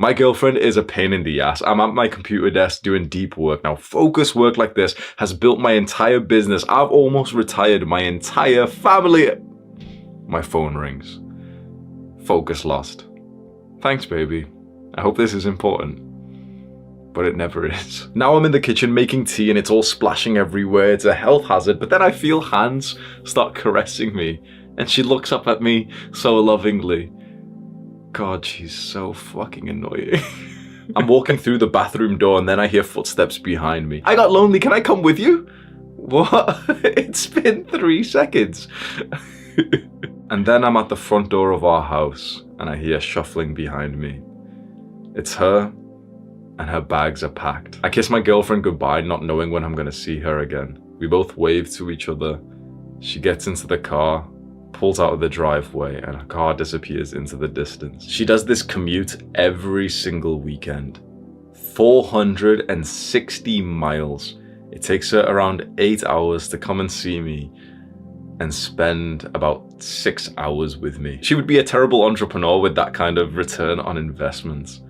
My girlfriend is a pain in the ass. I'm at my computer desk doing deep work. Now, focus work like this has built my entire business. I've almost retired my entire family. My phone rings. Focus lost. Thanks, baby. I hope this is important. But it never is. Now I'm in the kitchen making tea and it's all splashing everywhere. It's a health hazard, but then I feel hands start caressing me and she looks up at me so lovingly. God, she's so fucking annoying. I'm walking through the bathroom door and then I hear footsteps behind me. I got lonely, can I come with you? What? It's been 3 seconds. And then I'm at the front door of our house and I hear shuffling behind me. It's her. And her bags are packed. I kiss my girlfriend goodbye, not knowing when I'm gonna see her again. We both wave to each other. She gets into the car, pulls out of the driveway, and her car disappears into the distance. She does this commute every single weekend. 460 miles. It takes her around 8 hours to come and see me and spend about 6 hours with me. She would be a terrible entrepreneur with that kind of return on investment.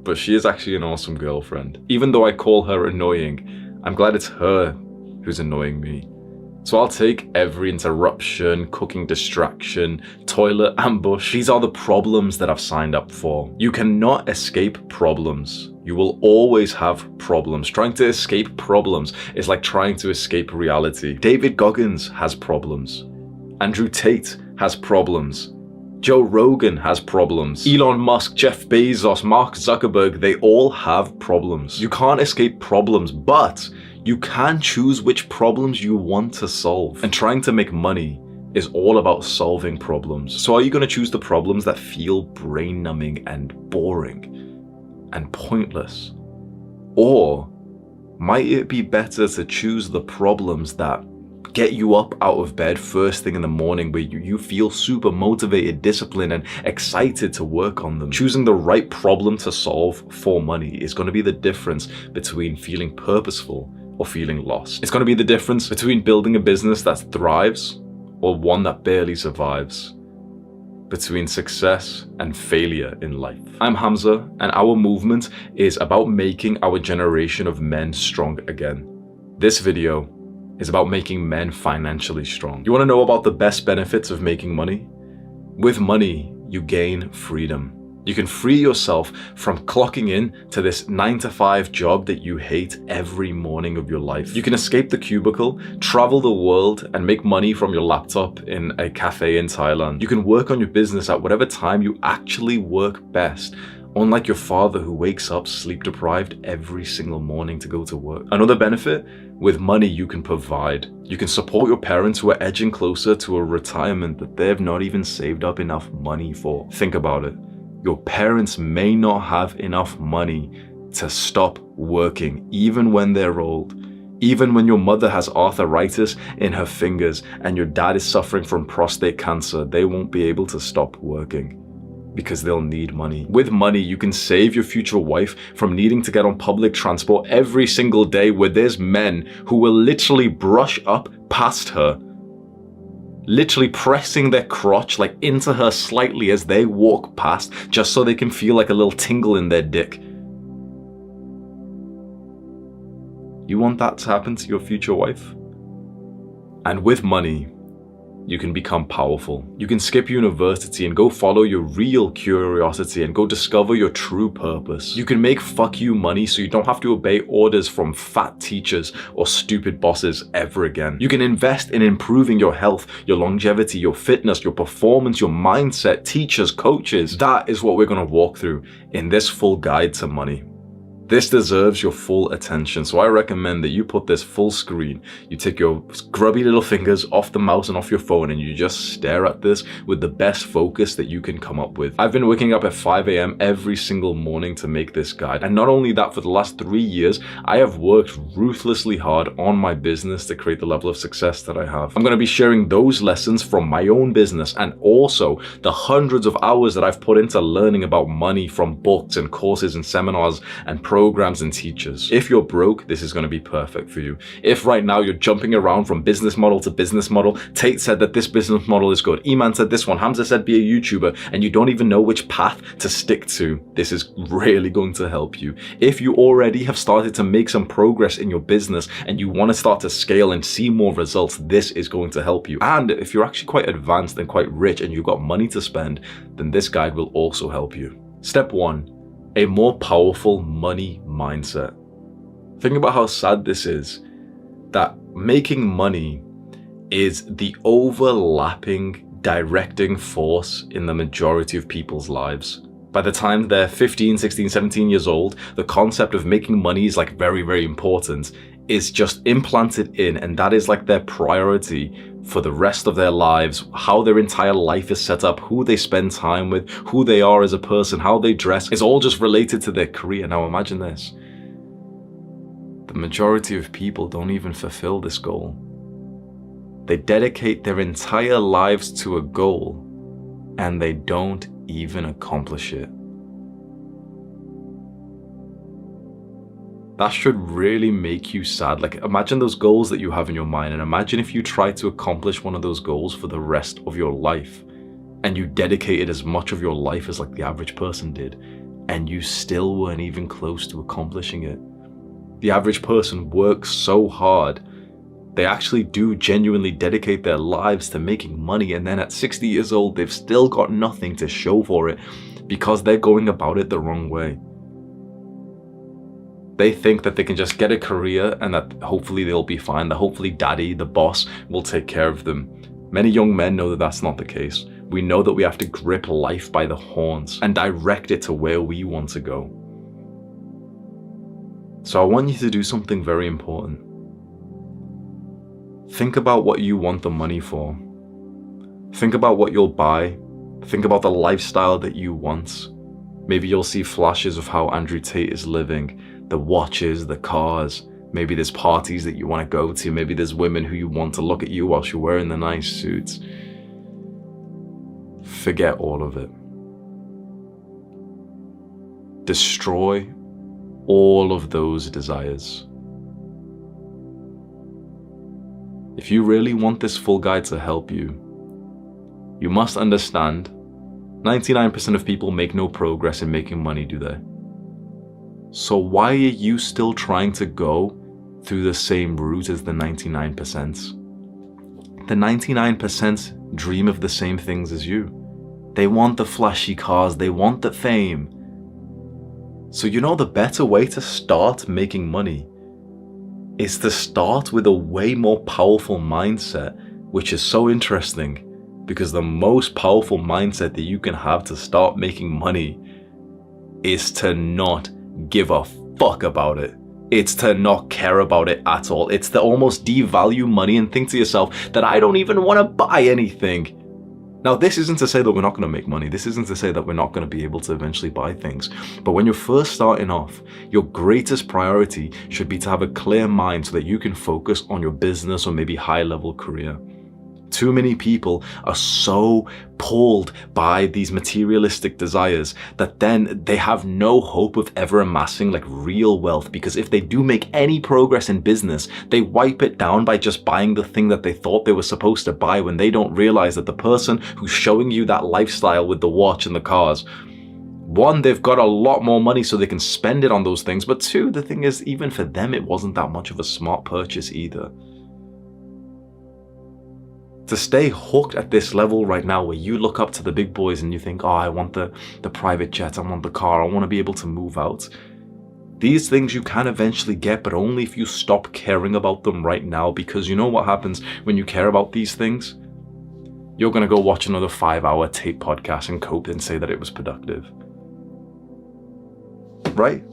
But she is actually an awesome girlfriend. Even though I call her annoying, I'm glad it's her who's annoying me. So I'll take every interruption, cooking distraction, toilet ambush. These are the problems that I've signed up for. You cannot escape problems. You will always have problems. Trying to escape problems is like trying to escape reality. David Goggins has problems. Andrew Tate has problems. Joe Rogan has problems. Elon Musk, Jeff Bezos, Mark Zuckerberg, they all have problems. You can't escape problems, but you can choose which problems you want to solve. And trying to make money is all about solving problems. So are you going to choose the problems that feel brain-numbing and boring and pointless? Or might it be better to choose the problems that get you up out of bed first thing in the morning, where you feel super motivated, disciplined, and excited to work on them? Choosing the right problem to solve for money is going to be the difference between feeling purposeful or feeling lost. It's going to be the difference between building a business that thrives or one that barely survives. Between success and failure in life. I'm Hamza, and our movement is about making our generation of men strong again. This video is about making men financially strong. You want to know about the best benefits of making money? With money, you gain freedom. You can free yourself from clocking in to this 9-to-5 job that you hate every morning of your life. You can escape the cubicle, travel the world, and make money from your laptop in a cafe in Thailand. You can work on your business at whatever time you actually work best, unlike your father who wakes up sleep deprived every single morning to go to work. Another benefit, with money you can provide. You can support your parents who are edging closer to a retirement that they've not even saved up enough money for. Think about it. Your parents may not have enough money to stop working even when they're old. Even when your mother has arthritis in her fingers and your dad is suffering from prostate cancer, they won't be able to stop working because they'll need money. With money, you can save your future wife from needing to get on public transport every single day where there's men who will literally brush up past her, literally pressing their crotch like into her slightly as they walk past, just so they can feel like a little tingle in their dick. You want that to happen to your future wife? And with money, you can become powerful. You can skip university and go follow your real curiosity and go discover your true purpose. You can make fuck you money so you don't have to obey orders from fat teachers or stupid bosses ever again. You can invest in improving your health, your longevity, your fitness, your performance, your mindset, teachers, coaches. That is what we're gonna walk through in this full guide to money. This deserves your full attention, so I recommend that you put this full screen, you take your grubby little fingers off the mouse and off your phone and you just stare at this with the best focus that you can come up with. I've been waking up at 5 a.m. every single morning to make this guide, and not only that, for the last 3 years, I have worked ruthlessly hard on my business to create the level of success that I have. I'm going to be sharing those lessons from my own business and also the hundreds of hours that I've put into learning about money from books and courses and seminars and programs programs and teachers. If you're broke, this is going to be perfect for you. If right now you're jumping around from business model to business model, Tate said that this business model is good, Iman said this one, Hamza said be a YouTuber, and you don't even know which path to stick to, this is really going to help you. If you already have started to make some progress in your business and you want to start to scale and see more results, this is going to help you. And if you're actually quite advanced and quite rich and you've got money to spend, then this guide will also help you. Step 1. A more powerful money mindset. Think about how sad this is, that making money is the overlapping, directing force in the majority of people's lives. By the time they're 15, 16, 17 years old, the concept of making money is like very, very important. It's just implanted in, and that is like their priority for the rest of their lives, how their entire life is set up, who they spend time with, who they are as a person, how they dress. It's all just related to their career. Now imagine this. The majority of people don't even fulfill this goal. They dedicate their entire lives to a goal and they don't even accomplish it. That should really make you sad. Like, imagine those goals that you have in your mind, and imagine if you tried to accomplish one of those goals for the rest of your life and you dedicated as much of your life as like the average person did, and you still weren't even close to accomplishing it. The average person works so hard. They actually do genuinely dedicate their lives to making money, and then at 60 years old, they've still got nothing to show for it because they're going about it the wrong way. They think that they can just get a career and that hopefully they'll be fine, that hopefully daddy, the boss, will take care of them. Many young men know that that's not the case. We know that we have to grip life by the horns and direct it to where we want to go. So I want you to do something very important. Think about what you want the money for. Think about what you'll buy. Think about the lifestyle that you want. Maybe you'll see flashes of how Andrew Tate is living, the watches, the cars. Maybe there's parties that you want to go to. Maybe there's women who you want to look at you whilst you're wearing the nice suits. Forget all of it. Destroy all of those desires. If you really want this full guide to help you, you must understand 99% of people make no progress in making money, do they? So why are you still trying to go through the same route as the 99%? The 99% dream of the same things as you. They want the flashy cars, they want the fame. So you know the better way to start making money is to start with a way more powerful mindset, which is so interesting because the most powerful mindset that you can have to start making money is to not give a fuck about it. It's to not care about it at all. It's to almost devalue money and think to yourself that I don't even want to buy anything. Now, this isn't to say that we're not going to make money. This isn't to say that we're not going to be able to eventually buy things. But when you're first starting off, your greatest priority should be to have a clear mind so that you can focus on your business or maybe high-level career. Too many people are so pulled by these materialistic desires that then they have no hope of ever amassing like real wealth, because if they do make any progress in business, they wipe it down by just buying the thing that they thought they were supposed to buy when they don't realize that the person who's showing you that lifestyle with the watch and the cars, one, they've got a lot more money so they can spend it on those things, but two, the thing is, even for them, it wasn't that much of a smart purchase either. To stay hooked at this level right now where you look up to the big boys and you think, oh, I want the private jet, I want the car, I want to be able to move out. These things you can eventually get, but only if you stop caring about them right now, because you know what happens when you care about these things? You're going to go watch another 5-hour Tate podcast and cope and say that it was productive. Right?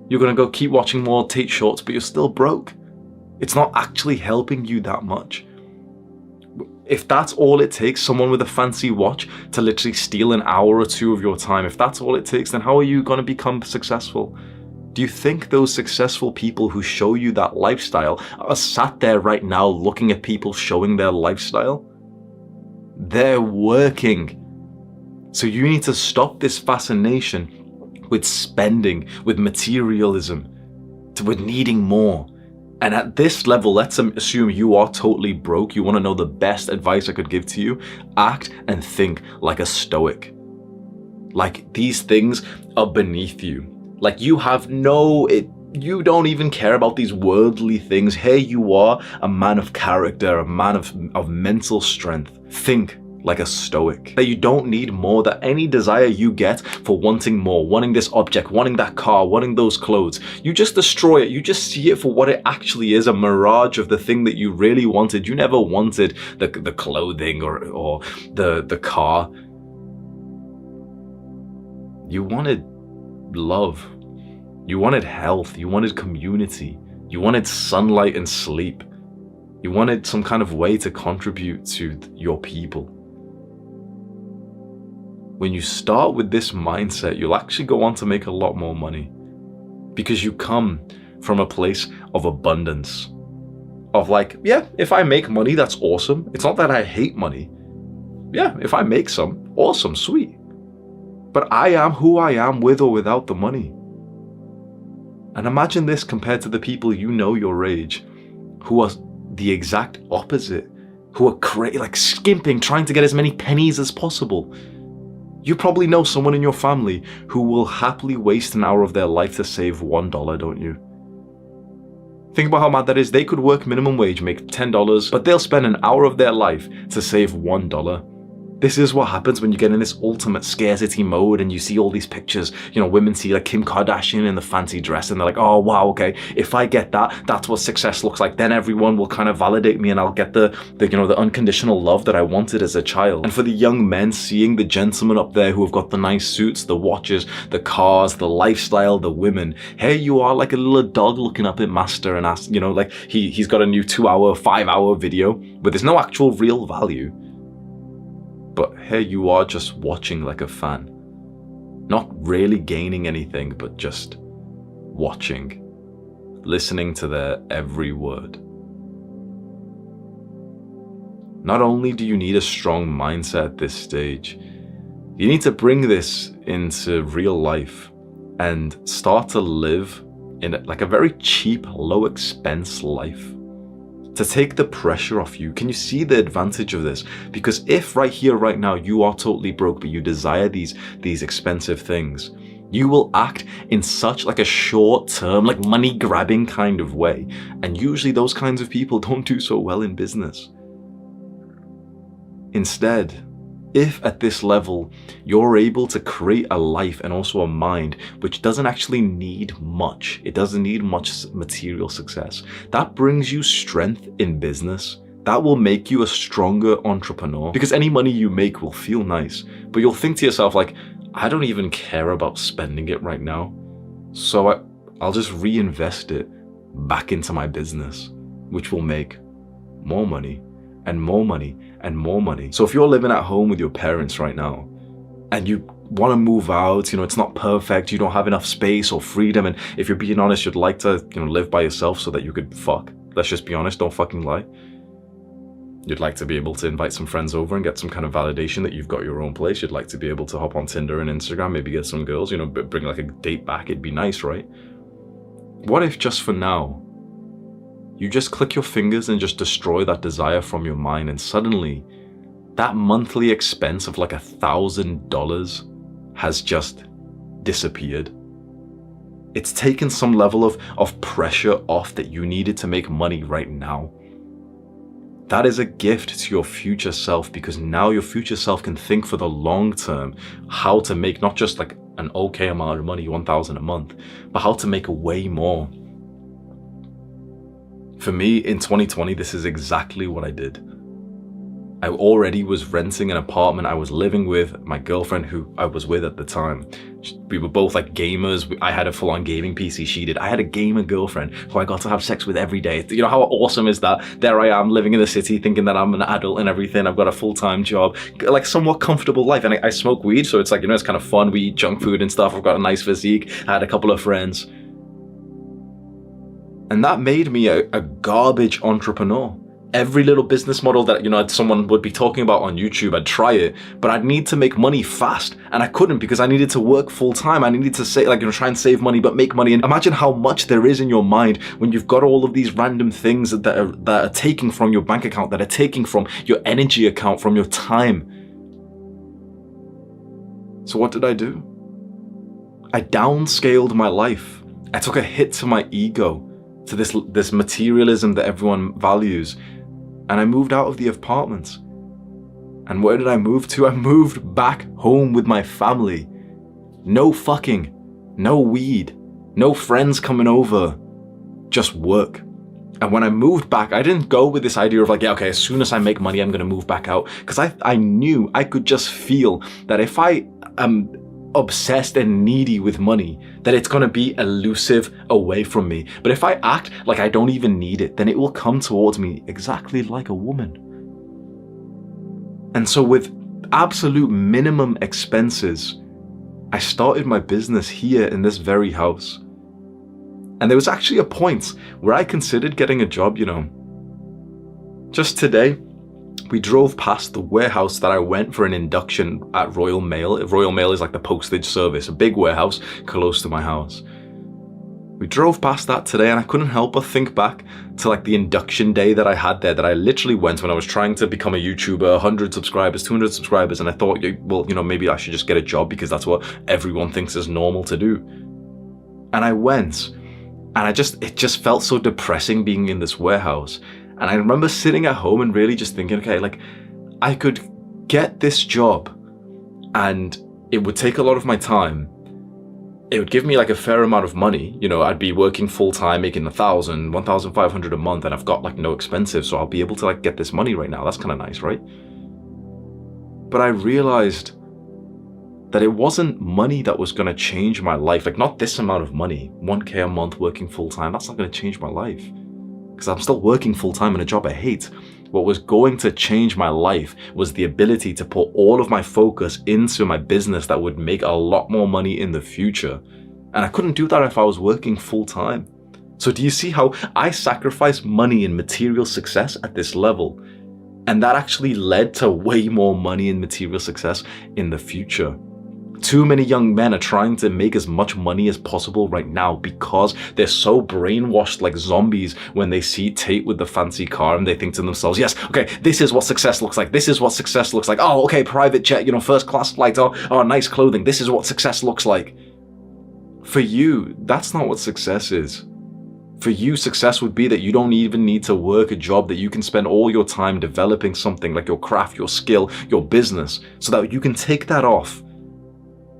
You're going to go keep watching more Tate shorts, but you're still broke. It's not actually helping you that much. If that's all it takes, someone with a fancy watch to literally steal an hour or two of your time, if that's all it takes, then how are you going to become successful? Do you think those successful people who show you that lifestyle are sat there right now looking at people showing their lifestyle? They're working. So you need to stop this fascination with spending, with materialism, with needing more. And at this level, let's assume you are totally broke. You want to know the best advice I could give to you? Act and think like a stoic. Like these things are beneath you. Like you have you don't even care about these worldly things. Here you are, a man of character, a man of mental strength. Think like a stoic. That you don't need more, that any desire you get for wanting more, wanting this object, wanting that car, wanting those clothes, you just destroy it. You just see it for what it actually is, a mirage of the thing that you really wanted. You never wanted the clothing or the car. You wanted love. You wanted health. You wanted community. You wanted sunlight and sleep. You wanted some kind of way to contribute to your people. When you start with this mindset, you'll actually go on to make a lot more money because you come from a place of abundance, of like, yeah, if I make money, that's awesome. It's not that I hate money. Yeah, if I make some, awesome, sweet. But I am who I am with or without the money. And imagine this compared to the people you know your age who are the exact opposite, who are like skimping, trying to get as many pennies as possible. You probably know someone in your family who will happily waste an hour of their life to save $1, don't you? Think about how mad that is. They could work minimum wage, make $10, but they'll spend an hour of their life to save $1. This is what happens when you get in this ultimate scarcity mode and you see all these pictures. You know, women see like Kim Kardashian in the fancy dress and they're like, oh wow, okay, if I get that, that's what success looks like. Then everyone will kind of validate me and I'll get the unconditional love that I wanted as a child. And for the young men, seeing the gentlemen up there who have got the nice suits, the watches, the cars, the lifestyle, the women, here you are like a little dog looking up at master and ask, like he's got a new 2-hour, 5-hour video, but there's no actual real value. But here you are just watching like a fan. Not really gaining anything, but just watching. Listening to their every word. Not only do you need a strong mindset at this stage, you need to bring this into real life and start to live in like a very cheap, low expense life. To take the pressure off you. Can you see the advantage of this? Because if right here, right now, you are totally broke, but you desire these expensive things, you will act in such like a short term, like money grabbing kind of way. And usually those kinds of people don't do so well in business. Instead, if at this level, you're able to create a life and also a mind which doesn't actually need much, it doesn't need much material success, that brings you strength in business. That will make you a stronger entrepreneur because any money you make will feel nice, but you'll think to yourself like, I don't even care about spending it right now. So I'll just reinvest it back into my business, which will make more money and more money and more money. So if you're living at home with your parents right now and you want to move out, it's not perfect, you don't have enough space or freedom, and if you're being honest, you'd like to live by yourself so that you could fuck. Let's just be honest, don't fucking lie. You'd like to be able to invite some friends over and get some kind of validation that you've got your own place. You'd like to be able to hop on Tinder and Instagram, maybe get some girls, bring like a date back. It'd be nice, right? What if just for now, you just click your fingers and just destroy that desire from your mind, and suddenly that monthly expense of like $1,000 has just disappeared. It's taken some level of pressure off that you needed to make money right now. That is a gift to your future self, because now your future self can think for the long term how to make not just like an okay amount of money, $1,000 a month, but how to make way more. For me, in 2020, this is exactly what I did. I already was renting an apartment. I was living with my girlfriend who I was with at the time. We were both like gamers. I had a full-on gaming PC, she did. I had a gamer girlfriend who I got to have sex with every day. How awesome is that? There I am living in the city thinking that I'm an adult and everything. I've got a full-time job, like somewhat comfortable life. And I smoke weed, so it's like, it's kind of fun. We eat junk food and stuff. I've got a nice physique. I had a couple of friends. And that made me a garbage entrepreneur. every little business model that, you know, someone would be talking about on YouTube, I'd try it, but I'd need to make money fast, and I couldn't because I needed to work full time. I needed to say, like, you know, try and save money but make money. And imagine how much there is in your mind when you've got all of these random things that are taking from your bank account, that are taking from your energy account, from your time. So what did I do? I downscaled my life. I took a hit to my ego, to this materialism that everyone values. And I moved out of the apartment. And where did I move to? I moved back home with my family. No fucking, no weed, no friends coming over, just work. And when I moved back, I didn't go with this idea of like, yeah, okay, as soon as I make money, I'm going to move back out. Because I knew, I could just feel that if I am obsessed and needy with money, that it's going to be elusive away from me. But if I act like I don't even need it, then it will come towards me exactly like a woman. And so with absolute minimum expenses, I started my business here in this very house. And there was actually a point where I considered getting a job, you know. Just today, we drove past the warehouse that I went for an induction at Royal Mail. Royal Mail is like the postage service, a big warehouse close to my house. We drove past that today and I couldn't help but think back to like the induction day that I had there, that I literally went when I was trying to become a YouTuber, 100 subscribers, 200 subscribers, and I thought, well, you know, maybe I should just get a job because that's what everyone thinks is normal to do. And I went, and it just felt so depressing being in this warehouse. And I remember sitting at home and really just thinking, okay, like I could get this job and it would take a lot of my time. It would give me like a fair amount of money. You know, I'd be working full time, making 1,000, 1,500 a month, and I've got like no expenses. So I'll be able to like get this money right now. That's kind of nice, right? But I realized that it wasn't money that was going to change my life. Like not this amount of money, 1K a month working full time. That's not going to change my life. Because I'm still working full-time in a job I hate. What was going to change my life was the ability to put all of my focus into my business that would make a lot more money in the future. And I couldn't do that if I was working full-time. So do you see how I sacrificed money and material success at this level? And that actually led to way more money and material success in the future. Too many young men are trying to make as much money as possible right now because they're so brainwashed like zombies when they see Tate with the fancy car and they think to themselves, yes, okay, this is what success looks like. This is what success looks like. Oh, okay, private jet, you know, first class flight. Oh, nice clothing. This is what success looks like. For you, that's not what success is. For you, success would be that you don't even need to work a job, that you can spend all your time developing something like your craft, your skill, your business, so that you can take that off.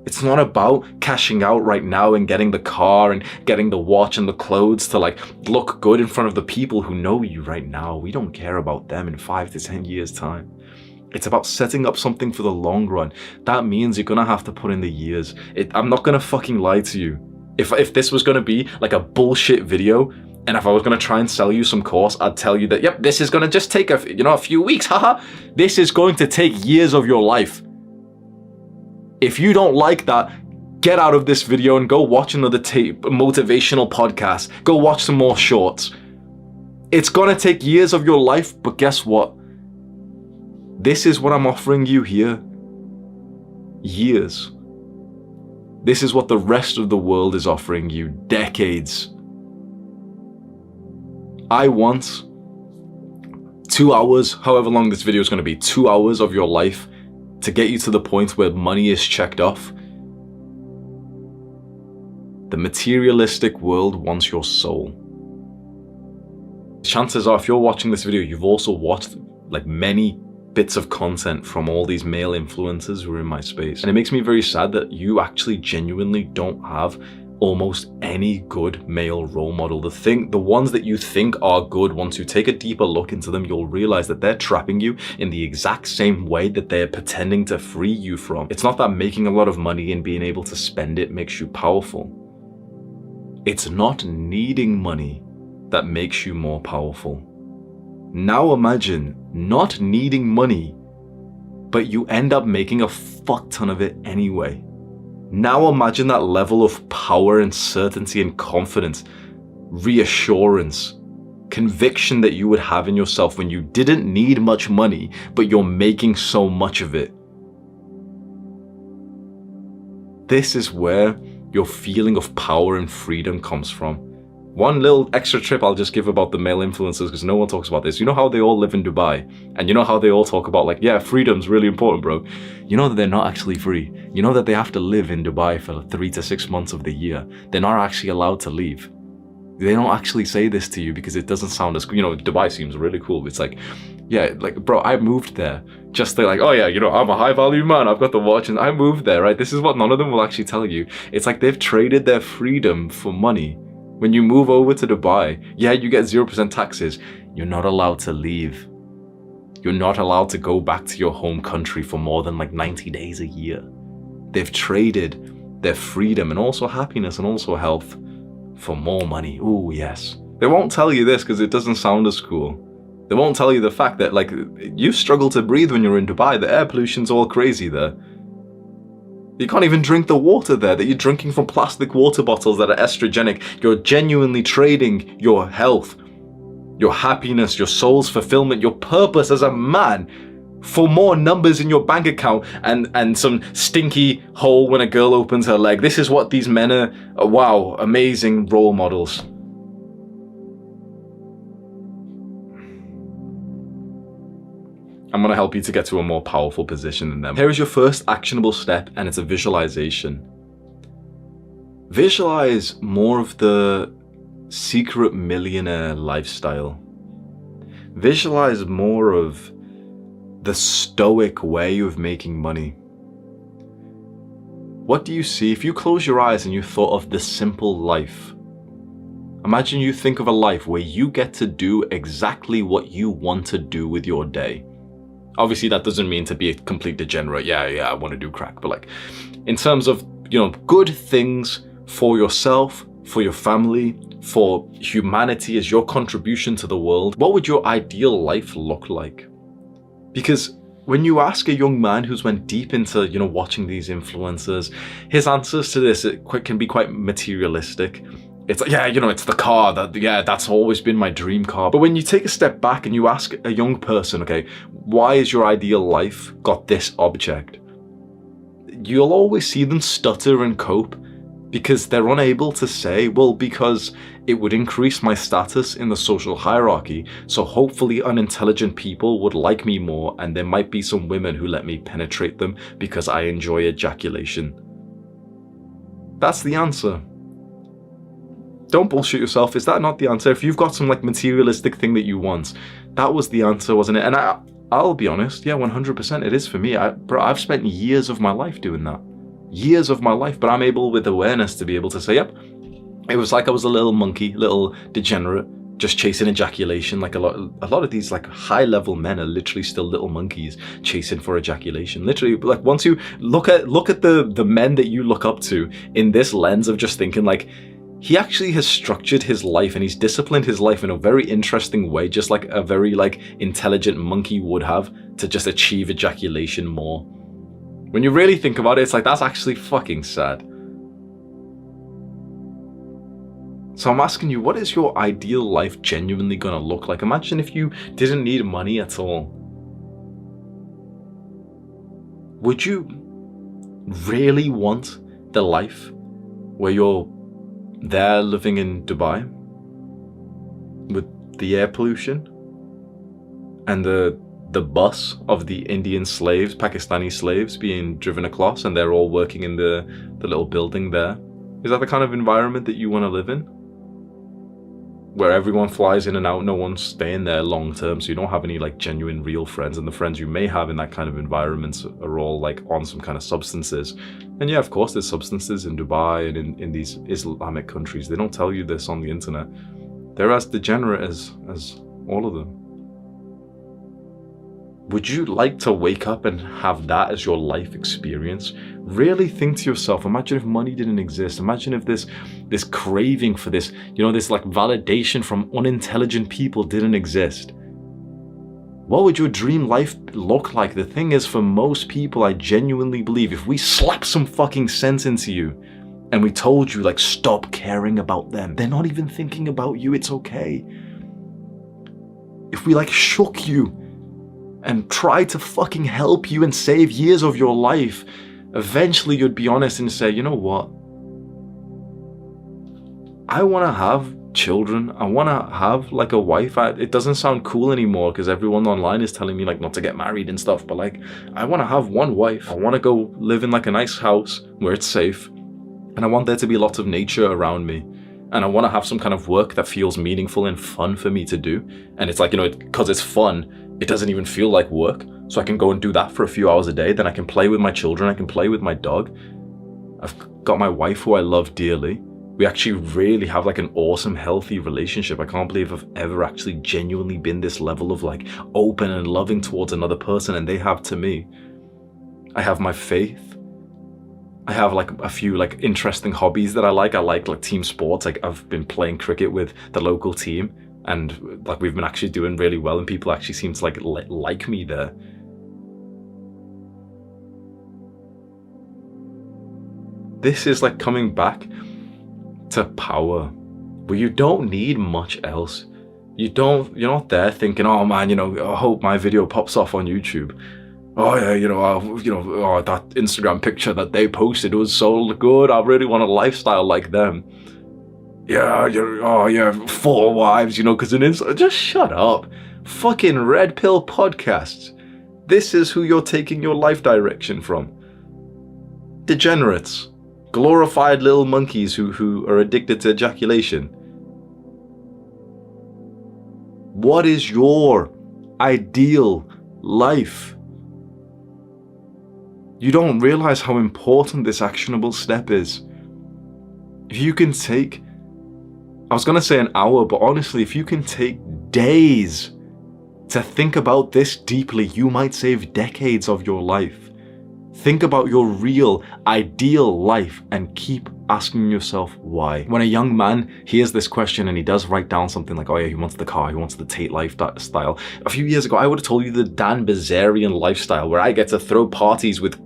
It's not about cashing out right now and getting the car and getting the watch and the clothes to like look good in front of the people who know you right now. We don't care about them in 5 to 10 years time. It's about setting up something for the long run. That means you're gonna have to put in the years. I'm not gonna fucking lie to you. If this was gonna be like a bullshit video, and if I was gonna try and sell you some course, I'd tell you that, yep, this is gonna just take a few weeks, haha. This is going to take years of your life. If you don't like that, get out of this video and go watch another motivational podcast. Go watch some more shorts. It's gonna take years of your life, but guess what? This is what I'm offering you here. Years. This is what the rest of the world is offering you. Decades. I want 2 hours, however long this video is going to be, 2 hours of your life to get you to the point where money is checked off. The materialistic world wants your soul. Chances are, if you're watching this video, you've also watched like many bits of content from all these male influencers who are in my space. And it makes me very sad that you actually genuinely don't have almost any good male role model. The ones that you think are good, once you take a deeper look into them, you'll realize that they're trapping you in the exact same way that they're pretending to free you from. It's not that making a lot of money and being able to spend it makes you powerful. It's not needing money that makes you more powerful. Now imagine not needing money, but you end up making a fuck ton of it anyway. Now imagine that level of power and certainty and confidence, reassurance, conviction that you would have in yourself when you didn't need much money, but you're making so much of it. This is where your feeling of power and freedom comes from. One little extra trip I'll just give about the male influencers, because no one talks about this. You know how they all live in Dubai? And you know how they all talk about like, yeah, freedom's really important, bro. You know that they're not actually free. You know that they have to live in Dubai for 3 to 6 months of the year. They're not actually allowed to leave. They don't actually say this to you because it doesn't sound as, Dubai seems really cool. It's like, yeah, like, bro, I moved there. Just they're like, oh yeah, I'm a high value man. I've got the watch and I moved there, right? This is what none of them will actually tell you. It's like they've traded their freedom for money. When you move over to Dubai, yeah, you get 0% taxes. You're not allowed to leave. You're not allowed to go back to your home country for more than like 90 days a year. They've traded their freedom and also happiness and also health for more money. Ooh, yes. They won't tell you this because it doesn't sound as cool. They won't tell you the fact that like you struggle to breathe when you're in Dubai. The air pollution's all crazy there. You can't even drink the water there, that you're drinking from plastic water bottles that are estrogenic. You're genuinely trading your health, your happiness, your soul's fulfillment, your purpose as a man for more numbers in your bank account and some stinky hole when a girl opens her leg. This is what these men are. Wow, amazing role models. I'm going to help you to get to a more powerful position than them. Here is your first actionable step, and it's a visualization. Visualize more of the secret millionaire lifestyle. Visualize more of the stoic way of making money. What do you see? If you close your eyes and you thought of the simple life, imagine you think of a life where you get to do exactly what you want to do with your day. Obviously, that doesn't mean to be a complete degenerate. Yeah, I want to do crack. But like, in terms of, good things for yourself, for your family, for humanity as your contribution to the world, what would your ideal life look like? Because when you ask a young man who's went deep into, watching these influencers, his answers to this can be quite materialistic. It's like, yeah, it's the car that's always been my dream car. But when you take a step back and you ask a young person, okay, why is your ideal life got this object? You'll always see them stutter and cope because they're unable to say, well, because it would increase my status in the social hierarchy. So hopefully unintelligent people would like me more, and there might be some women who let me penetrate them because I enjoy ejaculation. That's the answer. Don't bullshit yourself. Is that not the answer? If you've got some like materialistic thing that you want, that was the answer, wasn't it? And I'll be honest, yeah, 100% it is for me. I've spent years of my life doing that. Years of my life, but I'm able with awareness to be able to say, yep, it was like I was a little monkey, little degenerate, just chasing ejaculation. Like a lot of these like high level men are literally still little monkeys chasing for ejaculation. Literally, like once you look at the men that you look up to in this lens of just thinking like, he actually has structured his life and he's disciplined his life in a very interesting way, just like a very like intelligent monkey would have, to just achieve ejaculation more. When you really think about it, it's like, that's actually fucking sad. So I'm asking you, what is your ideal life genuinely gonna look like? Imagine if you didn't need money at all. Would you really want the life where you're there living in Dubai with the air pollution and the bus of the Indian slaves, Pakistani slaves being driven across, and they're all working in the little building there? Is that the kind of environment that you want to live in? Where everyone flies in and out, no one's staying there long term, so you don't have any like genuine real friends, and the friends you may have in that kind of environment are all like on some kind of substances. And yeah, of course there's substances in Dubai and in these Islamic countries. They don't tell you this on the internet. They're as degenerate as all of them. Would you like to wake up and have that as your life experience? Really think to yourself, imagine if money didn't exist. Imagine if this craving for this, this like validation from unintelligent people didn't exist. What would your dream life look like? The thing is, for most people, I genuinely believe if we slap some fucking sense into you and we told you like, stop caring about them, they're not even thinking about you, it's okay. if we like shook you and tried to fucking help you and save years of your life, eventually you'd be honest and say, you know what? I want to have children. I want to have like a wife. It doesn't sound cool anymore because everyone online is telling me like not to get married and stuff, but like I want to have one wife. I want to go live in like a nice house where it's safe, and I want there to be lots of nature around me, and I want to have some kind of work that feels meaningful and fun for me to do. And it's like, you know, because it's fun, it doesn't even feel like work, so I can go and do that for a few hours a day. Then I can play with my children, I can play with my dog. I've got my wife who I love dearly. We actually really have like an awesome, healthy relationship. I can't believe I've ever actually genuinely been this level of like open and loving towards another person, and they have to me. I have my faith. I have like a few like interesting hobbies that I like. I like team sports. Like I've been playing cricket with the local team, and like we've been actually doing really well, and people actually seem to like me there. This is like coming back to power, where you don't need much else. You're not there thinking, oh man, you know, I hope my video pops off on YouTube. Oh yeah, oh, that Instagram picture that they posted was so good. I really want a lifestyle like them. Yeah, oh yeah, 4 wives, you know, because just shut up. Fucking red pill podcasts. This is who you're taking your life direction from. Degenerates. Glorified little monkeys who are addicted to ejaculation. What is your ideal life? You don't realize how important this actionable step is. If you can take, I was going to say an hour, but honestly, if you can take days to think about this deeply, you might save decades of your life. Think about your real, ideal life and keep asking yourself why. When a young man hears this question and he does write down something like, oh yeah, he wants the car, he wants the Tate lifestyle. A few years ago, I would have told you the Dan Bilzerian lifestyle where I get to throw parties with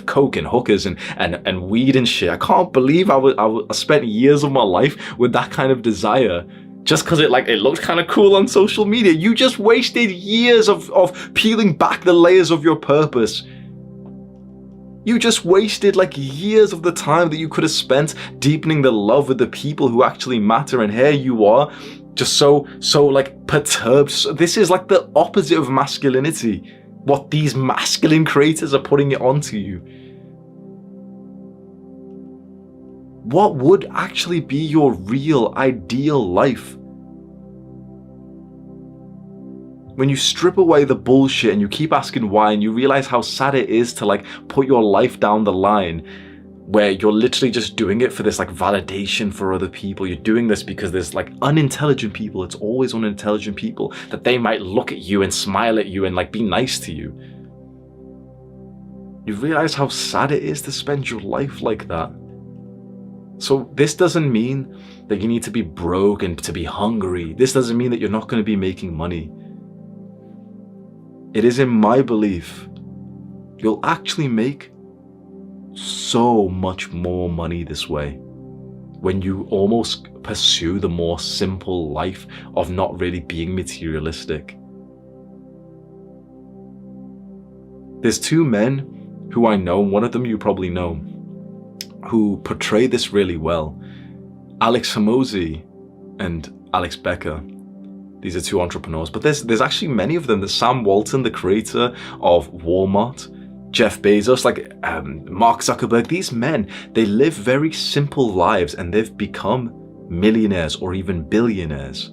coke and hookers and weed and shit. I can't believe I spent years of my life with that kind of desire. Just because it looked kind of cool on social media. You just wasted years of peeling back the layers of your purpose. You just wasted like years of the time that you could have spent deepening the love with the people who actually matter, and here you are, just so like perturbed. So this is like the opposite of masculinity. What these masculine creators are putting it onto you. What would actually be your real ideal life? When you strip away the bullshit and you keep asking why, and you realize how sad it is to like put your life down the line where you're literally just doing it for this like validation for other people. You're doing this because there's like unintelligent people. It's always unintelligent people that they might look at you and smile at you and like be nice to you. You realize how sad it is to spend your life like that. So this doesn't mean that you need to be broke and to be hungry. This doesn't mean that you're not going to be making money. It is in my belief, you'll actually make so much more money this way when you almost pursue the more simple life of not really being materialistic. There's 2 men who I know, one of them you probably know, who portray this really well. Alex Hormozi and Alex Becker. These are 2 entrepreneurs, but there's actually many of them. There's Sam Walton, the creator of Walmart, Jeff Bezos, Mark Zuckerberg. These men, they live very simple lives and they've become millionaires or even billionaires.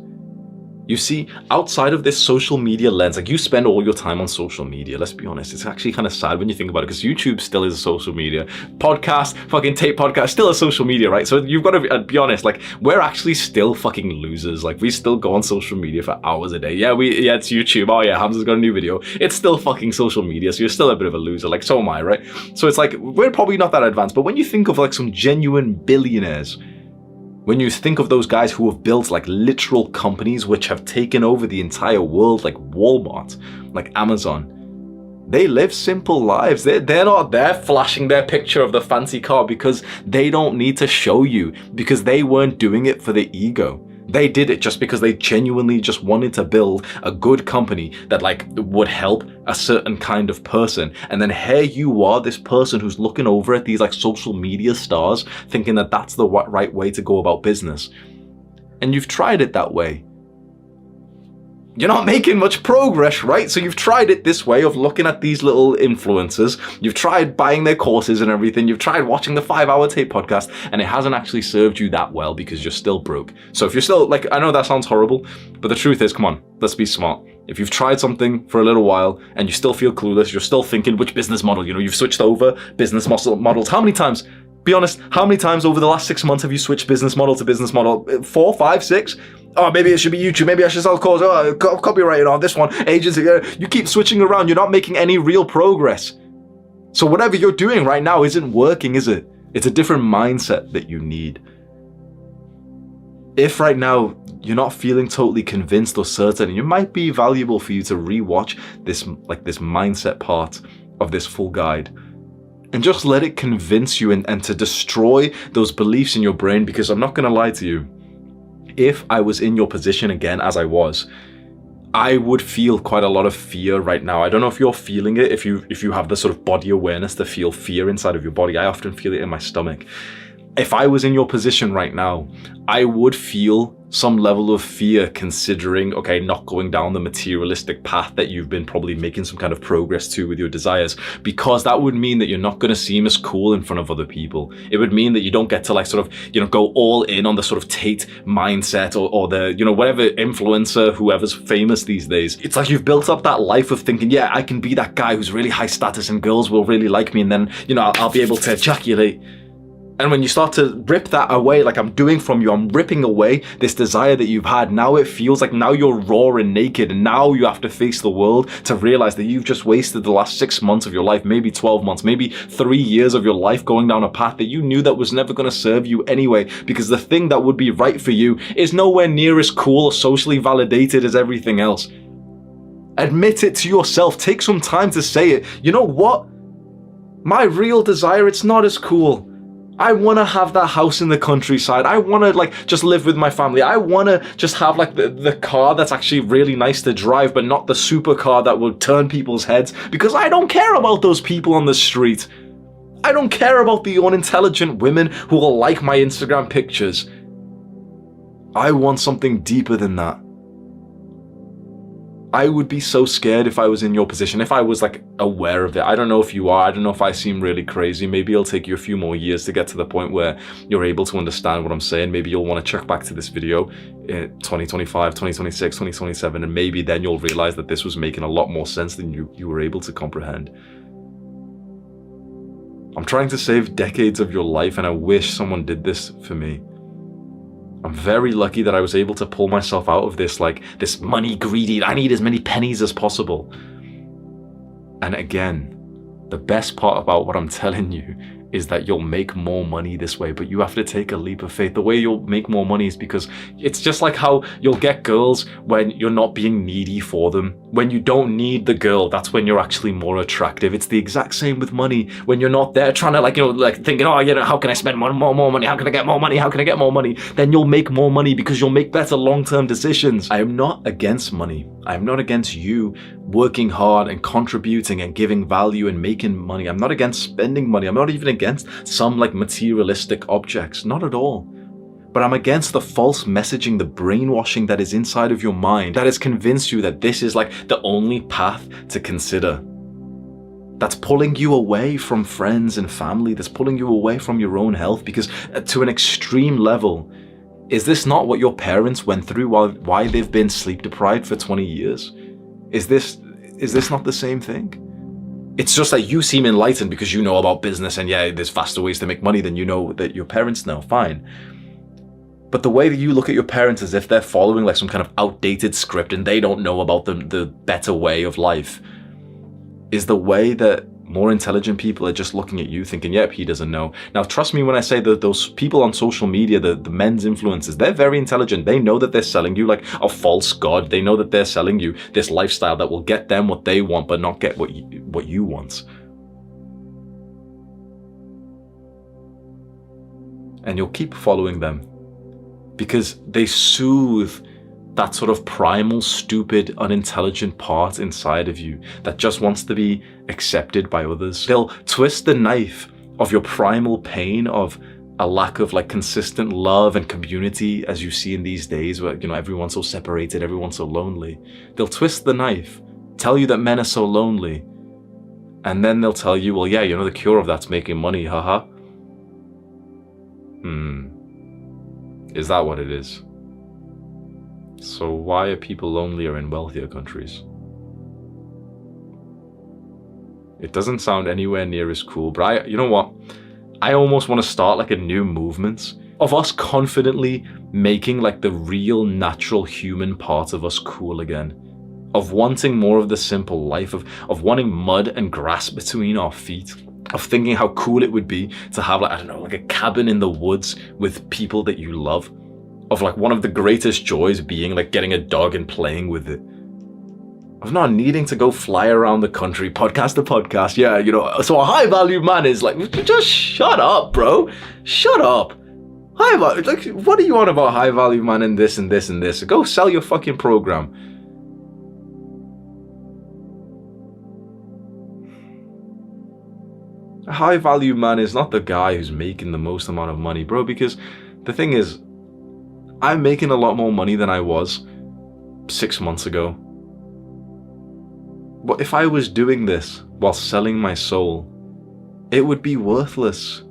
You see, outside of this social media lens, like you spend all your time on social media, let's be honest, it's actually kind of sad when you think about it, because YouTube still is a social media. Podcast, fucking Tape podcast, still a social media, right? So you've got to be honest, like we're actually still fucking losers. Like we still go on social media for hours a day. Yeah, it's YouTube. Oh yeah, Hamza's got a new video. It's still fucking social media, so you're still a bit of a loser. Like so am I, right? So it's like, we're probably not that advanced, but when you think of like some genuine billionaires, when you think of those guys who have built like literal companies which have taken over the entire world, like Walmart, like Amazon, they live simple lives. They're not there flashing their picture of the fancy car because they don't need to show you, because they weren't doing it for the ego. They did it just because they genuinely just wanted to build a good company that like would help a certain kind of person. And then here you are, this person who's looking over at these like social media stars, thinking that that's the right way to go about business. And you've tried it that way. You're not making much progress, right? So you've tried it this way of looking at these little influencers. You've tried buying their courses and everything. You've tried watching the 5-Hour Tape podcast, and it hasn't actually served you that well because you're still broke. So if you're still like, I know that sounds horrible, but the truth is, come on, let's be smart. If you've tried something for a little while and you still feel clueless, you're still thinking which business model, you've switched over business models. How many times? Be honest, how many times over the last 6 months have you switched business model to business model? 4, 5, 6? Oh, maybe it should be YouTube. Maybe I should sell course. Oh, copyrighted on this one. Agency. You keep switching around. You're not making any real progress. So whatever you're doing right now isn't working, is it? It's a different mindset that you need. If right now you're not feeling totally convinced or certain, it might be valuable for you to rewatch this mindset part of this full guide. And just let it convince you and to destroy those beliefs in your brain, because I'm not going to lie to you. If I was in your position again, as I was, I would feel quite a lot of fear right now. I don't know if you're feeling it, if you have the sort of body awareness to feel fear inside of your body. I often feel it in my stomach. If I was in your position right now, I would feel some level of fear considering, okay, not going down the materialistic path that you've been probably making some kind of progress to with your desires, because that would mean that you're not going to seem as cool in front of other people. It would mean that you don't get to like sort of, go all in on the sort of Tate mindset or the, whatever influencer, whoever's famous these days. It's like you've built up that life of thinking, yeah, I can be that guy who's really high status and girls will really like me, and then, I'll be able to ejaculate. And when you start to rip that away, like I'm doing from you, I'm ripping away this desire that you've had. Now it feels like now you're raw and naked, and now you have to face the world to realize that you've just wasted the last 6 months of your life, maybe 12 months, maybe 3 years of your life going down a path that you knew that was never going to serve you anyway, because the thing that would be right for you is nowhere near as cool or socially validated as everything else. Admit it to yourself. Take some time to say it. You know what? My real desire, it's not as cool. I want to have that house in the countryside. I want to just live with my family. I want to just have the car that's actually really nice to drive, but not the supercar that will turn people's heads, because I don't care about those people on the street. I don't care about the unintelligent women who will like my Instagram pictures. I want something deeper than that. I would be so scared if I was in your position, if I was aware of it. I don't know if you are. I don't know if I seem really crazy. Maybe it'll take you a few more years to get to the point where you're able to understand what I'm saying. Maybe you'll want to check back to this video in 2025, 2026, 2027, and maybe then you'll realize that this was making a lot more sense than you were able to comprehend. I'm trying to save decades of your life, and I wish someone did this for me. I'm very lucky that I was able to pull myself out of this, this money greedy, I need as many pennies as possible. And again, the best part about what I'm telling you is that you'll make more money this way, but you have to take a leap of faith. The way you'll make more money is because it's just like how you'll get girls when you're not being needy for them. When you don't need the girl, that's when you're actually more attractive. It's the exact same with money. When you're not there trying to thinking, how can I spend more money? How can I get more money? How can I get more money? Then you'll make more money because you'll make better long-term decisions. I am not against money. I am not against you working hard and contributing and giving value and making money. I'm not against spending money. I'm not even against some materialistic objects. Not at all. But I'm against the false messaging, the brainwashing that is inside of your mind that has convinced you that this is the only path to consider. That's pulling you away from friends and family. That's pulling you away from your own health, because to an extreme level, is this not what your parents went through why they've been sleep deprived for 20 years? Is this not the same thing? It's just that you seem enlightened because you know about business and there's faster ways to make money than you know that your parents know, fine. But the way that you look at your parents as if they're following some kind of outdated script and they don't know about the better way of life is the way that more intelligent people are just looking at you thinking, yep, he doesn't know. Now, trust me when I say that those people on social media, the men's influencers, they're very intelligent. They know that they're selling you a false god. They know that they're selling you this lifestyle that will get them what they want, but not get what you want. And you'll keep following them. because they soothe that sort of primal, stupid, unintelligent part inside of you that just wants to be accepted by others. They'll twist the knife of your primal pain of a lack of like consistent love and community, as you see in these days where, you know, everyone's so separated, everyone's so lonely. They'll twist the knife, tell you that men are so lonely, and then they'll tell you, well, yeah, you know, the cure of that's making money, haha. Is that what it is? So why are people lonelier in wealthier countries? It doesn't sound anywhere near as cool, but you know what? I almost want to start like a new movement of us confidently making like the real natural human part of us cool again. Of wanting more of the simple life, of wanting mud and grass between our feet, of thinking how cool it would be to have like, I don't know, like a cabin in the woods with people that you love. Of like one of the greatest joys being like getting a dog and playing with it. Of not needing to go fly around the country, podcast to podcast. Yeah, you know, so a high value man is like, just shut up, bro. Shut up. Like, what are you on about high value man and this and this and this? Go sell your fucking program. A high value man is not the guy who's making the most amount of money, bro, because the thing is, I'm making a lot more money than I was 6 months ago. But if I was doing this while selling my soul, it would be worthless.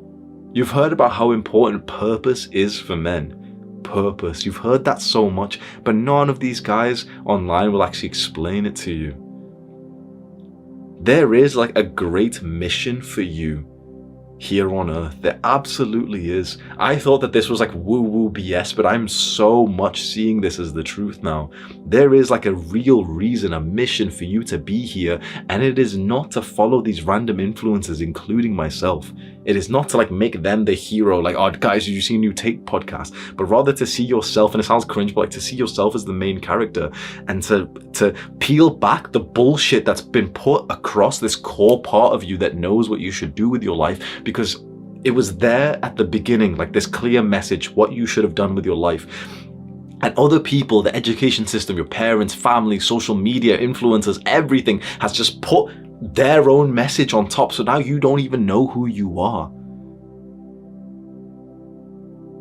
You've heard about how important purpose is for men. Purpose. You've heard that so much, but none of these guys online will actually explain it to you. There is like a great mission for you here on earth. There absolutely is. I thought that this was like woo-woo BS, but I'm so much seeing this as the truth now. There is like a real reason, a mission for you to be here, and it is not to follow these random influences, including myself. It is not to like make them the hero, like, oh guys, did you see a new Take podcast? But rather to see yourself, and it sounds cringe, but like to see yourself as the main character, and to peel back the bullshit that's been put across this core part of you that knows what you should do with your life, because it was there at the beginning, like this clear message, what you should have done with your life. And other people, the education system, your parents, family, social media, influencers, everything has just put their own message on top. So now you don't even know who you are.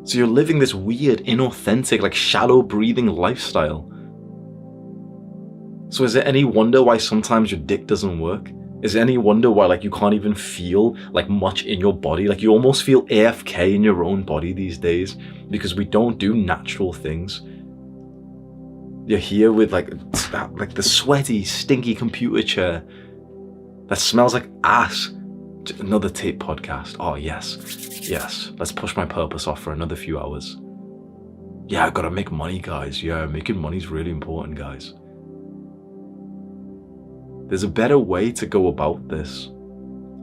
So you're living this weird, inauthentic, like shallow breathing lifestyle. So is it any wonder why sometimes your dick doesn't work? Is it any wonder why like you can't even feel like much in your body? Like you almost feel AFK in your own body these days because we don't do natural things. You're here with like the sweaty, stinky computer chair that smells like ass. Another Tape podcast. Oh yes, yes. Let's push my purpose off for another few hours. Yeah, I gotta make money, guys. Yeah, making money's really important, guys. There's a better way to go about this.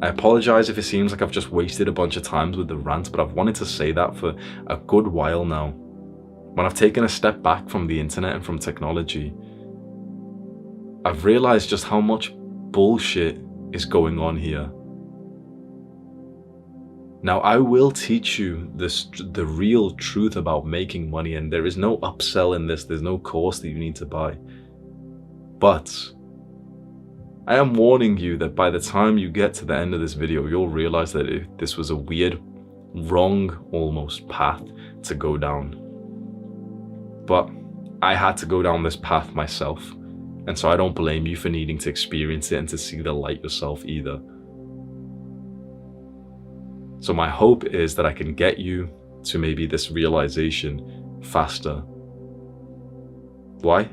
I apologize if it seems like I've just wasted a bunch of times with the rant, but I've wanted to say that for a good while now. When I've taken a step back from the internet and from technology, I've realized just how much bullshit is going on here. Now, I will teach you the real truth about making money, and there is no upsell in this. There's no course that you need to buy. But I am warning you that by the time you get to the end of this video, you'll realize that this was a weird, wrong almost path to go down. But I had to go down this path myself, and so I don't blame you for needing to experience it and to see the light yourself either. So my hope is that I can get you to maybe this realization faster. Why?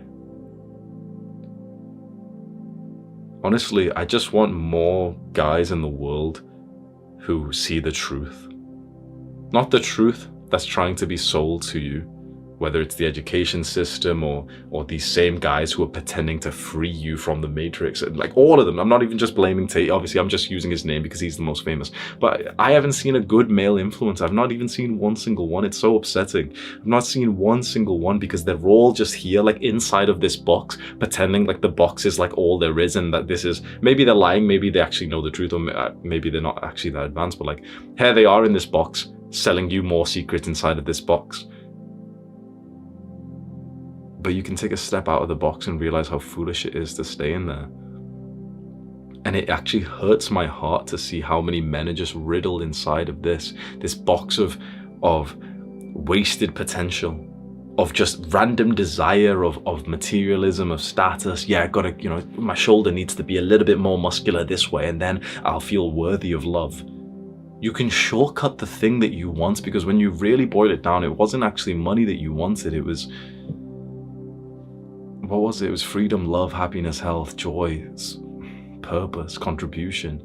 Honestly, I just want more guys in the world who see the truth. Not the truth that's trying to be sold to you, whether it's the education system or these same guys who are pretending to free you from the Matrix. Like all of them. I'm not even just blaming Tate. Obviously, I'm just using his name because he's the most famous. But I haven't seen a good male influencer. I've not even seen one single one. It's so upsetting. I've not seen one single one because they're all just here, like inside of this box, pretending like the box is like all there is and that this is, maybe they're lying, maybe they actually know the truth, or maybe they're not actually that advanced, but like, here they are in this box, selling you more secrets inside of this box. But you can take a step out of the box and realize how foolish it is to stay in there. And it actually hurts my heart to see how many men are just riddled inside of this box of wasted potential, of just random desire, of materialism, of status. Yeah, I gotta, my shoulder needs to be a little bit more muscular this way, and then I'll feel worthy of love. You can shortcut the thing that you want, because when you really boil it down, it wasn't actually money that you wanted. It was, what was it? It was freedom, love, happiness, health, joy, purpose, contribution,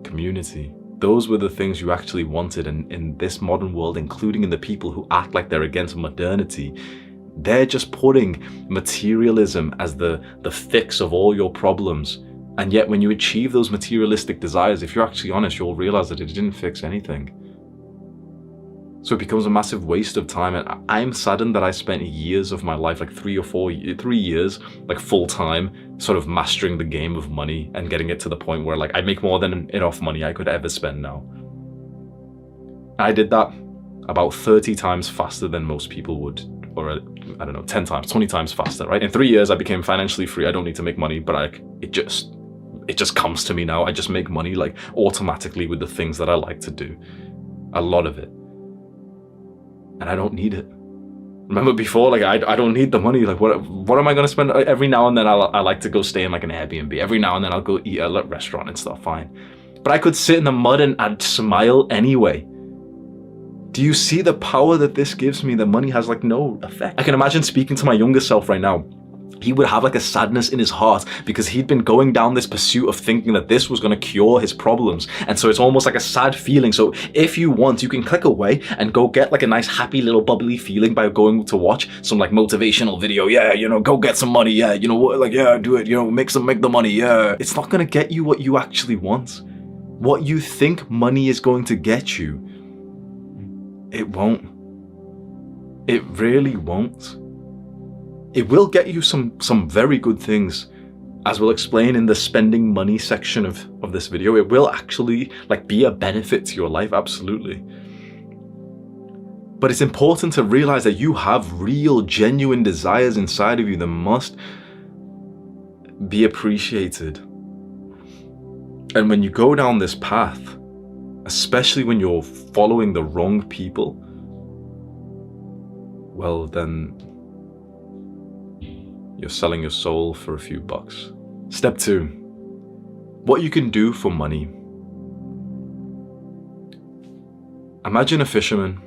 community. Those were the things you actually wanted. And in this modern world, including in the people who act like they're against modernity, they're just putting materialism as the fix of all your problems. And yet when you achieve those materialistic desires, if you're actually honest, you'll realize that it didn't fix anything. So it becomes a massive waste of time. And I'm saddened that I spent years of my life, like 3 years, like full time, sort of mastering the game of money and getting it to the point where like I make more than enough money I could ever spend now. I did that about 30 times faster than most people would, or I don't know, 10 times, 20 times faster, right? In 3 years, I became financially free. I don't need to make money, but it just comes to me now. I just make money like automatically with the things that I like to do, a lot of it. And I don't need it. Remember before, like I don't need the money. Like what am I gonna spend? Every now and then I like to go stay in like an Airbnb. Every now and then I'll go eat at a restaurant and stuff, fine. But I could sit in the mud and I'd smile anyway. Do you see the power that this gives me? The money has like no effect. I can imagine speaking to my younger self right now. He would have like a sadness in his heart because he'd been going down this pursuit of thinking that this was going to cure his problems. And so it's almost like a sad feeling. So if you want, you can click away and go get like a nice happy little bubbly feeling by going to watch some like motivational video. Yeah, go get some money. Yeah, like, yeah, do it. Make the money. Yeah. It's not going to get you what you actually want. What you think money is going to get you, it won't. It really won't. It will get you some very good things, as we'll explain in the spending money section of this video. It will actually like be a benefit to your life, absolutely. But it's important to realize that you have real, genuine desires inside of you that must be appreciated. And when you go down this path, especially when you're following the wrong people, well then, you're selling your soul for a few bucks. Step 2, what you can do for money. Imagine a fisherman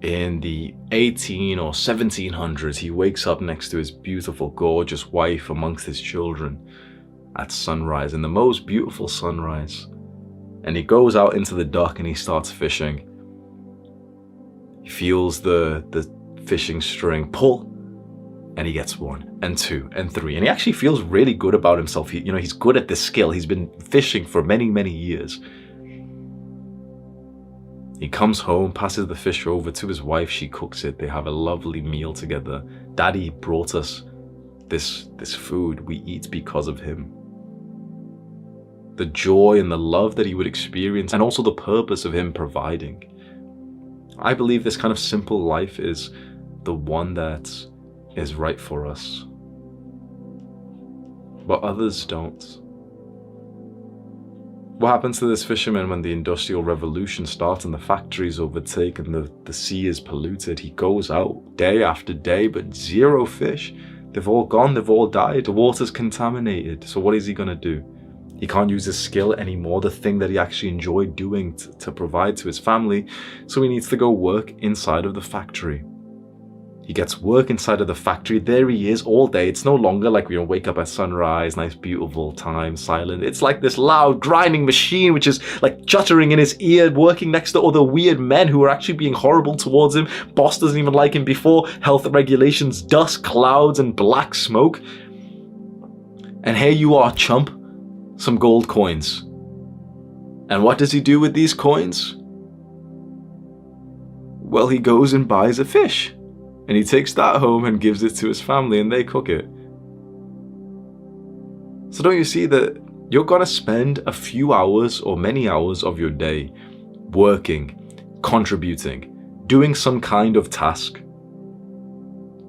in the 18 or 1700s. He wakes up next to his beautiful, gorgeous wife amongst his children at sunrise, in the most beautiful sunrise. And he goes out into the dock and he starts fishing. He feels the fishing string pull, and he gets 1 and 2 and 3, and he actually feels really good about himself. He's good at this skill. He's been fishing for many, many years. He comes home, passes the fish over to his wife. She cooks it. They have a lovely meal together. Daddy brought us this food. We eat because of him. The joy and the love that he would experience, and also the purpose of him providing. I believe this kind of simple life is the one that is right for us, but others don't. What happens to this fisherman when the Industrial Revolution starts and the factories overtake and the sea is polluted? He goes out day after day, but zero fish. They've all gone, they've all died, the water's contaminated. So what is he gonna do? He can't use his skill anymore, the thing that he actually enjoyed doing to provide to his family, so he needs to go work inside of the factory. He gets work inside of the factory. There he is all day. It's no longer like, wake up at sunrise, nice, beautiful time, silent. It's like this loud, grinding machine, which is like juttering in his ear, working next to other weird men who are actually being horrible towards him. Boss doesn't even like him before. Health regulations, dust, clouds, and black smoke. And here you are, chump, some gold coins. And what does he do with these coins? Well, he goes and buys a fish. And he takes that home and gives it to his family and they cook it. So don't you see that you're gonna spend a few hours or many hours of your day working, contributing, doing some kind of task.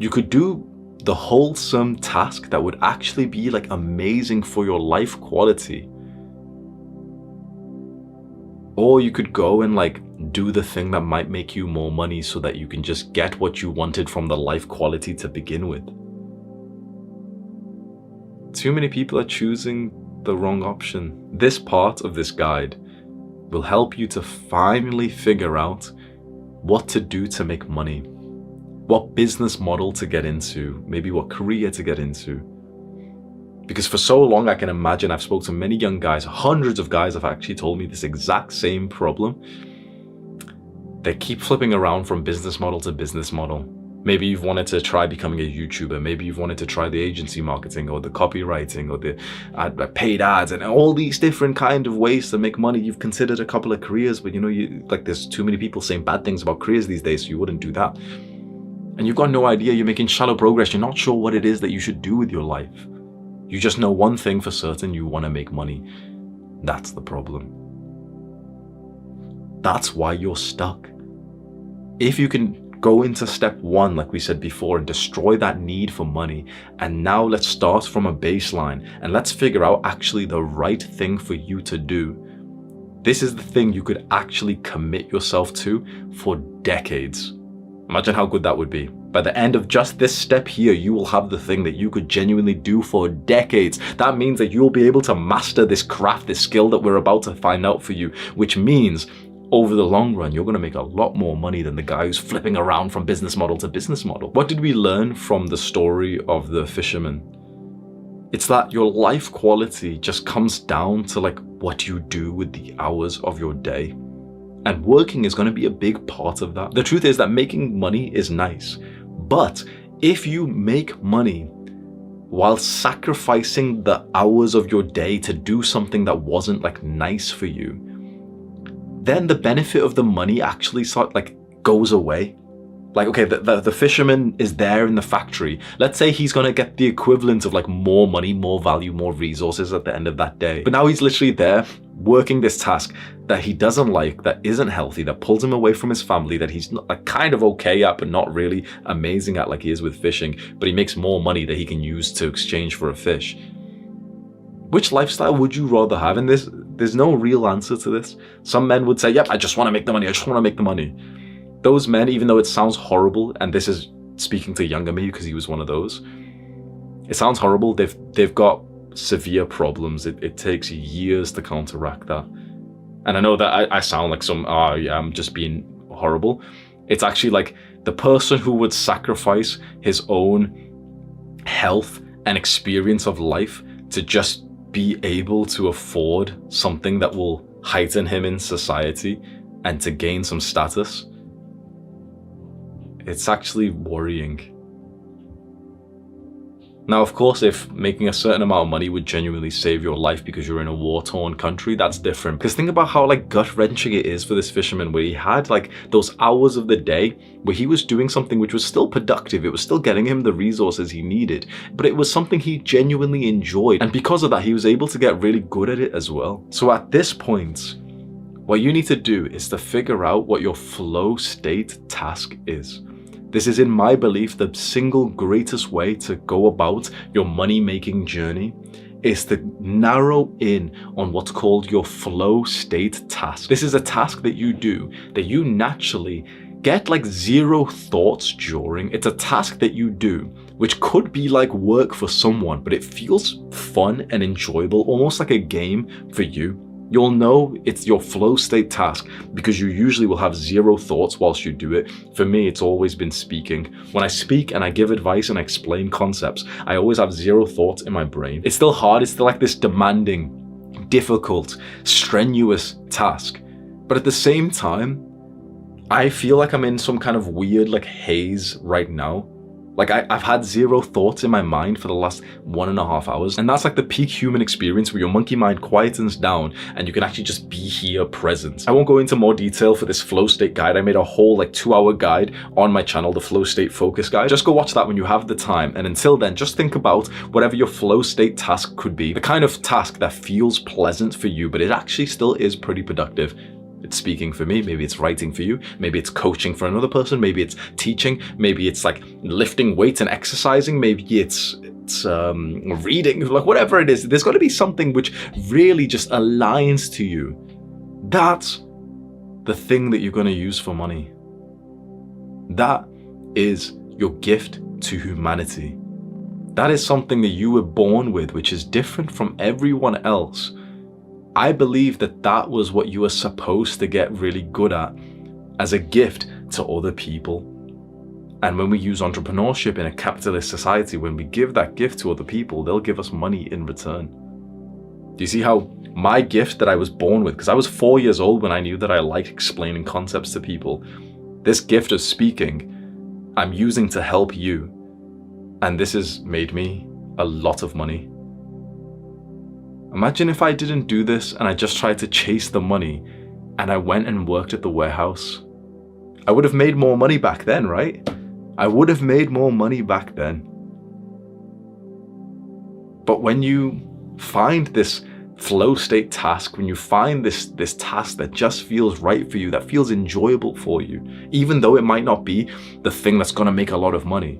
You could do the wholesome task that would actually be like amazing for your life quality. Or you could go and like do the thing that might make you more money so that you can just get what you wanted from the life quality to begin with. Too many people are choosing the wrong option. This part of this guide will help you to finally figure out what to do to make money, what business model to get into, maybe what career to get into. Because for so long, I can imagine I've spoken to many young guys, hundreds of guys have actually told me this exact same problem. They keep flipping around from business model to business model. Maybe you've wanted to try becoming a YouTuber. Maybe you've wanted to try the agency marketing or the copywriting or the paid ads and all these different kind of ways to make money. You've considered a couple of careers, but there's too many people saying bad things about careers these days, so you wouldn't do that. And you've got no idea, you're making shallow progress. You're not sure what it is that you should do with your life. You just know one thing for certain, you want to make money. That's the problem. That's why you're stuck. If you can go into step one, like we said before, and destroy that need for money, and now let's start from a baseline and let's figure out actually the right thing for you to do. This is the thing you could actually commit yourself to for decades. Imagine how good that would be. By the end of just this step here, you will have the thing that you could genuinely do for decades. That means that you'll be able to master this craft, this skill that we're about to find out for you, which means over the long run, you're going to make a lot more money than the guy who's flipping around from business model to business model. What did we learn from the story of the fisherman? It's that your life quality just comes down to like what you do with the hours of your day. And working is going to be a big part of that. The truth is that making money is nice, but if you make money while sacrificing the hours of your day to do something that wasn't like nice for you, then the benefit of the money actually goes away. Like, okay, the fisherman is there in the factory. Let's say he's gonna get the equivalent of like more money, more value, more resources at the end of that day. But now he's literally there working this task that he doesn't like, that isn't healthy, that pulls him away from his family, that he's not, like, kind of okay at, but not really amazing at like he is with fishing. But he makes more money that he can use to exchange for a fish. Which lifestyle would you rather have? And there's no real answer to this. Some men would say, yep, I just want to make the money. I just want to make the money. Those men, even though it sounds horrible, and this is speaking to younger me because he was one of those, it sounds horrible. They've got severe problems. It takes years to counteract that. And I know that I sound like I'm just being horrible. It's actually like the person who would sacrifice his own health and experience of life to just be able to afford something that will heighten him in society and to gain some status. It's actually worrying. Now, of course, if making a certain amount of money would genuinely save your life because you're in a war-torn country, that's different. Because think about how like gut-wrenching it is for this fisherman, where he had like those hours of the day where he was doing something which was still productive. It was still getting him the resources he needed, but it was something he genuinely enjoyed. And because of that, he was able to get really good at it as well. So at this point, what you need to do is to figure out what your flow state task is. This is, in my belief, the single greatest way to go about your money-making journey is to narrow in on what's called your flow state task. This is a task that you do that you naturally get like zero thoughts during. It's a task that you do which could be like work for someone, but it feels fun and enjoyable, almost like a game for you. You'll know it's your flow state task because you usually will have zero thoughts whilst you do it. For me, it's always been speaking. When I speak and I give advice and I explain concepts, I always have zero thoughts in my brain. It's still hard. It's still like this demanding, difficult, strenuous task. But at the same time, I feel like I'm in some kind of weird like haze right now. Like I've had zero thoughts in my mind for the last 1.5 hours. And that's like the peak human experience where your monkey mind quietens down and you can actually just be here present. I won't go into more detail for this flow state guide. I made a whole like 2-hour guide on my channel, the flow state focus guide. Just go watch that when you have the time. And until then, just think about whatever your flow state task could be. The kind of task that feels pleasant for you, but it actually still is pretty productive. It's speaking for me, maybe it's writing for you, maybe it's coaching for another person, maybe it's teaching, maybe it's like lifting weights and exercising, maybe it's reading, like whatever it is. There's got to be something which really just aligns to you. That's the thing that you're going to use for money. That is your gift to humanity. That is something that you were born with, which is different from everyone else. I believe that that was what you were supposed to get really good at as a gift to other people. And when we use entrepreneurship in a capitalist society, when we give that gift to other people, they'll give us money in return. Do you see how my gift that I was born with, because I was 4 years old when I knew that I liked explaining concepts to people, this gift of speaking, I'm using to help you. And this has made me a lot of money. Imagine if I didn't do this and I just tried to chase the money and I went and worked at the warehouse. I would have made more money back then, right? I would have made more money back then. But when you find this flow state task, when you find this task that just feels right for you, that feels enjoyable for you, even though it might not be the thing that's going to make a lot of money,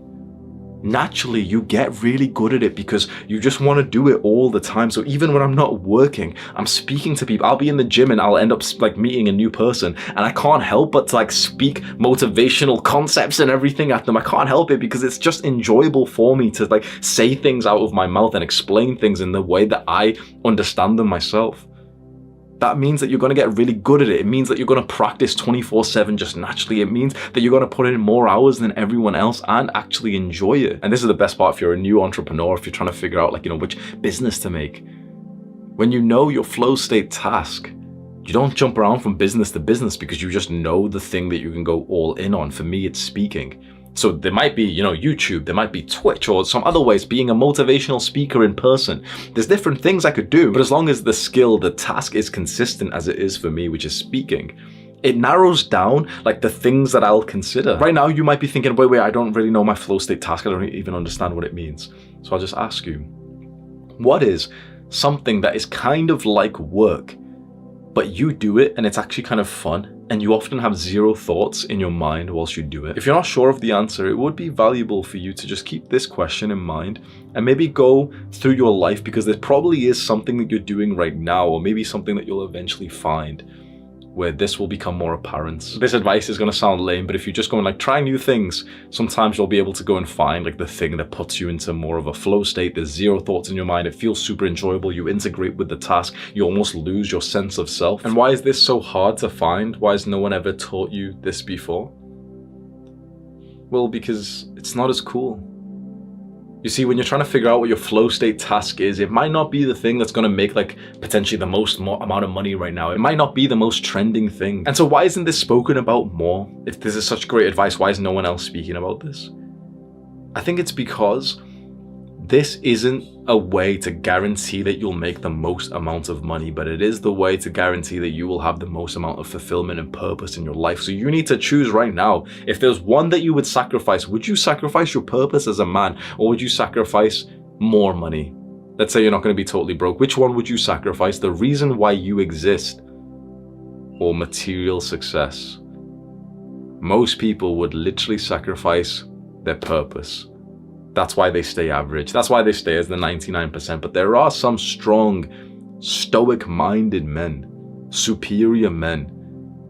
naturally you get really good at it because you just want to do it all the time. So even when I'm not working, I'm speaking to people. I'll be in the gym and I'll end up like meeting a new person, and I can't help but to like speak motivational concepts and everything at them. I can't help it because it's just enjoyable for me to like say things out of my mouth and explain things in the way that I understand them myself. That means that you're going to get really good at it. It means that you're going to practice 24/7 just naturally. It means that you're going to put in more hours than everyone else and actually enjoy it. And this is the best part if you're a new entrepreneur, if you're trying to figure out like, which business to make. When you know your flow state task, you don't jump around from business to business because you just know the thing that you can go all in on. For me, it's speaking. So there might be, YouTube, there might be Twitch or some other ways, being a motivational speaker in person. There's different things I could do, but as long as the skill, the task is consistent as it is for me, which is speaking, it narrows down like the things that I'll consider. Right now, you might be thinking, wait, I don't really know my flow state task. I don't even understand what it means. So I'll just ask you, what is something that is kind of like work, but you do it and it's actually kind of fun, and you often have zero thoughts in your mind whilst you do it? If you're not sure of the answer, it would be valuable for you to just keep this question in mind and maybe go through your life, because there probably is something that you're doing right now, or maybe something that you'll eventually find where this will become more apparent. This advice is going to sound lame, but if you just go and like try new things, sometimes you'll be able to go and find like the thing that puts you into more of a flow state. There's zero thoughts in your mind. It feels super enjoyable. You integrate with the task. You almost lose your sense of self. And why is this so hard to find? Why has no one ever taught you this before? Well, because it's not as cool. You see, when you're trying to figure out what your flow state task is, it might not be the thing that's going to make like potentially the most amount of money right now. It might not be the most trending thing. And so why isn't this spoken about more? If this is such great advice, why is no one else speaking about this? I think it's because this isn't a way to guarantee that you'll make the most amount of money, but it is the way to guarantee that you will have the most amount of fulfillment and purpose in your life. So you need to choose right now. If there's one that you would sacrifice, would you sacrifice your purpose as a man, or would you sacrifice more money? Let's say you're not going to be totally broke. Which one would you sacrifice? The reason why you exist, or material success? Most people would literally sacrifice their purpose. That's why they stay average. That's why they stay as the 99%. But there are some strong, stoic-minded men, superior men,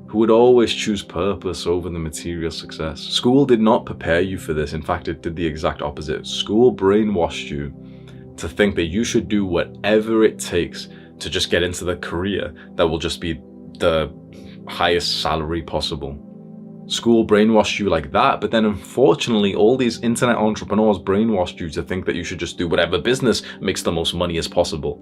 who would always choose purpose over the material success. School did not prepare you for this. In fact, it did the exact opposite. School brainwashed you to think that you should do whatever it takes to just get into the career that will just be the highest salary possible. School brainwashed you like that, but then unfortunately all these internet entrepreneurs brainwashed you to think that you should just do whatever business makes the most money as possible.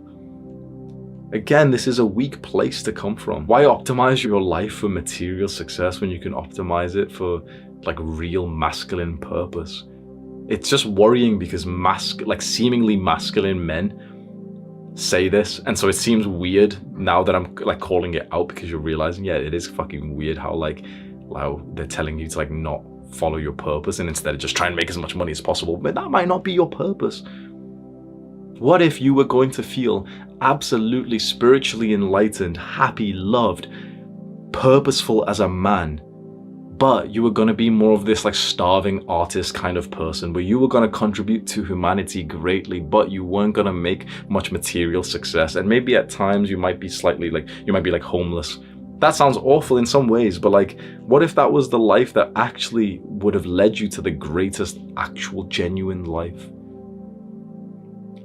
Again, this is a weak place to come from. Why optimize your life for material success when you can optimize it for like real masculine purpose? It's just worrying because seemingly masculine men say this, and so it seems weird now that I'm like calling it out, because you're realizing, yeah, it is fucking weird how they're telling you to like not follow your purpose and instead just try and make as much money as possible. But that might not be your purpose. What if you were going to feel absolutely spiritually enlightened, happy, loved, purposeful as a man, but you were going to be more of this like starving artist kind of person where you were going to contribute to humanity greatly, but you weren't going to make much material success. And maybe at times you might be slightly like, you might be like homeless. That sounds awful in some ways, but like, what if that was the life that actually would have led you to the greatest actual genuine life?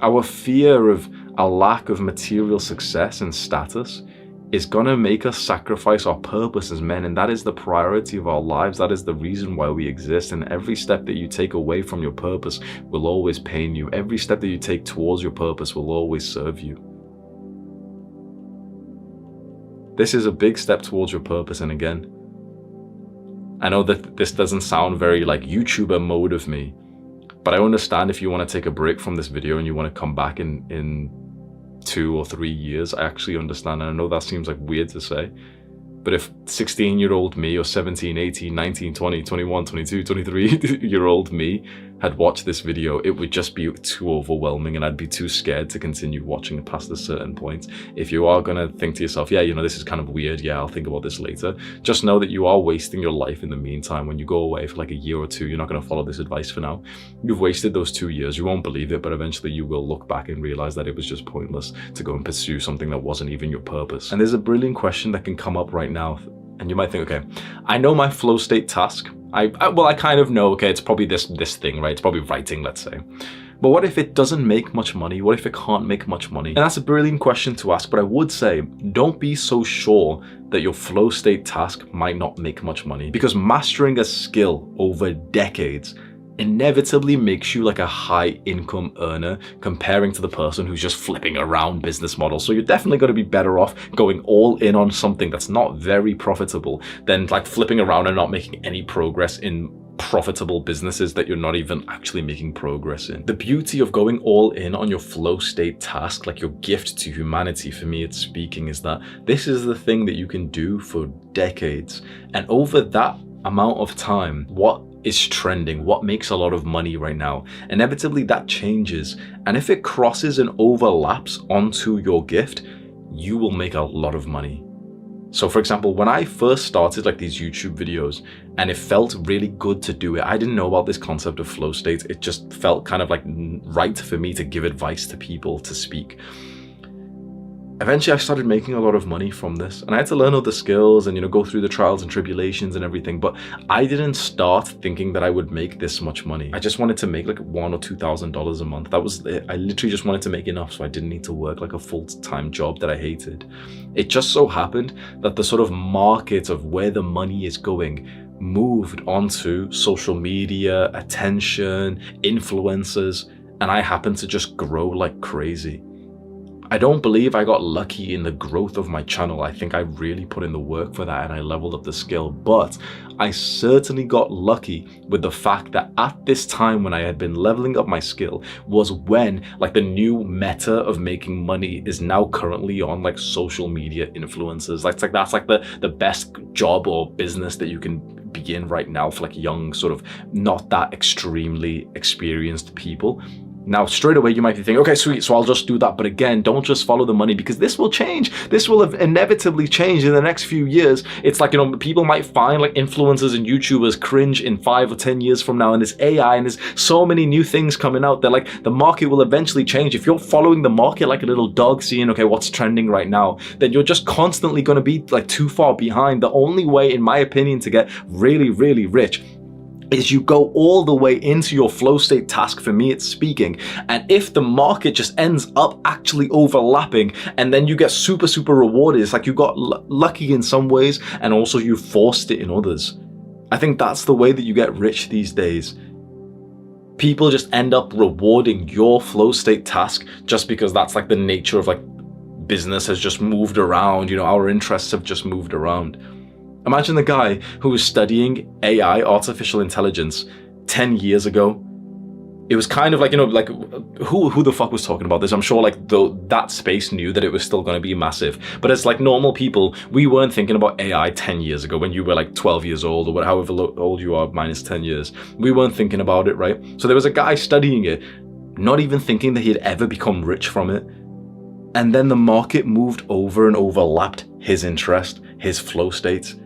Our fear of a lack of material success and status is gonna make us sacrifice our purpose as men, and that is the priority of our lives. That is the reason why we exist, and every step that you take away from your purpose will always pain you. Every step that you take towards your purpose will always serve you. This is a big step towards your purpose, and again, I know that this doesn't sound very like YouTuber mode of me, but I understand if you want to take a break from this video and you want to come back in 2 or 3 years. I actually understand, and I know that seems like weird to say, but if 16-year-old me or 17, 18, 19, 20, 21, 22, 23-year-old me had watched this video, it would just be too overwhelming and I'd be too scared to continue watching it past a certain point. If you are going to think to yourself, yeah, you know, this is kind of weird, yeah, I'll think about this later, just know that you are wasting your life in the meantime. When you go away for like a year or two, you're not going to follow this advice for now. You've wasted those 2 years. You won't believe it, but eventually you will look back and realize that it was just pointless to go and pursue something that wasn't even your purpose. And there's a brilliant question that can come up right now, and you might think, okay, I know my flow state task. Well, I kind of know, okay, it's probably this thing, right? It's probably writing, let's say. But what if it doesn't make much money? What if it can't make much money? And that's a brilliant question to ask, but I would say, don't be so sure that your flow state task might not make much money, because mastering a skill over decades inevitably makes you like a high income earner comparing to the person who's just flipping around business models. So you're definitely going to be better off going all in on something that's not very profitable than like flipping around and not making any progress in profitable businesses that you're not even actually making progress in. The beauty of going all in on your flow state task, like your gift to humanity, for me it's speaking, is that this is the thing that you can do for decades. And over that amount of time, what is trending, what makes a lot of money right now, inevitably that changes. And if it crosses and overlaps onto your gift, you will make a lot of money. So for example, when I first started like these YouTube videos and it felt really good to do it, I didn't know about this concept of flow states. It just felt kind of like right for me to give advice to people, to speak. Eventually I started making a lot of money from this, and I had to learn all the skills and, you know, go through the trials and tribulations and everything, but I didn't start thinking that I would make this much money. I just wanted to make like $1,000 or $2,000 a month. That was it. I literally just wanted to make enough so I didn't need to work like a full-time job that I hated. It just so happened that the sort of market of where the money is going moved onto social media, attention, influencers, and I happened to just grow like crazy. I don't believe I got lucky in the growth of my channel. I think I really put in the work for that and I leveled up the skill, but I certainly got lucky with the fact that at this time when I had been leveling up my skill was when like the new meta of making money is now currently on like social media influencers. That's like the best job or business that you can begin right now for like young, sort of not that extremely experienced people. Now, straight away, you might be thinking, okay, sweet, so I'll just do that. But again, don't just follow the money, because this will change. This will have inevitably changed in the next few years. It's like, you know, people might find like influencers and YouTubers cringe in 5 or 10 years from now, and there's AI and there's so many new things coming out that like the market will eventually change. If you're following the market like a little dog seeing, okay, what's trending right now, then you're just constantly going to be like too far behind. The only way, in my opinion, to get really, really rich is you go all the way into your flow state task, for me it's speaking, and if the market just ends up actually overlapping and then you get super rewarded, it's like you got lucky in some ways and also you forced it in others. I think that's the way that you get rich these days. People just end up rewarding your flow state task just because that's like the nature of like business has just moved around, you know, our interests have just moved around. Imagine the guy who was studying AI, artificial intelligence, 10 years ago. It was kind of like, you know, like who the fuck was talking about this? I'm sure like that space knew that it was still going to be massive. But as like normal people, we weren't thinking about AI 10 years ago when you were like 12 years old or however old you are minus 10 years. We weren't thinking about it, right? So there was a guy studying it, not even thinking that he'd ever become rich from it. and then the market moved over and overlapped his interest, his flow states,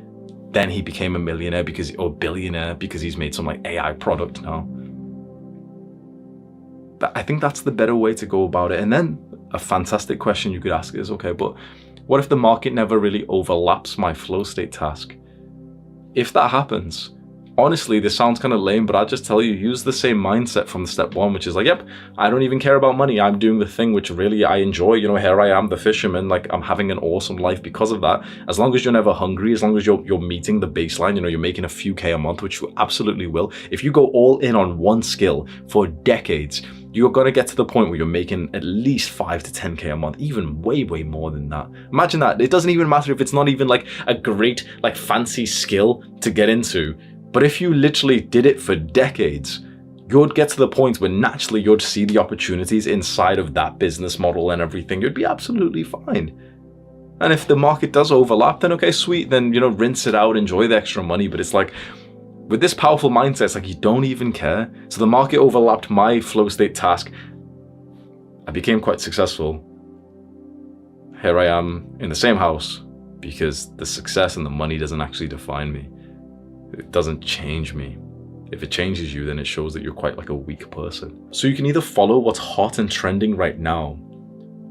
then he became a millionaire or billionaire because he's made some like AI product now. But I think that's the better way to go about it. And then a fantastic question you could ask is, okay, but what if the market never really overlaps my flow state task? If that happens, honestly, this sounds kind of lame, but I'll just tell you, use the same mindset from step one, which is like, yep, I don't even care about money. I'm doing the thing which really I enjoy. You know, here I am, the fisherman, like I'm having an awesome life because of that. As long as you're never hungry, as long as you're meeting the baseline, you know, you're making a few K a month, which you absolutely will. If you go all in on one skill for decades, you're going to get to the point where you're making at least 5 to 10K a month, even way more than that. Imagine that. It doesn't even matter if it's not even like a great, like fancy skill to get into. But if you literally did it for decades, you'd get to the point where naturally you'd see the opportunities inside of that business model and everything. You'd be absolutely fine. And if the market does overlap, then okay, sweet. Then, you know, rinse it out, enjoy the extra money. But it's like, with this powerful mindset, it's like you don't even care. So the market overlapped my flow state task. I became quite successful. Here I am in the same house because the success and the money doesn't actually define me. It doesn't change me. If it changes you, then it shows that you're quite like a weak person. So you can either follow what's hot and trending right now,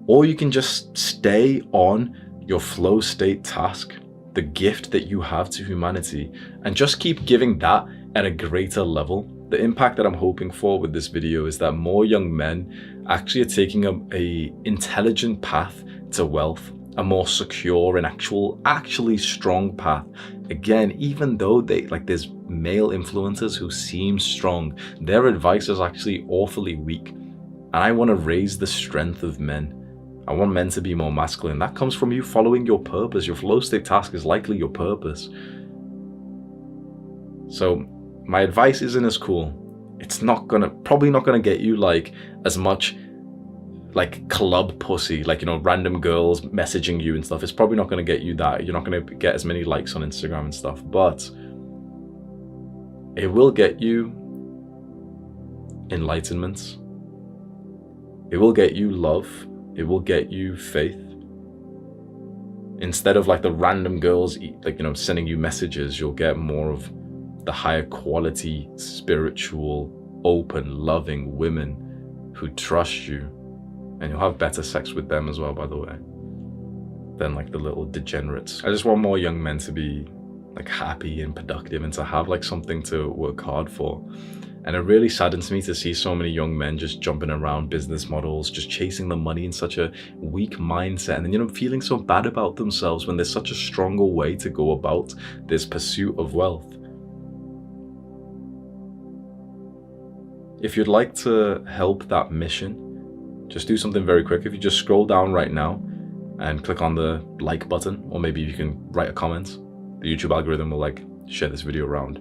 or you can just stay on your flow state task, the gift that you have to humanity, and just keep giving that at a greater level. The impact that I'm hoping for with this video is that more young men actually are taking a intelligent path to wealth, a more secure and actually strong path. Again, even though there's male influencers who seem strong, their advice is actually awfully weak. And I want to raise the strength of men. I want men to be more masculine. That comes from you following your purpose. Your flow state task is likely your purpose. So my advice isn't as cool. It's probably not gonna get you like as much like club pussy, like, you know, random girls messaging you and stuff. It's probably not gonna get you that. You're not gonna get as many likes on Instagram and stuff, but it will get you enlightenment. It will get you love. It will get you faith. Instead of like the random girls, like, you know, sending you messages, you'll get more of the higher quality, spiritual, open, loving women who trust you. And you'll have better sex with them as well, by the way, than like the little degenerates. I just want more young men to be like happy and productive and to have like something to work hard for. And it really saddens me to see so many young men just jumping around business models, just chasing the money in such a weak mindset, and then, you know, feeling so bad about themselves when there's such a stronger way to go about this pursuit of wealth. If you'd like to help that mission, just do something very quick. If you just scroll down right now and click on the like button, or maybe you can write a comment, the YouTube algorithm will like share this video around.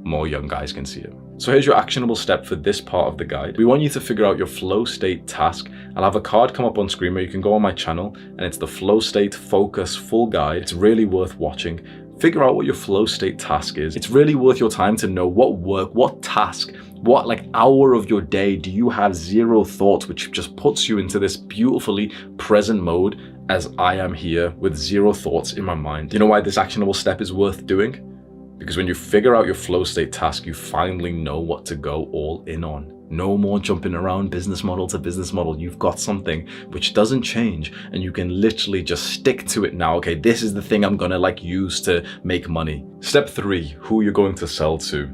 More young guys can see it. So here's your actionable step for this part of the guide. We want you to figure out your flow state task. I'll have a card come up on screen where you can go on my channel, and it's the flow state focus full guide. It's really worth watching. Figure out what your flow state task is. It's really worth your time to know what work, what task, what like hour of your day do you have zero thoughts, which just puts you into this beautifully present mode as I am here with zero thoughts in my mind. You know why this actionable step is worth doing? Because when you figure out your flow state task, you finally know what to go all in on. No more jumping around business model to business model. You've got something which doesn't change, and you can literally just stick to it now. Okay, this is the thing I'm gonna like use to make money. Step 3, who you're going to sell to.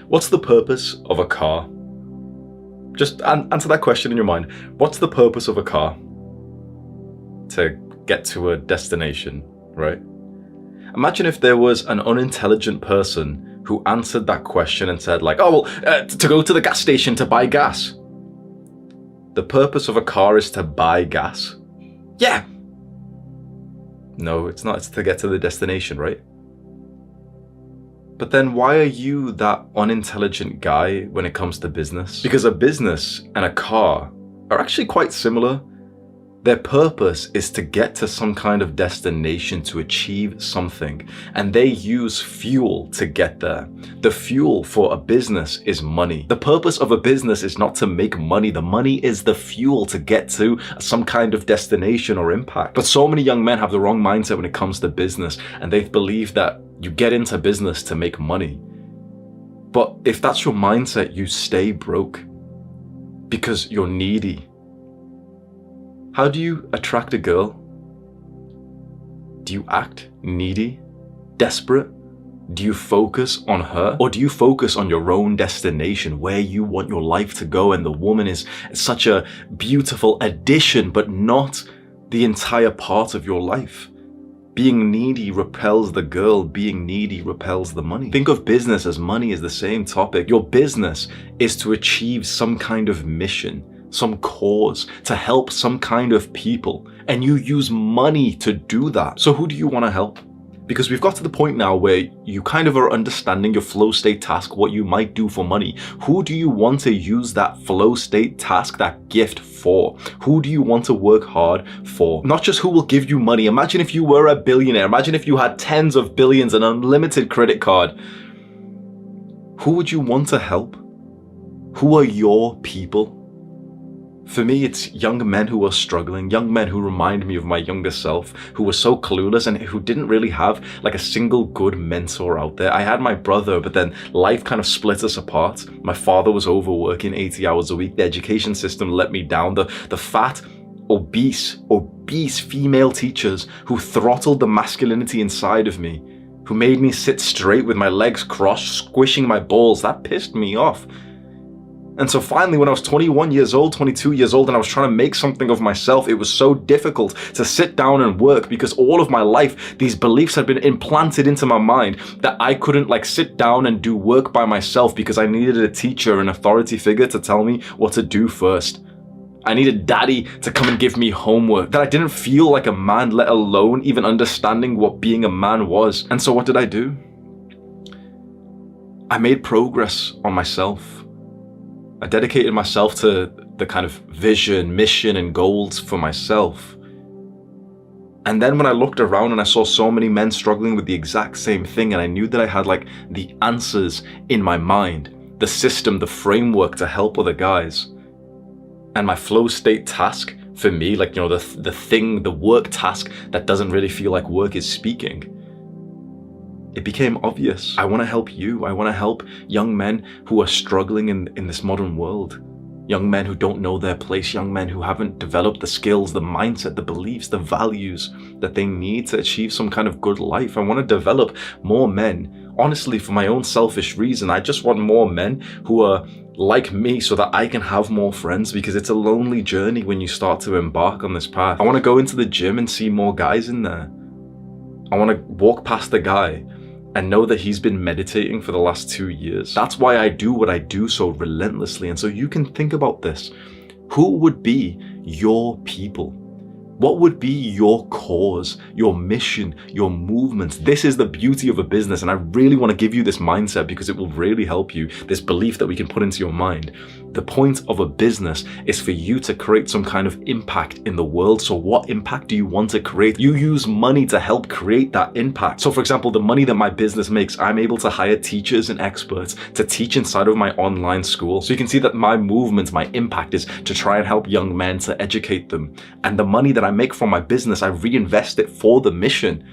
What's the purpose of a car? Just answer that question in your mind. What's the purpose of a car? To get to a destination, right? Imagine if there was an unintelligent person who answered that question and said like, oh, well, to go to the gas station to buy gas. The purpose of a car is to buy gas. Yeah. No, it's not. It's to get to the destination, right? But then why are you that unintelligent guy when it comes to business? Because a business and a car are actually quite similar. Their purpose is to get to some kind of destination, to achieve something, and they use fuel to get there. The fuel for a business is money. The purpose of a business is not to make money. The money is the fuel to get to some kind of destination or impact. But so many young men have the wrong mindset when it comes to business, and they believe that you get into business to make money. But if that's your mindset, you stay broke because you're needy. How do you attract a girl? Do you act needy, desperate? Do you focus on her? Or do you focus on your own destination, where you want your life to go, and the woman is such a beautiful addition, but not the entire part of your life? Being needy repels the girl, being needy repels the money. Think of business as money is the same topic. Your business is to achieve some kind of mission, some cause, to help some kind of people, and you use money to do that. So who do you want to help? Because we've got to the point now where you kind of are understanding your flow state task, what you might do for money. Who do you want to use that flow state task, that gift for? Who do you want to work hard for? Not just who will give you money. Imagine if you were a billionaire. Imagine if you had tens of billions, an unlimited credit card. Who would you want to help? Who are your people? For me, it's young men who are struggling, young men who remind me of my younger self, who were so clueless and who didn't really have like a single good mentor out there. I had my brother, but then life kind of split us apart. My father was overworking 80 hours a week. The education system let me down. The fat, obese female teachers who throttled the masculinity inside of me, who made me sit straight with my legs crossed, squishing my balls, that pissed me off. And so finally, when I was 21 years old, 22 years old, and I was trying to make something of myself, it was so difficult to sit down and work because all of my life, these beliefs had been implanted into my mind that I couldn't like sit down and do work by myself because I needed a teacher, an authority figure to tell me what to do first. I needed daddy to come and give me homework, that I didn't feel like a man, let alone even understanding what being a man was. And so what did I do? I made progress on myself. I dedicated myself to the kind of vision, mission, and goals for myself. And then when I looked around and I saw so many men struggling with the exact same thing, and I knew that I had like the answers in my mind, the system, the framework to help other guys. And my flow state task for me, like, you know, the work task that doesn't really feel like work is speaking. It became obvious. I want to help you. I want to help young men who are struggling in this modern world. Young men who don't know their place. Young men who haven't developed the skills, the mindset, the beliefs, the values that they need to achieve some kind of good life. I want to develop more men. Honestly, for my own selfish reason, I just want more men who are like me so that I can have more friends, because it's a lonely journey when you start to embark on this path. I want to go into the gym and see more guys in there. I want to walk past the guy and know that he's been meditating for the last 2 years. That's why I do what I do so relentlessly. And so you can think about this. Who would be your people? What would be your cause, your mission, your movements? This is the beauty of a business, and I really want to give you this mindset because it will really help you, this belief that we can put into your mind. The point of a business is for you to create some kind of impact in the world. So what impact do you want to create? You use money to help create that impact. So for example, the money that my business makes, I'm able to hire teachers and experts to teach inside of my online school. So you can see that my movement, my impact is to try and help young men, to educate them. And the money that I make from my business, I reinvest it for the mission.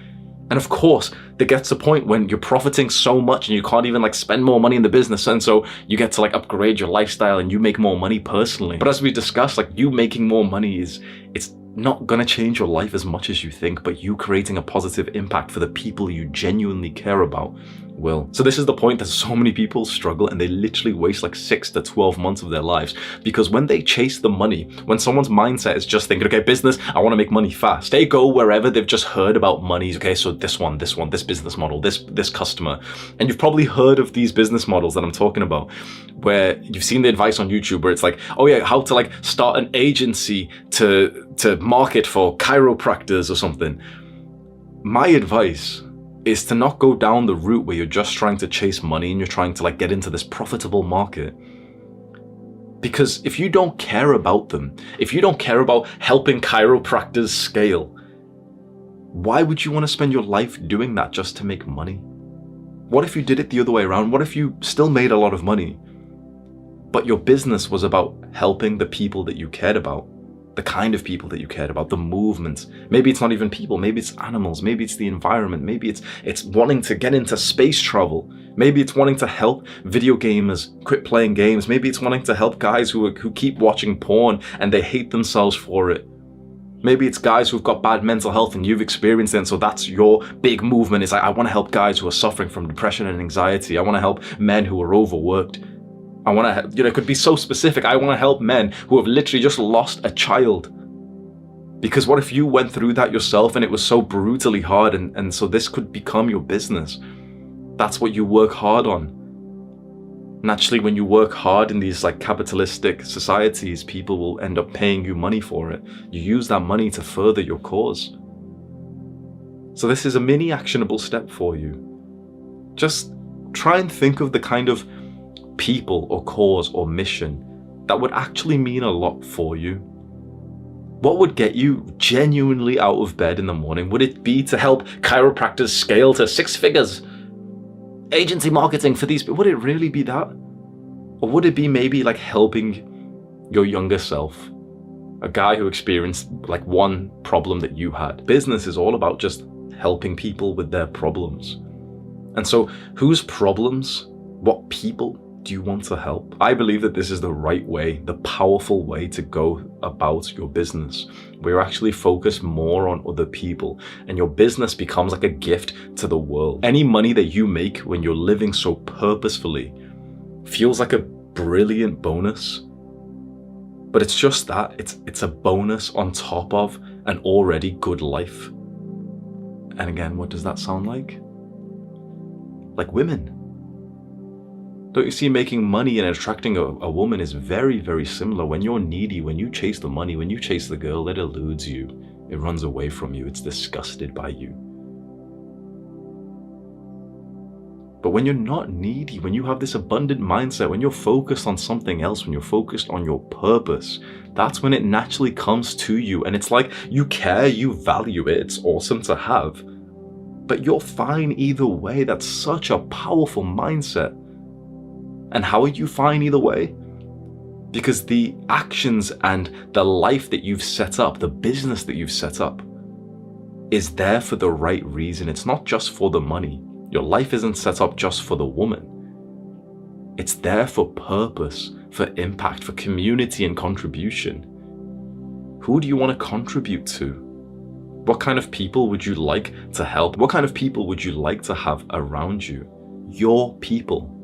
And of course, there gets a point when you're profiting so much and you can't even like spend more money in the business, and so you get to like upgrade your lifestyle and you make more money personally. But as we discussed, like, you making more money it's not gonna change your life as much as you think, but you creating a positive impact for the people you genuinely care about will. So this is the point that so many people struggle, and they literally waste like 6 to 12 months of their lives, because when they chase the money, when someone's mindset is just thinking, okay, business, I want to make money fast, they go wherever they've just heard about money. Okay, so this business model, this customer, and you've probably heard of these business models that I'm talking about, where you've seen the advice on YouTube where it's like, oh yeah, how to like start an agency to market for chiropractors or something. My advice is to not go down the route where you're just trying to chase money and you're trying to like get into this profitable market. Because if you don't care about them, if you don't care about helping chiropractors scale, why would you want to spend your life doing that just to make money? What if you did it the other way around? What if you still made a lot of money, but your business was about helping the people that you cared about, the kind of people that you cared about, the movement? Maybe it's not even people, maybe it's animals, maybe it's the environment, maybe it's wanting to get into space travel, maybe it's wanting to help video gamers quit playing games, maybe it's wanting to help guys who keep watching porn and they hate themselves for it. Maybe it's guys who've got bad mental health and you've experienced it, and so that's your big movement. It's like, I want to help guys who are suffering from depression and anxiety. I want to help men who are overworked. I want to, it could be so specific. I want to help men who have literally just lost a child. Because what if you went through that yourself and it was so brutally hard, and so this could become your business? That's what you work hard on. Naturally, when you work hard in these like capitalistic societies, people will end up paying you money for it. You use that money to further your cause. So this is a mini actionable step for you. Just try and think of the kind of people or cause or mission that would actually mean a lot for you. What would get you genuinely out of bed in the morning? Would it be to help chiropractors scale to 6 figures? Agency marketing for these people? Would it really be that? Or would it be maybe like helping your younger self? A guy who experienced like one problem that you had. Business is all about just helping people with their problems. And so whose problems, what people do you want to help? I believe that this is the right way, the powerful way to go about your business, where you actually focus more on other people and your business becomes like a gift to the world. Any money that you make when you're living so purposefully feels like a brilliant bonus, but it's just that, it's a bonus on top of an already good life. And again, what does that sound like? Like women. Don't you see, making money and attracting a woman is very, very similar. When you're needy, when you chase the money, when you chase the girl, it eludes you. It runs away from you. It's disgusted by you. But when you're not needy, when you have this abundant mindset, when you're focused on something else, when you're focused on your purpose, that's when it naturally comes to you. And it's like you care, you value it, it's awesome to have. But you're fine either way. That's such a powerful mindset. And how are you fine either way? Because the actions and the life that you've set up, the business that you've set up, is there for the right reason. It's not just for the money. Your life isn't set up just for the woman. It's there for purpose, for impact, for community and contribution. Who do you want to contribute to? What kind of people would you like to help? What kind of people would you like to have around you? Your people.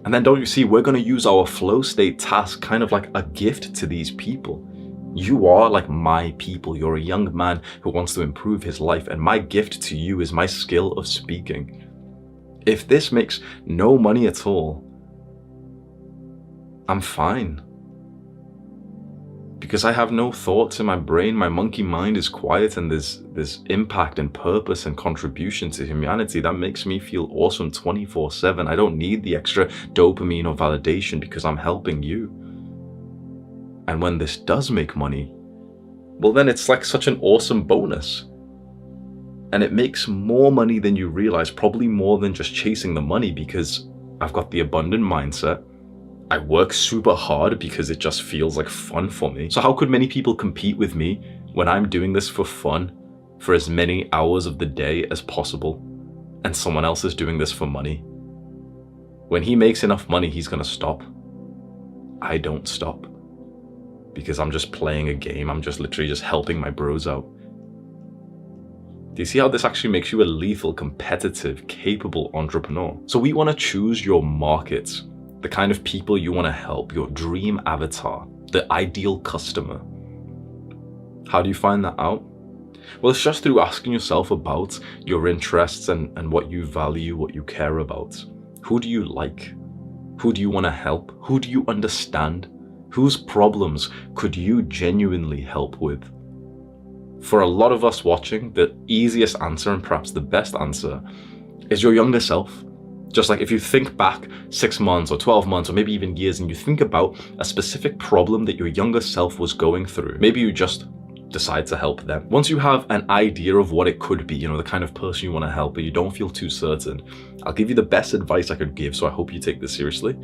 And then don't you see, we're going to use our flow state task kind of like a gift to these people. You are like my people. You're a young man who wants to improve his life, and my gift to you is my skill of speaking. If this makes no money at all, I'm fine. Because I have no thoughts in my brain, my monkey mind is quiet, and there's impact and purpose and contribution to humanity that makes me feel awesome 24/7. I don't need the extra dopamine or validation because I'm helping you. And when this does make money, well then it's like such an awesome bonus. And it makes more money than you realize, probably more than just chasing the money, because I've got the abundant mindset. I work super hard because it just feels like fun for me. So how could many people compete with me when I'm doing this for fun for as many hours of the day as possible, and someone else is doing this for money? When he makes enough money, he's gonna stop. I don't stop because I'm just playing a game. I'm just literally just helping my bros out. Do you see how this actually makes you a lethal, competitive, capable entrepreneur? So we want to choose your markets, the kind of people you want to help, your dream avatar, the ideal customer. How do you find that out? Well, it's just through asking yourself about your interests and what you value, what you care about. Who do you like? Who do you want to help? Who do you understand? Whose problems could you genuinely help with? For a lot of us watching, the easiest answer, and perhaps the best answer, is your younger self. Just like if you think back 6 months or 12 months or maybe even years and you think about a specific problem that your younger self was going through, maybe you just decide to help them. Once you have an idea of what it could be, the kind of person you want to help, but you don't feel too certain, I'll give you the best advice I could give, so I hope you take this seriously.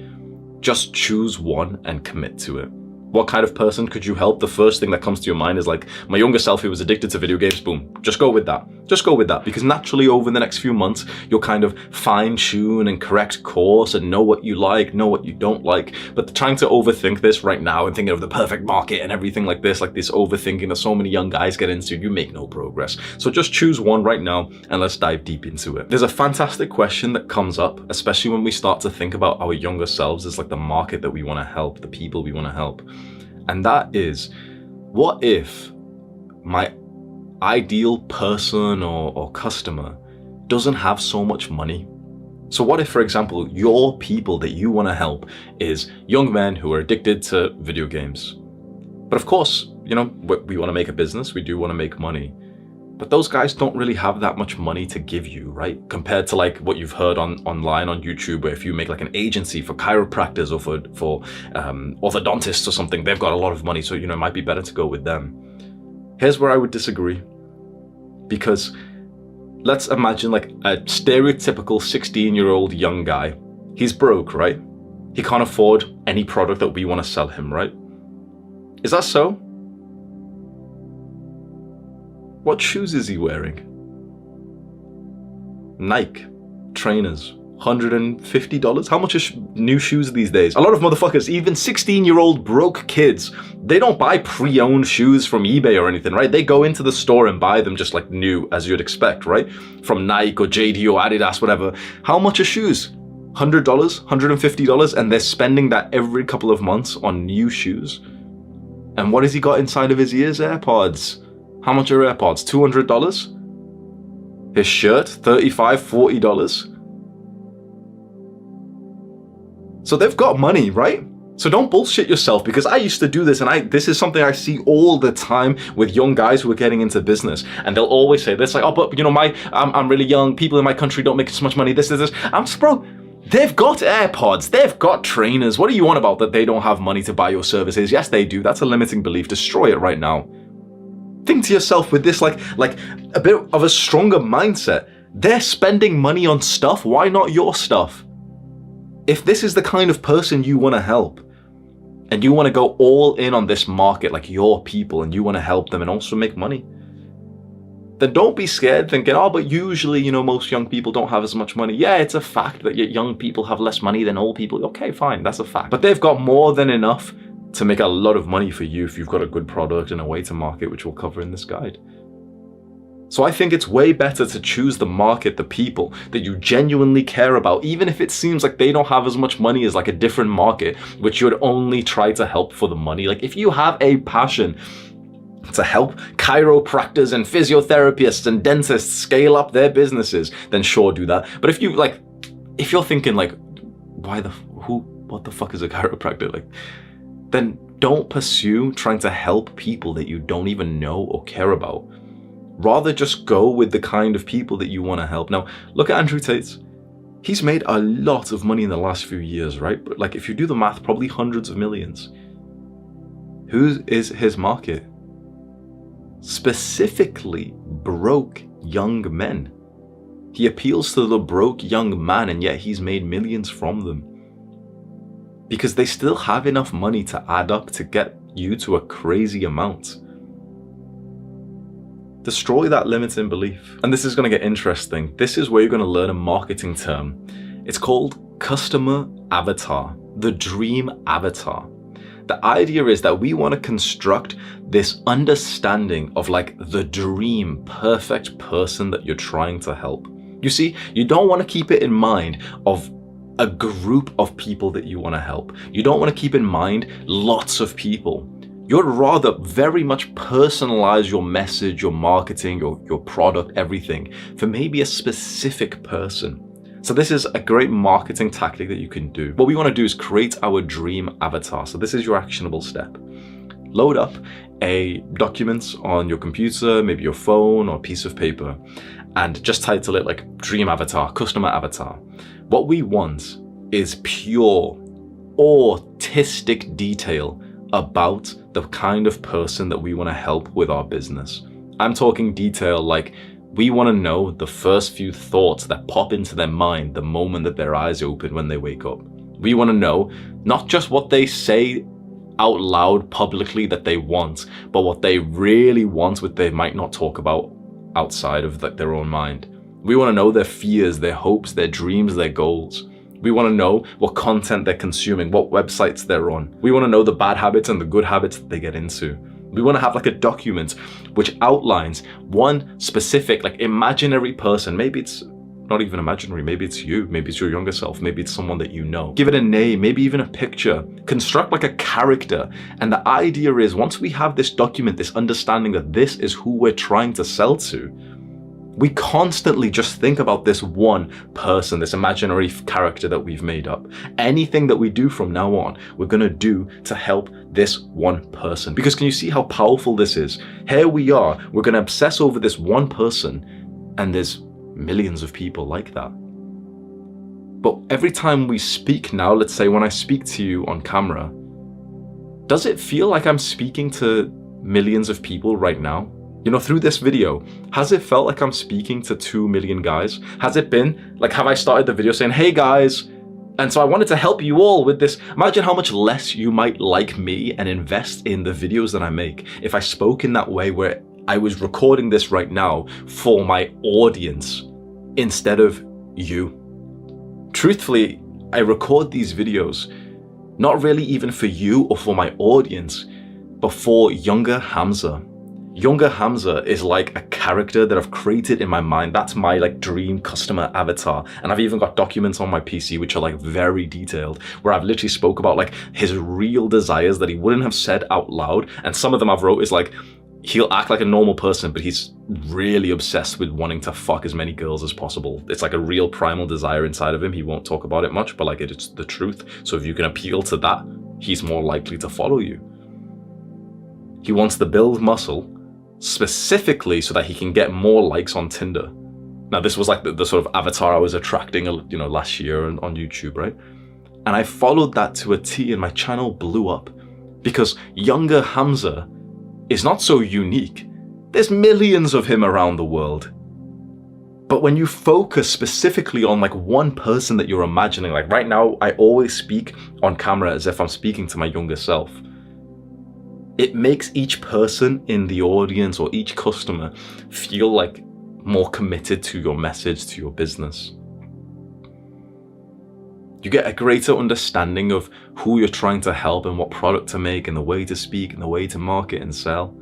Just choose one and commit to it. What kind of person could you help? The first thing that comes to your mind is like, my younger self who was addicted to video games, boom, just go with that. Just go with that, because naturally over the next few months, you'll kind of fine tune and correct course and know what you like, know what you don't like. But trying to overthink this right now and thinking of the perfect market and everything like this overthinking that so many young guys get into, you make no progress. So just choose one right now and let's dive deep into it. There's a fantastic question that comes up, especially when we start to think about our younger selves as like the market that we want to help, the people we want to help. And that is, what if my ideal person or customer doesn't have so much money? So what if, for example, your people that you want to help is young men who are addicted to video games? But of course, we want to make a business, we do want to make money. But those guys don't really have that much money to give you, right? Compared to like what you've heard online on YouTube, where if you make like an agency for chiropractors or for orthodontists or something, they've got a lot of money. So, it might be better to go with them. Here's where I would disagree. Because let's imagine like a stereotypical 16-year-old young guy. He's broke, right? He can't afford any product that we want to sell him, right? Is that so? What shoes is he wearing? Nike trainers, $150. How much are new shoes these days? A lot of motherfuckers, even 16-year-old broke kids, they don't buy pre-owned shoes from eBay or anything, right? They go into the store and buy them just like new, as you'd expect, right? From Nike or JD or Adidas, whatever. How much are shoes? $100, $150, and they're spending that every couple of months on new shoes. And what has he got inside of his ears? AirPods. How much are AirPods? $200? His shirt, $35, $40. So they've got money, right? So don't bullshit yourself, because I used to do this, and this is something I see all the time with young guys who are getting into business, and they'll always say this, like, oh, but I'm really young, people in my country don't make so much money, this. I'm just, bro, they've got AirPods, they've got trainers. What do you want about that they don't have money to buy your services? Yes, they do. That's a limiting belief. Destroy it right now. Think to yourself with this like a bit of a stronger mindset. They're spending money on stuff, why not your stuff? If this is the kind of person you want to help, and you want to go all in on this market, like your people, and you want to help them and also make money, then don't be scared thinking, oh, but usually, most young people don't have as much money. Yeah, it's a fact that young people have less money than old people. Okay, fine, that's a fact. But they've got more than enough to make a lot of money for you if you've got a good product and a way to market, which we'll cover in this guide. So I think it's way better to choose the market, the people that you genuinely care about, even if it seems like they don't have as much money as like a different market, which you would only try to help for the money. Like if you have a passion to help chiropractors and physiotherapists and dentists scale up their businesses, then sure, do that. But if you're thinking like, what the fuck is a chiropractor? Like, then don't pursue trying to help people that you don't even know or care about. Rather just go with the kind of people that you want to help. Now, look at Andrew Tate. He's made a lot of money in the last few years, right? But like if you do the math, probably hundreds of millions. Who is his market? Specifically broke young men. He appeals to the broke young man, and yet he's made millions from them. Because they still have enough money to add up to get you to a crazy amount. Destroy that limiting belief. And this is going to get interesting. This is where you're going to learn a marketing term. It's called customer avatar, the dream avatar. The idea is that we want to construct this understanding of like the dream perfect person that you're trying to help. You see, you don't want to keep it in mind of a group of people that you want to help. You don't want to keep in mind lots of people. You'd rather very much personalize your message, your marketing, your product, everything for maybe a specific person. So this is a great marketing tactic that you can do. What we want to do is create our dream avatar. So this is your actionable step. Load up a document on your computer, maybe your phone or a piece of paper, and just title it like dream avatar, customer avatar. What we want is pure, autistic detail about the kind of person that we want to help with our business. I'm talking detail like we want to know the first few thoughts that pop into their mind the moment that their eyes open when they wake up. We want to know not just what they say out loud publicly that they want, but what they really want, what they might not talk about outside of their own mind. We want to know their fears, their hopes, their dreams, their goals. We want to know what content they're consuming, what websites they're on. We want to know the bad habits and the good habits that they get into. We want to have like a document which outlines one specific like imaginary person. Maybe it's not even imaginary, maybe it's you, maybe it's your younger self, maybe it's someone that you know. Give it a name, maybe even a picture. Construct like a character. And the idea is once we have this document, this understanding that this is who we're trying to sell to, we constantly just think about this one person, this imaginary character that we've made up. Anything that we do from now on, we're gonna do to help this one person. Because can you see how powerful this is? Here we are, we're gonna obsess over this one person, and there's millions of people like that. But every time we speak now, let's say when I speak to you on camera, does it feel like I'm speaking to millions of people right now? You know, through this video, has it felt like I'm speaking to 2 million guys? Has it been like, have I started the video saying, hey guys, and so I wanted to help you all with this. Imagine how much less you might like me and invest in the videos that I make if I spoke in that way, where I was recording this right now for my audience instead of you. Truthfully, I record these videos not really even for you or for my audience, but for younger Hamza. Younger Hamza is like a character that I've created in my mind. That's my like dream customer avatar. And I've even got documents on my PC which are like very detailed, where I've literally spoke about like his real desires that he wouldn't have said out loud. And some of them I've wrote is like, he'll act like a normal person, but he's really obsessed with wanting to fuck as many girls as possible. It's like a real primal desire inside of him. He won't talk about it much, but like it's the truth. So if you can appeal to that, he's more likely to follow you. He wants to build muscle specifically so that he can get more likes on Tinder. Now this was like the sort of avatar I was attracting, you know, last year on YouTube, right? And I followed that to a T, and my channel blew up because younger Hamza is not so unique. There's millions of him around the world. But when you focus specifically on like one person that you're imagining, like right now, I always speak on camera as if I'm speaking to my younger self. It makes each person in the audience or each customer feel like more committed to your message, to your business. You get a greater understanding of who you're trying to help and what product to make and the way to speak and the way to market and sell.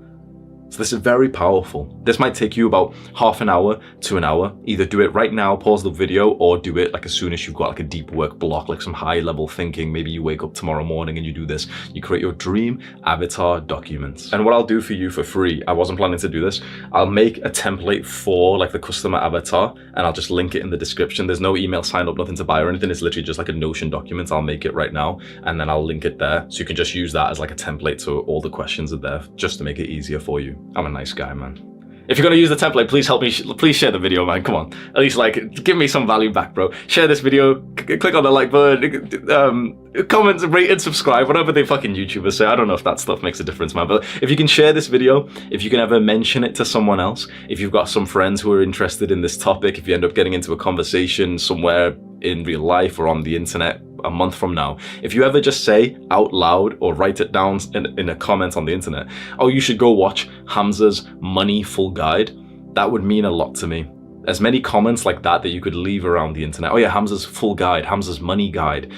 So this is very powerful. This might take you about half an hour to an hour. Either do it right now, pause the video, or do it like as soon as you've got like a deep work block, like some high level thinking. Maybe you wake up tomorrow morning and you do this. You create your dream avatar documents. And what I'll do for you for free, I wasn't planning to do this, I'll make a template for like the customer avatar and I'll just link it in the description. There's no email sign up, nothing to buy or anything. It's literally just like a Notion document. I'll make it right now and then I'll link it there. So you can just use that as like a template, so all the questions are there just to make it easier for you. I'm a nice guy, man. If you're gonna use the template, please help me, please share the video, man. Come on, at least like give me some value back, bro. Share this video, click on the like button, comment, rate and subscribe, whatever they fucking YouTubers say. I don't know if that stuff makes a difference, man, but if you can share this video, if you can ever mention it to someone else, if you've got some friends who are interested in this topic, if you end up getting into a conversation somewhere in real life or on the internet a month from now, if you ever just say out loud or write it down in a comment on the internet, oh, you should go watch Hamza's Money Full Guide, that would mean a lot to me. As many comments like that you could leave around the internet. Oh yeah, Hamza's Full Guide, Hamza's Money Guide.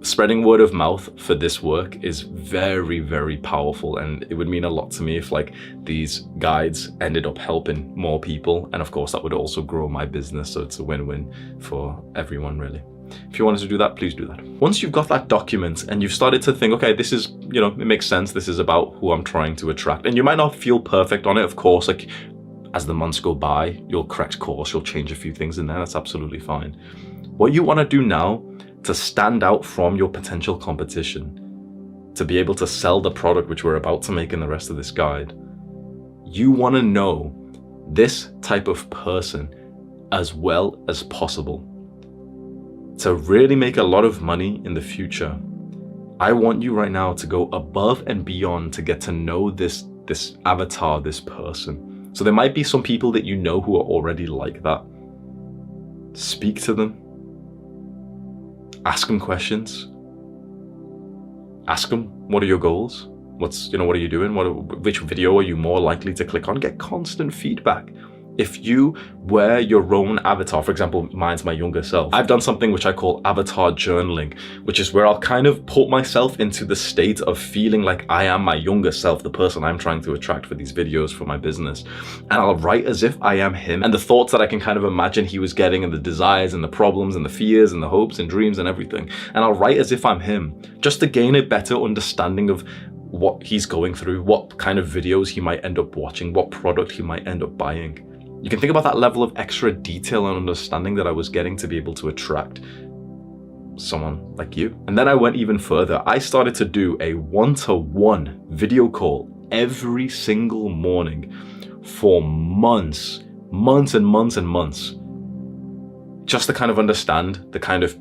Spreading word of mouth for this work is very, very powerful, and it would mean a lot to me if like these guides ended up helping more people, and of course that would also grow my business, so it's a win-win for everyone really. If you wanted to do that, please do that. Once you've got that document and you've started to think, okay, this is, you know, it makes sense, this is about who I'm trying to attract, and you might not feel perfect on it, of course, like as the months go by, you'll correct course, you'll change a few things in there, that's absolutely fine. What you want to do now to stand out from your potential competition, to be able to sell the product which we're about to make in the rest of this guide, you want to know this type of person as well as possible. to really make a lot of money in the future, I want you right now to go above and beyond to get to know this avatar, this person. So there might be some people that you know who are already like that. Speak to them. Ask them questions. Ask them, what are your goals? What are you doing? Which video are you more likely to click on? Get constant feedback. If you were your own avatar, for example, mine's my younger self, I've done something which I call avatar journaling, which is where I'll kind of put myself into the state of feeling like I am my younger self, the person I'm trying to attract for these videos for my business. And I'll write as if I am him, and the thoughts that I can kind of imagine he was getting, and the desires and the problems and the fears and the hopes and dreams and everything. And I'll write as if I'm him, just to gain a better understanding of what he's going through, what kind of videos he might end up watching, what product he might end up buying. You can think about that level of extra detail and understanding that I was getting to be able to attract someone like you. And then I went even further. I started to do a one-to-one video call every single morning for months and months, just to kind of understand the kind of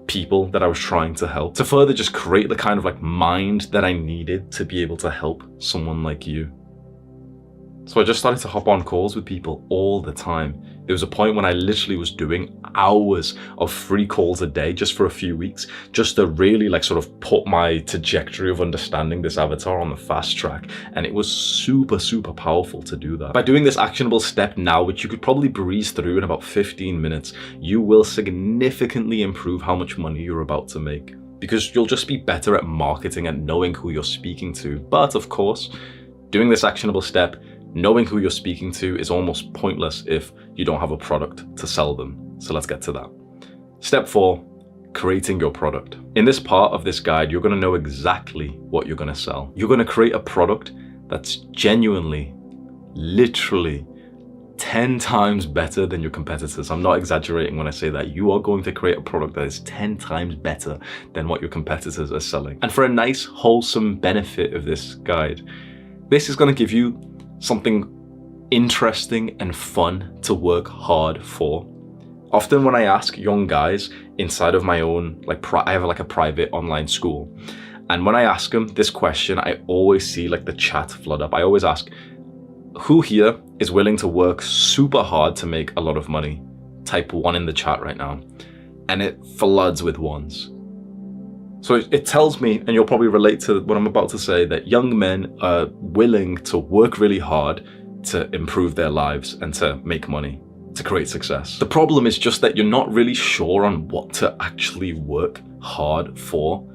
people that I was trying to help, to further just create the kind of like mind that I needed to be able to help someone like you. So I just started to hop on calls with people all the time. There was a point when I literally was doing hours of free calls a day just for a few weeks, just to really like sort of put my trajectory of understanding this avatar on the fast track. And it was super, super powerful to do that. By doing this actionable step now, which you could probably breeze through in about 15 minutes, you will significantly improve how much money you're about to make, because you'll just be better at marketing and knowing who you're speaking to. But of course, doing this actionable step, knowing who you're speaking to, is almost pointless if you don't have a product to sell them. So let's get to that. Step 4, creating your product. In this part of this guide, you're gonna know exactly what you're gonna sell. You're gonna create a product that's genuinely, literally 10 times better than your competitors. I'm not exaggerating when I say that. You are going to create a product that is 10 times better than what your competitors are selling. And for a nice, wholesome benefit of this guide, this is gonna give you something interesting and fun to work hard for. Often when I ask young guys inside of my own, I have like a private online school, and when I ask them this question, I always see like the chat flood up. I always ask, who here is willing to work super hard to make a lot of money? Type 1 in the chat right now. And it floods with ones. So it tells me, and you'll probably relate to what I'm about to say, that young men are willing to work really hard to improve their lives and to make money, to create success. The problem is just that you're not really sure on what to actually work hard for.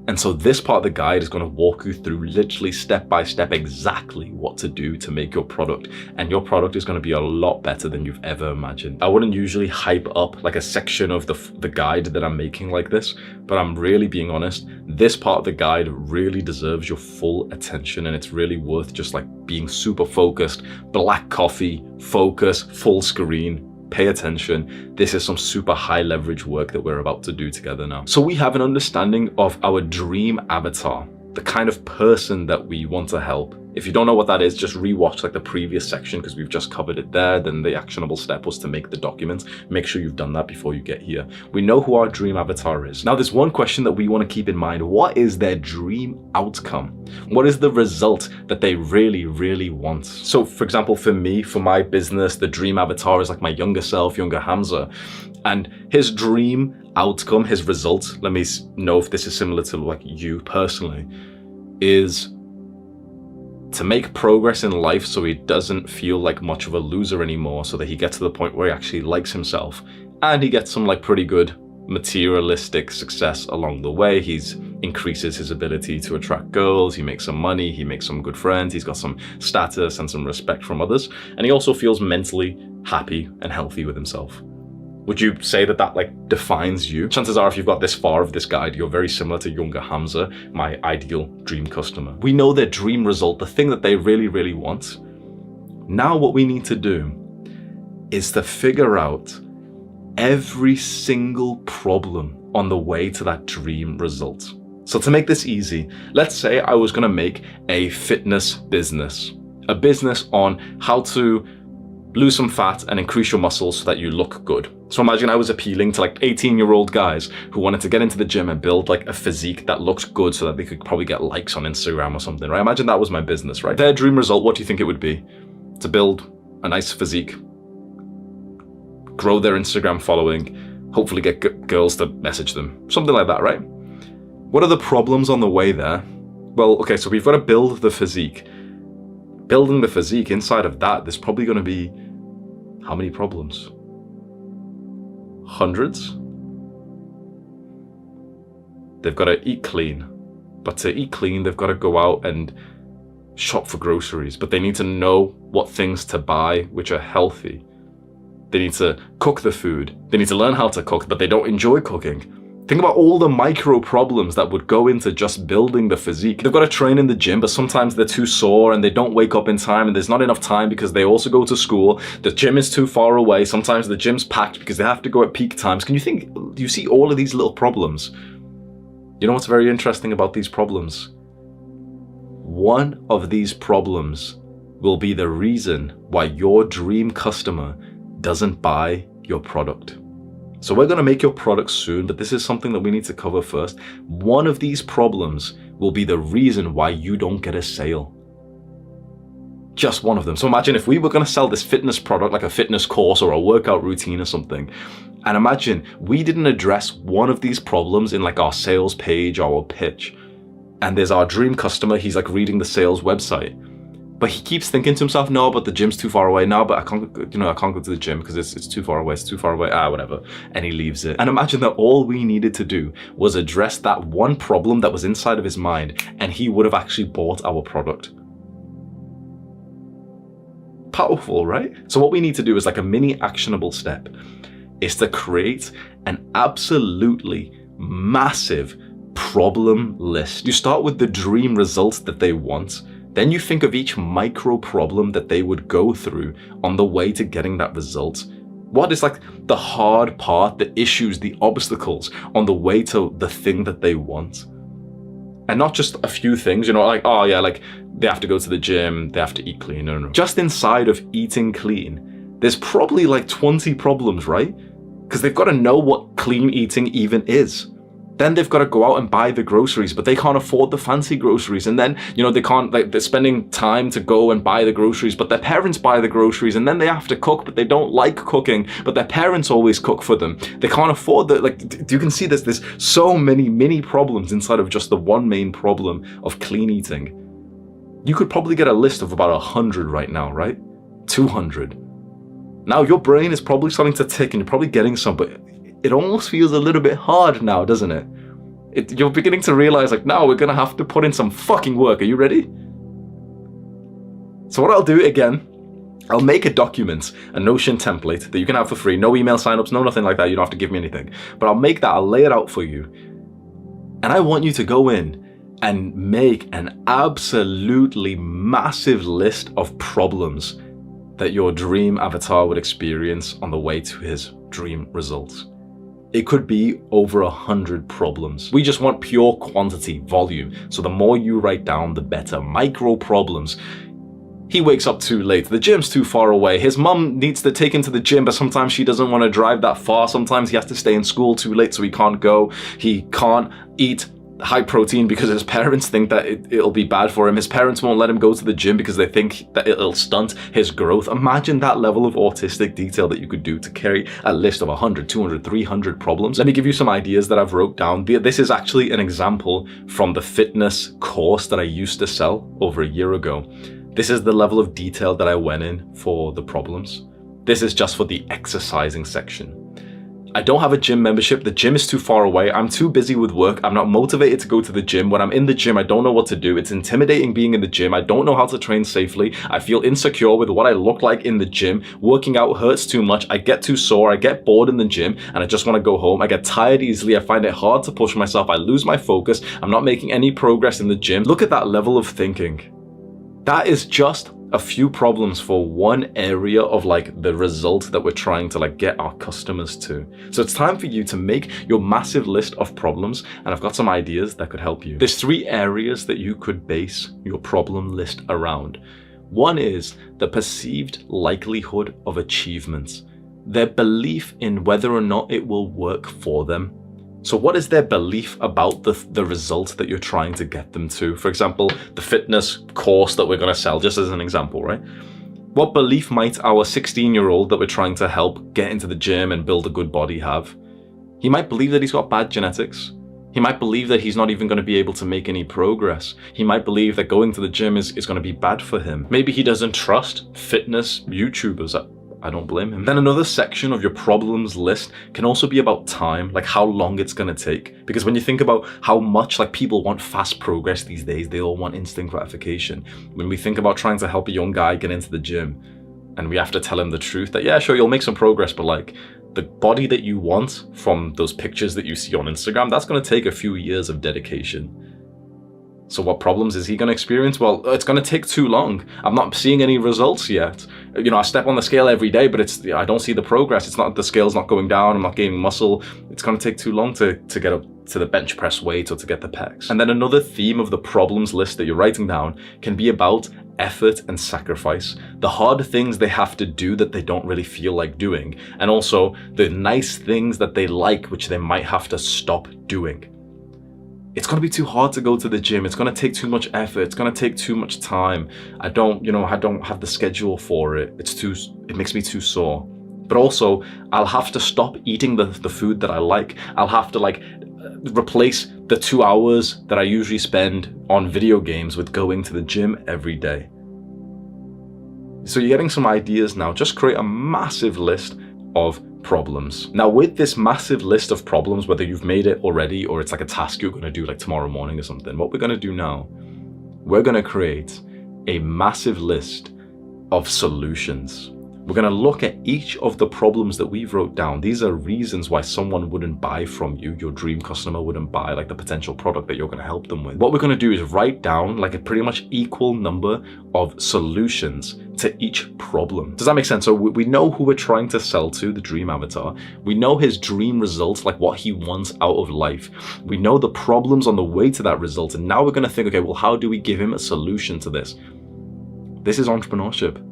And so this part of the guide is going to walk you through literally step by step exactly what to do to make your product. And your product is going to be a lot better than you've ever imagined. I wouldn't usually hype up like a section of the guide that I'm making like this, but I'm really being honest. This part of the guide really deserves your full attention, and it's really worth just like being super focused, black coffee, focus, full screen. Pay attention. This is some super high leverage work that we're about to do together now. So we have an understanding of our dream avatar, the kind of person that we want to help. If you don't know what that is, just rewatch like the previous section because we've just covered it there. Then the actionable step was to make the documents. Make sure you've done that before you get here. We know who our dream avatar is. Now there's one question that we want to keep in mind. What is their dream outcome? What is the result that they really, really want? So for example, for me, for my business, the dream avatar is like my younger self, younger Hamza. And his dream outcome, his result, let me know if this is similar to like you personally, is to make progress in life so he doesn't feel like much of a loser anymore, so that he gets to the point where he actually likes himself and he gets some like pretty good materialistic success along the way. He's increases his ability to attract girls, he makes some money, he makes some good friends, he's got some status and some respect from others, and he also feels mentally happy and healthy with himself. Would you say that that like defines you? Chances are if you've got this far of this guide, you're very similar to younger Hamza, my ideal dream customer. We know their dream result, the thing that they really, really want. Now what we need to do is to figure out every single problem on the way to that dream result. So to make this easy, let's say I was gonna make a fitness business, a business on how to lose some fat and increase your muscles so that you look good. So imagine I was appealing to like 18-year-old guys who wanted to get into the gym and build like a physique that looked good so that they could probably get likes on Instagram or something, right? Imagine that was my business, right? Their dream result, what do you think it would be? To build a nice physique, grow their Instagram following, hopefully get girls to message them, something like that, right? What are the problems on the way there? Well, okay, so we've got to build the physique. Building the physique, inside of that, there's probably going to be how many problems? Hundreds? They've got to eat clean. But to eat clean, they've got to go out and shop for groceries. But they need to know what things to buy which are healthy. They need to cook the food. They need to learn how to cook, but they don't enjoy cooking. Think about all the micro problems that would go into just building the physique. They've got to train in the gym, but sometimes they're too sore and they don't wake up in time and there's not enough time because they also go to school. The gym is too far away. Sometimes the gym's packed because they have to go at peak times. Do you see all of these little problems? You know what's very interesting about these problems? One of these problems will be the reason why your dream customer doesn't buy your product. So we're going to make your product soon, but this is something that we need to cover first. One of these problems will be the reason why you don't get a sale. Just one of them. So imagine if we were going to sell this fitness product, like a fitness course or a workout routine or something, and imagine we didn't address one of these problems in like our sales page or our pitch. And there's our dream customer, he's like reading the sales website. But he keeps thinking to himself, no, but the gym's too far away. No, but I can't go to the gym because it's too far away. It's too far away. Whatever. And he leaves it. And imagine that all we needed to do was address that one problem that was inside of his mind, and he would have actually bought our product. Powerful, right? So what we need to do is like a mini actionable step is to create an absolutely massive problem list. You start with the dream results that they want. Then you think of each micro problem that they would go through on the way to getting that result. What is like the hard part, the issues, the obstacles on the way to the thing that they want? And not just a few things, like, oh yeah, like they have to go to the gym, they have to eat clean. No. Just inside of eating clean, there's probably like 20 problems, right? Because they've got to know what clean eating even is. Then they've got to go out and buy the groceries, but they can't afford the fancy groceries. And then, they can't, they're spending time to go and buy the groceries, but their parents buy the groceries. And then they have to cook, but they don't like cooking, but their parents always cook for them. They can't afford that. You can see there's so many mini problems inside of just the one main problem of clean eating. You could probably get a list of about 100 right now, right? 200. Now your brain is probably starting to tick and you're probably getting some, but it almost feels a little bit hard now, doesn't it? You're beginning to realize, like, now we're gonna have to put in some fucking work. Are you ready? So what I'll do again, I'll make a document, a Notion template that you can have for free. No email signups, no nothing like that. You don't have to give me anything. But I'll make that, I'll lay it out for you. And I want you to go in and make an absolutely massive list of problems that your dream avatar would experience on the way to his dream results. It could be over 100 problems. We just want pure quantity, volume. So the more you write down, the better. Micro problems. He wakes up too late. The gym's too far away. His mum needs to take him to the gym, but sometimes she doesn't want to drive that far. Sometimes he has to stay in school too late, so he can't go. He can't eat high protein because his parents think that it'll be bad for him. His parents won't let him go to the gym because they think that it'll stunt his growth. Imagine that level of autistic detail that you could do to carry a list of 100, 200, 300 problems. Let me give you some ideas that I've wrote down. This is actually an example from the fitness course that I used to sell over a year ago. This is the level of detail that I went in for the problems. This is just for the exercising section. I don't have a gym membership. The gym is too far away. I'm too busy with work. I'm not motivated to go to the gym. When I'm in the gym, I don't know what to do. It's intimidating being in the gym. I don't know how to train safely. I feel insecure with what I look like in the gym. Working out hurts too much. I get too sore. I get bored in the gym and I just want to go home. I get tired easily. I find it hard to push myself. I lose my focus. I'm not making any progress in the gym. Look at that level of thinking. That is just a few problems for one area of like the result that we're trying to like get our customers to. So it's time for you to make your massive list of problems, and I've got some ideas that could help you. There's 3 areas that you could base your problem list around. One is the perceived likelihood of achievement, their belief in whether or not it will work for them. So what is their belief about the result that you're trying to get them to? For example, the fitness course that we're going to sell, just as an example, right? What belief might our 16-year-old that we're trying to help get into the gym and build a good body have? He might believe that he's got bad genetics. He might believe that he's not even going to be able to make any progress. He might believe that going to the gym is going to be bad for him. Maybe he doesn't trust fitness YouTubers. I don't blame him. Then another section of your problems list can also be about time, like how long it's going to take. Because when you think about how much like people want fast progress these days, they all want instant gratification. When we think about trying to help a young guy get into the gym, and we have to tell him the truth that, yeah, sure, you'll make some progress, but like the body that you want from those pictures that you see on Instagram, that's going to take a few years of dedication. So what problems is he going to experience? Well, it's going to take too long. I'm not seeing any results yet. You know, I step on the scale every day, but I don't see the progress. It's not, the scale's not going down. I'm not gaining muscle. It's going to take too long to get up to the bench press weight or to get the pecs. And then another theme of the problems list that you're writing down can be about effort and sacrifice, the hard things they have to do that they don't really feel like doing, and also the nice things that they like, which they might have to stop doing. It's going to be too hard to go to the gym. It's going to take too much effort. It's going to take too much time. I don't have the schedule for it. It makes me too sore. But also, I'll have to stop eating the food that I like. I'll have to like replace the 2 hours that I usually spend on video games with going to the gym every day. So you're getting some ideas now. Just create a massive list of problems. Now with this massive list of problems, whether you've made it already or it's like a task you're going to do like tomorrow morning or something, what we're going to do now, we're going to create a massive list of solutions. We're going to look at each of the problems that we've wrote down. These are reasons why someone wouldn't buy from you, your dream customer wouldn't buy like the potential product that you're going to help them with. What we're going to do is write down like a pretty much equal number of solutions to each problem. Does that make sense? So we know who we're trying to sell to, the dream avatar. We know his dream results, like what he wants out of life. We know the problems on the way to that result. And now we're going to think, okay, well, how do we give him a solution to this? This is entrepreneurship.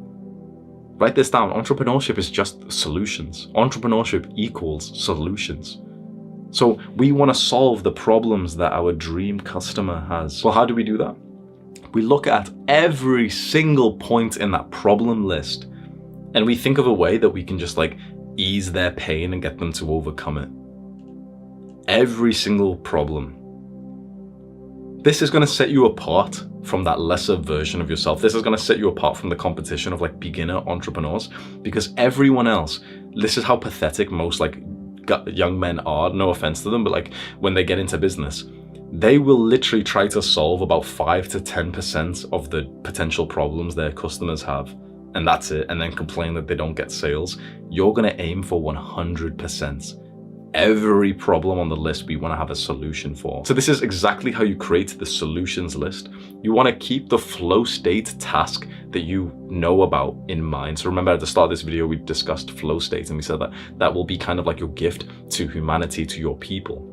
Write this down. Entrepreneurship is just solutions. Entrepreneurship equals solutions. So we want to solve the problems that our dream customer has. Well, how do we do that? We look at every single point in that problem list and we think of a way that we can just like ease their pain and get them to overcome it. Every single problem. This is going to set you apart from that lesser version of yourself. This is going to set you apart from the competition of like beginner entrepreneurs, because everyone else, this is how pathetic most like young men are, no offense to them, but like when they get into business, they will literally try to solve about 5 to 10% of the potential problems their customers have. And that's it. And then complain that they don't get sales. You're going to aim for 100%. Every problem on the list we want to have a solution for. So this is exactly how you create the solutions list. You want to keep the flow state task that you know about in mind. So remember at the start of this video, we discussed flow state and we said that that will be kind of like your gift to humanity, to your people.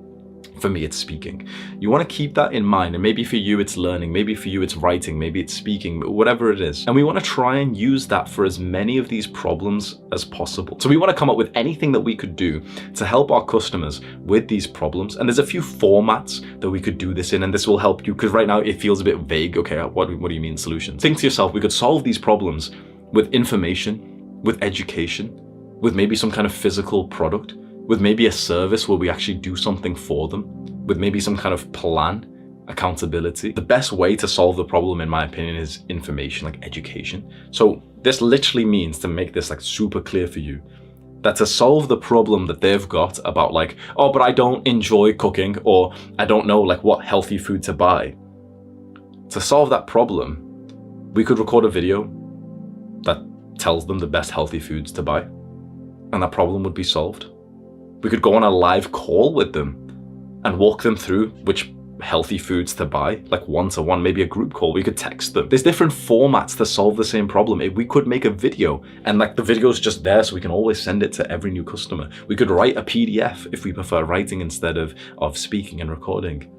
For me, it's speaking. You want to keep that in mind. And maybe for you, it's learning. Maybe for you, it's writing. Maybe it's speaking, whatever it is. And we want to try and use that for as many of these problems as possible. So we want to come up with anything that we could do to help our customers with these problems. And there's a few formats that we could do this in, and this will help you because right now it feels a bit vague. Okay, what do you mean solutions? Think to yourself, we could solve these problems with information, with education, with maybe some kind of physical product, with maybe a service where we actually do something for them, with maybe some kind of plan, accountability. The best way to solve the problem, in my opinion, is information, like education. So this literally means, to make this like super clear for you, that to solve the problem that they've got about like, oh, but I don't enjoy cooking, or I don't know like what healthy food to buy. To solve that problem, we could record a video that tells them the best healthy foods to buy, and that problem would be solved. We could go on a live call with them and walk them through which healthy foods to buy, like one-to-one, maybe a group call. We could text them. There's different formats to solve the same problem. We could make a video and like the video's just there so we can always send it to every new customer. We could write a PDF if we prefer writing instead of speaking and recording.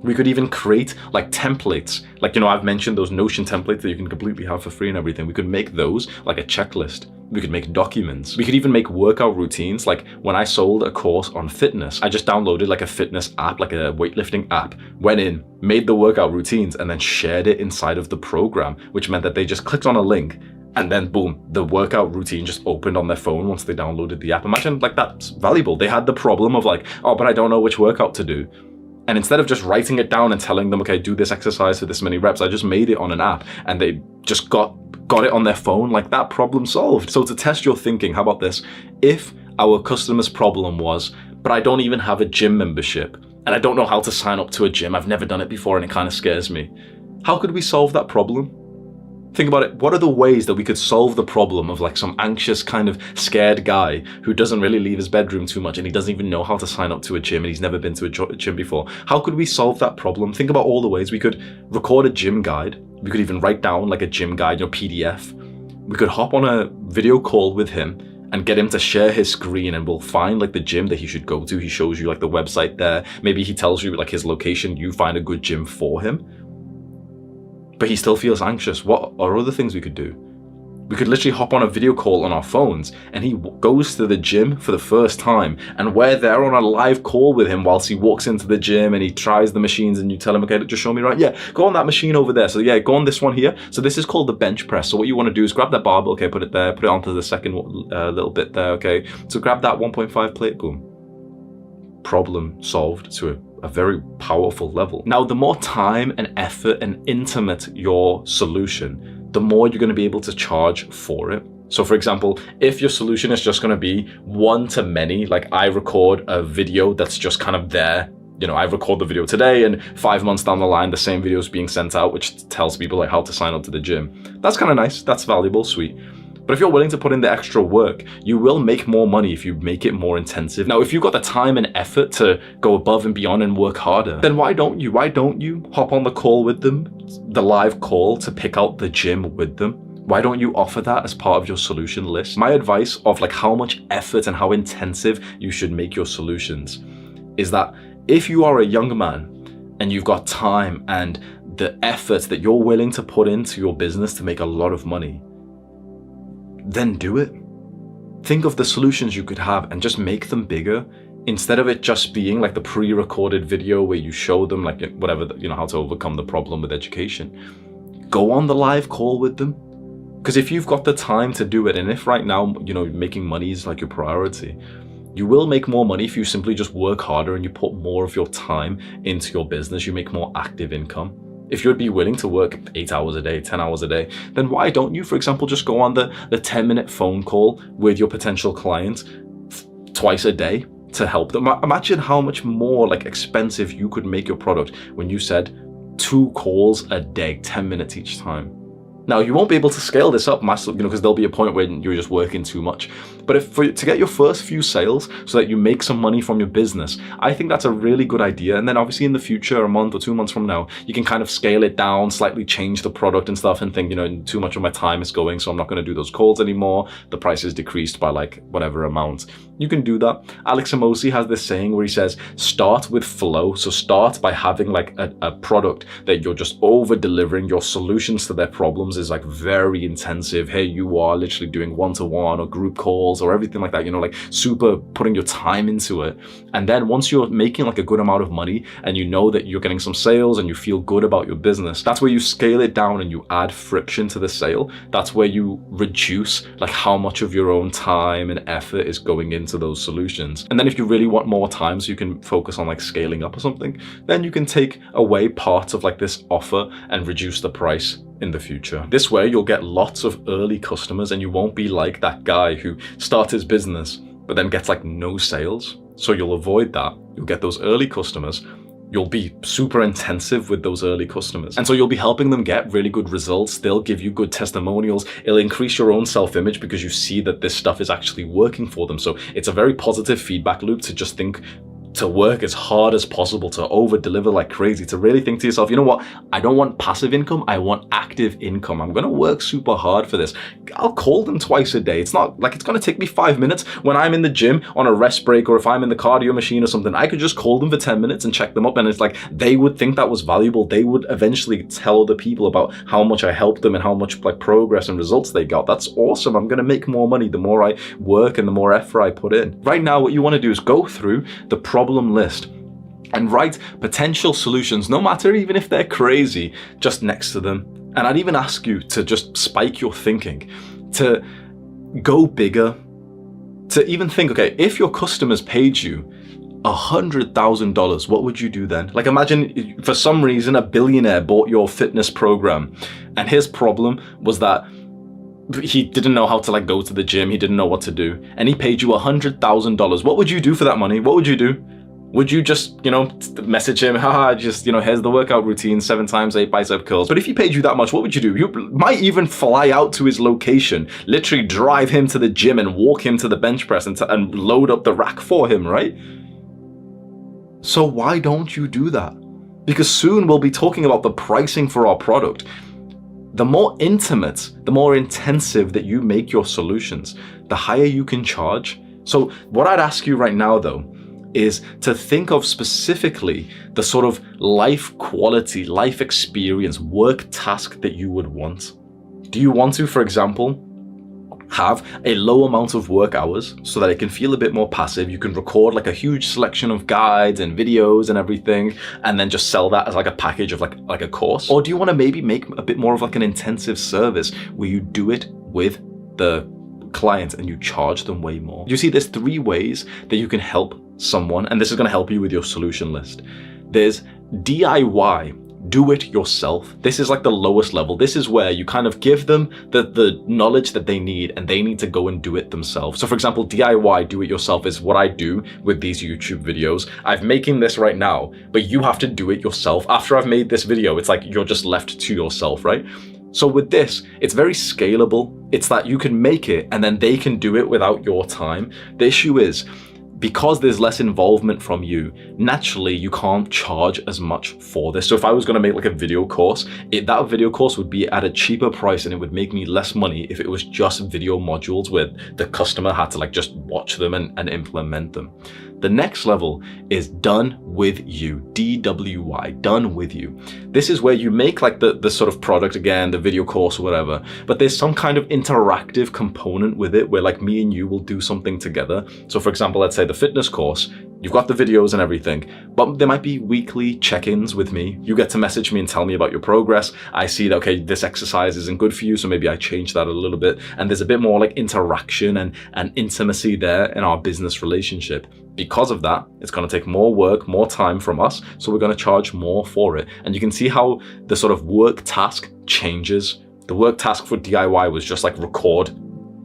We could even create like templates. Like, I've mentioned those Notion templates that you can completely have for free and everything. We could make those like a checklist. We could make documents. We could even make workout routines. Like when I sold a course on fitness, I just downloaded like a fitness app, like a weightlifting app, went in, made the workout routines, and then shared it inside of the program, which meant that they just clicked on a link and then boom, the workout routine just opened on their phone once they downloaded the app. Imagine like that's valuable. They had the problem of like, oh, but I don't know which workout to do. And instead of just writing it down and telling them, okay, do this exercise for this many reps, I just made it on an app and they just got it on their phone. Like, that problem solved. So to test your thinking, how about this? If our customer's problem was, but I don't even have a gym membership and I don't know how to sign up to a gym, I've never done it before and it kind of scares me. How could we solve that problem? Think about it. What are the ways that we could solve the problem of like some anxious kind of scared guy who doesn't really leave his bedroom too much and he doesn't even know how to sign up to a gym and he's never been to a gym before? How could we solve that problem? Think about all the ways. We could record a gym guide. We could even write down like a gym guide, PDF. We could hop on a video call with him and get him to share his screen and we'll find like the gym that he should go to. He shows you like the website there. Maybe he tells you like his location. You find a good gym for him. But he still feels anxious. What are other things we could do? We could literally hop on a video call on our phones and he goes to the gym for the first time and we're there on a live call with him whilst he walks into the gym and he tries the machines and you tell him, okay, just show me, right? Yeah, go on that machine over there. So yeah, go on this one here. So this is called the bench press. So what you want to do is grab that barbell, okay, put it there, put it onto the second little bit there, okay. So grab that 1.5 plate, boom. Problem solved to a very powerful level. Now, the more time and effort and intimate your solution, the more you're going to be able to charge for it. So for example, if your solution is just going to be one to many, like I record a video that's just kind of there, I record the video today and 5 months down the line, the same video is being sent out, which tells people like how to sign up to the gym. That's kind of nice. That's valuable, sweet. But if you're willing to put in the extra work, you will make more money if you make it more intensive. Now, if you've got the time and effort to go above and beyond and work harder, then why don't you? Why don't you hop on the call with them, the live call to pick out the gym with them? Why don't you offer that as part of your solution list? My advice of like how much effort and how intensive you should make your solutions is that if you are a young man and you've got time and the effort that you're willing to put into your business to make a lot of money, then do it. Think of the solutions you could have and just make them bigger instead of it just being like the pre-recorded video where you show them like whatever, how to overcome the problem with education. Go on the live call with them. Because if you've got the time to do it, and if right now, making money is like your priority, you will make more money if you simply just work harder and you put more of your time into your business. You make more active income. If you'd be willing to work 8 hours a day, 10 hours a day, then why don't you, for example, just go on the 10-minute phone call with your potential client twice a day to help them? Imagine how much more like expensive you could make your product when you said 2 calls a day, 10 minutes each time. Now, you won't be able to scale this up massively, because there'll be a point where you're just working too much. But to get your first few sales so that you make some money from your business, I think that's a really good idea. And then obviously in the future, a month or 2 months from now, you can kind of scale it down, slightly change the product and stuff and think, too much of my time is going, so I'm not going to do those calls anymore. The price is decreased by like whatever amount. You can do that. Alex Hormozi has this saying where he says, start with flow. So start by having like a product that you're just over delivering. Your solutions to their problems is like very intensive. Hey, you are literally doing one-to-one or group calls or everything like that, like super putting your time into it. And then once you're making like a good amount of money and you know that you're getting some sales and you feel good about your business, that's where you scale it down and you add friction to the sale. That's where you reduce like how much of your own time and effort is going into those solutions. And then if you really want more time so you can focus on like scaling up or something, then you can take away parts of like this offer and reduce the price in the future. This way you'll get lots of early customers and you won't be like that guy who starts his business but then gets like no sales. So you'll avoid that. You'll get those early customers. You'll be super intensive with those early customers. And so you'll be helping them get really good results. They'll give you good testimonials. It'll increase your own self-image because you see that this stuff is actually working for them. So it's a very positive feedback loop to just think to work as hard as possible, to over deliver like crazy, to really think to yourself, you know what, I don't want passive income, I want active income. I'm gonna work super hard for this. I'll call them twice a day. It's not like it's gonna take me 5 minutes when I'm in the gym on a rest break, or if I'm in the cardio machine or something. I could just call them for 10 minutes and check them up, and it's like they would think that was valuable. They would eventually tell other people about how much I helped them and how much like progress and results they got. That's awesome. I'm gonna make more money the more I work and the more effort I put in. Right now, what you wanna do is go through the problem list and write potential solutions, no matter even if they're crazy, just next to them. And I'd even ask you to just spike your thinking, to go bigger, to even think, okay, if your customers paid you $100,000, what would you do then? Like imagine for some reason a billionaire bought your fitness program, and his problem was that he didn't know how to like go to the gym, he didn't know what to do, and he paid you $100,000. What would you do for that money? What would you do? Would you just, message him, haha, just, here's the workout routine, 7 times 8 bicep curls? But if he paid you that much, what would you do? You might even fly out to his location, literally drive him to the gym and walk him to the bench press and load up the rack for him, right? So why don't you do that? Because soon we'll be talking about the pricing for our product. The more intimate, the more intensive that you make your solutions, the higher you can charge. So what I'd ask you right now though, is to think of specifically the sort of life quality, life experience, work task that you would want. Do you want to, for example, have a low amount of work hours so that it can feel a bit more passive? You can record like a huge selection of guides and videos and everything, and then just sell that as like a package of like a course? Or do you want to maybe make a bit more of like an intensive service where you do it with the client and you charge them way more? You see, there's 3 ways that you can help someone, and this is going to help you with your solution list. There's DIY, do it yourself. This is like the lowest level. This is where you kind of give them the knowledge that they need, and they need to go and do it themselves. So for example, DIY, do it yourself, is what I do with these YouTube videos. I'm making this right now, but you have to do it yourself. After I've made this video, it's like you're just left to yourself, right? So with this, it's very scalable. It's that you can make it and then they can do it without your time. The issue is, because there's less involvement from you, naturally you can't charge as much for this. So if I was going to make like a video course, that video course would be at a cheaper price, and it would make me less money if it was just video modules where the customer had to like just watch them and implement them. The next level is done with you, DWY, done with you. This is where you make like the sort of product, again, the video course or whatever, but there's some kind of interactive component with it where like me and you will do something together. So for example, let's say the fitness course, you've got the videos and everything, but there might be weekly check-ins with me. You get to message me and tell me about your progress. I see that, okay, this exercise isn't good for you, so maybe I change that a little bit. And there's a bit more like interaction and intimacy there in our business relationship. Because of that, it's going to take more work, more time from us, so we're going to charge more for it. And you can see how the sort of work task changes. The work task for DIY was just like record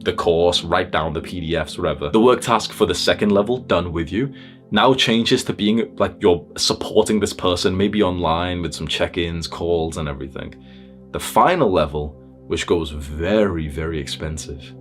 the course, write down the PDFs, whatever. The work task for the second level, done with you, now changes to being like you're supporting this person, maybe online with some check-ins, calls and everything. The final level, which goes very, very expensive,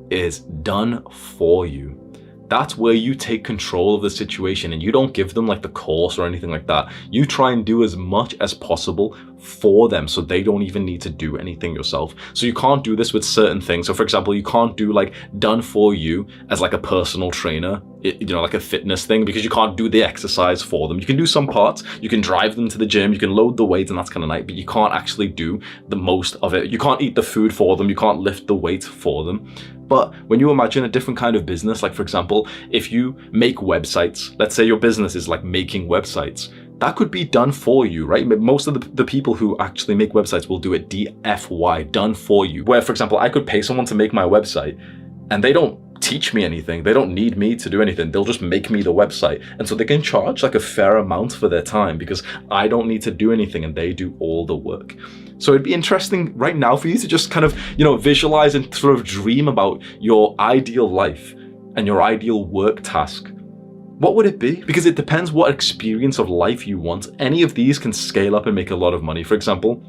is done for you. That's where you take control of the situation and you don't give them like the course or anything like that. You try and do as much as possible for them so they don't even need to do anything yourself. So you can't do this with certain things. So for example, you can't do like done for you as like a personal trainer, like a fitness thing, because you can't do the exercise for them. You can do some parts, you can drive them to the gym, you can load the weights, and that's kind of nice, but you can't actually do the most of it. You can't eat the food for them, you can't lift the weight for them. But when you imagine a different kind of business, like for example, if you make websites, let's say your business is like making websites, that could be done for you, right? Most of the people who actually make websites will do it DFY, done for you. Where, for example, I could pay someone to make my website and they don't teach me anything. They don't need me to do anything. They'll just make me the website. And so they can charge like a fair amount for their time because I don't need to do anything and they do all the work. So it'd be interesting right now for you to just kind of, visualize and sort of dream about your ideal life and your ideal work task. What would it be? Because it depends what experience of life you want. Any of these can scale up and make a lot of money. For example,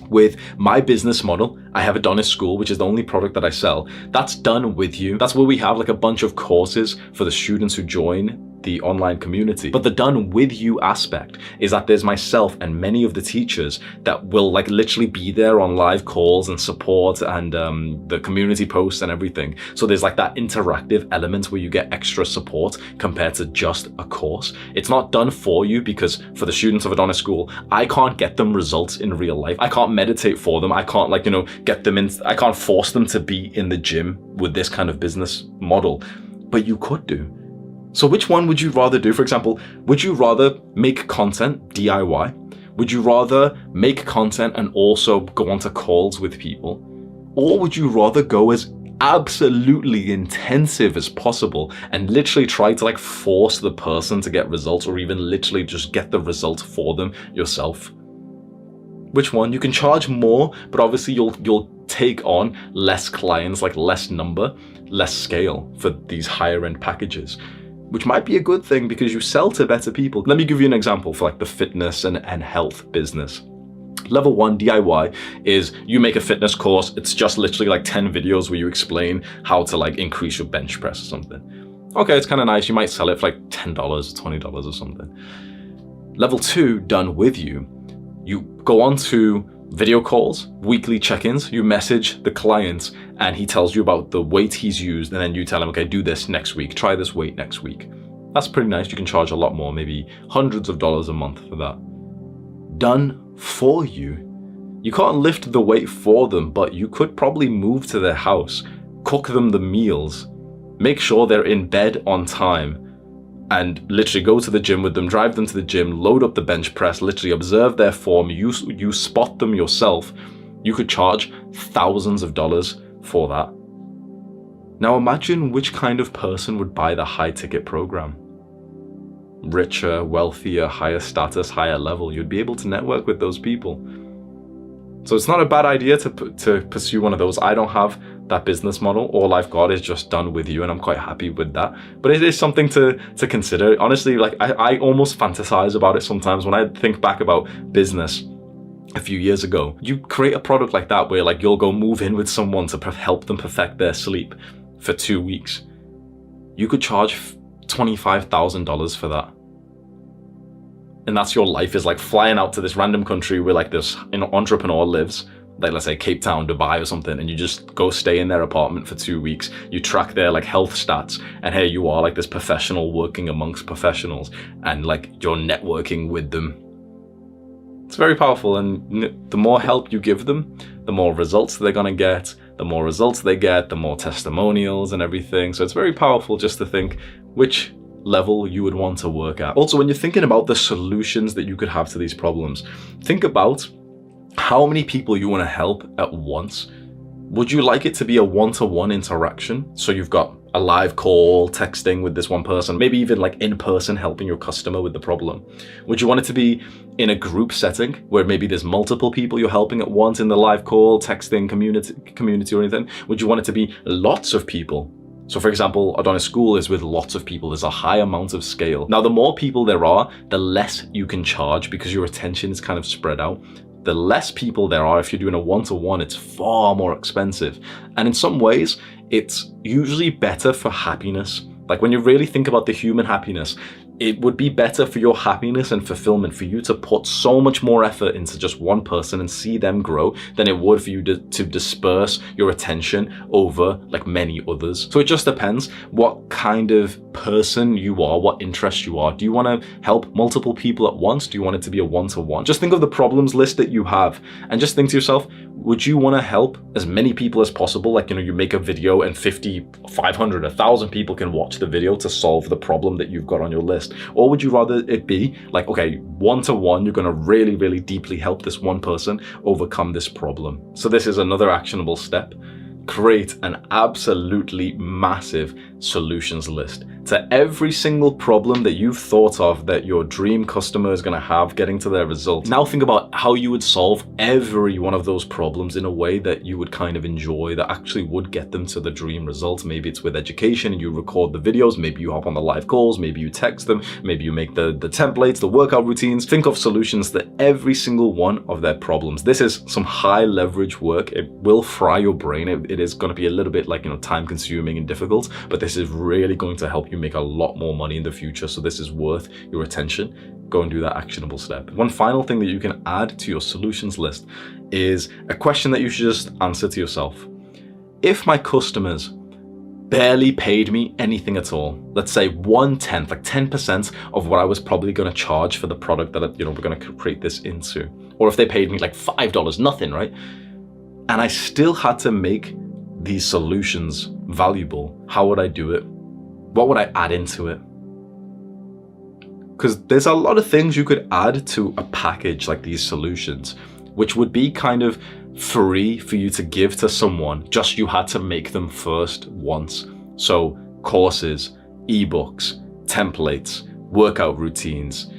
with my business model, I have Adonis School, which is the only product that I sell. That's done with you. That's where we have like a bunch of courses for the students who join the online community. But the done with you aspect is that there's myself and many of the teachers that will like literally be there on live calls and support and the community posts and everything. So there's like that interactive element where you get extra support compared to just a course. It's not done for you because for the students of Adonis School, I can't get them results in real life. I can't meditate for them. I can't like, get them in, I can't force them to be in the gym with this kind of business model, but you could do. So which one would you rather do? For example, would you rather make content DIY? Would you rather make content and also go onto calls with people? Or would you rather go as absolutely intensive as possible and literally try to like force the person to get results, or even literally just get the result for them yourself? Which one? You can charge more, but obviously you'll take on less clients, like less number, less scale for these higher end packages, which might be a good thing because you sell to better people. Let me give you an example for like the fitness and health business. Level 1 DIY is you make a fitness course. It's just literally like 10 videos where you explain how to like increase your bench press or something. Okay, it's kind of nice. You might sell it for like $10, $20 or something. Level 2, done with you. You go on to video calls, weekly check-ins, you message the client and he tells you about the weight he's used, and then you tell him, okay, do this next week, try this weight next week. That's pretty nice. You can charge a lot more, maybe hundreds of dollars a month for that. Done for you. You can't lift the weight for them, but you could probably move to their house, cook them the meals, make sure they're in bed on time, and literally go to the gym with them, drive them to the gym, load up the bench press, literally observe their form, you spot them yourself. You could charge thousands of dollars for that. Now imagine which kind of person would buy the high ticket program. Richer, wealthier, higher status, higher level. You'd be able to network with those people. So it's not a bad idea to pursue one of those. I don't have that business model. All I've got is just done with you, and I'm quite happy with that. But it is something to consider. Honestly, like I almost fantasize about it sometimes when I think back about business a few years ago. You create a product like that where like you'll go move in with someone to help them perfect their sleep for 2 weeks. You could charge $25,000 for that. And that's your life, is like flying out to this random country where like this entrepreneur lives, like let's say Cape Town, Dubai or something, and you just go stay in their apartment for 2 weeks. You track their like health stats, and here you are like this professional working amongst professionals, and like you're networking with them. It's very powerful, and the more help you give them, the more results they're gonna get. The more results they get, the more testimonials and everything. So it's very powerful just to think which level you would want to work at. Also, when you're thinking about the solutions that you could have to these problems, think about how many people you want to help at once. Would you like it to be a one-to-one interaction? So you've got a live call, texting with this one person, maybe even like in person helping your customer with the problem. Would you want it to be in a group setting where maybe there's multiple people you're helping at once in the live call, texting, community or anything? Would you want it to be lots of people? So for example, Adonis School is with lots of people. There's a high amount of scale. Now, the more people there are, the less you can charge because your attention is kind of spread out. The less people there are, if you're doing a one-to-one, it's far more expensive. And in some ways, it's usually better for happiness. Like when you really think about the human happiness, it would be better for your happiness and fulfillment for you to put so much more effort into just one person and see them grow than it would for you to disperse your attention over like many others. So it just depends what kind of person you are, what interest you are. Do you want to help multiple people at once? Do you want it to be a one-to-one? Just think of the problems list that you have and just think to yourself, would you want to help as many people as possible? Like, you make a video and 50, 500, 1,000 people can watch the video to solve the problem that you've got on your list. Or would you rather it be like, okay, one-to-one, you're going to really, really deeply help this one person overcome this problem. So this is another actionable step. Create an absolutely massive solutions list to every single problem that you've thought of that your dream customer is going to have getting to their results. Now think about how you would solve every one of those problems in a way that you would kind of enjoy, that actually would get them to the dream results. Maybe it's with education and you record the videos, maybe you hop on the live calls, maybe you text them, maybe you make the templates, the workout routines. Think of solutions to every single one of their problems. This is some high leverage work. It will fry your brain. It is going to be a little bit like, time consuming and difficult, but this is really going to help you make a lot more money in the future. So this is worth your attention. Go and do that actionable step. One final thing that you can add to your solutions list is a question that you should just answer to yourself. If my customers barely paid me anything at all, let's say 1/10, like 10% of what I was probably going to charge for the product that we're going to create this into, or if they paid me like $5, nothing, right? And I still had to make these solutions valuable, how would I do it? What would I add into it? Because there's a lot of things you could add to a package like these solutions, which would be kind of free for you to give to someone, just you had to make them first once. So courses, ebooks, templates, workout routines,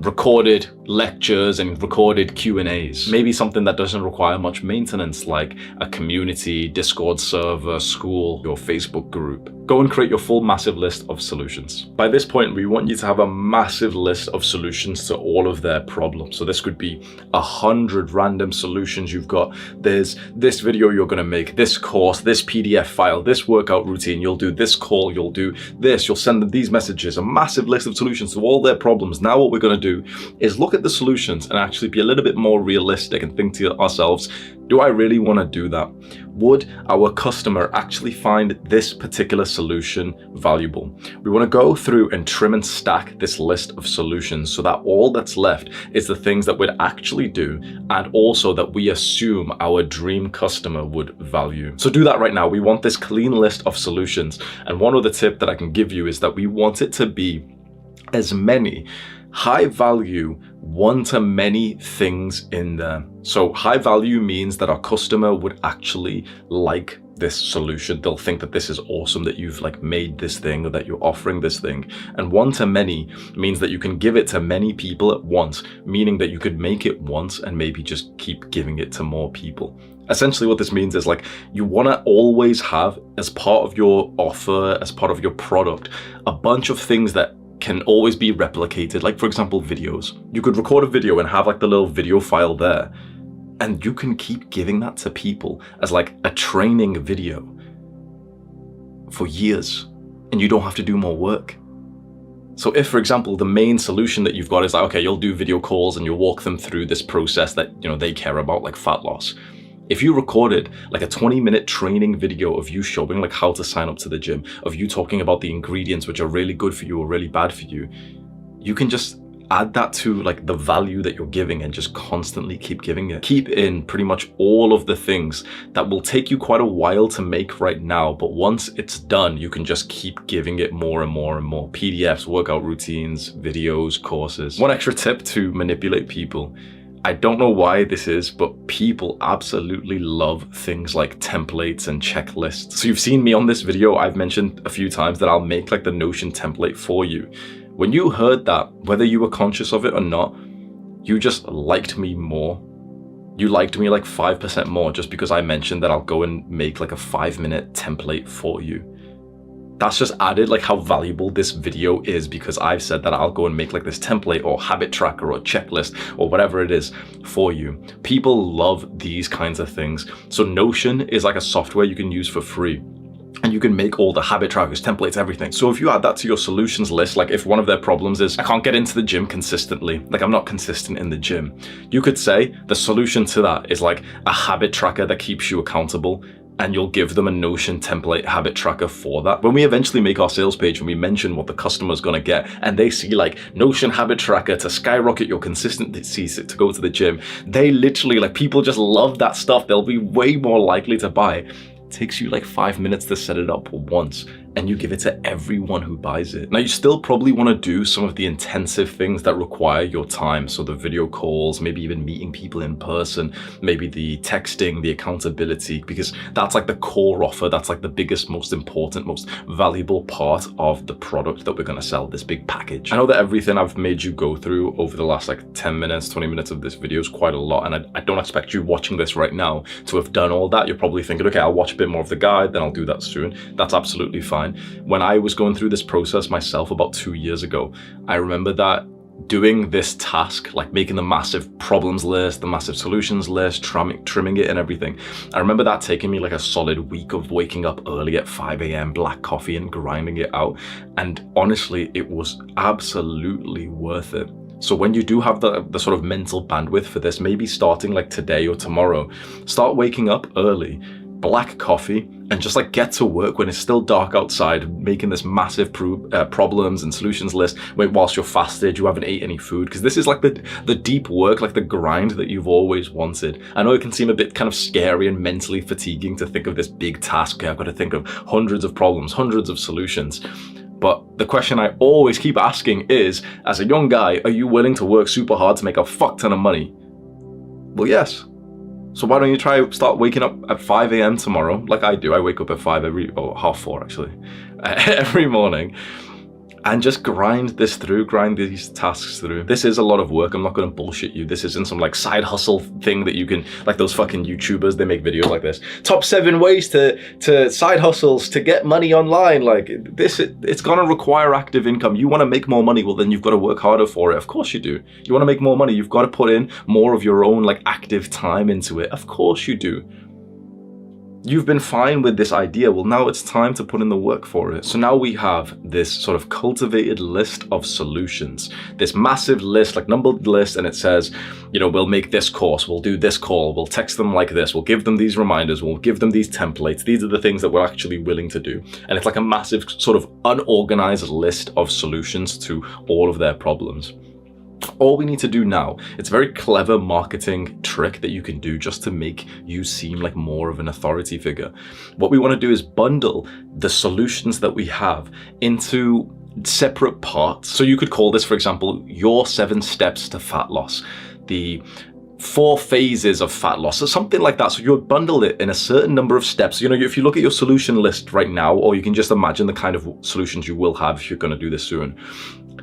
recorded lectures and recorded Q&As. Maybe something that doesn't require much maintenance, like a community, Discord server, school, your Facebook group. Go and create your full massive list of solutions. By this point, we want you to have a massive list of solutions to all of their problems. So this could be 100 random solutions you've got. There's this video you're gonna make, this course, this PDF file, this workout routine, you'll do this call, you'll do this, you'll send them these messages, a massive list of solutions to all their problems. Now what we're gonna do is look at the solutions and actually be a little bit more realistic and think to ourselves, do I really wanna do that? Would our customer actually find this particular solution valuable? We want to go through and trim and stack this list of solutions so that all that's left is the things that we'd actually do and also that we assume our dream customer would value. So do that right now. We want this clean list of solutions. And one other tip that I can give you is that we want it to be as many high value one-to-many things in there. So high value means that our customer would actually like this solution. They'll think that this is awesome, that you've like made this thing or that you're offering this thing. And one-to-many means that you can give it to many people at once, meaning that you could make it once and maybe just keep giving it to more people. Essentially what this means is like you want to always have as part of your offer, as part of your product, a bunch of things that can always be replicated. Like for example, videos. You could record a video and have like the little video file there, and you can keep giving that to people as like a training video for years, and you don't have to do more work. So if, for example, the main solution that you've got is like, okay, you'll do video calls and you'll walk them through this process that they care about, like fat loss. If you recorded like a 20-minute training video of you showing like how to sign up to the gym, of you talking about the ingredients which are really good for you or really bad for you, you can just add that to like the value that you're giving and just constantly keep giving it. Keep in pretty much all of the things that will take you quite a while to make right now, but once it's done, you can just keep giving it more and more and more. PDFs, workout routines, videos, courses. One extra tip to manipulate people. I don't know why this is, but people absolutely love things like templates and checklists. So you've seen me on this video, I've mentioned a few times that I'll make like the Notion template for you. When you heard that, whether you were conscious of it or not, you just liked me more. You liked me like 5% more just because I mentioned that I'll go and make like a 5-minute template for you. That's just added like how valuable this video is because I've said that I'll go and make like this template or habit tracker or checklist or whatever it is for you. People love these kinds of things. So Notion is like a software you can use for free. And you can make all the habit trackers, templates, everything. So if you add that to your solutions list, like if one of their problems is, I can't get into the gym consistently, like I'm not consistent in the gym, you could say the solution to that is like a habit tracker that keeps you accountable, and you'll give them a Notion template habit tracker for that. When we eventually make our sales page and we mention what the customer's gonna get, and they see like Notion habit tracker to skyrocket your consistency to go to the gym, they literally, like, people just love that stuff. They'll be way more likely to buy. Takes you like 5 minutes to set it up once, and you give it to everyone who buys it. Now you still probably want to do some of the intensive things that require your time. So the video calls, maybe even meeting people in person, maybe the texting, the accountability, because that's like the core offer. That's like the biggest, most important, most valuable part of the product that we're going to sell, this big package. I know that everything I've made you go through over the last like 10 minutes, 20 minutes of this video is quite a lot. And I don't expect you watching this right now to have done all that. You're probably thinking, okay, I'll watch a bit more of the guide, then I'll do that soon. That's absolutely fine. When I was going through this process myself about 2 years ago, I remember that doing this task, like making the massive problems list, the massive solutions list, trimming it and everything, I remember that taking me like a solid week of waking up early at 5 a.m, black coffee and grinding it out. And honestly, it was absolutely worth it. So when you do have the sort of mental bandwidth for this, maybe starting like today or tomorrow, start waking up early, black coffee, and just like get to work when it's still dark outside, making this massive problems and solutions list whilst you're fasted, you haven't ate any food, because this is like the deep work, like the grind that you've always wanted. I know it can seem a bit kind of scary and mentally fatiguing to think of this big task. Okay, I've got to think of hundreds of problems, hundreds of solutions. But the question I always keep asking is, as a young guy, are you willing to work super hard to make a fuck ton of money? Well, yes. So why don't you start waking up at 5 a.m. tomorrow, like I do. I wake up at 5 half 4 actually, every morning, and just grind these tasks through. This is a lot of work. I'm not going to bullshit you. This isn't some like side hustle thing that you can, like those fucking YouTubers, they make videos like this. Top 7 ways to side hustles to get money online. Like this, it's going to require active income. You want to make more money? Well, then you've got to work harder for it. Of course you do. You want to make more money? You've got to put in more of your own like active time into it. Of course you do. You've been fine with this idea. Well, now it's time to put in the work for it. So now we have this sort of cultivated list of solutions, this massive list, like numbered list, and it says, you know, we'll make this course, we'll do this call, we'll text them like this, we'll give them these reminders, we'll give them these templates. These are the things that we're actually willing to do. And it's like a massive sort of unorganized list of solutions to all of their problems. All we need to do now, it's a very clever marketing trick that you can do just to make you seem like more of an authority figure. What we want to do is bundle the solutions that we have into separate parts. So you could call this, for example, your 7 steps to fat loss, the 4 phases of fat loss, or something like that. So you would bundle it in a certain number of steps. You know, if you look at your solution list right now, or you can just imagine the kind of solutions you will have if you're going to do this soon.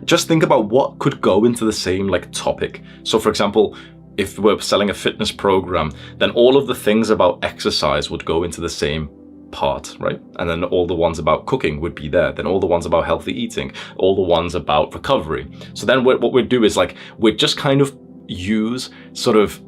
Just think about what could go into the same like topic. So for example, if we're selling a fitness program, then all of the things about exercise would go into the same part, right? And then all the ones about cooking would be there. Then all the ones about healthy eating, all the ones about recovery. So then what we'd do is like, we'd just kind of use sort of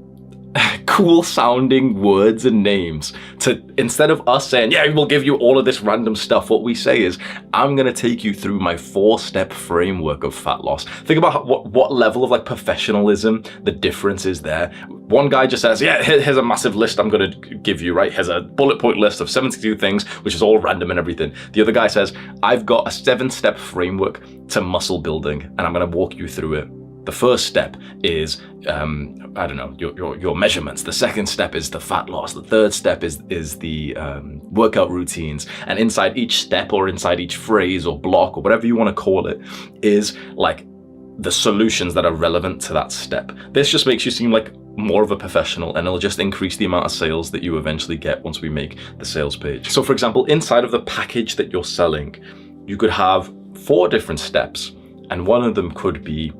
cool sounding words and names to, instead of us saying, yeah, we'll give you all of this random stuff, what we say is, I'm going to take you through my 4-step framework of fat loss. Think about what level of like professionalism the difference is there. One guy just says, yeah, here's a massive list I'm going to give you, right? Here's a bullet point list of 72 things, which is all random and everything. The other guy says, I've got a 7-step framework to muscle building, and I'm going to walk you through it. The first step is, I don't know, your measurements. The second step is the fat loss. The third step is the workout routines. And inside each step, or inside each phrase or block or whatever you want to call it, is like the solutions that are relevant to that step. This just makes you seem like more of a professional, and it'll just increase the amount of sales that you eventually get once we make the sales page. So for example, inside of the package that you're selling, you could have 4 different steps, and one of them could be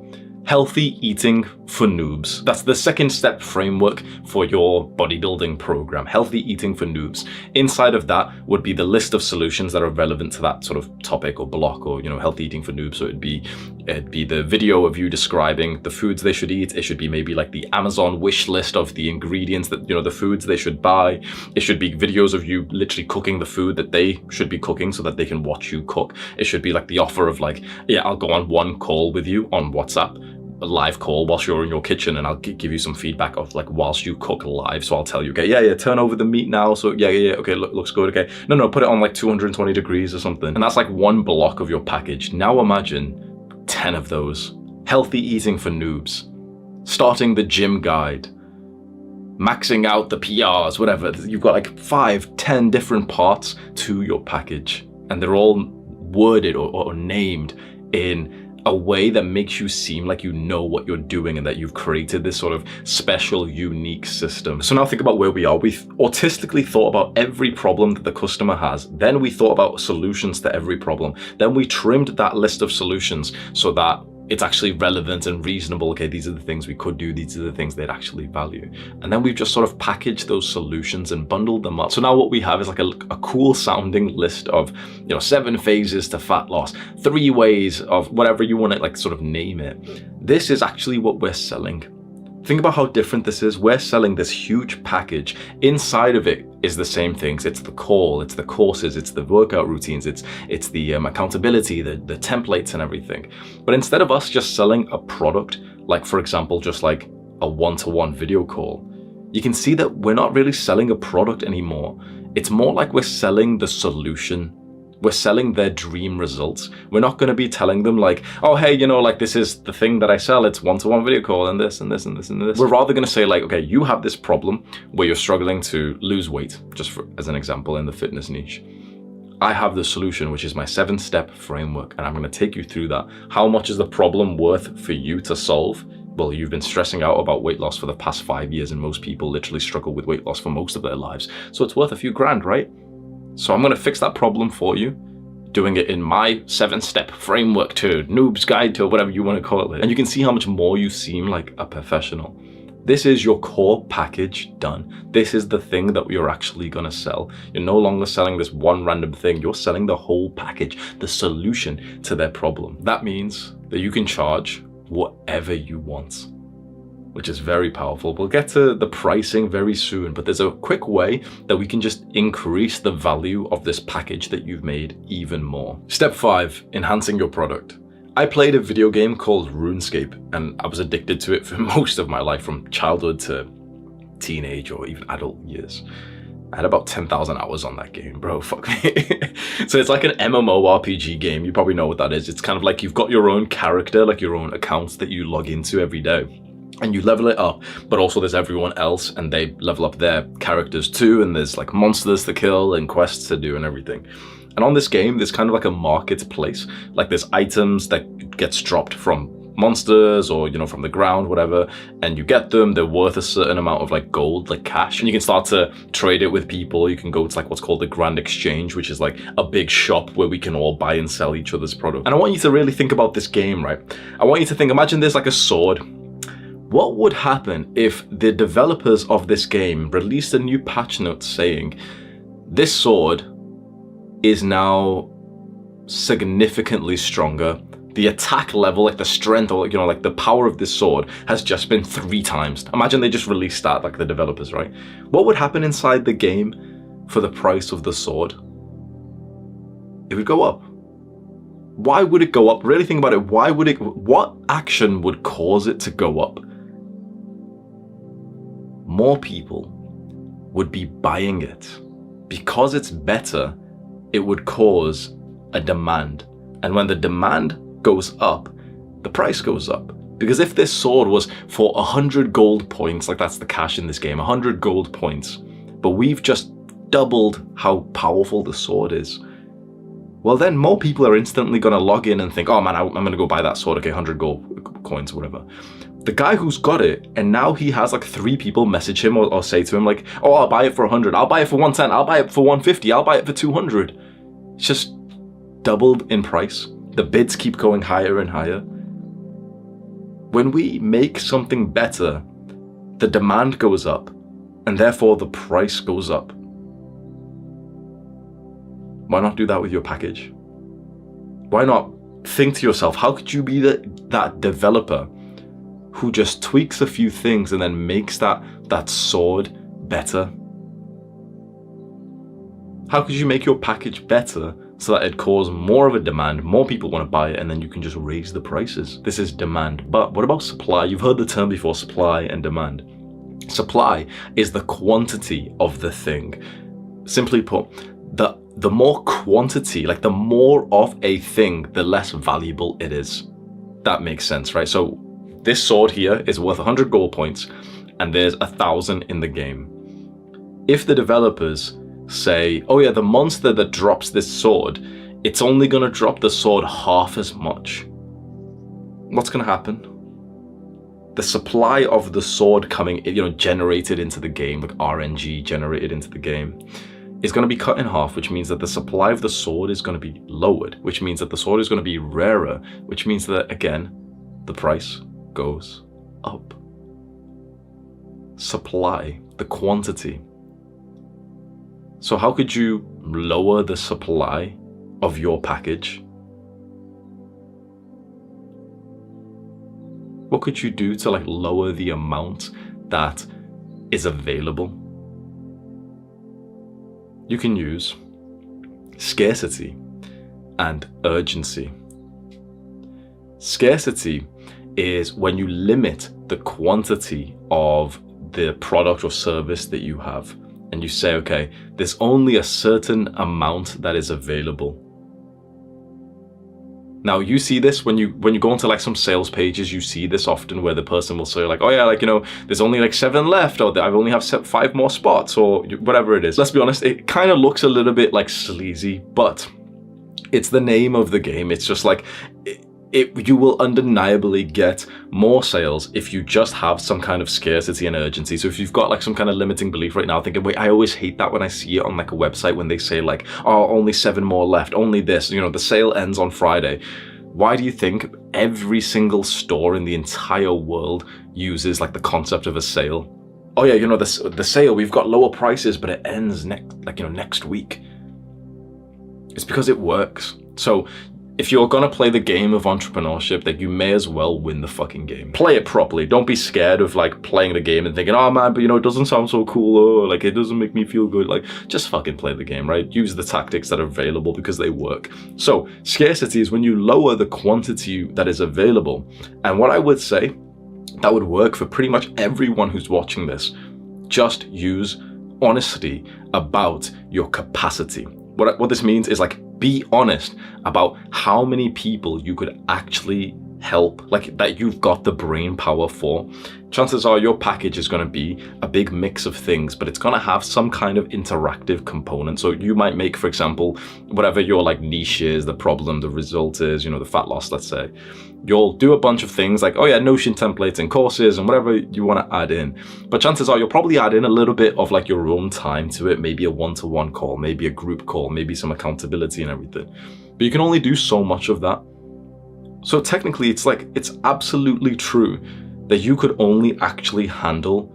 healthy eating for noobs. That's the 2nd-step framework for your bodybuilding program, healthy eating for noobs. Inside of that would be the list of solutions that are relevant to that sort of topic or block, or, you know, healthy eating for noobs. So it'd be the video of you describing the foods they should eat. It should be maybe like the Amazon wish list of the ingredients that, you know, the foods they should buy. It should be videos of you literally cooking the food that they should be cooking so that they can watch you cook. It should be like the offer of like, yeah, I'll go on one call with you on WhatsApp, a live call whilst you're in your kitchen, and I'll give you some feedback of like whilst you cook live. So I'll tell you, okay, yeah, turn over the meat now. So yeah, okay, looks good. Okay, no, put it on like 220 degrees or something. And that's like one block of your package. Now imagine 10 of those. Healthy eating for noobs, starting the gym guide, maxing out the PRs, whatever. You've got like 5-10 different parts to your package, and they're all worded or named in a way that makes you seem like you know what you're doing and that you've created this sort of special, unique system. So now think about where we are. We've autistically thought about every problem that the customer has. Then we thought about solutions to every problem. Then we trimmed that list of solutions so that it's actually relevant and reasonable. Okay, these are the things we could do, these are the things they'd actually value. And then we've just sort of packaged those solutions and bundled them up. So now what we have is like a cool sounding list of, 7 phases to fat loss, 3 ways of whatever you want to like sort of name it. This is actually what we're selling. Think about how different this is. We're selling this huge package. Inside of it is the same things. It's the call, it's the courses, it's the workout routines, it's the accountability, the templates and everything. But instead of us just selling a product, like for example, just like a one-to-one video call, you can see that we're not really selling a product anymore. It's more like we're selling the solution. We're selling their dream results. We're not going to be telling them like, oh, hey, like this is the thing that I sell. It's one-to-one video call and this and this and this and this. We're rather going to say like, okay, you have this problem where you're struggling to lose weight, just as an example in the fitness niche. I have the solution, which is my 7-step framework, and I'm going to take you through that. How much is the problem worth for you to solve? Well, you've been stressing out about weight loss for the past 5 years, and most people literally struggle with weight loss for most of their lives. So it's worth a few grand, right? So I'm going to fix that problem for you, doing it in my 7-step framework to noob's guide to whatever you want to call it. And you can see how much more you seem like a professional. This is your core package done. This is the thing that you're actually going to sell. You're no longer selling this one random thing. You're selling the whole package, the solution to their problem. That means that you can charge whatever you want, which is very powerful. We'll get to the pricing very soon, but there's a quick way that we can just increase the value of this package that you've made even more. Step 5, enhancing your product. I played a video game called RuneScape, and I was addicted to it for most of my life, from childhood to teenage or even adult years. I had about 10,000 hours on that game, bro, fuck me. So it's like an MMORPG game. You probably know what that is. It's kind of like you've got your own character, like your own accounts that you log into every day. And you level it up, but also there's everyone else and they level up their characters too. And there's like monsters to kill and quests to do and everything. And on this game, there's kind of like a marketplace. Like there's items that gets dropped from monsters or, from the ground, whatever. And you get them, they're worth a certain amount of like gold, like cash. And you can start to trade it with people. You can go to like what's called the Grand Exchange, which is like a big shop where we can all buy and sell each other's product. And I want you to really think about this game, right? I want you to think, imagine there's like a sword. What would happen if the developers of this game released a new patch note saying, this sword is now significantly stronger. The attack level, like the strength or like the power of this sword has just been 3 times. Imagine they just released that, like the developers, right? What would happen inside the game for the price of the sword? It would go up. Why would it go up? Really think about it. What action would cause it to go up? More people would be buying it. Because it's better, it would cause a demand. And when the demand goes up, the price goes up. Because if this sword was for 100 gold points, like that's the cash in this game, 100 gold points, but we've just doubled how powerful the sword is, well then more people are instantly going to log in and think, oh man, I'm going to go buy that sword, okay, 100 gold coins, whatever. The guy who's got it, and now he has like 3 people message him or say to him like, oh, I'll buy it for 100, I'll buy it for 110, I'll buy it for 150, I'll buy it for 200. It's just doubled in price. The bids keep going higher and higher. When we make something better, the demand goes up, and therefore the price goes up. Why not do that with your package? Why not think to yourself, how could you be that developer who just tweaks a few things and then makes that sword better? How could you make your package better so that it cause more of a demand, more people want to buy it, and then you can just raise the prices? This is demand. But what about supply? You've heard the term before, supply and demand. Supply is the quantity of the thing. Simply put, the more quantity, like the more of a thing, the less valuable it is. That makes sense, right? So this sword here is worth 100 gold points, and there's 1,000 in the game. If the developers say, oh yeah, the monster that drops this sword, it's only going to drop the sword half as much, what's going to happen? The supply of the sword coming, generated into the game, like RNG generated into the game, is going to be cut in half, which means that the supply of the sword is going to be lowered, which means that the sword is going to be rarer, which means that, again, the price goes up. Supply, the quantity. So how could you lower the supply of your package? What could you do to like lower the amount that is available? You can use scarcity and urgency. Scarcity is when you limit the quantity of the product or service that you have, and you say, okay, there's only a certain amount that is available. Now you see this when you go into like some sales pages, you see this often where the person will say like, oh yeah, like, you know, there's only like 7 left, or I only have 5 more spots, or whatever it is. Let's be honest, it kind of looks a little bit like sleazy, but it's the name of the game. It's just like, you will undeniably get more sales if you just have some kind of scarcity and urgency. So if you've got like some kind of limiting belief right now, thinking, wait, I always hate that when I see it on like a website when they say like, oh, only 7 more left, only this, you know, the sale ends on Friday. Why do you think every single store in the entire world uses like the concept of a sale? Oh yeah, you know, the sale, we've got lower prices, but it ends next week. It's because it works. So if you're gonna play the game of entrepreneurship, then you may as well win the fucking game. Play it properly. Don't be scared of like playing the game and thinking, oh man, but you know, it doesn't sound so cool, or like it doesn't make me feel good. Like, just fucking play the game, right? Use the tactics that are available because they work. So scarcity is when you lower the quantity that is available. And what I would say that would work for pretty much everyone who's watching this, just use honesty about your capacity. What this means is like, be honest about how many people you could actually help, like that you've got the brain power for. Chances are your package is going to be a big mix of things, but it's going to have some kind of interactive component. So you might make, for example, whatever your like niche is, the problem, the result is, you know, the fat loss, let's say. You'll do a bunch of things like, oh yeah, Notion templates and courses and whatever you want to add in. But chances are you'll probably add in a little bit of like your own time to it, maybe a one-to-one call, maybe a group call, maybe some accountability and everything. But you can only do so much of that. So technically it's absolutely true that you could only actually handle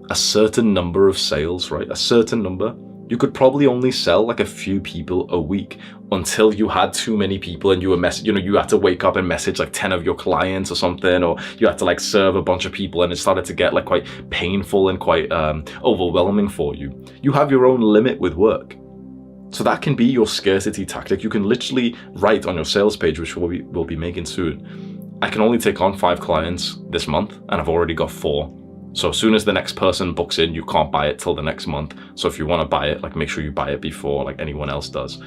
a certain number of sales, right? A certain number. You could probably only sell like a few people a week until you had too many people and you were you had to wake up and message like 10 of your clients or something, or you had to like serve a bunch of people and it started to get like quite painful and quite overwhelming for you. You have your own limit with work. So that can be your scarcity tactic. You can literally write on your sales page, which we'll be making soon, I can only take on 5 clients this month and I've already got 4. So as soon as the next person books in, you can't buy it till the next month. So if you want to buy it, like make sure you buy it before like anyone else does.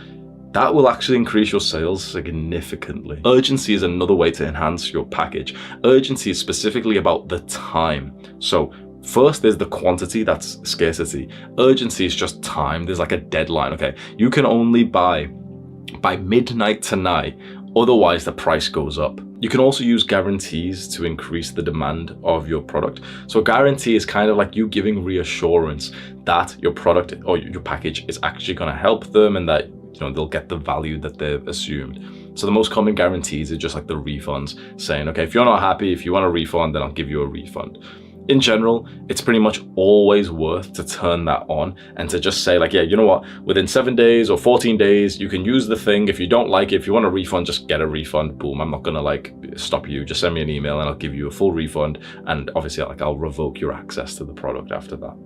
That will actually increase your sales significantly. Urgency is another way to enhance your package. Urgency is specifically about the time. So first, there's the quantity, that's scarcity. Urgency is just time. There's like a deadline, okay? You can only buy by midnight tonight, otherwise the price goes up. You can also use guarantees to increase the demand of your product. So a guarantee is kind of like you giving reassurance that your product or your package is actually going to help them and that they'll get the value that they've assumed. So the most common guarantees are just like the refunds, saying, okay, if you're not happy, if you want a refund, then I'll give you a refund. In general, it's pretty much always worth to turn that on and to just say like, yeah, you know what, within 7 days or 14 days, you can use the thing. If you don't like it, if you want a refund, just get a refund. Boom. I'm not going to like stop you. Just send me an email and I'll give you a full refund. And obviously like I'll revoke your access to the product after that.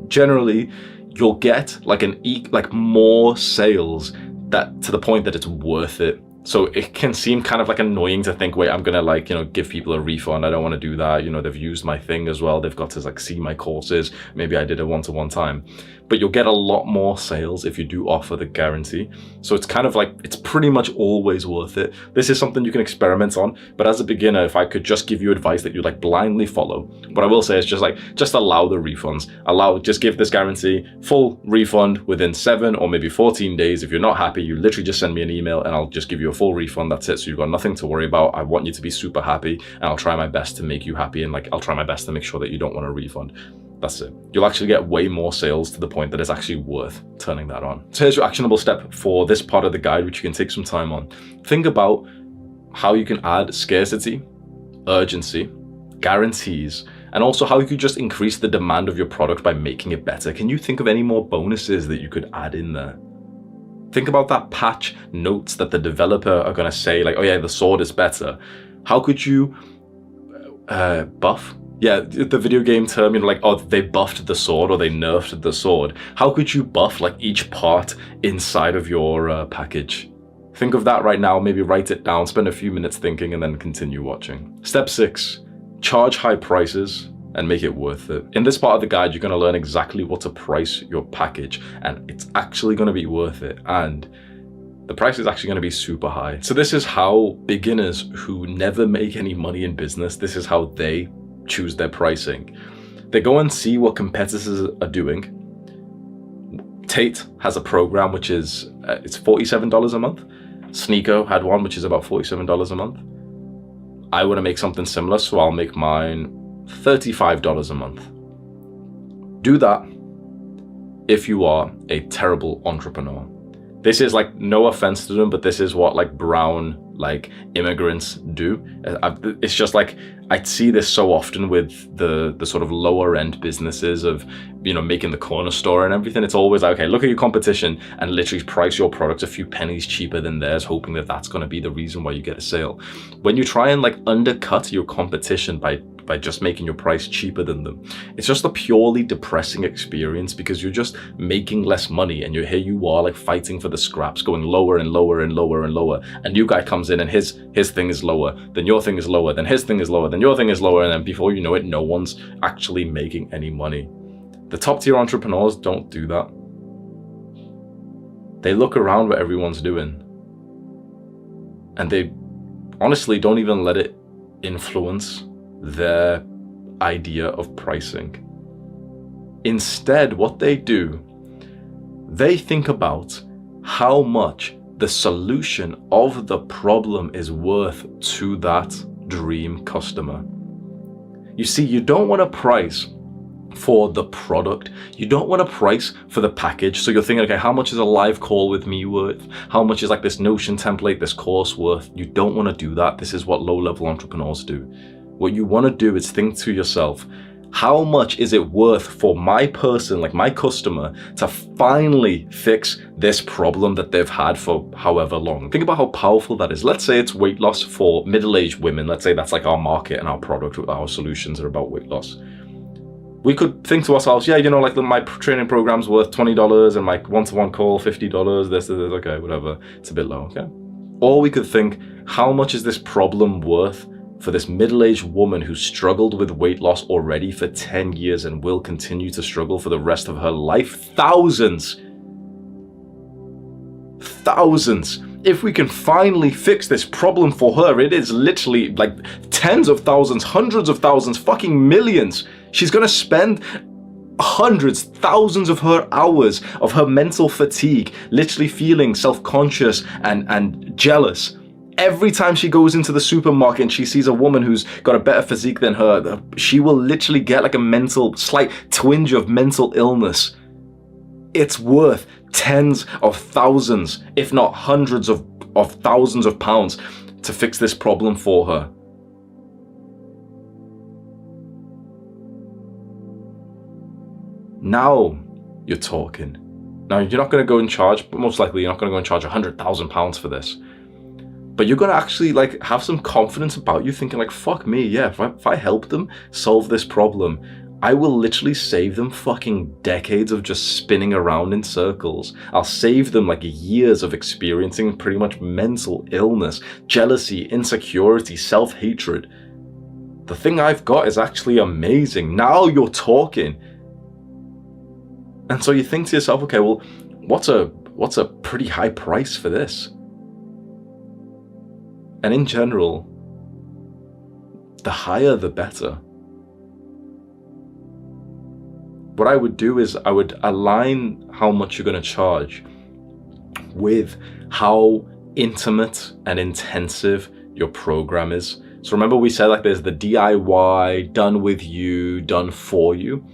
Generally, you'll get like more sales that to the point that it's worth it. So it can seem kind of like annoying to think, wait, I'm gonna like, give people a refund. I don't want to do that. They've used my thing as well. They've got to like see my courses. Maybe I did a one-to-one time. But you'll get a lot more sales if you do offer the guarantee. So it's kind of like, it's pretty much always worth it. This is something you can experiment on. But as a beginner, if I could just give you advice that you like blindly follow, what I will say is just allow the refunds. Just give this guarantee, full refund within 7 or maybe 14 days. If you're not happy, you literally just send me an email and I'll just give you a full refund. That's it. So you've got nothing to worry about. I want you to be super happy and I'll try my best to make you happy. And like, I'll try my best to make sure that you don't want a refund. That's it. You'll actually get way more sales to the point that it's actually worth turning that on. So here's your actionable step for this part of the guide, which you can take some time on. Think about how you can add scarcity, urgency, guarantees, and also how you could just increase the demand of your product by making it better. Can you think of any more bonuses that you could add in there? Think about that patch notes that the developer are going to say, like, oh yeah, the sword is better. How could you buff? Yeah, the video game term, you know, like, oh, they buffed the sword or they nerfed the sword. How could you buff like each part inside of your package? Think of that right now, maybe write it down, spend a few minutes thinking, and then continue watching. Step 6, charge high prices and make it worth it. In this part of the guide, you're gonna learn exactly what to price your package, and it's actually gonna be worth it. And the price is actually gonna be super high. So this is how beginners who never make any money in business, this is how they choose their pricing. They go and see what competitors are doing. Tate has a program which is, it's $47 a month. Sneeko had one which is about $47 a month. I want to make something similar, so I'll make mine $35 a month. Do that if you are a terrible entrepreneur. This is like, no offense to them, but this is what like brown like immigrants do. It's just like, I see this so often with the sort of lower end businesses of, you know, making the corner store and everything. It's always like, okay, look at your competition and literally price your product a few pennies cheaper than theirs, hoping that that's going to be the reason why you get a sale. When you try and like undercut your competition by just making your price cheaper than them, it's just a purely depressing experience, because you're just making less money and here you are like fighting for the scraps, going lower and lower and lower and lower. A new guy comes in and his thing is lower, then your thing is lower, then his thing is lower, then your thing is lower, and then before you know it, no one's actually making any money. The top tier entrepreneurs don't do that. They look around what everyone's doing and they honestly don't even let it influence their idea of pricing. Instead, what they do, they think about how much the solution of the problem is worth to that dream customer. You see, you don't want to price for the product. You don't want to price for the package. So you're thinking, okay, how much is a live call with me worth? How much is like this Notion template, this course worth? You don't want to do that. This is what low-level entrepreneurs do. What you want to do is think to yourself, how much is it worth for my person, like my customer, to finally fix this problem that they've had for however long? Think about how powerful that is. Let's say it's weight loss for middle-aged women. Let's say that's like our market and our product, our solutions are about weight loss. We could think to ourselves, yeah, you know, like my training program's worth $20 and my one-to-one call, $50, this, okay, whatever. It's a bit low, okay? Or we could think, how much is this problem worth for this middle-aged woman who struggled with weight loss already for 10 years and will continue to struggle for the rest of her life? Thousands. If we can finally fix this problem for her, it is literally like tens of thousands, hundreds of thousands, fucking millions. She's gonna spend hundreds, thousands of her hours of her mental fatigue, literally feeling self-conscious and jealous. Every time she goes into the supermarket and she sees a woman who's got a better physique than her, she will literally get like a slight twinge of mental illness. It's worth tens of thousands, if not hundreds of thousands of pounds to fix this problem for her. Now you're talking. Now you're not going to go and charge, but most likely you're not going to go and charge £100,000 for this. But you're going to actually like have some confidence about you, thinking like, fuck me, yeah, if I help them solve this problem, I will literally save them fucking decades of just spinning around in circles. I'll save them like years of experiencing pretty much mental illness, jealousy, insecurity, self-hatred. The thing I've got is actually amazing. Now you're talking. And so you think to yourself, okay, well, what's a pretty high price for this? And in general, the higher the better. What I would do is I would align how much you're going to charge with how intimate and intensive your program is. So remember we said like there's the DIY, done with you, done for you.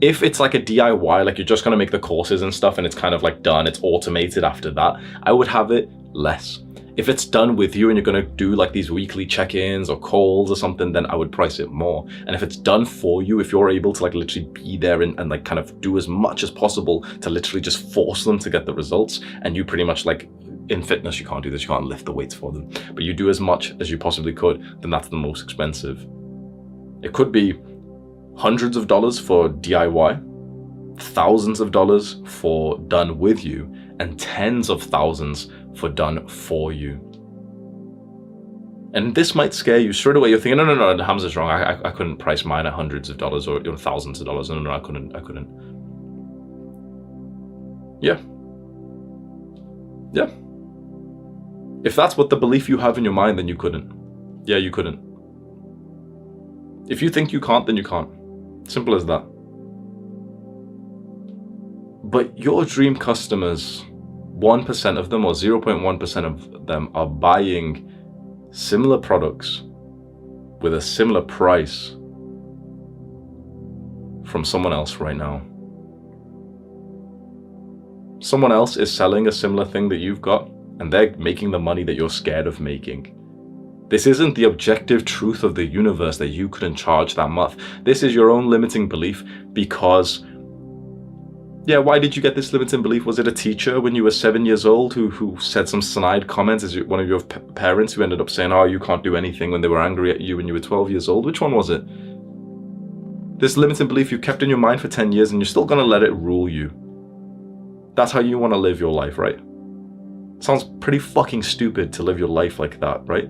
If it's like a DIY, like you're just going to make the courses and stuff and it's kind of like done, it's automated after that, I would have it less. If it's done with you and you're going to do like these weekly check-ins or calls or something, then I would price it more. And if it's done for you, if you're able to like literally be there and like kind of do as much as possible to literally just force them to get the results, and you pretty much like, in fitness, you can't do this, you can't lift the weights for them, but you do as much as you possibly could, then that's the most expensive. It could be hundreds of dollars for DIY, thousands of dollars for done with you, and tens of thousands for done for you. And this might scare you straight away. You're thinking, no, Hamza's wrong. I couldn't price mine at hundreds of dollars or thousands of dollars. No, I couldn't. Yeah. If that's what the belief you have in your mind, then you couldn't. Yeah, you couldn't. If you think you can't, then you can't. Simple as that. But your dream customers, 1% of them or 0.1% of them are buying similar products with a similar price from someone else right now. Someone else is selling a similar thing that you've got, and they're making the money that you're scared of making. This isn't the objective truth of the universe that you couldn't charge that much. This is your own limiting belief because, yeah, why did you get this limiting belief? Was it a teacher when you were 7 years old who said some snide comments? Is it one of your parents who ended up saying, oh, you can't do anything when they were angry at you when you were 12 years old? Which one was it? This limiting belief you kept in your mind for 10 years and you're still gonna let it rule you. That's how you want to live your life, right? Sounds pretty fucking stupid to live your life like that, right?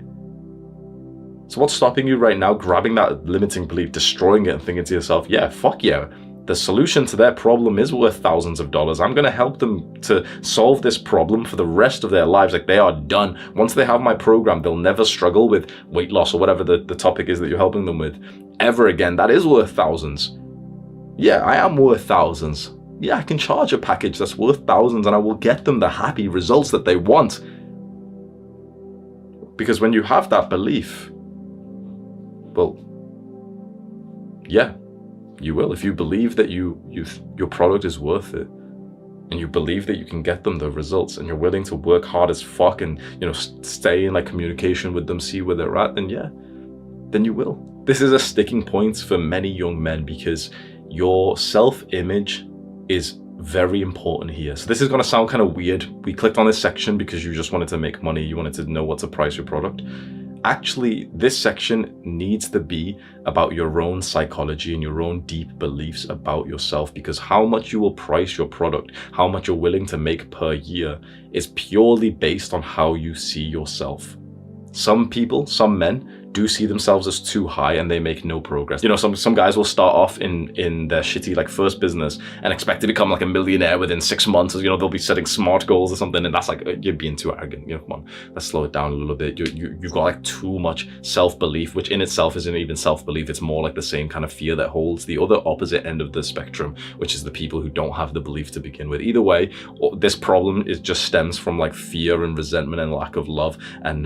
So what's stopping you right now grabbing that limiting belief, destroying it, and thinking to yourself, yeah, fuck yeah, the solution to their problem is worth thousands of dollars. I'm going to help them to solve this problem for the rest of their lives. Like, they are done. Once they have my program, they'll never struggle with weight loss or whatever the topic is that you're helping them with ever again. That is worth thousands. Yeah, I am worth thousands. Yeah, I can charge a package that's worth thousands and I will get them the happy results that they want. Because when you have that belief, well, yeah, you will. If you believe that your product is worth it, and you believe that you can get them the results, and you're willing to work hard as fuck and, stay in like communication with them, see where they're at, then yeah, then you will. This is a sticking point for many young men because your self-image is very important here. So this is going to sound kind of weird. We clicked on this section because you just wanted to make money. You wanted to know what to price your product. Actually, this section needs to be about your own psychology and your own deep beliefs about yourself, because how much you will price your product, how much you're willing to make per year, is purely based on how you see yourself. Some people, some men, do see themselves as too high and they make no progress. Some guys will start off in their shitty like first business and expect to become like a millionaire within 6 months. They'll be setting smart goals or something, and that's like, you're being too arrogant. Come on, let's slow it down a little bit. You've got like too much self-belief, which in itself isn't even self-belief. It's more like the same kind of fear that holds the other opposite end of the spectrum, which is the people who don't have the belief to begin with. Either way, this problem just stems from like fear and resentment and lack of love and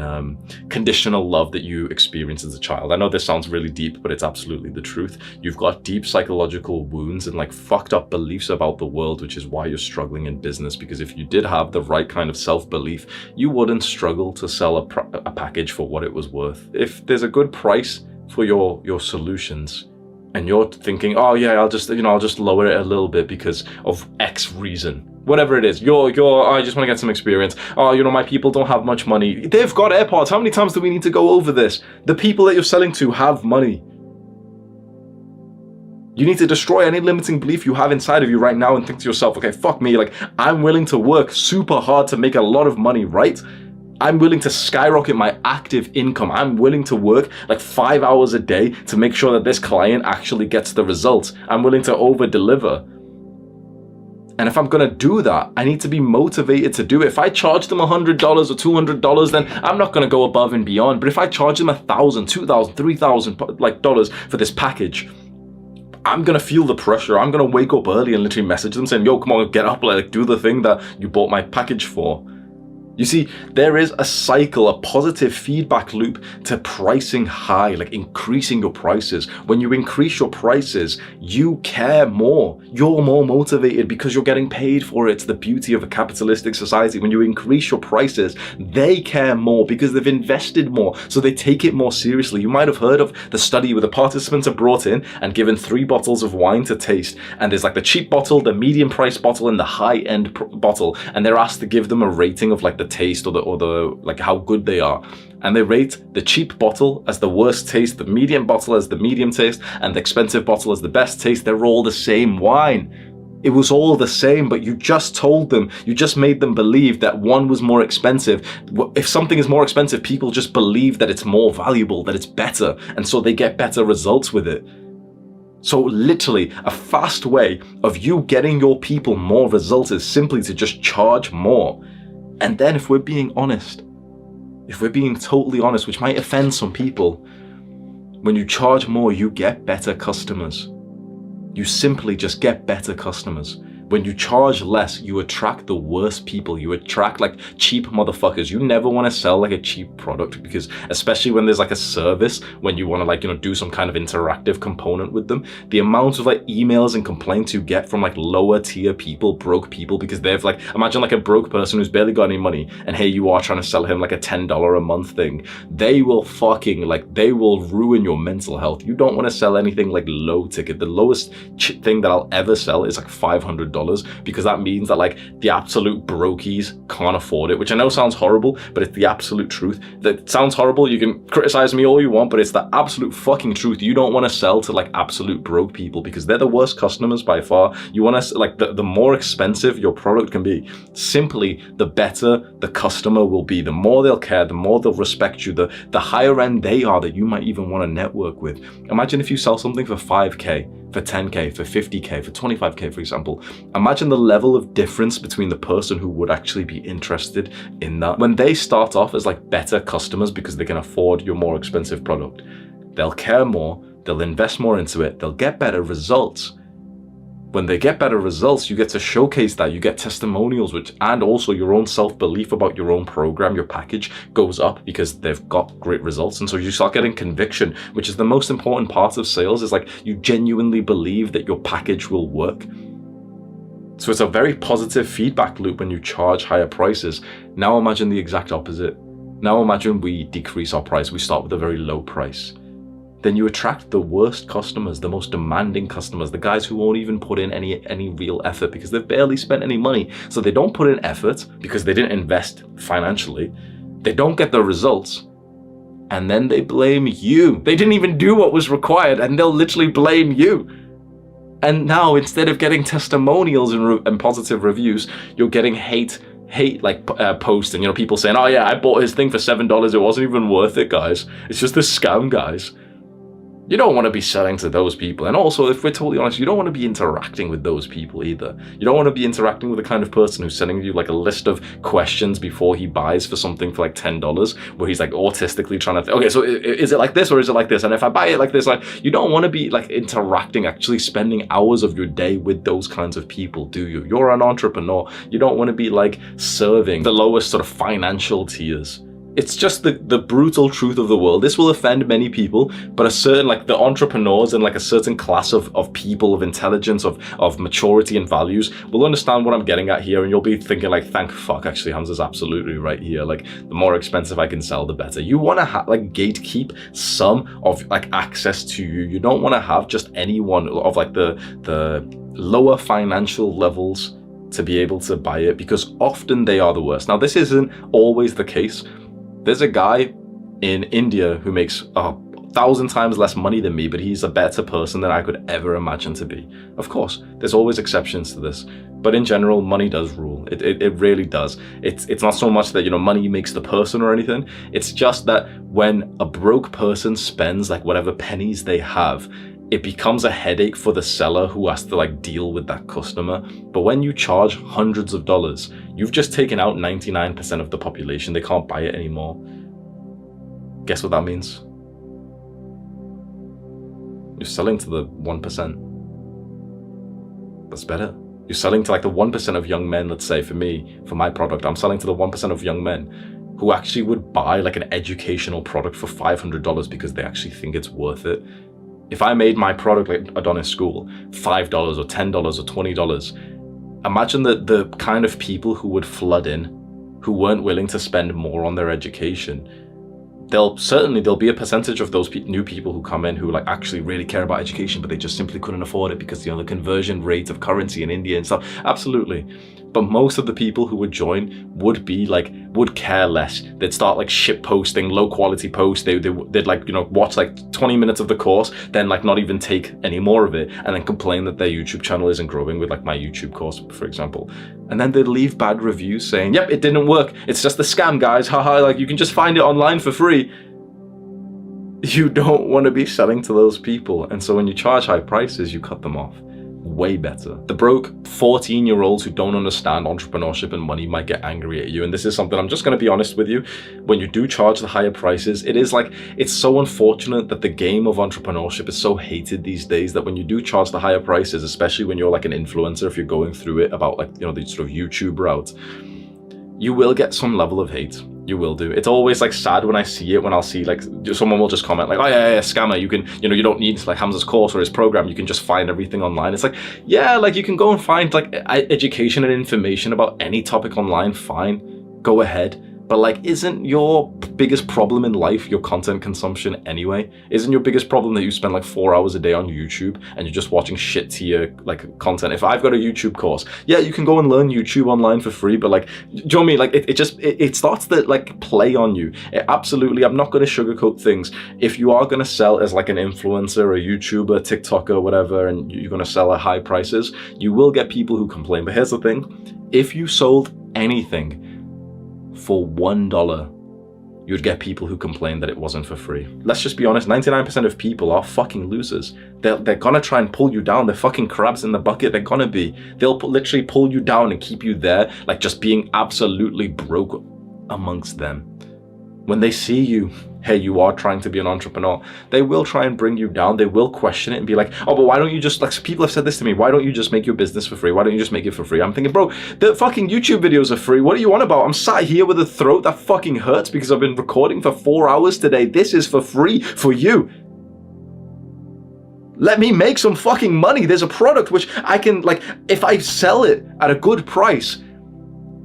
conditional love that you experience as a child. I know this sounds really deep, but it's absolutely the truth. You've got deep psychological wounds and like fucked up beliefs about the world, which is why you're struggling in business. Because if you did have the right kind of self-belief, you wouldn't struggle to sell a package for what it was worth. If there's a good price for your solutions, and you're thinking, oh yeah, I'll just lower it a little bit because of X reason. Whatever it is, I just want to get some experience. Oh, my people don't have much money. They've got AirPods. How many times do we need to go over this? The people that you're selling to have money. You need to destroy any limiting belief you have inside of you right now and think to yourself, okay, fuck me, like, I'm willing to work super hard to make a lot of money, right? I'm willing to skyrocket my active income. I'm willing to work like 5 hours a day to make sure that this client actually gets the results. I'm willing to over deliver. And if I'm going to do that, I need to be motivated to do it. If I charge them $100 or $200, then I'm not going to go above and beyond. But if I charge them $1,000, $2,000, $3,000 dollars for this package, I'm going to feel the pressure. I'm going to wake up early and literally message them saying, yo, come on, get up, like do the thing that you bought my package for. You see, there is a cycle, a positive feedback loop to pricing high, like increasing your prices. When you increase your prices, you care more. You're more motivated because you're getting paid for it. It's the beauty of a capitalistic society. When you increase your prices, they care more because they've invested more, so they take it more seriously. You might have heard of the study where the participants are brought in and given 3 bottles of wine to taste, and there's like the cheap bottle, the medium price bottle, and the high-end bottle, and they're asked to give them a rating of like the taste or the like how good they are, and they rate the cheap bottle as the worst taste, the medium bottle as the medium taste, and the expensive bottle as the best taste. They're all the same wine. It was all the same, but you just told them, you just made them believe that one was more expensive. If something is more expensive, people just believe that it's more valuable, that it's better, and so they get better results with it. So literally, a fast way of you getting your people more results is simply to just charge more. And then if we're being honest, if we're being totally honest, which might offend some people, when you charge more, you get better customers. You simply just get better customers. When you charge less, you attract the worst people. You attract like cheap motherfuckers. You never want to sell like a cheap product, because especially when there's like a service, when you want to like, do some kind of interactive component with them, the amount of like emails and complaints you get from like lower tier people, broke people, because they've like, imagine like a broke person who's barely got any money, and here you are trying to sell him like a $10 a month thing. They will fucking like, they will ruin your mental health. You don't want to sell anything like low ticket. The lowest thing that I'll ever sell is like $500, because that means that like the absolute brokies can't afford it, which I know sounds horrible, but it's the absolute truth. That sounds horrible. You can criticize me all you want, but it's the absolute fucking truth. You don't want to sell to like absolute broke people, because they're the worst customers by far. You want to like the more expensive your product can be, simply the better the customer will be. The more they'll care, the more they'll respect you, the higher end they are that you might even want to network with. Imagine if you sell something for 5K, for 10K, for 50K, for 25K, for example. Imagine the level of difference between the person who would actually be interested in that. When they start off as like better customers because they can afford your more expensive product, they'll care more, they'll invest more into it, they'll get better results. When they get better results, you get to showcase that, you get testimonials, and also your own self-belief about your own program, your package goes up because they've got great results. And so you start getting conviction, which is the most important part of sales, is like you genuinely believe that your package will work. So it's a very positive feedback loop when you charge higher prices. Now imagine the exact opposite. Now imagine we decrease our price, we start with a very low price. Then you attract the worst customers, the most demanding customers, the guys who won't even put in any real effort because they've barely spent any money. So they don't put in effort because they didn't invest financially. They don't get the results. And then they blame you. They didn't even do what was required, and they'll literally blame you. And now instead of getting testimonials and positive reviews, you're getting hate like posts, and people saying, oh yeah, I bought his thing for $7. It wasn't even worth it, guys. It's just a scam, guys. You don't want to be selling to those people. And also, if we're totally honest, you don't want to be interacting with those people either. You don't want to be interacting with the kind of person who's sending you like a list of questions before he buys for something for like $10, where he's like autistically trying to okay, so is it like this or is it like this? And if I buy it like this, like, you don't want to be like interacting, actually spending hours of your day with those kinds of people, do you? You're an entrepreneur. You don't want to be like serving the lowest sort of financial tiers. It's just the brutal truth of the world. This will offend many people, but a certain, like the entrepreneurs and like a certain class of people of intelligence, of maturity and values will understand what I'm getting at here, and you'll be thinking like, thank fuck, actually Hamza's absolutely right here. Like, the more expensive I can sell, the better. You want to like gatekeep some of like access to you. You don't want to have just anyone of like the lower financial levels to be able to buy it, because often they are the worst. Now, this isn't always the case. There's a guy in India who makes 1,000 times less money than me, but he's a better person than I could ever imagine to be. Of course, there's always exceptions to this, but in general, money does rule. It really does. It's not so much that, money makes the person or anything. It's just that when a broke person spends like whatever pennies they have, it becomes a headache for the seller who has to like deal with that customer. But when you charge hundreds of dollars, you've just taken out 99% of the population. They can't buy it anymore. Guess what that means? You're selling to the 1%. That's better. You're selling to like the 1% of young men, let's say for me, for my product, I'm selling to the 1% of young men who actually would buy like an educational product for $500 because they actually think it's worth it. If I made my product like Adonis School $5 or $10 or $20, imagine the kind of people who would flood in, who weren't willing to spend more on their education. There'll be a percentage of those new people who come in who like actually really care about education, but they just simply couldn't afford it because, you know, the conversion rate of currency in India and stuff. Absolutely. But most of the people who would join would care less. They'd start like shit posting, low quality posts. They'd like, you know, watch like 20 minutes of the course, then like not even take any more of it, and then complain that their YouTube channel isn't growing with like my YouTube course, for example. And then they'd leave bad reviews saying, yep, it didn't work. It's just a scam, guys. Haha, like you can just find it online for free. You don't want to be selling to those people. And so when you charge high prices, you cut them off. Way better. The broke 14-year-olds who don't understand entrepreneurship and money might get angry at you. And this is something I'm just going to be honest with you. When you do charge the higher prices, it's so unfortunate that the game of entrepreneurship is so hated these days that when you do charge the higher prices, especially when you're like an influencer, if you're going through it about like, you know, the sort of YouTube route, you will get some level of hate. You will do. It's always like sad when I see it, when I'll see like someone will just comment like, oh yeah, scammer, you can, you know, you don't need like Hamza's course or his program, you can just find everything online. It's like, yeah, like you can go and find like education and information about any topic online, fine, go ahead. But like, isn't your biggest problem in life your content consumption anyway? Isn't your biggest problem that you spend like 4 hours a day on YouTube and you're just watching shit tier like content? If I've got a YouTube course, yeah, you can go and learn YouTube online for free, but like, do you know what I mean? Like it starts to like play on you. Absolutely, I'm not going to sugarcoat things. If you are going to sell as like an influencer, a YouTuber, TikToker, whatever, and you're going to sell at high prices, you will get people who complain. But here's the thing, if you sold anything for $1, you'd get people who complain that it wasn't for free. Let's just be honest, 99% of people are fucking losers. They're gonna try and pull you down. They're fucking crabs in the bucket. They're gonna be. They'll literally pull you down and keep you there, like just being absolutely broke amongst them. When they see you, hey, you are trying to be an entrepreneur, they will try and bring you down. They will question it and be like, oh, but why don't you just, like, people have said this to me, why don't you just make your business for free? Why don't you just make it for free? I'm thinking, bro, the fucking YouTube videos are free. What are you on about? I'm sat here with a throat that fucking hurts because I've been recording for 4 hours today. This is for free for you. Let me make some fucking money. There's a product which I can, like, if I sell it at a good price,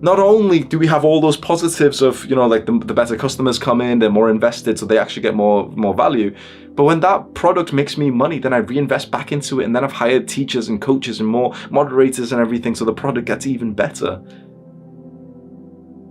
not only do we have all those positives of, you know, like the better customers come in, they're more invested, so they actually get more value. But when that product makes me money, then I reinvest back into it, and then I've hired teachers and coaches and more moderators and everything, so the product gets even better.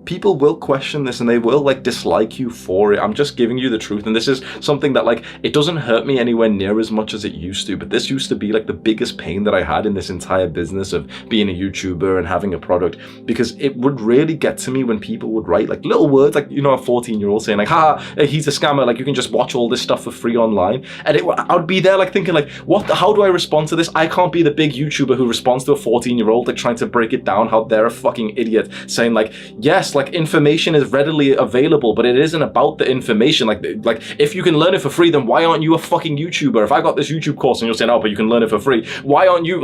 People will question this and they will like dislike you for it. I'm just giving you the truth, and this is something that like, it doesn't hurt me anywhere near as much as it used to, but this used to be like the biggest pain that I had in this entire business of being a YouTuber and having a product, because it would really get to me when people would write like little words, like, you know, a 14-year-old saying like, ha, he's a scammer, like you can just watch all this stuff for free online. And I would be there like thinking like, how do I respond to this? I can't be the big YouTuber who responds to a 14-year-old like trying to break it down how they're a fucking idiot, saying like, yes, like information is readily available, but it isn't about the information. Like if you can learn it for free, then why aren't you a fucking YouTuber? If I got this YouTube course and you're saying, oh, but you can learn it for free, why aren't you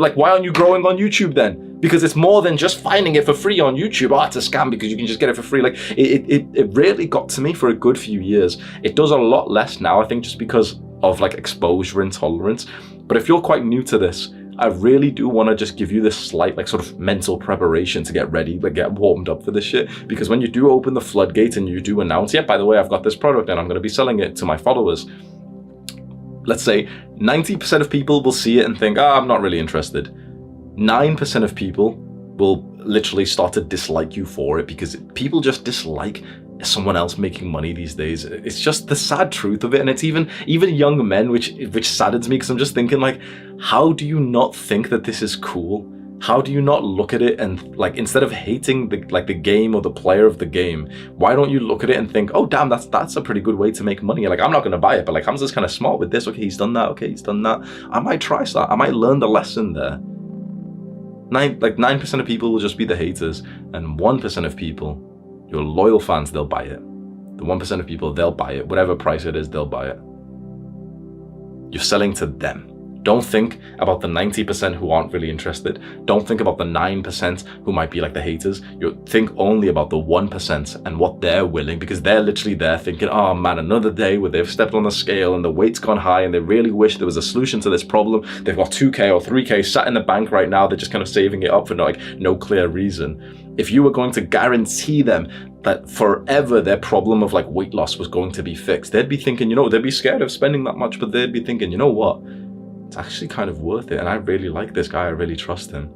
growing on YouTube then? Because it's more than just finding it for free on YouTube. Oh, it's a scam because you can just get it for free. Like it really got to me for a good few years. It does a lot less now, I think, just because of like exposure and tolerance. But if you're quite new to this, I really do want to just give you this slight like sort of mental preparation to get ready, like get warmed up for this shit. Because when you do open the floodgate and you do announce, yeah, by the way, I've got this product and I'm going to be selling it to my followers, let's say 90% of people will see it and think, I'm not really interested. 9% of people will literally start to dislike you for it, because people just dislike someone else making money these days. It's just the sad truth of it. And it's even young men, which saddens me, because I'm just thinking like, how do you not think that this is cool? How do you not look at it and like, instead of hating the game or the player of the game, why don't you look at it and think, oh damn, that's a pretty good way to make money. Like, I'm not going to buy it, but like, Hamza's kind of smart with this. Okay, he's done that. Okay, he's done that. I might try that. I might learn the lesson there. 9% of people will just be the haters, and 1% of people, your loyal fans, they'll buy it. The 1% of people, they'll buy it. Whatever price it is, they'll buy it. You're selling to them. Don't think about the 90% who aren't really interested. Don't think about the 9% who might be like the haters. You think only about the 1% and what they're willing, because they're literally there thinking, oh man, another day where they've stepped on the scale and the weight's gone high and they really wish there was a solution to this problem. They've got 2K or 3K sat in the bank right now. They're just kind of saving it up for no clear reason. If you were going to guarantee them that forever their problem of like weight loss was going to be fixed, they'd be thinking, they'd be scared of spending that much, but they'd be thinking, you know what? It's actually kind of worth it, and I really like this guy, I really trust him.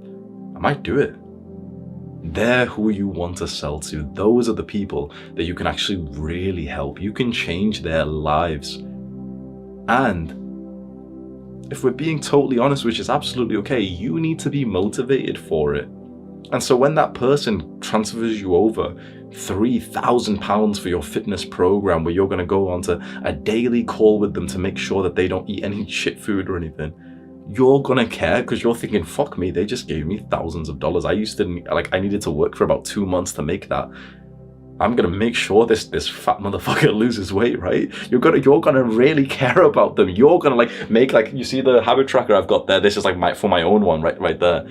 I might do it. They're who you want to sell to. Those are the people that you can actually really help. You can change their lives. And if we're being totally honest, which is absolutely okay, you need to be motivated for it. And so when that person transfers you over £3,000 for your fitness program, where you're going to go on to a daily call with them to make sure that they don't eat any shit food or anything, you're going to care because you're thinking, fuck me, they just gave me thousands of dollars. I needed to work for about 2 months to make that. I'm going to make sure this fat motherfucker loses weight, right? You're going to really care about them. You're going to make you see the habit tracker I've got there. This is for my own one right there.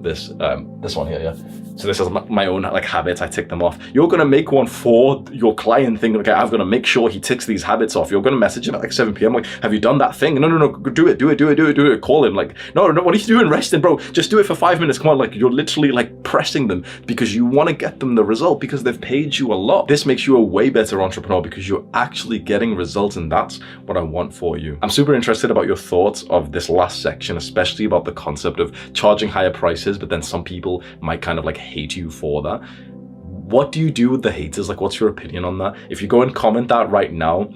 This one here, yeah. So this is my own habits. I tick them off. You're gonna make one for your client, thinking, okay, I'm gonna make sure he ticks these habits off. You're gonna message him at 7 p.m. Have you done that thing? No, do it. Call him. No, what are you doing resting, bro? Just do it for 5 minutes. Come on, you're literally pressing them because you want to get them the result because they've paid you a lot. This makes you a way better entrepreneur because you're actually getting results, and that's what I want for you. I'm super interested about your thoughts of this last section, especially about the concept of charging higher prices, but then some people might kind of hate you for that. What do you do with the haters? What's your opinion on that? If you go and comment that right now,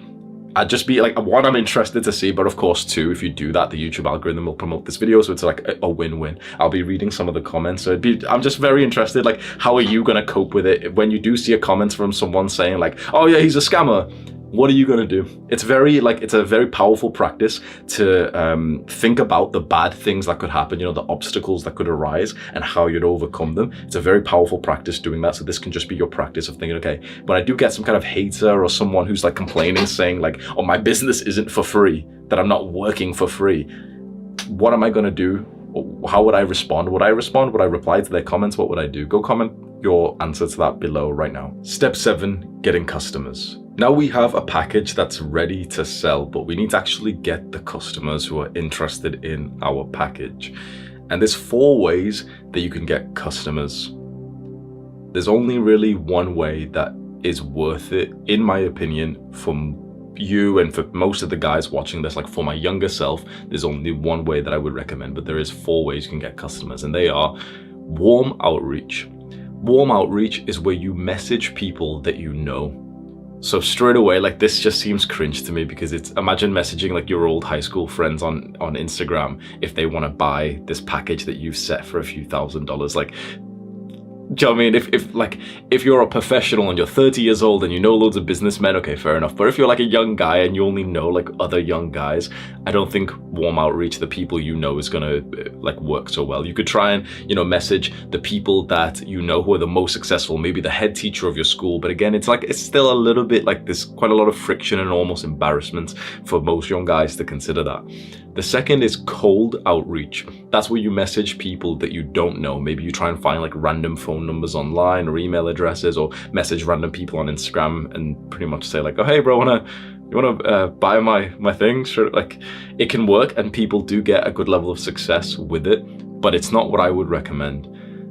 I'd just be one, I'm interested to see, but of course two, if you do that, the YouTube algorithm will promote this video, so it's a win-win. I'll be reading some of the comments, so I'm just very interested, how are you gonna cope with it when you do see a comment from someone saying oh yeah, he's a scammer? What are you gonna do? It's it's a very powerful practice to think about the bad things that could happen, the obstacles that could arise and how you'd overcome them. It's a very powerful practice doing that. So this can just be your practice of thinking, okay, when I do get some kind of hater or someone who's complaining, saying oh, my business isn't for free, that I'm not working for free, what am I gonna do? How would I respond? Would I reply to their comments? What would I do? Go comment your answer to that below right now. Step 7, getting customers. Now we have a package that's ready to sell, but we need to actually get the customers who are interested in our package. And there's 4 ways that you can get customers. There's only really one way that is worth it, in my opinion, for you and for most of the guys watching this. For my younger self, there's only one way that I would recommend, but there is 4 ways you can get customers, and they are warm outreach. Warm outreach is where you message people that you know. So straight away, this just seems cringe to me, because it's, imagine messaging your old high school friends on Instagram if they want to buy this package that you've set for a few $1,000s. Do you know what I mean? If you're a professional and you're 30 years old and you know loads of businessmen, okay, fair enough. But if you're a young guy and you only know other young guys, I don't think warm outreach, the people you know, is gonna work so well. You could try and message the people that you know who are the most successful, maybe the head teacher of your school. But again, it's still a little bit there's quite a lot of friction and almost embarrassment for most young guys to consider that. The second is cold outreach. That's where you message people that you don't know. Maybe you try and find random phone numbers online or email addresses, or message random people on Instagram and pretty much say oh, hey bro, you wanna buy my thing? Sure. It can work, and people do get a good level of success with it, but it's not what I would recommend.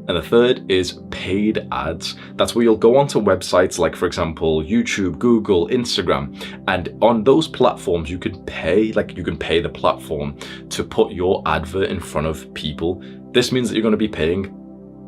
And the third is paid ads. That's where you'll go onto websites for example, YouTube, Google, Instagram, and on those platforms you can pay the platform to put your advert in front of people. This means that you're going to be paying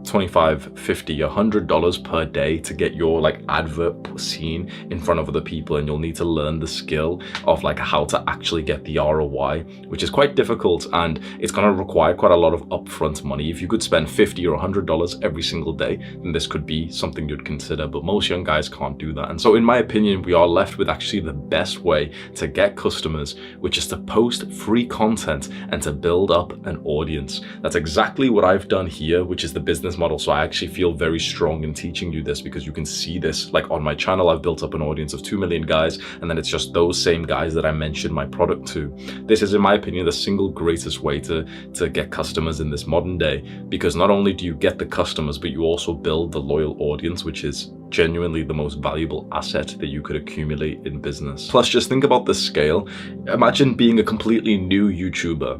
$25, $50, $100 per day to get your advert seen in front of other people, and you'll need to learn the skill of how to actually get the ROI, which is quite difficult, and it's going to require quite a lot of upfront money. If you could spend $50 or $100 every single day, then this could be something you'd consider, but most young guys can't do that. And so in my opinion, we are left with actually the best way to get customers, which is to post free content and to build up an audience. That's exactly what I've done here, which is the business business model. So I actually feel very strong in teaching you this, because you can see this like on my channel. I've built up an audience of 2 million guys, and then it's just those same guys that I mentioned my product to. This is, in my opinion, the single greatest way to get customers in this modern day, because not only do you get the customers, but you also build the loyal audience, which is genuinely the most valuable asset that you could accumulate in business. Plus, just think about the scale. Imagine being a completely new YouTuber.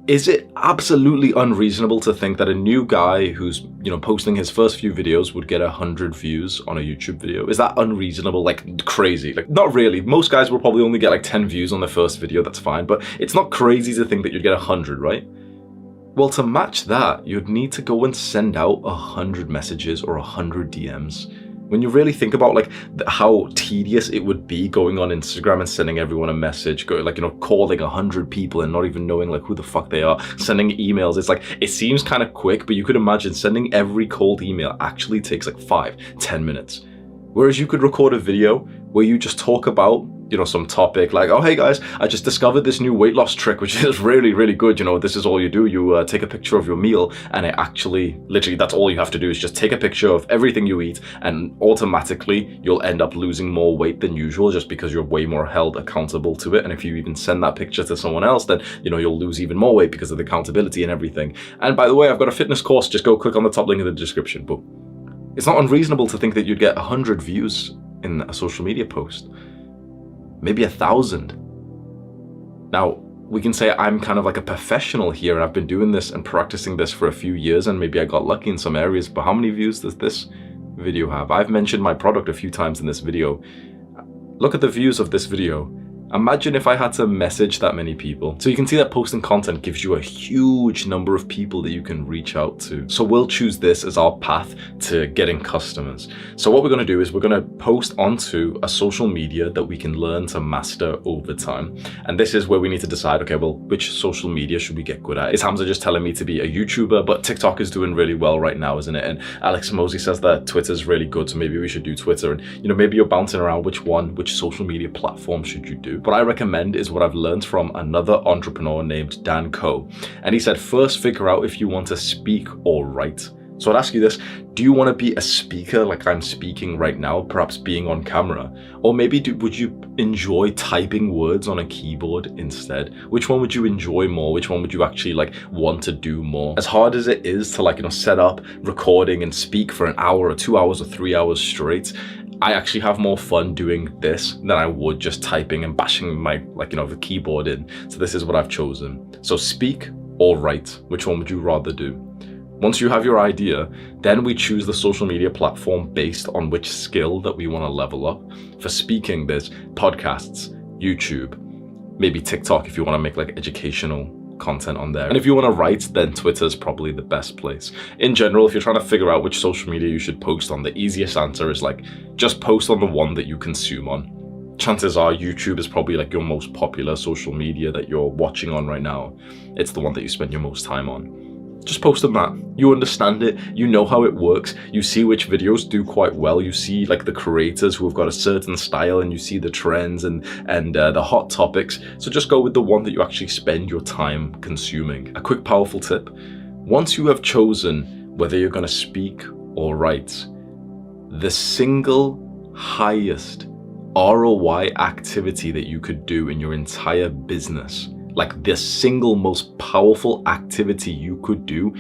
Is it absolutely unreasonable to think that a new guy who's, posting his first few videos would get 100 views on a YouTube video? Is that unreasonable? Like, crazy? Like, not really. Most guys will probably only get like 10 views on their first video. That's fine. But it's not crazy to think that you'd get 100, right? Well, to match that, you'd need to go and send out 100 messages or 100 DMs. When you really think about like how tedious it would be going on Instagram and sending everyone a message, calling 100 people and not even knowing like who the fuck they are, sending emails. It's like, it seems kind of quick, but you could imagine sending every cold email actually takes like 5-10 minutes. Whereas you could record a video where you just talk about, some topic like, oh, hey guys, I just discovered this new weight loss trick, which is really, really good. This is all you do. You take a picture of your meal, and it actually, literally, that's all you have to do is just take a picture of everything you eat, and automatically you'll end up losing more weight than usual, just because you're way more held accountable to it. And if you even send that picture to someone else, then, you'll lose even more weight because of the accountability and everything. And by the way, I've got a fitness course. Just go click on the top link in the description. But it's not unreasonable to think that you'd get 100 views in a social media post. Maybe 1,000. Now, we can say I'm kind of like a professional here, and I've been doing this and practicing this for a few years, and maybe I got lucky in some areas, but how many views does this video have? I've mentioned my product a few times in this video. Look at the views of this video. Imagine if I had to message that many people. So you can see that posting content gives you a huge number of people that you can reach out to. So we'll choose this as our path to getting customers. So what we're going to do is we're going to post onto a social media that we can learn to master over time. And this is where we need to decide, okay, well, which social media should we get good at? Is Hamza just telling me to be a YouTuber? But TikTok is doing really well right now, isn't it? And Alex Mosey says that Twitter's really good, so maybe we should do Twitter. And maybe you're bouncing around which social media platform should you do? What I recommend is what I've learned from another entrepreneur named Dan Coe. And he said, first figure out if you want to speak or write. So I'd ask you this, do you want to be a speaker like I'm speaking right now, perhaps being on camera? Or maybe would you enjoy typing words on a keyboard instead? Which one would you enjoy more? Which one would you actually want to do more? As hard as it is to set up recording and speak for an hour or 2 hours or 3 hours straight, I actually have more fun doing this than I would just typing and bashing my, the keyboard in. So this is what I've chosen. So speak or write, which one would you rather do? Once you have your idea, then we choose the social media platform based on which skill that we want to level up. For speaking, there's podcasts, YouTube, maybe TikTok if you want to make educational content on there. And if you want to write, then Twitter's probably the best place. In general, if you're trying to figure out which social media you should post on, the easiest answer is just post on the one that you consume on. Chances are YouTube is probably your most popular social media that you're watching on right now. It's the one that you spend your most time on. Just post on that. You understand it, you know how it works, you see which videos do quite well, you see the creators who have got a certain style, and you see the trends and the hot topics. So just go with the one that you actually spend your time consuming. A quick powerful tip, once you have chosen whether you're going to speak or write, the single highest ROI activity that you could do in your entire business, the single most powerful activity you could do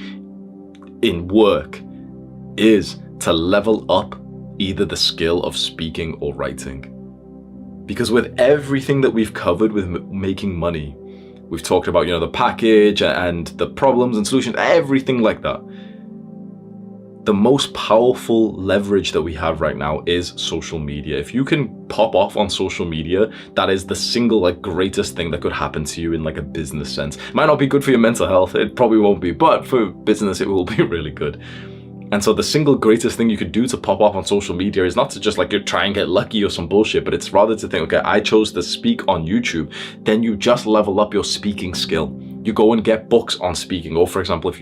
in work, is to level up either the skill of speaking or writing. Because with everything that we've covered with making money, we've talked about, the package and the problems and solutions, everything like that. The most powerful leverage that we have right now is social media. If you can pop off on social media, that is the single greatest thing that could happen to you in a business sense. It might not be good for your mental health, it probably won't be, but for business it will be really good. And so the single greatest thing you could do to pop off on social media is not to just try and get lucky or some bullshit, but it's rather to think, okay, I chose to speak on YouTube, then you just level up your speaking skill. You go and get books on speaking, or for example, if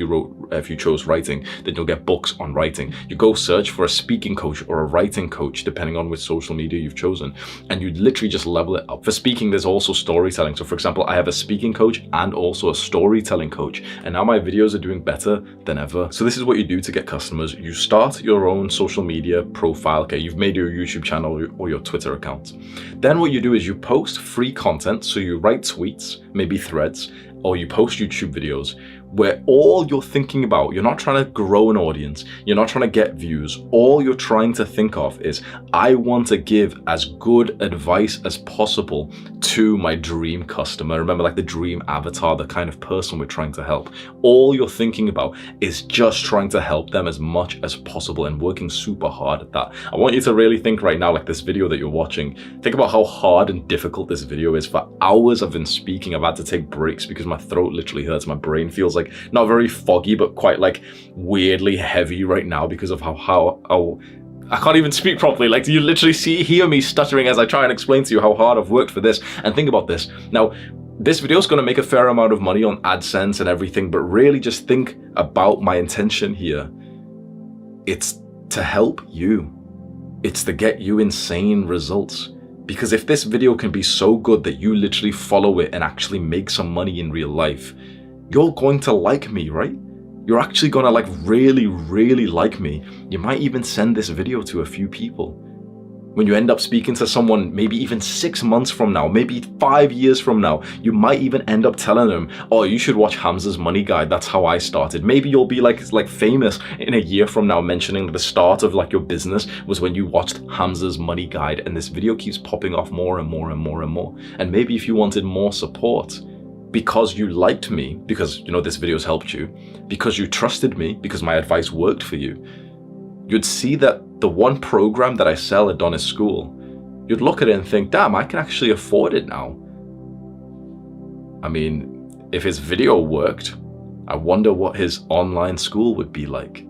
you chose writing, then you'll get books on writing. You go search for a speaking coach or a writing coach, depending on which social media you've chosen, and you literally just level it up. For speaking, there's also storytelling. So for example, I have a speaking coach and also a storytelling coach, and now my videos are doing better than ever. So this is what you do to get customers. You start your own social media profile. Okay, you've made your YouTube channel or your Twitter account. Then what you do is you post free content. So you write tweets, maybe threads, or you post YouTube videos where all you're thinking about, you're not trying to grow an audience, you're not trying to get views. All you're trying to think of is, I want to give as good advice as possible to my dream customer. Remember, like the dream avatar, the kind of person we're trying to help. All you're thinking about is just trying to help them as much as possible and working super hard at that. I want you to really think right now, like this video that you're watching, think about how hard and difficult this video is. For hours I've been speaking, I've had to take breaks because my throat literally hurts. My brain feels like not very foggy, but quite like weirdly heavy right now because of how I can't even speak properly. Like, you literally hear me stuttering as I try and explain to you how hard I've worked for this. And think about this. Now, this video is going to make a fair amount of money on AdSense and everything, but really just think about my intention here. It's to help you. It's to get you insane results. Because if this video can be so good that you literally follow it and actually make some money in real life, you're going to like me, right? You're actually gonna like really, really like me. You might even send this video to a few people. When you end up speaking to someone, maybe even 6 months from now, maybe 5 years from now, you might even end up telling them, oh, you should watch Hamza's Money Guide. That's how I started. Maybe you'll be like famous in a year from now, mentioning the start of like your business was when you watched Hamza's Money Guide, and this video keeps popping off more and more and more and more. And maybe if you wanted more support, because you liked me, because you know this video's helped you, because you trusted me, because my advice worked for you, you'd see that the one program that I sell at Donna's school, you'd look at it and think, damn, I can actually afford it now. I mean, if his video worked, I wonder what his online school would be like.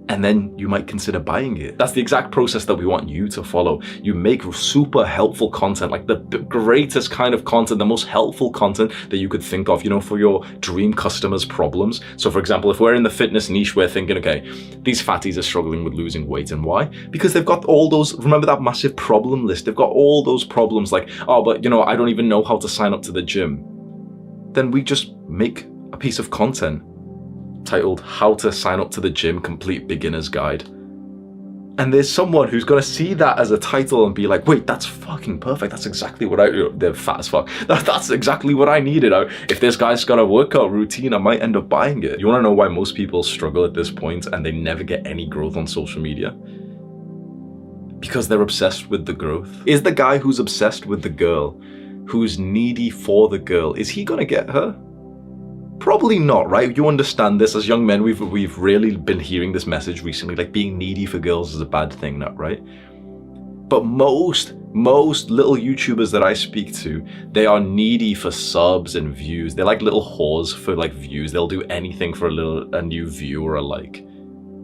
And then you might consider buying it. That's the exact process that we want you to follow. You make super helpful content, like the greatest kind of content, the most helpful content that you could think of, you know, for your dream customers' problems. So for example, if we're in the fitness niche, we're thinking, okay, these fatties are struggling with losing weight. And why? Because they've got all those, remember that massive problem list? They've got all those problems like, oh, but you know, I don't even know how to sign up to the gym. Then we just make a piece of content titled How to Sign Up to the Gym Complete Beginner's Guide. And there's someone who's going to see that as a title and be like, wait, that's fucking perfect. That's exactly what they're fat as fuck. That's exactly what I needed. If this guy's got a workout routine, I might end up buying it. You want to know why most people struggle at this point and they never get any growth on social media? Because they're obsessed with the growth. Is the guy who's obsessed with the girl, who's needy for the girl, is he going to get her? Probably not, right? You understand this. As young men, we've really been hearing this message recently, like being needy for girls is a bad thing, not right? But most little YouTubers that I speak to, they are needy for subs and views. They're like little whores for like views. They'll do anything for a new view or a like.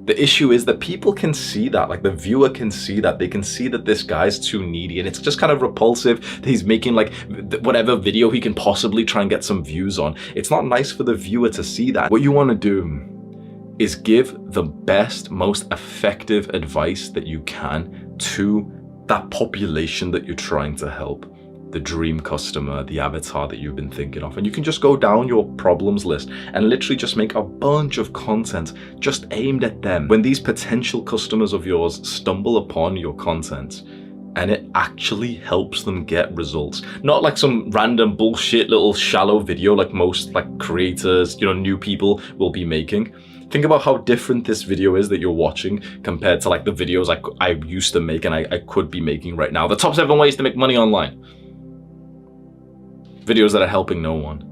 The issue is that people can see that, like the viewer can see that. They can see that this guy's too needy and it's just kind of repulsive that he's making like whatever video he can possibly try and get some views on. It's not nice for the viewer to see that. What you want to do is give the best, most effective advice that you can to that population that you're trying to help. The dream customer, the avatar that you've been thinking of. And you can just go down your problems list and literally just make a bunch of content just aimed at them. When these potential customers of yours stumble upon your content and it actually helps them get results, not like some random bullshit little shallow video like most like creators, you know, new people will be making. Think about how different this video is that you're watching compared to like the videos I used to make and I could be making right now. The top 7 ways to make money online. Videos that are helping no one.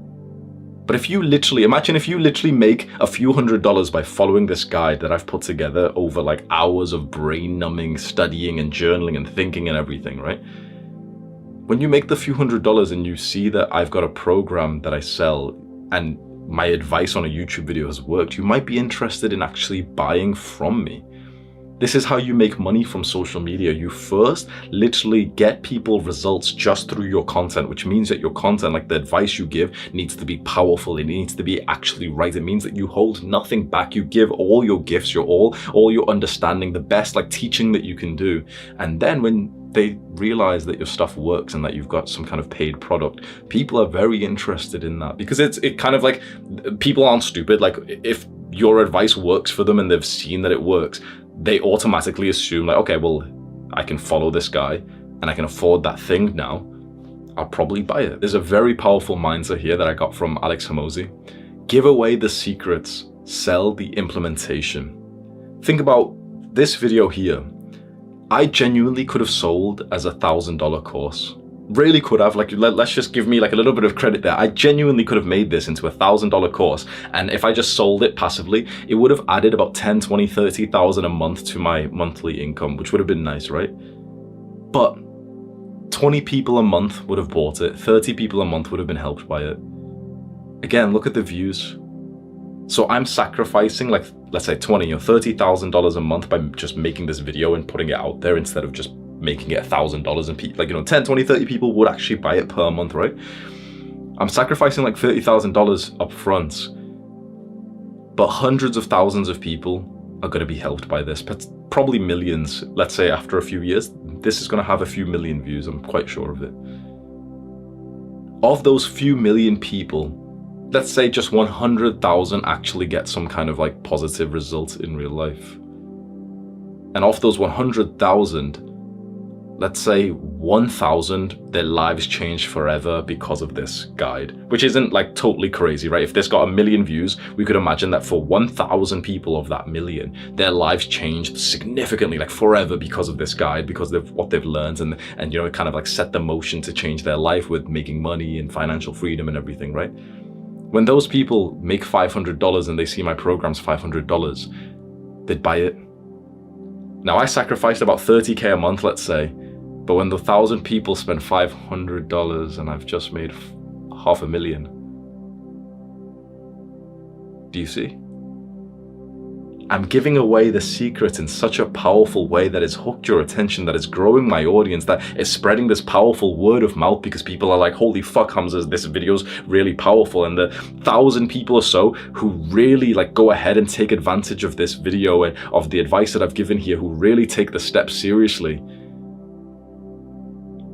But if you literally, imagine if you literally make a few $100s by following this guide that I've put together over like hours of brain numbing, studying and journaling and thinking and everything, right? When you make the few $100s and you see that I've got a program that I sell and my advice on a YouTube video has worked, you might be interested in actually buying from me. This is how you make money from social media. You first literally get people results just through your content, which means that your content, like the advice you give, needs to be powerful. It needs to be actually right. It means that you hold nothing back. You give all your gifts, your all your understanding, the best like teaching that you can do. And then when they realize that your stuff works and that you've got some kind of paid product, people are very interested in that, because it kind of like, people aren't stupid. Like if your advice works for them and they've seen that it works, they automatically assume like, okay, well, I can follow this guy and I can afford that thing now, I'll probably buy it. There's a very powerful mindset here that I got from Alex Hormozi. Give away the secrets, sell the implementation. Think about this video here. I genuinely could have sold as $1,000 course. Really could have. Like, let's just give me like a little bit of credit there. I genuinely could have made this into $1,000 course, and if I just sold it passively, it would have added about 10, 20, 30,000 a month to my monthly income, which would have been nice, right? But 20 people a month would have bought it, 30 people a month would have been helped by it. Again, look at the views. So I'm sacrificing like, let's say $20,000 or $30,000 a month by just making this video and putting it out there, instead of just making it $1,000, and people, like, you know, 10, 20, 30 people would actually buy it per month, right? I'm sacrificing like $30,000 up front, but hundreds of thousands of people are going to be helped by this, but probably millions. Let's say after a few years, this is going to have a few million views. I'm quite sure of it. Of those few million people, let's say just 100,000 actually get some kind of like positive results in real life. And of those 100,000, let's say 1,000, their lives changed forever because of this guide, which isn't like totally crazy, right? If this got 1 million views, we could imagine that for 1,000 people of that million, their lives changed significantly, like forever, because of this guide, because of what they've learned, and you know, it kind of like set the motion to change their life with making money and financial freedom and everything, right? When those people make $500 and they see my program's $500, they'd buy it. Now I sacrificed about 30K a month, let's say, but when the 1,000 people spend $500 and I've just made $500,000, do you see? I'm giving away the secret in such a powerful way that has hooked your attention, that is growing my audience, that is spreading this powerful word of mouth, because people are like, holy fuck, Hamza, this video's really powerful. And the 1,000 people or so who really like go ahead and take advantage of this video and of the advice that I've given here, who really take the steps seriously,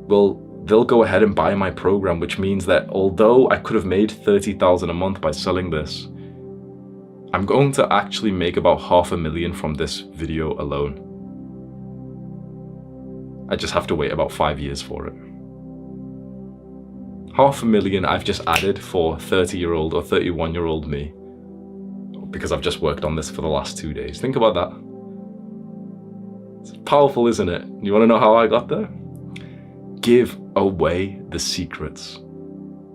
well, they'll go ahead and buy my program, which means that although I could have made 30,000 a month by selling this, I'm going to actually make about $500,000 from this video alone. I just have to wait about 5 years for it. $500,000 I've just added for 30-year-old or 31-year-old me, because I've just worked on this for the last 2 days. Think about that. It's powerful, isn't it? You want to know how I got there? Give away the secrets.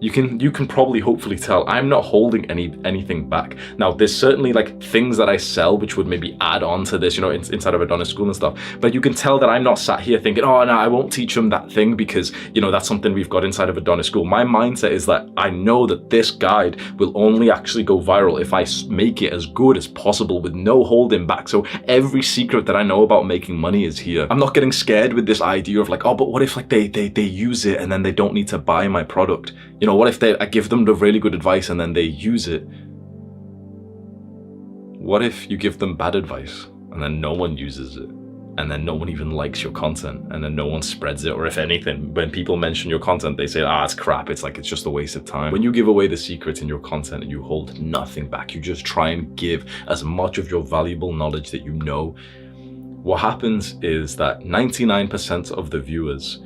You can probably hopefully tell I'm not holding anything back. Now, there's certainly like things that I sell which would maybe add on to this, you know, inside of Adonis School and stuff. But you can tell that I'm not sat here thinking, oh no, I won't teach them that thing because, you know, that's something we've got inside of Adonis School. My mindset is that I know that this guide will only actually go viral if I make it as good as possible with no holding back. So every secret that I know about making money is here. I'm not getting scared with this idea of like, oh, but what if like they use it and then they don't need to buy my product? You know, what if I give them the really good advice and then they use it? What if you give them bad advice and then no one uses it? And then no one even likes your content, and then no one spreads it? Or if anything, when people mention your content, they say, it's crap. It's like, it's just a waste of time. When you give away the secret in your content and you hold nothing back, you just try and give as much of your valuable knowledge that you know, what happens is that 99% of the viewers,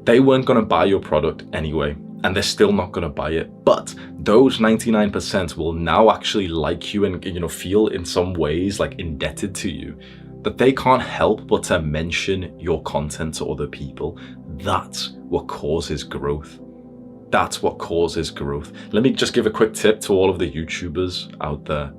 they weren't going to buy your product anyway, and they're still not going to buy it. But those 99% will now actually like you and, you know, feel in some ways like indebted to you, that they can't help but to mention your content to other people. That's what causes growth. That's what causes growth. Let me just give a quick tip to all of the YouTubers out there.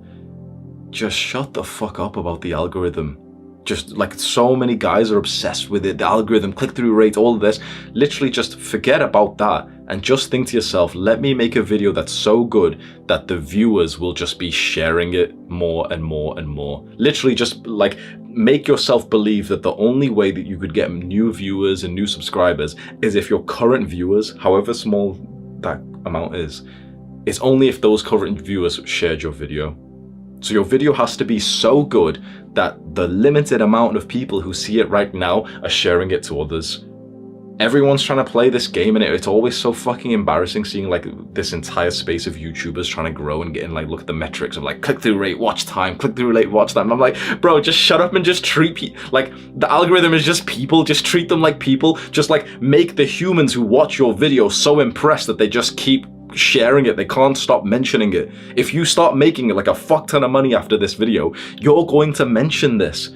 Just shut the fuck up about the algorithm. Just like so many guys are obsessed with it, the algorithm, click-through rate, all of this. Literally just forget about that And just think to yourself, let me make a video that's so good that the viewers will just be sharing it more and more and more. Literally just like make yourself believe that the only way that you could get new viewers and new subscribers is if your current viewers, however small that amount is, it's only if those current viewers shared your video. So your video has to be so good that the limited amount of people who see it right now are sharing it to others. Everyone's trying to play this game, and it's always so fucking embarrassing seeing like this entire space of YouTubers trying to grow and getting like, look at the metrics of like click-through rate, watch time, click-through rate, watch time. I'm like, bro, just shut up and just treat like the algorithm is just people, just treat them like people, just like make the humans who watch your video so impressed that they just keep sharing it, they can't stop mentioning it. If you start making like a fuck ton of money after this video, you're going to mention this.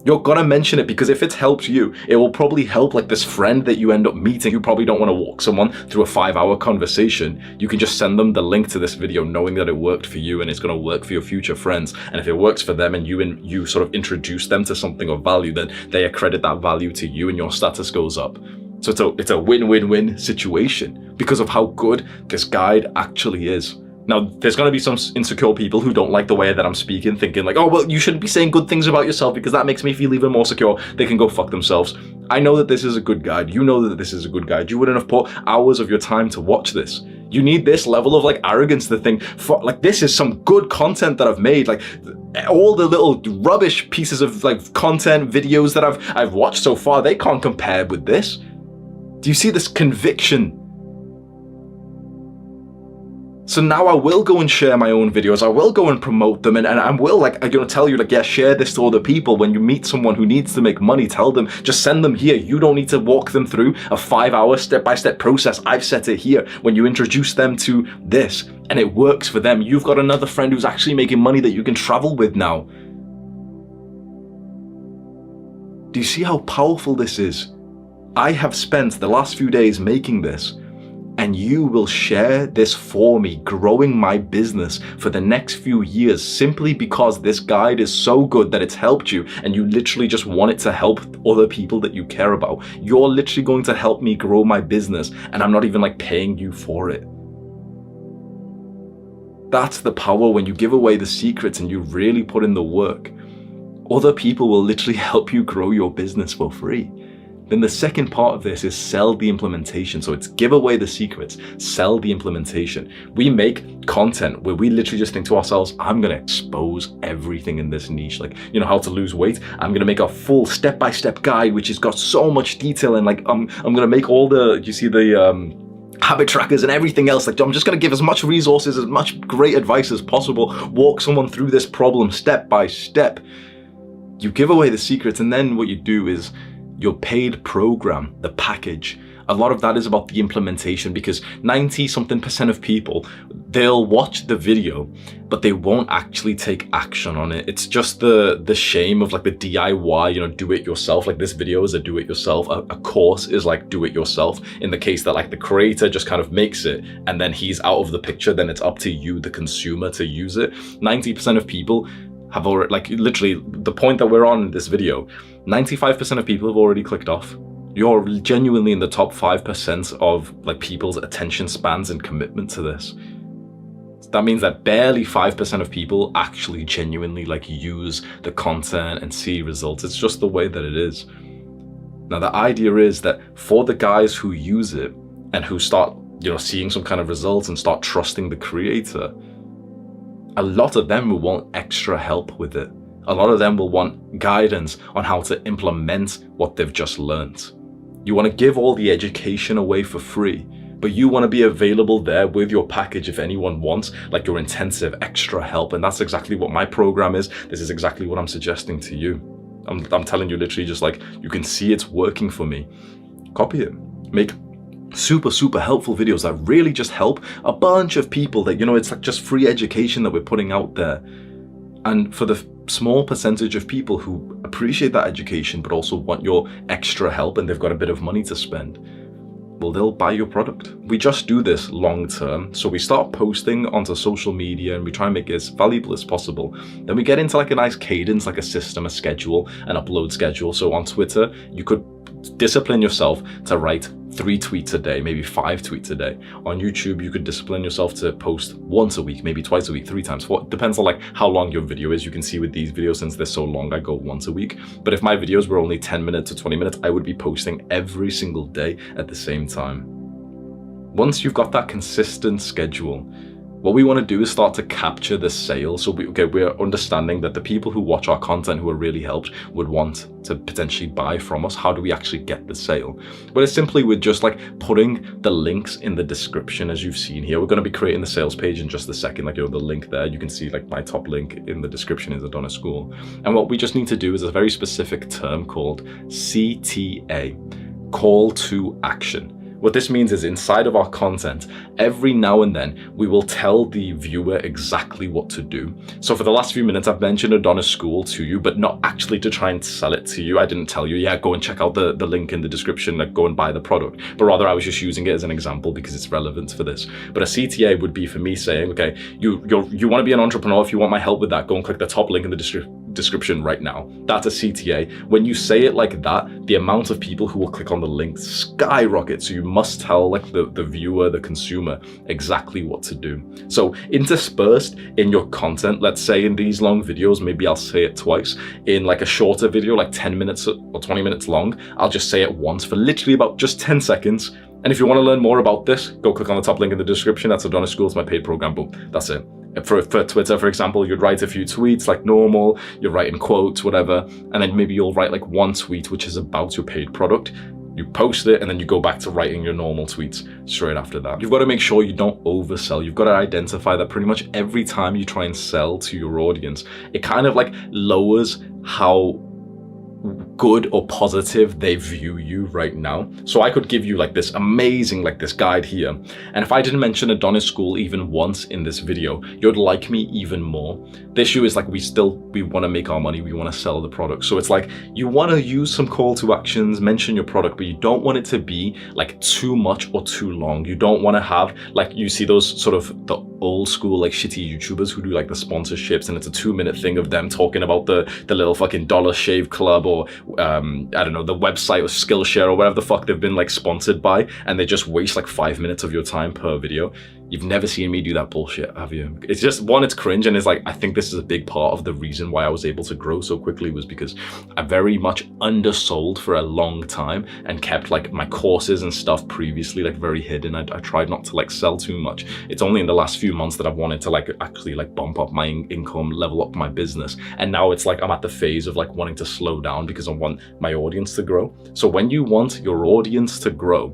You're gonna mention it, because if it's helped you, it will probably help like this friend that you end up meeting. You probably don't want to walk someone through a 5-hour conversation. You can just send them the link to this video knowing that it worked for you and it's gonna work for your future friends. And if it works for them and you sort of introduce them to something of value, then they accredit that value to you and your status goes up. So it's a win-win-win situation because of how good this guide actually is. Now, there's going to be some insecure people who don't like the way that I'm speaking, thinking like, oh, well, you shouldn't be saying good things about yourself because that makes me feel even more secure. They can go fuck themselves. I know that this is a good guide. You know that this is a good guide. You wouldn't have put hours of your time to watch this. You need this level of like arrogance to think, like, this is some good content that I've made. Like all the little rubbish pieces of like content videos that I've watched so far, they can't compare with this. Do you see this conviction? So now I will go and share my own videos. I will go and promote them, and I will like, I'm gonna tell you like, yeah, share this to other people. When you meet someone who needs to make money, tell them, just send them here. You don't need to walk them through a 5-hour step-by-step process. I've set it here. When you introduce them to this and it works for them, you've got another friend who's actually making money that you can travel with now. Do you see how powerful this is? I have spent the last few days making this, and you will share this for me, growing my business for the next few years, simply because this guide is so good that it's helped you and you literally just want it to help other people that you care about. You're literally going to help me grow my business, and I'm not even like paying you for it. That's the power when you give away the secrets and you really put in the work. Other people will literally help you grow your business for free. Then the second part of this is sell the implementation. So it's give away the secrets, sell the implementation. We make content where we literally just think to ourselves, I'm gonna expose everything in this niche. Like, you know, how to lose weight. I'm gonna make a full step-by-step guide, which has got so much detail, and like, I'm gonna make all the, you see the, habit trackers and everything else. Like, I'm just going to give as much resources, as much great advice as possible, walk someone through this problem step by step. You give away the secrets, and then what you do is your paid program, the package. A lot of that is about the implementation, because 90-something% of people, they'll watch the video, but they won't actually take action on it. It's just the shame of like the DIY, you know, do it yourself. Like this video is a do it yourself. A course is like do it yourself. In the case that like the creator just kind of makes it and then he's out of the picture, then it's up to you, the consumer, to use it. 90% of people have already, like literally the point that we're on in this video, 95% of people have already clicked off. You're genuinely in the top 5% of like people's attention spans and commitment to this. That means that barely 5% of people actually genuinely like use the content and see results. It's just the way that it is. Now the idea is that for the guys who use it and who start, you know, seeing some kind of results and start trusting the creator, a lot of them will want extra help with it. A lot of them will want guidance on how to implement what they've just learned. You want to give all the education away for free, but you want to be available there with your package if anyone wants like your intensive extra help. And that's exactly what my program is. This is exactly what I'm suggesting to you. I'm telling you literally, just like, you can see it's working for me. Copy it. Make super helpful videos that really just help a bunch of people that, you know, it's like just free education that we're putting out there. And for the small percentage of people who appreciate that education but also want your extra help and they've got a bit of money to spend, well, they'll buy your product. We just do this long term. So we start posting onto social media and we try and make it as valuable as possible. Then we get into like a nice cadence, like a system, a schedule, an upload schedule. So on Twitter, you could discipline yourself to write 3 tweets a day, maybe 5 tweets a day. On YouTube, you could discipline yourself to post once a week, maybe twice a week, 3 times. Depends on like how long your video is. You can see with these videos, since they're so long, I go once a week. But if my videos were only 10 minutes or 20 minutes, I would be posting every single day at the same time. Once you've got that consistent schedule, what we want to do is start to capture the sale. So we're understanding that the people who watch our content who are really helped would want to potentially buy from us. How do we actually get the sale? Well, it's simply with just like putting the links in the description, as you've seen here. We're going to be creating the sales page in just a second. Like, the link there, you can see like my top link in the description is Adonis School. And what we just need to do is a very specific term called CTA, call to action. What this means is, inside of our content, every now and then, we will tell the viewer exactly what to do. So for the last few minutes, I've mentioned Adonis School to you, but not actually to try and sell it to you. I didn't tell you, yeah, go and check out the link in the description, like go and buy the product. But rather, I was just using it as an example because it's relevant for this. But a CTA would be for me saying, okay, you want to be an entrepreneur. If you want my help with that, go and click the top link in the description right now. That's a CTA. When you say it like that, the amount of people who will click on the link skyrockets. So you must tell like the viewer, the consumer, exactly what to do. So interspersed in your content, let's say in these long videos, maybe I'll say it twice. In like a shorter video, like 10 minutes or 20 minutes long, I'll just say it once for literally about just 10 seconds. And if you want to learn more about this, go click on the top link in the description. That's Adonis School, it's my paid program. Boom, that's it. For Twitter, for example, you'd write a few tweets like normal, you're writing quotes, whatever, and then maybe you'll write like one tweet which is about your paid product. You post it, and then you go back to writing your normal tweets straight after that. You've got to make sure you don't oversell. You've got to identify that pretty much every time you try and sell to your audience, it kind of like lowers how good or positive they view you right now. So I could give you like this amazing, like this guide here. And if I didn't mention Adonis School even once in this video, you'd like me even more. The issue is like we want to make our money. We want to sell the product. So it's like you want to use some call to actions, mention your product, but you don't want it to be like too much or too long. You don't want to have like, you see those sort of the old school like shitty YouTubers who do like the sponsorships, and it's a 2-minute thing of them talking about the little fucking Dollar Shave Club, or I don't know, the website or Skillshare or whatever the fuck they've been like sponsored by, and they just waste like 5 minutes of your time per video. You've never seen me do that bullshit, have you? It's just, one, it's cringe, and it's like, I think this is a big part of the reason why I was able to grow so quickly, was because I very much undersold for a long time and kept like my courses and stuff previously like very hidden. I tried not to like sell too much. It's only in the last few months that I've wanted to like actually like bump up my income, level up my business. And now it's like I'm at the phase of like wanting to slow down because I want my audience to grow. So when you want your audience to grow,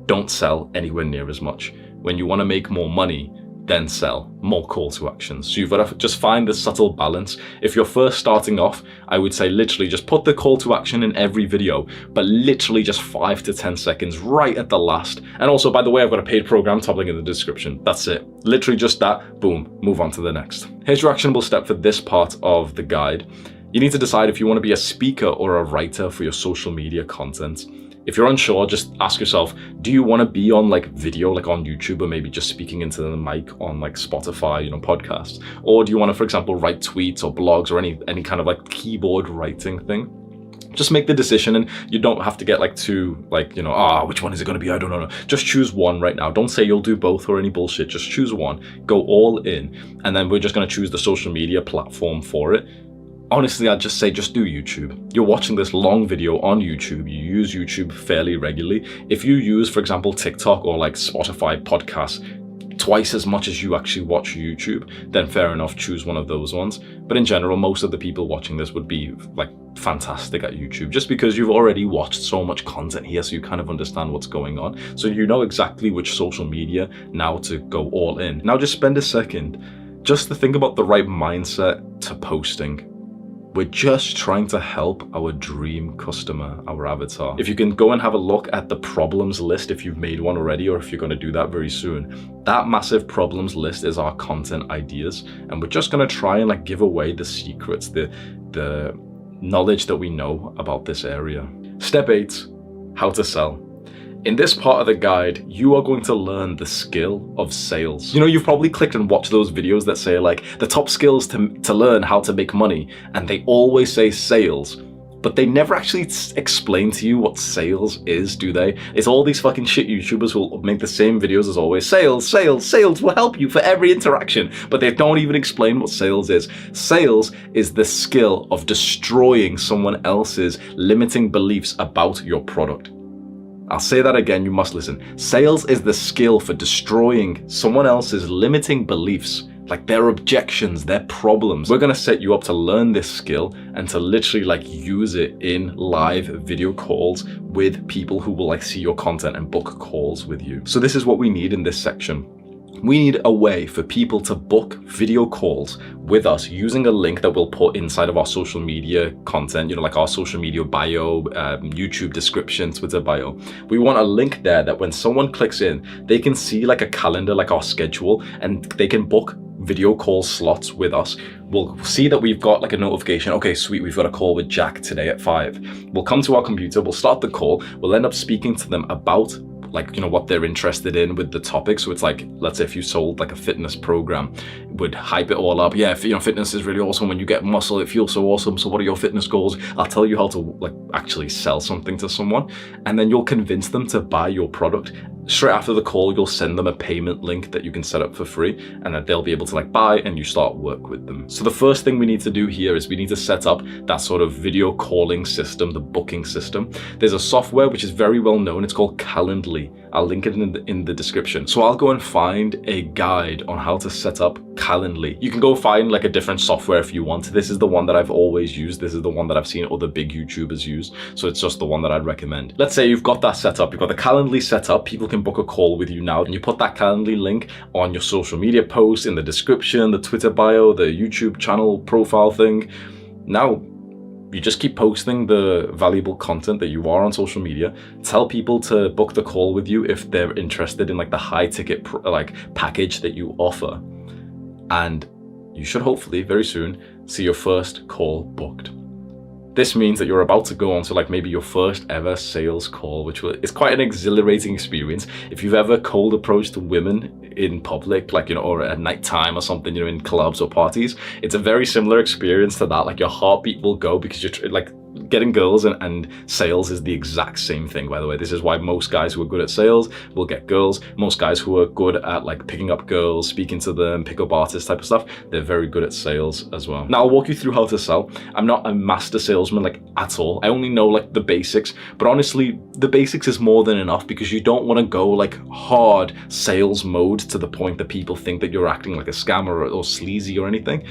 don't sell anywhere near as much. When you want to make more money, then sell more call to actions. So you've got to just find the subtle balance. If you're first starting off, I would say literally just put the call to action in every video, but literally just 5 to 10 seconds right at the last. And also, by the way, I've got a paid program, top link in the description. That's it. Literally just that, boom, move on to the next. Here's your actionable step for this part of the guide. You need to decide if you want to be a speaker or a writer for your social media content. If you're unsure, just ask yourself, do you want to be on like video, like on YouTube, or maybe just speaking into the mic on like Spotify, podcasts? Or do you want to, for example, write tweets or blogs or any kind of like keyboard writing thing? Just make the decision, and you don't have to get like too like, which one is it going to be? I don't know. Just choose one right now. Don't say you'll do both or any bullshit. Just choose one, go all in. And then we're just going to choose the social media platform for it. Honestly, I'd just say just do YouTube. You're watching this long video on YouTube. You use YouTube fairly regularly. If you use, for example, TikTok or like Spotify podcasts twice as much as you actually watch YouTube, then fair enough, choose one of those ones. But in general, most of the people watching this would be like fantastic at YouTube, just because you've already watched so much content here, so you kind of understand what's going on. So you know exactly which social media now to go all in. Now just spend a second just to think about the right mindset to posting. We're just trying to help our dream customer, our avatar. If you can go and have a look at the problems list, if you've made one already, or if you're going to do that very soon, that massive problems list is our content ideas. And we're just going to try and like give away the secrets, the knowledge that we know about this area. Step 8, how to sell. In this part of the guide, you are going to learn the skill of sales. You've probably clicked and watched those videos that say like the top skills to learn how to make money, and they always say sales. but they never actually explain to you what sales is, do they? It's all these fucking shit YouTubers who will make the same videos as always. Sales, sales, sales will help you for every interaction, but they don't even explain what sales is. Sales is the skill of destroying someone else's limiting beliefs about your product. I'll say that again, you must listen. Sales is the skill for destroying someone else's limiting beliefs, like their objections, their problems. We're gonna set you up to learn this skill and to literally like use it in live video calls with people who will like see your content and book calls with you. So this is what we need in this section. We need a way for people to book video calls with us using a link that we'll put inside of our social media content, you know, like our social media bio, YouTube description, Twitter bio. We want a link there that when someone clicks in, they can see like a calendar, like our schedule, and they can book video call slots with us. We'll see that we've got like a notification. Okay, sweet, we've got a call with Jack today at 5. We'll come to our computer, we'll start the call, we'll end up speaking to them about like, you know, what they're interested in with the topic. So it's like, let's say if you sold like a fitness program, would hype it all up. Yeah, you know, fitness is really awesome. When you get muscle, it feels so awesome. So what are your fitness goals? I'll tell you how to like actually sell something to someone, and then you'll convince them to buy your product. Straight after the call, you'll send them a payment link that you can set up for free, and then they'll be able to like buy, and you start work with them. So the first thing we need to do here is we need to set up that sort of video calling system, the booking system. There's a software which is very well known. It's called Calendly. I'll link it in the description. So I'll go and find a guide on how to set up Calendly. You can go find like a different software if you want. This is the one that I've always used. This is the one that I've seen other big YouTubers use. So it's just the one that I'd recommend. Let's say you've got that set up. You've got the Calendly set up. People can book a call with you now, and you put that Calendly link on your social media post, in the description, the Twitter bio, the YouTube channel profile thing. Now, you just keep posting the valuable content that you are on social media. Tell people to book the call with you if they're interested in like the high ticket like package that you offer. And you should hopefully very soon see your first call booked. This means that you're about to go on to like maybe your first ever sales call, which is quite an exhilarating experience. If you've ever cold approached women in public, like, you know, or at night time or something, you know, in clubs or parties, it's a very similar experience to that. Like your heartbeat will go because you're like getting girls, and sales is the exact same thing, by the way. This is why most guys who are good at sales will get girls. Most guys who are good at like picking up girls, speaking to them, pick up artists type of stuff, they're very good at sales as well. Now I'll walk you through how to sell. I'm not a master salesman like at all. I only know like the basics, but honestly, the basics is more than enough because you don't want to go like hard sales mode to the point that people think that you're acting like a scammer or sleazy or anything.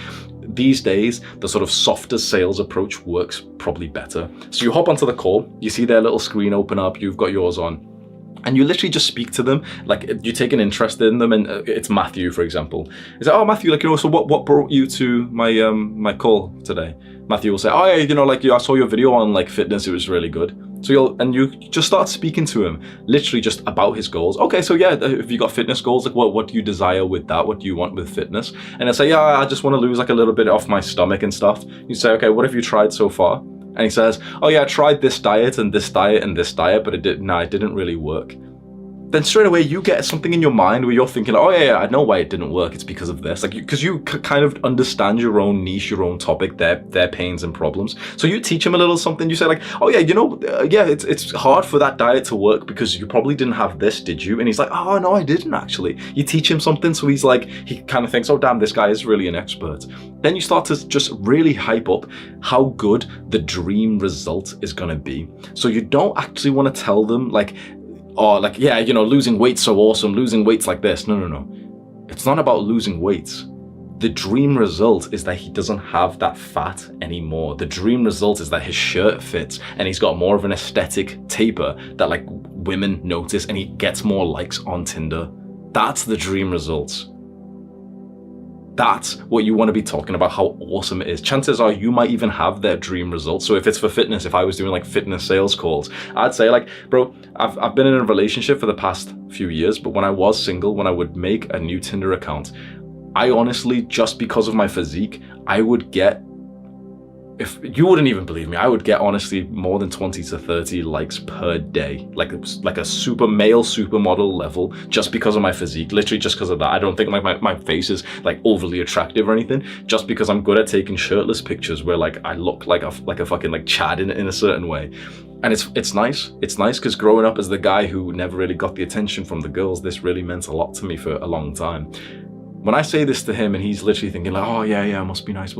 These days, the sort of softer sales approach works probably better. So you hop onto the call, you see their little screen open up, you've got yours on, and you literally just speak to them, like you take an interest in them, and it's Matthew, for example. He's like, oh, Matthew, like, you know, so what brought you to my my call today? Matthew will say, oh yeah, you know, like, I saw your video on like fitness, it was really good. So you just start speaking to him, literally just about his goals. Okay, so yeah, if you got fitness goals, like what do you desire with that? What do you want with fitness? And I say, yeah, I just want to lose like a little bit off my stomach and stuff. You say, okay, what have you tried so far? And he says, oh yeah, I tried this diet and this diet and this diet, but it didn't really work. Then straight away you get something in your mind where you're thinking, oh yeah, I know why it didn't work. It's because of this. Like, because you kind of understand your own niche, your own topic, their pains and problems. So you teach him a little something. You say like, oh yeah, you know, yeah, it's hard for that diet to work because you probably didn't have this, did you? And he's like, oh no, I didn't actually. You teach him something, so he's like, he kind of thinks, oh damn, this guy is really an expert. Then you start to just really hype up how good the dream result is gonna be. So you don't actually want to tell them like, oh, like, yeah, you know, losing weight's so awesome, losing weight's like this. No. It's not about losing weight. The dream result is that he doesn't have that fat anymore. The dream result is that his shirt fits and he's got more of an aesthetic taper that like women notice, and he gets more likes on Tinder. That's the dream results. That's what you want to be talking about, how awesome it is. Chances are you might even have their dream results. So if it's for fitness, if I was doing like fitness sales calls, I'd say like, bro, I've been in a relationship for the past few years, but when I was single, when I would make a new Tinder account, I honestly, just because of my physique, I would get if you wouldn't even believe me, I would get honestly more than 20 to 30 likes per day, like a super male supermodel level, just because of my physique, literally just because of that. I don't think like my face is like overly attractive or anything, just because I'm good at taking shirtless pictures where like I look like a fucking like Chad in a certain way. And it's nice because growing up as the guy who never really got the attention from the girls, this really meant a lot to me for a long time. When I say this to him and he's literally thinking like, oh yeah, must be nice,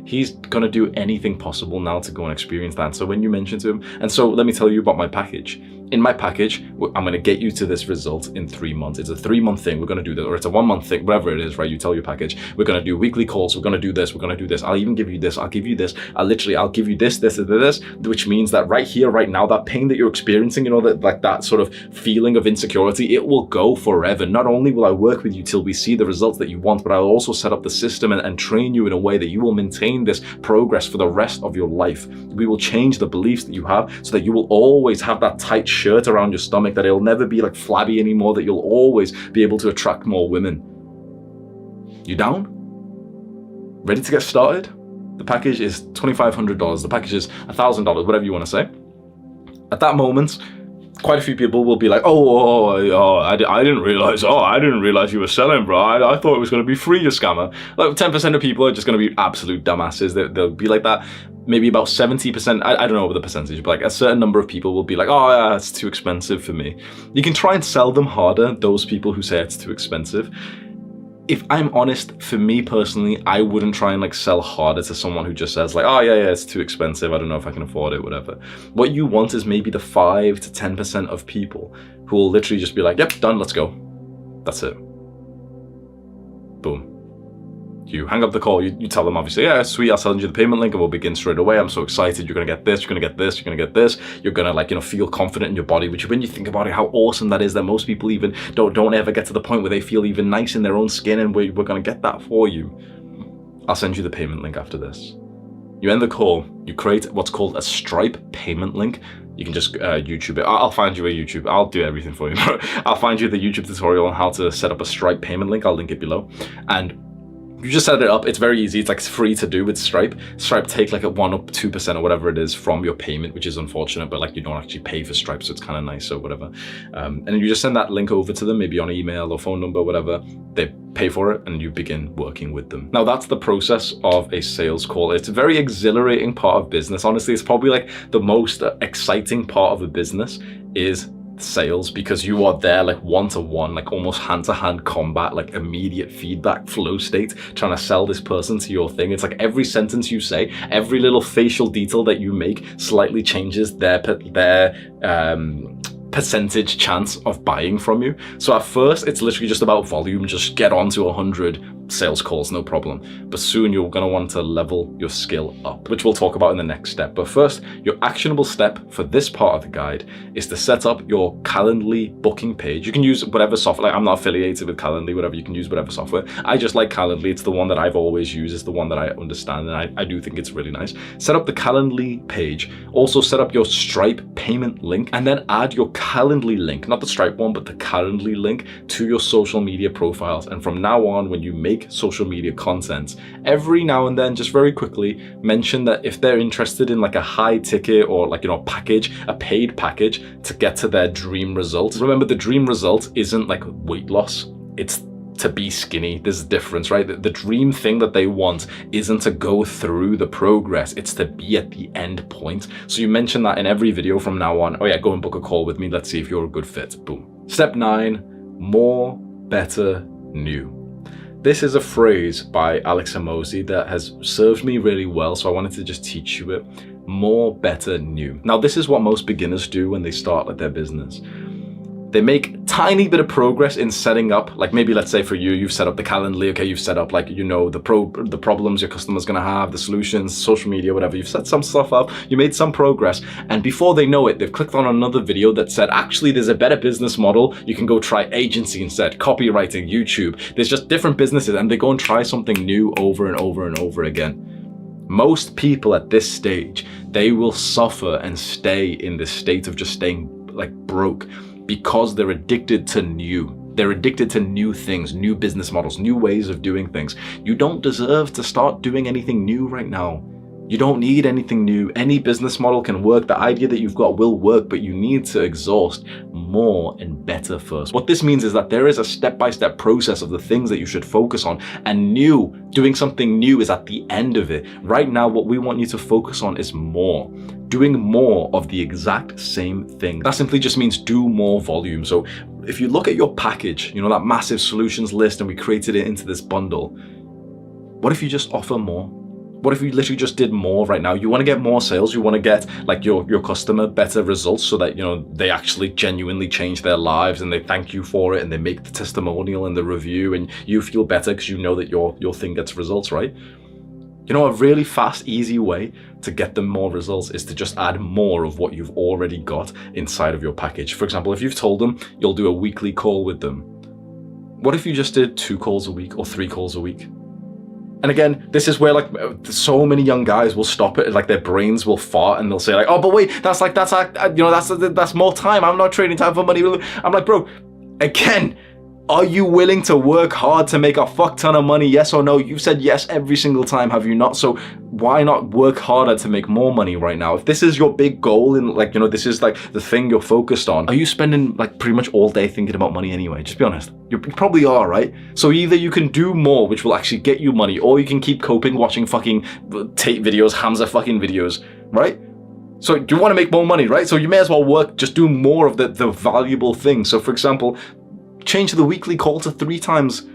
he's gonna do anything possible now to go and experience that. And so when you mention to him, and so let me tell you about my package. In my package, I'm gonna get you to this result in 3 months. It's a 3-month thing, we're gonna do this, or it's a 1-month thing, whatever it is, right? You tell your package, we're gonna do weekly calls, we're gonna do this, I'll even give you this, I'll give you this, I'll give you this, which means that right here, right now, that pain that you're experiencing, you know, that like that sort of feeling of insecurity, it will go forever. Not only will I work with you till we see the results that you want, but I'll also set up the system and train you in a way that you will maintain this progress for the rest of your life. We will change the beliefs that you have so that you will always have that tight shirt around your stomach, that it'll never be like flabby anymore, that you'll always be able to attract more women. You down? Ready to get started? The package is $2,500. The package is $1,000, whatever you want to say. At that moment, quite a few people will be like, I didn't realize you were selling, bro. I thought it was going to be free, you scammer. Like 10% of people are just going to be absolute dumbasses. They'll be like that. Maybe about 70%, I don't know the percentage, but like a certain number of people will be like, oh yeah, it's too expensive for me. You can try and sell them harder, those people who say it's too expensive. If I'm honest, for me personally, I wouldn't try and like sell harder to someone who just says like, oh yeah, it's too expensive, I don't know if I can afford it, whatever. What you want is maybe the 5 to 10% of people who will literally just be like, yep, done, let's go. That's it. Boom. You hang up the call, you tell them obviously, yeah, sweet, I'll send you the payment link and we'll begin straight away. I'm so excited, you're gonna get this, you're gonna get this, you're gonna get this. You're gonna like, you know, feel confident in your body, which when you think about it, how awesome that is, that most people even don't ever get to the point where they feel even nice in their own skin, and we're gonna get that for you. I'll send you the payment link after this. You end the call, you create what's called a Stripe payment link. You can just YouTube it. I'll find you a YouTube. I'll do everything for you. I'll find you the YouTube tutorial on how to set up a Stripe payment link. I'll link it below. And you just set it up. It's very easy. It's like free to do with Stripe. Stripe take like a 1 or 2% or whatever it is from your payment, which is unfortunate, but like you don't actually pay for Stripe, so it's kind of nice or whatever. And you just send that link over to them, maybe on email or phone number, whatever. They pay for it and you begin working with them. Now that's the process of a sales call. It's a very exhilarating part of business. Honestly, it's probably like the most exciting part of a business is sales, because you are there like one-to-one, like almost hand-to-hand combat, like immediate feedback flow state, trying to sell this person to your thing. It's like every sentence you say, every little facial detail that you make slightly changes their percentage chance of buying from you. So at first it's literally just about volume, just get on to 100 sales calls, no problem. But soon you're going to want to level your skill up, which we'll talk about in the next step. But first, your actionable step for this part of the guide is to set up your Calendly booking page. You can use whatever software. Like, I'm not affiliated with Calendly, whatever, you can use whatever software. I just like Calendly. It's the one that I've always used. It's the one that I understand, and I do think it's really nice. Set up the Calendly page. Also set up your Stripe payment link, and then add your Calendly link, not the Stripe one, but the Calendly link to your social media profiles. And from now on, when you make social media content, every now and then, just very quickly mention that if they're interested in like a high ticket or like, you know, package, a paid package to get to their dream result. Remember, the dream result isn't like weight loss, it's to be skinny. There's a difference, right? The dream thing that they want isn't to go through the progress, it's to be at the end point. So you mention that in every video from now on. Oh yeah, go and book a call with me, let's see if you're a good fit. Boom. Step 9, more, better, new. This is a phrase by Alex Hormozi that has served me really well, so I wanted to just teach you it. More, better, new. Now, this is what most beginners do when they start with their business. They make tiny bit of progress in setting up, like maybe let's say for you, you've set up the Calendly, okay, you've set up like, you know, the problems your customer's gonna have, the solutions, social media, whatever, you've set some stuff up, you made some progress, and before they know it, they've clicked on another video that said, actually, there's a better business model, you can go try agency instead, copywriting, YouTube, there's just different businesses, and they go and try something new over and over and over again. Most people at this stage, they will suffer and stay in this state of just staying like broke, because they're addicted to new. They're addicted to new things, new business models, new ways of doing things. You don't deserve to start doing anything new right now. You don't need anything new. Any business model can work. The idea that you've got will work, but you need to exhaust more and better first. What this means is that there is a step-by-step process of the things that you should focus on, and doing something new is at the end of it. Right now, what we want you to focus on is more. Doing more of the exact same thing. That simply just means do more volume. So if you look at your package, that massive solutions list, and we created it into this bundle, what if you just offer more? What if you literally just did more right now? You want to get more sales, you want to get your customer better results so that they actually genuinely change their lives and they thank you for it and they make the testimonial and the review and you feel better because you know that your thing gets results, right? A really fast, easy way to get them more results is to just add more of what you've already got inside of your package. For example, if you've told them you'll do a weekly call with them, what if you just did 2 calls a week or 3 calls a week? And again, this is where so many young guys will stop it, their brains will fart and they'll say oh, but wait, that's more time. I'm not trading time for money. I'm like, bro, again, are you willing to work hard to make a fuck ton of money? Yes or no? You've said yes every single time, have you not? So why not work harder to make more money right now? If this is your big goal and this is the thing you're focused on, are you spending pretty much all day thinking about money anyway? Just be honest. You probably are, right? So either you can do more, which will actually get you money, or you can keep coping watching fucking tape videos, Hamza fucking videos, right? So you want to make more money, right? So you may as well just do more of the valuable things. So for example, change the weekly call to 3 times.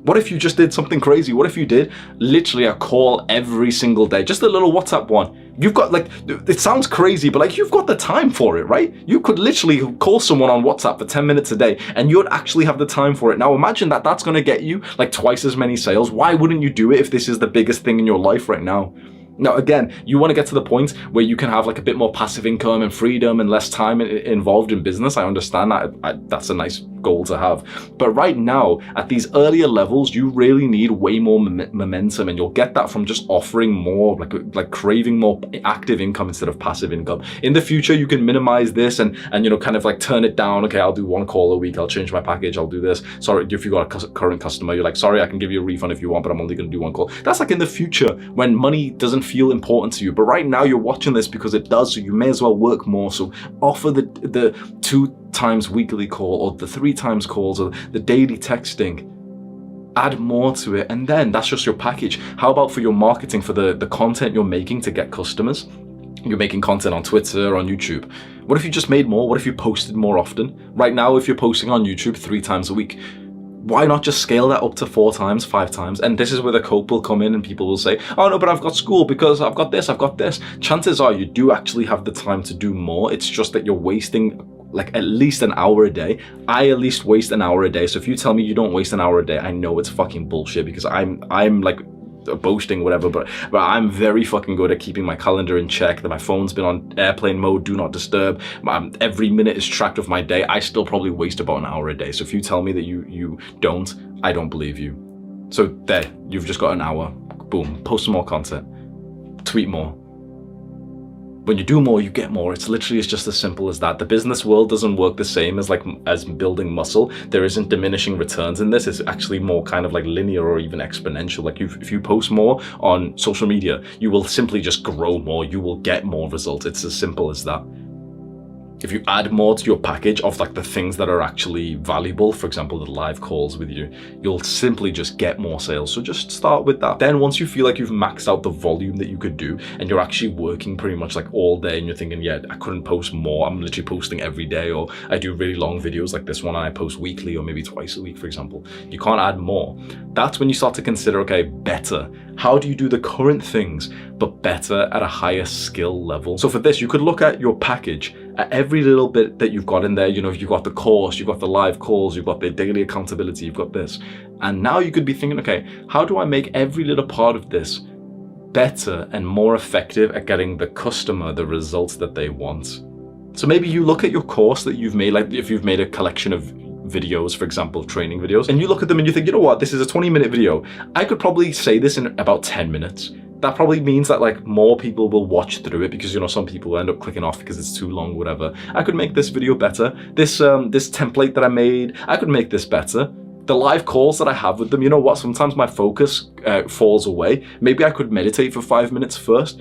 What if you just did something crazy? What if you did literally a call every single day? Just a little WhatsApp one. You've got it sounds crazy, but you've got the time for it, right? You could literally call someone on WhatsApp for 10 minutes a day and you'd actually have the time for it. Now imagine that's going to get you twice as many sales. Why wouldn't you do it if this is the biggest thing in your life right now? Now, again, you want to get to the point where you can have a bit more passive income and freedom and less time involved in business. I understand that. That's a nice goal to have. But right now, at these earlier levels, you really need way more momentum, and you'll get that from just offering more, craving more active income instead of passive income. In the future, you can minimize this and turn it down. Okay, I'll do 1 call a week. I'll change my package. I'll do this. Sorry, if you got a current customer, you're sorry, I can give you a refund if you want, but I'm only going to do 1 call. That's in the future when money doesn't feel important to you. But right now, you're watching this because it does, so you may as well work more. So offer the 2 times weekly call or the 3 times calls or the daily texting. Add more to it, and then that's just your package. How about for your marketing, for the content you're making to get customers? You're making content on Twitter, on YouTube. What if you just made more? What if you posted more often? Right now, if you're posting on YouTube 3 times a week, why not just scale that up to 4 times, 5 times? And this is where the cope will come in and people will say, oh no, but I've got school because I've got this, I've got this. Chances are you do actually have the time to do more. It's just that you're wasting at least an hour a day. I at least waste an hour a day. So if you tell me you don't waste an hour a day, I know it's fucking bullshit, because I'm boasting, whatever, but I'm very fucking good at keeping my calendar in check, that my phone's been on airplane mode, do not disturb. Every minute is tracked of my day. I still probably waste about an hour a day. So if you tell me that you don't, I don't believe you. So there, you've just got an hour. Boom, post some more content, tweet more. When you do more, you get more. It's just as simple as that. The business world doesn't work the same as building muscle. There isn't diminishing returns in this. It's actually more linear or even exponential. If you post more on social media, you will simply just grow more. You will get more results. It's as simple as that. If you add more to your package of the things that are actually valuable, for example, the live calls with you, you'll simply just get more sales. So just start with that. Then once you feel like you've maxed out the volume that you could do and you're actually working pretty much all day and you're thinking, yeah, I couldn't post more. I'm literally posting every day, or I do really long videos like this one and I post weekly or maybe twice a week, for example. You can't add more. That's when you start to consider, okay, better. How do you do the current things, but better at a higher skill level? So for this, you could look at your package, at every little bit that you've got in there. You've got the course, you've got the live calls, you've got the daily accountability, you've got this. And now you could be thinking, okay, how do I make every little part of this better and more effective at getting the customer the results that they want? So maybe you look at your course that you've made, if you've made a collection of videos, for example, training videos, and you look at them and you think, you know what, this is a 20-minute video. I could probably say this in about 10 minutes. That probably means that more people will watch through it, because some people end up clicking off because it's too long, whatever. I could make this video better. This template that I made, I could make this better. The live calls that I have with them, you know what, sometimes my focus falls away. Maybe I could meditate for 5 minutes first.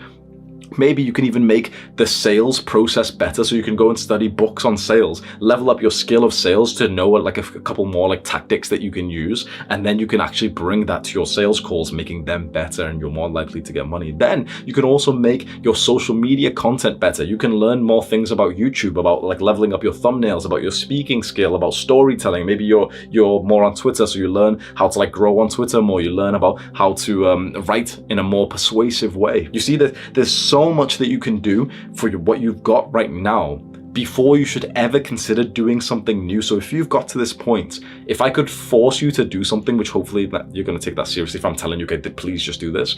Maybe you can even make the sales process better, so you can go and study books on sales, level up your skill of sales to know like a couple more like tactics that you can use, and then you can actually bring that to your sales calls, making them better, and you're more likely to get money. Then you can also make your social media content better. You can learn more things about YouTube, about like leveling up your thumbnails, about your speaking skill, about storytelling. Maybe you're more on Twitter, so you learn how to like grow on Twitter more. You learn about how to write in a more persuasive way. You see that there's so much that you can do for what you've got right now before you should ever consider doing something new. So if you've got to this point, if I could force you to do something, which hopefully you're going to take that seriously, if I'm telling you, okay, please just do this,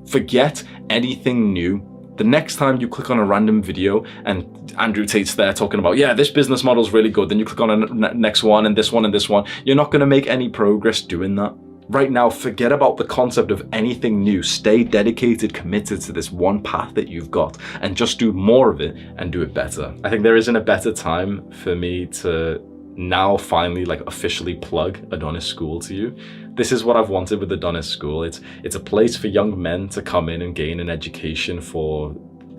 forget anything new. The next time you click on a random video and Andrew Tate's there talking about, yeah, this business model is really good, then you click on a next one and this one and this one, you're not going to make any progress doing that. Right now, forget about the concept of anything new. Stay dedicated, committed to this one path that you've got, and just do more of it and do it better. I think there isn't a better time for me to now finally like officially plug Adonis School to you. This is what I've wanted with Adonis School. It's a place for young men to come in and gain an education for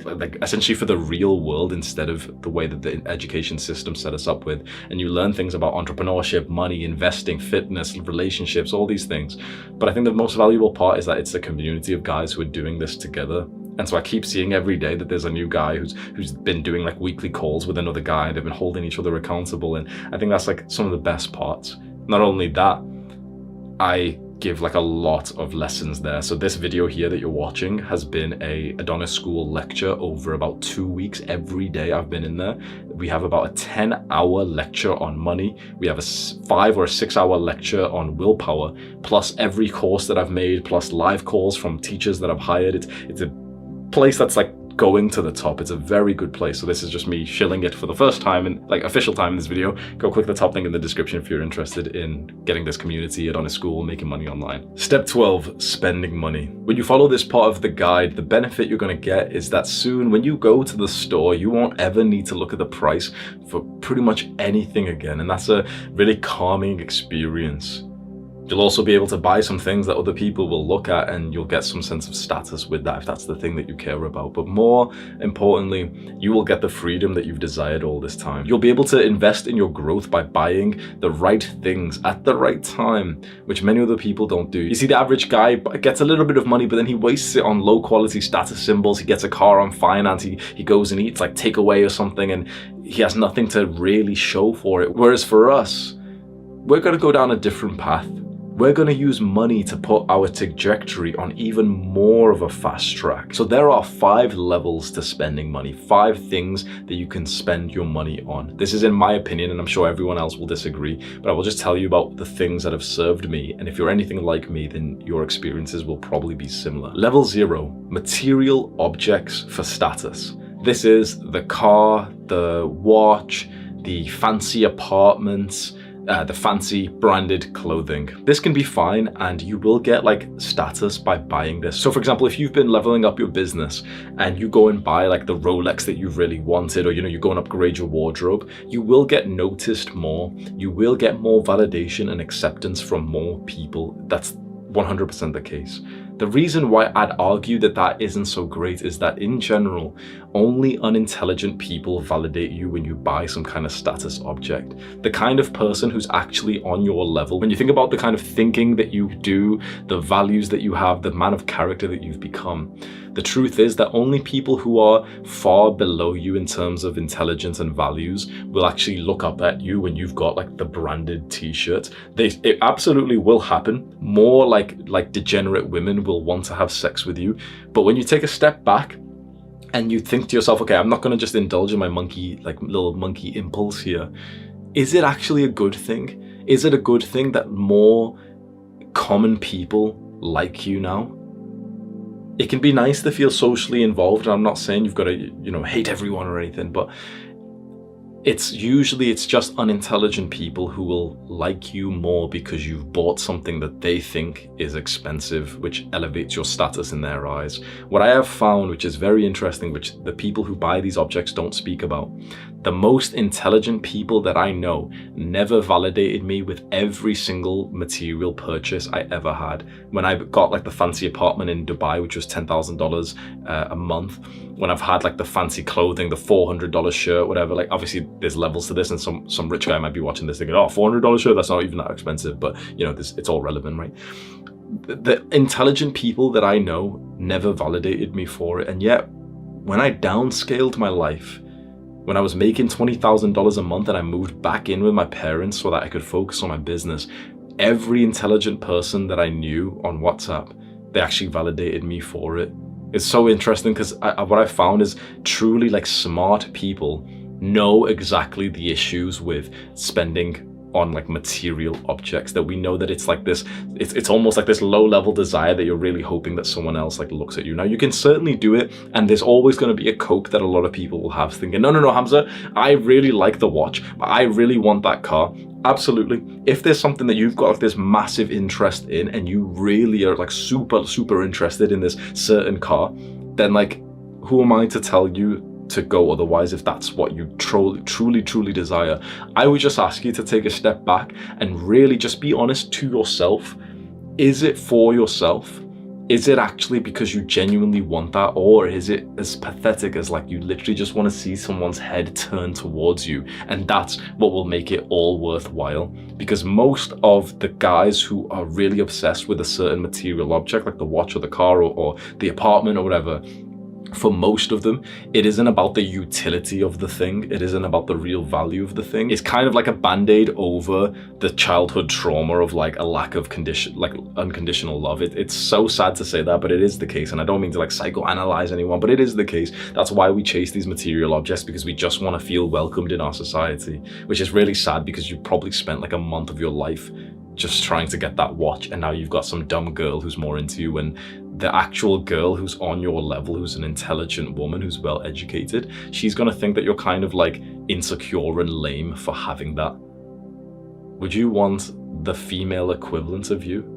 like essentially for the real world, instead of the way that the education system set us up with. And you learn things about entrepreneurship, money, investing, fitness, relationships, all these things. But I think the most valuable part is that it's a community of guys who are doing this together. And so I keep seeing every day that there's a new guy who's been doing like weekly calls with another guy. They've been holding each other accountable. And I think that's like some of the best parts. Not only that, I give like a lot of lessons there. So this video here that you're watching has been a Adonis School lecture over about 2 weeks. Every day I've been in there. We have about a 10-hour lecture on money. We have a 5 or 6 hour lecture on willpower, plus every course that I've made, plus live calls from teachers that I've hired. It's a place that's like going to the top. It's a very good place. So this is just me shilling it for the first time, and like official time in this video. Go click the top link in the description if you're interested in getting this community at Adonis School, making money online. Step 12, spending money. When you follow this part of the guide, the benefit you're going to get is that soon when you go to the store, you won't ever need to look at the price for pretty much anything again. And that's a really calming experience. You'll also be able to buy some things that other people will look at, and you'll get some sense of status with that if that's the thing that you care about. But more importantly, you will get the freedom that you've desired all this time. You'll be able to invest in your growth by buying the right things at the right time, which many other people don't do. You see, the average guy gets a little bit of money, but then he wastes it on low quality status symbols. He gets a car on finance. He goes and eats like takeaway or something, and he has nothing to really show for it. Whereas for us, we're going to go down a different path. We're going to use money to put our trajectory on even more of a fast track. So there are 5 levels to spending money, 5 things that you can spend your money on. This is in my opinion, and I'm sure everyone else will disagree, but I will just tell you about the things that have served me. And if you're anything like me, then your experiences will probably be similar. Level 0, material objects for status. This is the car, the watch, the fancy apartments, the fancy branded clothing. This can be fine, and you will get like status by buying this. So for example, if you've been leveling up your business and you go and buy like the Rolex that you've really wanted, or you go and upgrade your wardrobe, you will get noticed more. You will get more validation and acceptance from more people. That's 100% the case. The reason why I'd argue that that isn't so great is that in general, only unintelligent people validate you when you buy some kind of status object. The kind of person who's actually on your level, when you think about the kind of thinking that you do, the values that you have, the man of character that you've become, the truth is that only people who are far below you in terms of intelligence and values will actually look up at you when you've got like the branded t-shirt. It absolutely will happen. More like degenerate women will want to have sex with you. But when you take a step back and you think to yourself, okay, I'm not going to just indulge in my little monkey impulse here. Is it actually a good thing? Is it a good thing that more common people like you now? It can be nice to feel socially involved. I'm not saying you've got to, hate everyone or anything, but it's just unintelligent people who will like you more because you've bought something that they think is expensive, which elevates your status in their eyes. What I have found, which is very interesting, which the people who buy these objects don't speak about, the most intelligent people that I know never validated me with every single material purchase I ever had. When I got like the fancy apartment in Dubai, which was $10,000 a month, when I've had like the fancy clothing, the $400 shirt, whatever, like obviously there's levels to this, and some rich guy might be watching this thinking, oh, $400 shirt, that's not even that expensive, but you know, it's all relevant, right? The intelligent people that I know never validated me for it. And yet when I downscaled my life, when I was making $20,000 a month and I moved back in with my parents so that I could focus on my business, every intelligent person that I knew on WhatsApp, they actually validated me for it. It's so interesting because what I found is truly like smart people know exactly the issues with spending on like material objects, that we know that it's like this, it's almost like this low level desire that you're really hoping that someone else like looks at you. Now you can certainly do it, and there's always going to be a cope that a lot of people will have, thinking, no Hamza, I really like the watch, I really want that car. Absolutely. If there's something that you've got like this massive interest in, and you really are like super interested in this certain car, then like who am I to tell you to go otherwise if that's what you truly desire? I would just ask you to take a step back and really just be honest to yourself. Is it for yourself? Is it actually because you genuinely want that? Or is it as pathetic as like you literally just want to see someone's head turn towards you, and that's what will make it all worthwhile? Because most of the guys who are really obsessed with a certain material object, like the watch or the car or the apartment or whatever, for most of them, it isn't about the utility of the thing. It isn't about the real value of the thing. It's kind of like a band-aid over the childhood trauma of like a lack of unconditional love. It's so sad to say that, but it is the case. And I don't mean to like psychoanalyze anyone, but it is the case. That's why we chase these material objects, because we just want to feel welcomed in our society, which is really sad because you probably spent like a month of your life just trying to get that watch, and now you've got some dumb girl who's more into you, when the actual girl who's on your level, who's an intelligent woman, who's well educated, she's gonna think that you're kind of like insecure and lame for having that. Would you want the female equivalent of you?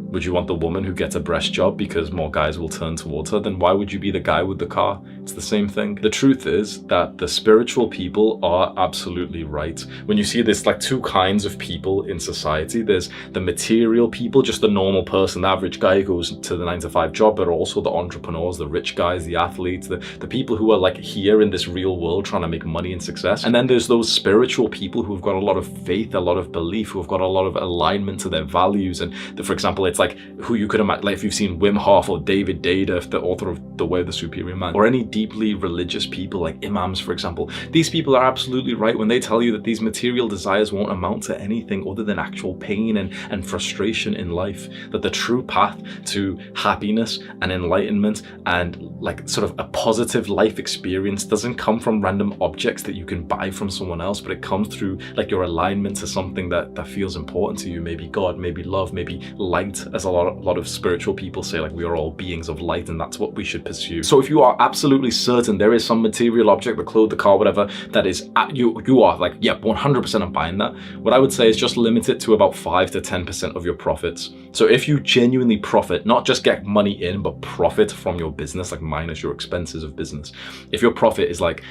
Would you want the woman who gets a breast job because more guys will turn towards her? Then why would you be the guy with the car? It's the same thing. The truth is that the spiritual people are absolutely right. When you see this like two kinds of people in society, there's the material people, just the normal person, the average guy who goes to the 9-to-5 job, but also the entrepreneurs, the rich guys, the athletes, the people who are like here in this real world trying to make money and success. And then there's those spiritual people who've got a lot of faith, a lot of belief, who've got a lot of alignment to their values. And for example, it's like who you could imagine, like if you've seen Wim Hof or David Data, the author of The Way of the Superior Man, or any deeply religious people like imams, for example, these people are absolutely right when they tell you that these material desires won't amount to anything other than actual pain and frustration in life, that the true path to happiness and enlightenment and like sort of a positive life experience doesn't come from random objects that you can buy from someone else, but it comes through like your alignment to something that feels important to you, maybe God, maybe love, maybe light, as a lot of spiritual people say, like we are all beings of light and that's what we should pursue. So if you are absolutely certain there is some material object, the clothes, the car, whatever, that is you are like, yeah, 100% I'm buying that, what I would say is just limit it to about 5 to 10% of your profits. So if you genuinely profit, not just get money in, but profit from your business, like minus your expenses of business, if your profit is like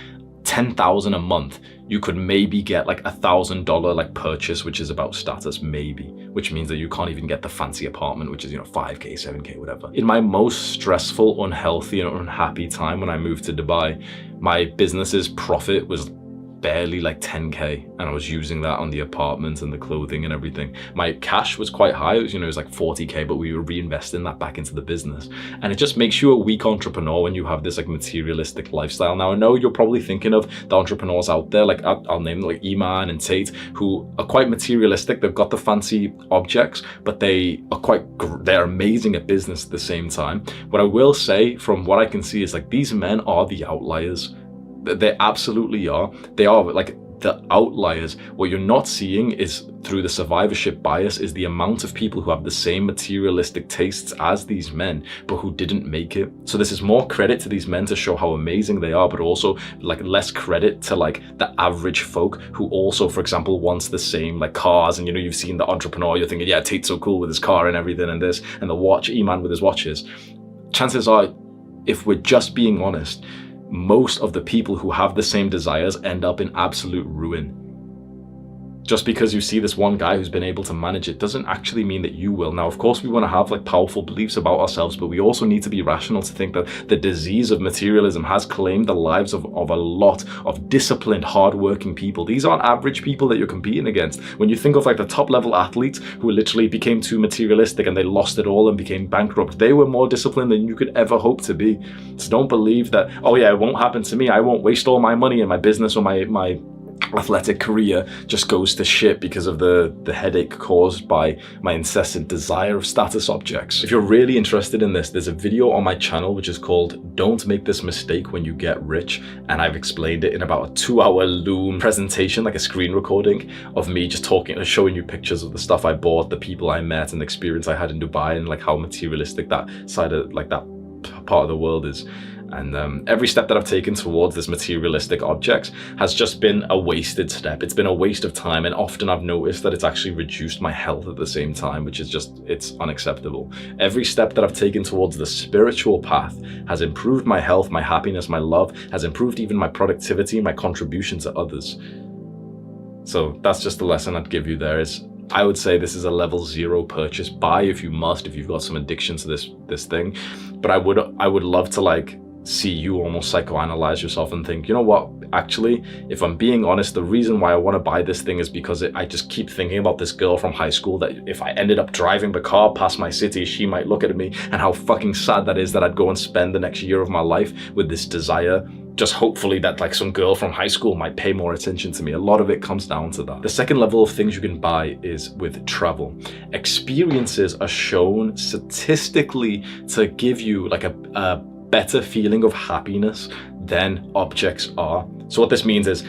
10,000 a month, you could maybe get like $1,000 like purchase, which is about status, maybe, which means that you can't even get the fancy apartment, which is, you know, 5K, 7K, whatever. In my most stressful, unhealthy and unhappy time when I moved to Dubai, my business's profit was barely like 10K, and I was using that on the apartment and the clothing and everything. My cash was quite high, it was like 40K, but we were reinvesting that back into the business. And it just makes you a weak entrepreneur when you have this like materialistic lifestyle. Now I know you're probably thinking of the entrepreneurs out there, like I'll name them, like Iman and Tate, who are quite materialistic. They've got the fancy objects, but they're amazing at business at the same time. What I will say from what I can see is like these men are the outliers. They absolutely are. They are like the outliers. What you're not seeing is, through the survivorship bias, is the amount of people who have the same materialistic tastes as these men, but who didn't make it. So this is more credit to these men to show how amazing they are, but also like less credit to like the average folk who also, for example, wants the same like cars. And you know, you've seen the entrepreneur, you're thinking, yeah, Tate's so cool with his car and everything and this, and the watch, E-Man with his watches. Chances are, if we're just being honest, most of the people who have the same desires end up in absolute ruin. Just because you see this one guy who's been able to manage it doesn't actually mean that you will. Now, of course, we want to have like powerful beliefs about ourselves, but we also need to be rational to think that the disease of materialism has claimed the lives of a lot of disciplined, hardworking people. These aren't average people that you're competing against. When you think of like the top level athletes who literally became too materialistic and they lost it all and became bankrupt, they were more disciplined than you could ever hope to be. So don't believe that, oh yeah, it won't happen to me. I won't waste all my money in my business or my athletic career just goes to shit because of the headache caused by my incessant desire of status objects. If you're really interested in this, there's a video on my channel which is called Don't Make This Mistake When You Get Rich, and I've explained it in about a 2-hour Loom presentation, like a screen recording of me just talking and showing you pictures of the stuff I bought, the people I met, and the experience I had in Dubai, and like how materialistic that side of like that part of the world is. And every step that I've taken towards this materialistic object has just been a wasted step. It's been a waste of time, and often I've noticed that it's actually reduced my health at the same time, which is just, it's unacceptable. Every step that I've taken towards the spiritual path has improved my health, my happiness, my love, has improved even my productivity, my contribution to others. So that's just the lesson I'd give you there. Is I would say this is a level 0 purchase. Buy if you must, if you've got some addiction to this thing. But I would love to like see you almost psychoanalyze yourself and think, you know what, actually, if I'm being honest, the reason why I want to buy this thing is because I just keep thinking about this girl from high school that if I ended up driving the car past my city, she might look at me, and how fucking sad that is that I'd go and spend the next year of my life with this desire, just hopefully that like some girl from high school might pay more attention to me. A lot of it comes down to that. The second level of things you can buy is with travel. Experiences are shown statistically to give you like a better feeling of happiness than objects are. So what this means is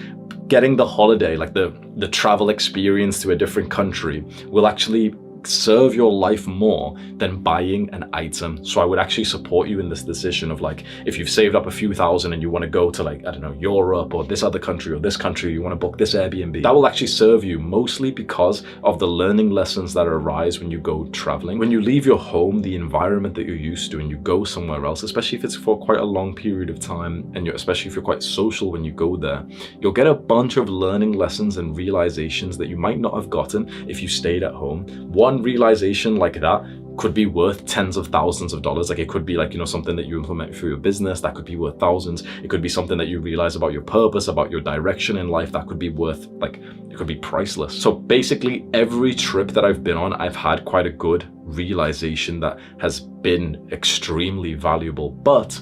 getting the holiday, like the travel experience to a different country, will actually serve your life more than buying an item. So I would actually support you in this decision of like, if you've saved up a few thousand and you want to go to like, I don't know, Europe or this other country or this country, you want to book this Airbnb, that will actually serve you mostly because of the learning lessons that arise when you go traveling. When you leave your home, the environment that you're used to, and you go somewhere else, especially if it's for quite a long period of time, and especially if you're quite social when you go there, you'll get a bunch of learning lessons and realizations that you might not have gotten if you stayed at home. One realization like that could be worth tens of thousands of dollars. Like it could be like, you know, something that you implement for your business that could be worth thousands. It could be something that you realize about your purpose, about your direction in life, that could be worth like, it could be priceless. So basically every trip that I've been on, I've had quite a good realization that has been extremely valuable. But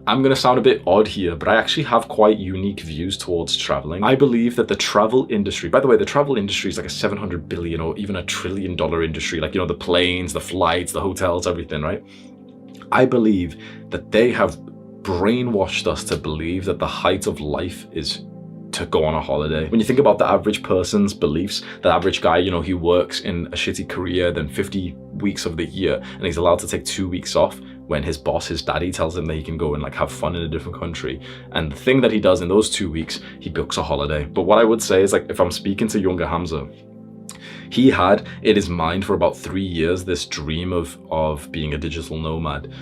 I'm going to sound a bit odd here, but I actually have quite unique views towards traveling. I believe that the travel industry, by the way, the travel industry is like a 700 billion or even $1 trillion industry, like, you know, the planes, the flights, the hotels, everything, right? I believe that they have brainwashed us to believe that the height of life is to go on a holiday. When you think about the average person's beliefs, the average guy, you know, he works in a shitty career, then 50 weeks of the year, and he's allowed to take 2 weeks off when his boss, his daddy, tells him that he can go and like have fun in a different country. And the thing that he does in those 2 weeks, he books a holiday. But what I would say is, like, if I'm speaking to younger Hamza, he had in his mind for about 3 years this dream of being a digital nomad.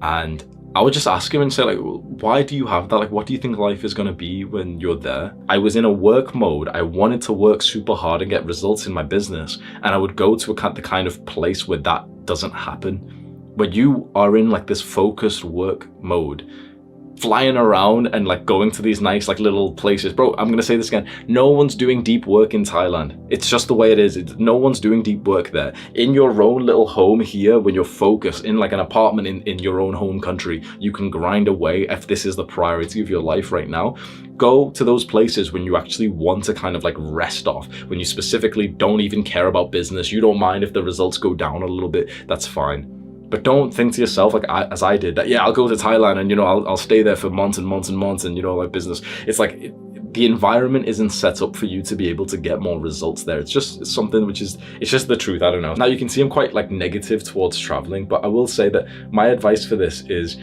And I would just ask him and say, like, why do you have that? Like, what do you think life is going to be when you're there? I was in a work mode. I wanted to work super hard and get results in my business. And I would go to the kind of place where that doesn't happen. When you are in like this focused work mode, flying around and like going to these nice like little places, bro, I'm gonna say this again, no one's doing deep work in Thailand. It's just the way it is. No one's doing deep work there. In your own little home here, when you're focused in like an apartment in your own home country, you can grind away if this is the priority of your life right now. Go to those places when you actually want to kind of like rest off, when you specifically don't even care about business, you don't mind if the results go down a little bit, that's fine. But don't think to yourself, like as I did, that, yeah, I'll go to Thailand and, you know, I'll stay there for months and months and months and, you know, like business. It's like, the environment isn't set up for you to be able to get more results there. It's just something which is, it's just the truth. I don't know. Now you can see I'm quite like negative towards traveling, but I will say that my advice for this is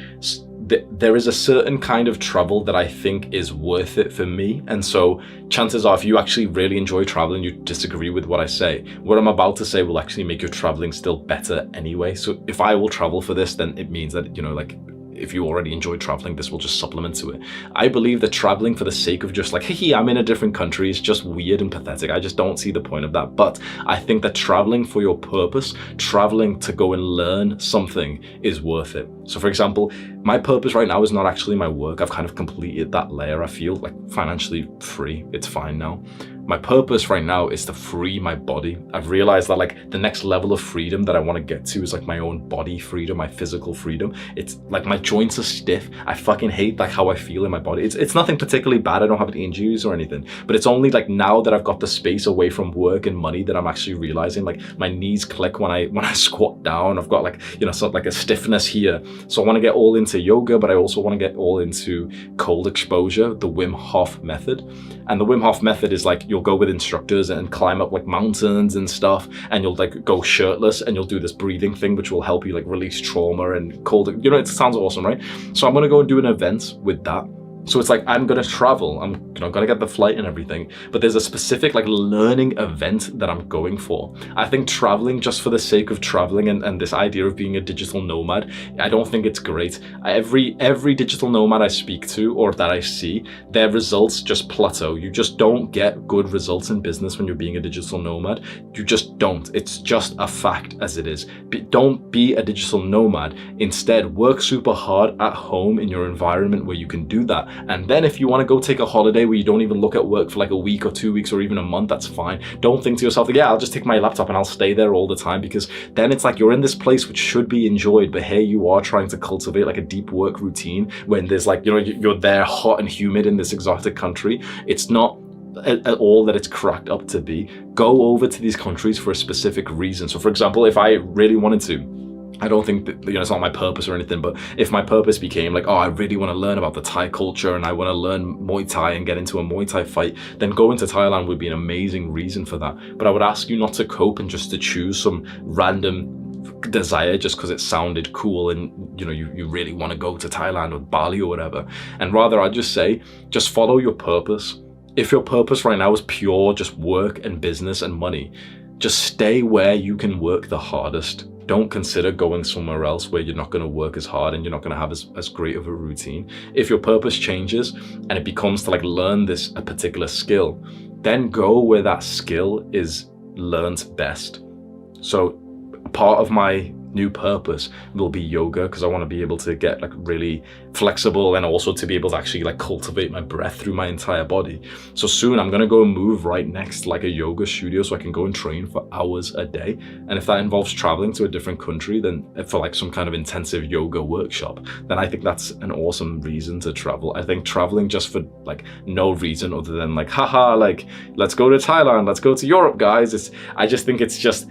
there is a certain kind of travel that I think is worth it for me. And so chances are, if you actually really enjoy traveling, you disagree with what I say, what I'm about to say will actually make your traveling still better anyway. So if I will travel for this, then it means that, you know, like, if you already enjoy traveling, this will just supplement to it. I believe that traveling for the sake of just like, hey, I'm in a different country is just weird and pathetic. I just don't see the point of that. But I think that traveling for your purpose, traveling to go and learn something is worth it. So for example, my purpose right now is not actually my work. I've kind of completed that layer. I feel like financially free. It's fine now. My purpose right now is to free my body. I've realized that like the next level of freedom that I want to get to is like my own body freedom, my physical freedom. It's like my joints are stiff. I fucking hate like how I feel in my body. It's nothing particularly bad. I don't have any injuries or anything, but it's only like now that I've got the space away from work and money that I'm actually realizing like my knees click when I squat down. I've got like, you know, sort of like a stiffness here. So I want to get all into yoga, but I also want to get all into cold exposure, the Wim Hof method. And the Wim Hof method is like, you'll go with instructors and climb up like mountains and stuff, and you'll like go shirtless and you'll do this breathing thing which will help you like release trauma and cold, you know, it sounds awesome, right? So I'm gonna go and do an event with that. So it's like, I'm gonna travel, I'm gonna get the flight and everything, but there's a specific like learning event that I'm going for. I think traveling just for the sake of traveling and this idea of being a digital nomad, I don't think it's great. Every digital nomad I speak to or that I see, their results just plateau. You just don't get good results in business when you're being a digital nomad. You just don't. It's just a fact as it is. Don't be a digital nomad. Instead, work super hard at home in your environment where you can do that. And then if you want to go take a holiday where you don't even look at work for like a week or 2 weeks or even a month, that's fine. Don't think to yourself, like, yeah, I'll just take my laptop and I'll stay there all the time, because then it's like you're in this place which should be enjoyed, but here you are trying to cultivate like a deep work routine when there's like, you know, you're there hot and humid in this exotic country. It's not at all that it's cracked up to be. Go over to these countries for a specific reason. So for example, if I really wanted to, I don't think that, you know, it's not my purpose or anything, but if my purpose became like, oh, I really want to learn about the Thai culture and I want to learn Muay Thai and get into a Muay Thai fight, then going to Thailand would be an amazing reason for that. But I would ask you not to cope and just to choose some random desire just because it sounded cool and, you know, you really want to go to Thailand or Bali or whatever. And rather, I'd just say, just follow your purpose. If your purpose right now is pure just work and business and money, just stay where you can work the hardest. Don't consider going somewhere else where you're not going to work as hard and you're not going to have as great of a routine. If your purpose changes and it becomes to like learn a particular skill, then go where that skill is learned best. So part of my new purpose will be yoga, because I want to be able to get like really flexible and also to be able to actually like cultivate my breath through my entire body. So soon I'm going to go and move right next to like a yoga studio so I can go and train for hours a day. And if that involves traveling to a different country, then for like some kind of intensive yoga workshop, then I think that's an awesome reason to travel. I think traveling just for like no reason other than like, haha, like let's go to Thailand, let's go to Europe, guys. I just think it's just,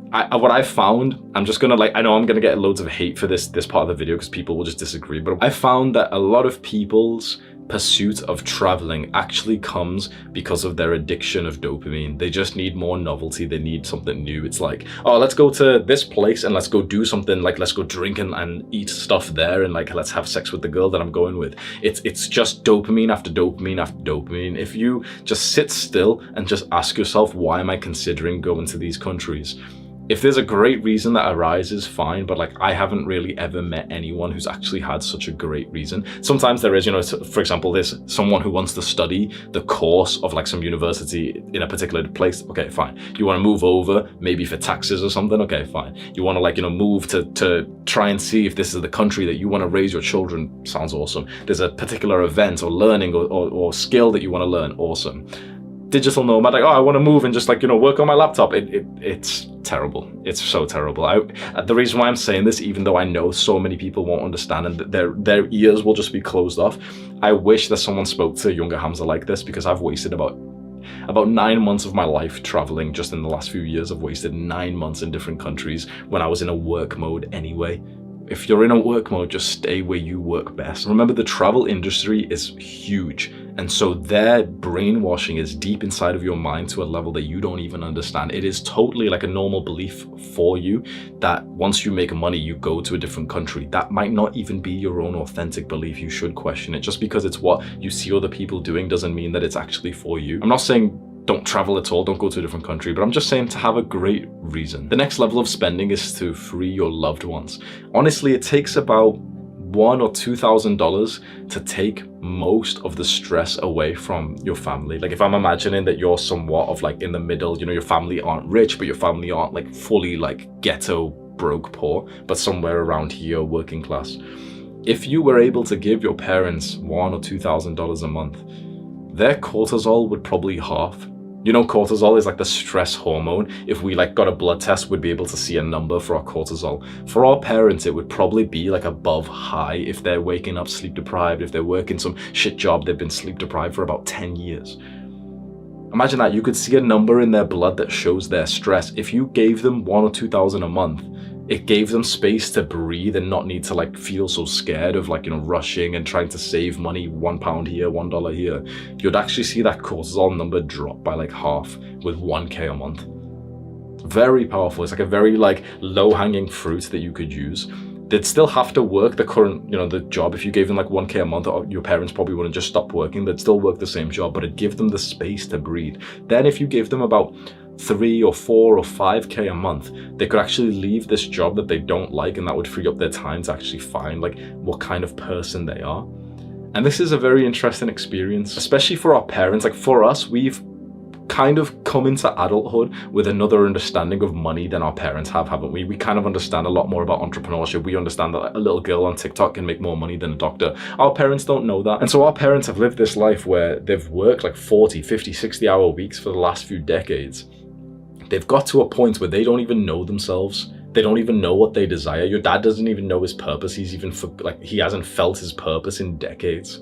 what I found, I'm just gonna like, I know I'm gonna get loads of hate for this part of the video because people will just disagree, but I found that a lot of people's pursuit of traveling actually comes because of their addiction of dopamine. They just need more novelty. They need something new. It's like, oh, let's go to this place and let's go do something, like let's go drink and eat stuff there and like let's have sex with the girl that I'm going with. It's just dopamine after dopamine after dopamine. If you just sit still and just ask yourself, why am I considering going to these countries? If there's a great reason that arises, fine, but like I haven't really ever met anyone who's actually had such a great reason. Sometimes there is, you know, for example, there's someone who wants to study the course of like some university in a particular place. Okay, fine. You want to move over maybe for taxes or something. Okay, fine. You want to like, you know, move to try and see if this is the country that you want to raise your children. Sounds awesome. There's a particular event or learning or skill that you want to learn. Awesome. Digital nomad, like, oh, I want to move and just like, you know, work on my laptop. It's terrible. It's so terrible. The reason why I'm saying this, even though I know so many people won't understand and their ears will just be closed off, I wish that someone spoke to younger Hamza like this, because I've wasted about 9 months of my life traveling just in the last few years. I've wasted 9 months in different countries when I was in a work mode anyway. If you're in a work mode, just stay where you work best. Remember, the travel industry is huge. And so their brainwashing is deep inside of your mind to a level that you don't even understand. It is totally like a normal belief for you that once you make money, you go to a different country. That might not even be your own authentic belief. You should question it. Just because it's what you see other people doing doesn't mean that it's actually for you. I'm not saying don't travel at all, don't go to a different country, but I'm just saying to have a great reason. The next level of spending is to free your loved ones. Honestly, it takes about $1,000 or $2,000 to take most of the stress away from your family. Like if I'm imagining that you're somewhat of like in the middle, you know, your family aren't rich, but your family aren't like fully like ghetto broke poor, but somewhere around here, working class. If you were able to give your parents $1,000 or $2,000 a month, their cortisol would probably halve. You know, cortisol is like the stress hormone. If we like got a blood test, we'd be able to see a number for our cortisol. For our parents, it would probably be like above high if they're waking up sleep deprived, if they're working some shit job, they've been sleep deprived for about 10 years. Imagine that, you could see a number in their blood that shows their stress. If you gave them $1,000 or $2,000 a month, it gave them space to breathe and not need to like feel so scared of like, you know, rushing and trying to save money, £1 here, $1 here. You'd actually see that cortisol number drop by like half with $1,000 a month. Very powerful. It's like a very like low-hanging fruit that you could use. They'd still have to work the current, you know, the job. If you gave them like $1,000 a month, your parents probably wouldn't just stop working. They'd still work the same job, but it'd give them the space to breathe. Then if you gave them about $3,000 or $4,000 or $5,000 a month, they could actually leave this job that they don't like, and that would free up their time to actually find like what kind of person they are. And this is a very interesting experience, especially for our parents. Like for us, we've kind of come into adulthood with another understanding of money than our parents have, haven't we? We kind of understand a lot more about entrepreneurship. We understand that a little girl on TikTok can make more money than a doctor. Our parents don't know that. And so our parents have lived this life where they've worked like 40, 50, 60-hour weeks for the last few decades. They've got to a point where they don't even know themselves. They don't even know what they desire. Your dad doesn't even know his purpose. He hasn't felt his purpose in decades.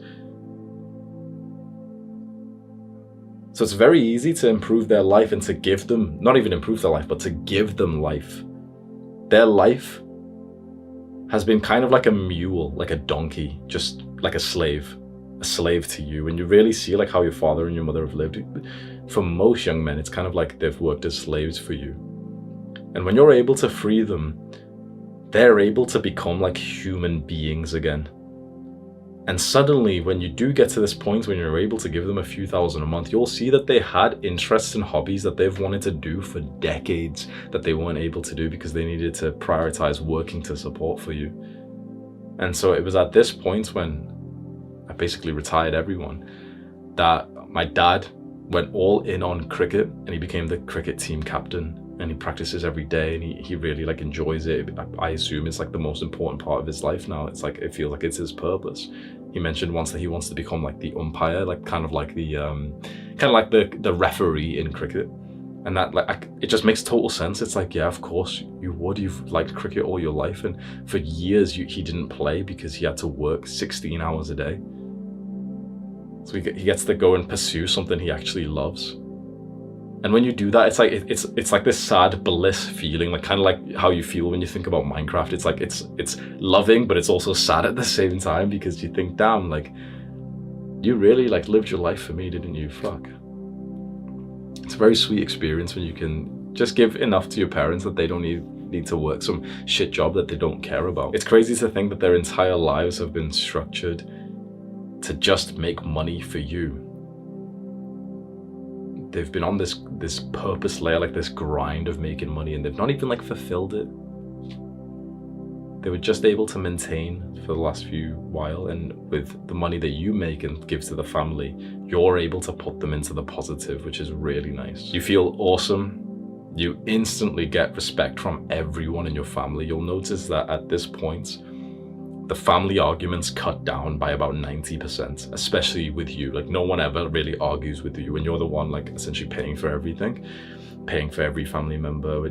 So it's very easy to improve their life and to give them, not even improve their life, but to give them life. Their life has been kind of like a mule, like a donkey, just like a slave to you. And you really see like how your father and your mother have lived. For most young men, it's kind of like they've worked as slaves for you. And when you're able to free them, they're able to become like human beings again. And suddenly, when you do get to this point when you're able to give them a few thousand a month, you'll see that they had interests and hobbies that they've wanted to do for decades that they weren't able to do because they needed to prioritize working to support for you. And so it was at this point when I basically retired everyone that my dad went all in on cricket, and he became the cricket team captain, and he practices every day, and he really like enjoys it. I assume it's like the most important part of his life now. It's like, it feels like it's his purpose. He mentioned once that he wants to become like the umpire, like kind of like the referee in cricket. And that like, it just makes total sense. It's like, yeah, of course you would. You've liked cricket all your life, and for years he didn't play because he had to work 16 hours a day. So he gets to go and pursue something he actually loves. And when you do that, it's like this sad bliss feeling, like kind of like how you feel when you think about Minecraft. It's like it's loving, but it's also sad at the same time, because you think, damn, like you really like lived your life for me, didn't you? Fuck. It's a very sweet experience when you can just give enough to your parents that they don't need to work some shit job that they don't care about. It's crazy to think that their entire lives have been structured to just make money for you. They've been on this purpose layer, like this grind of making money, and they've not even like fulfilled it. They were just able to maintain for the last few while, and with the money that you make and give to the family, you're able to put them into the positive, which is really nice. You feel awesome. You instantly get respect from everyone in your family. You'll notice that at this point, the family arguments cut down by about 90%, especially with you. Like no one ever really argues with you, and you're the one like essentially paying for everything, paying for every family member.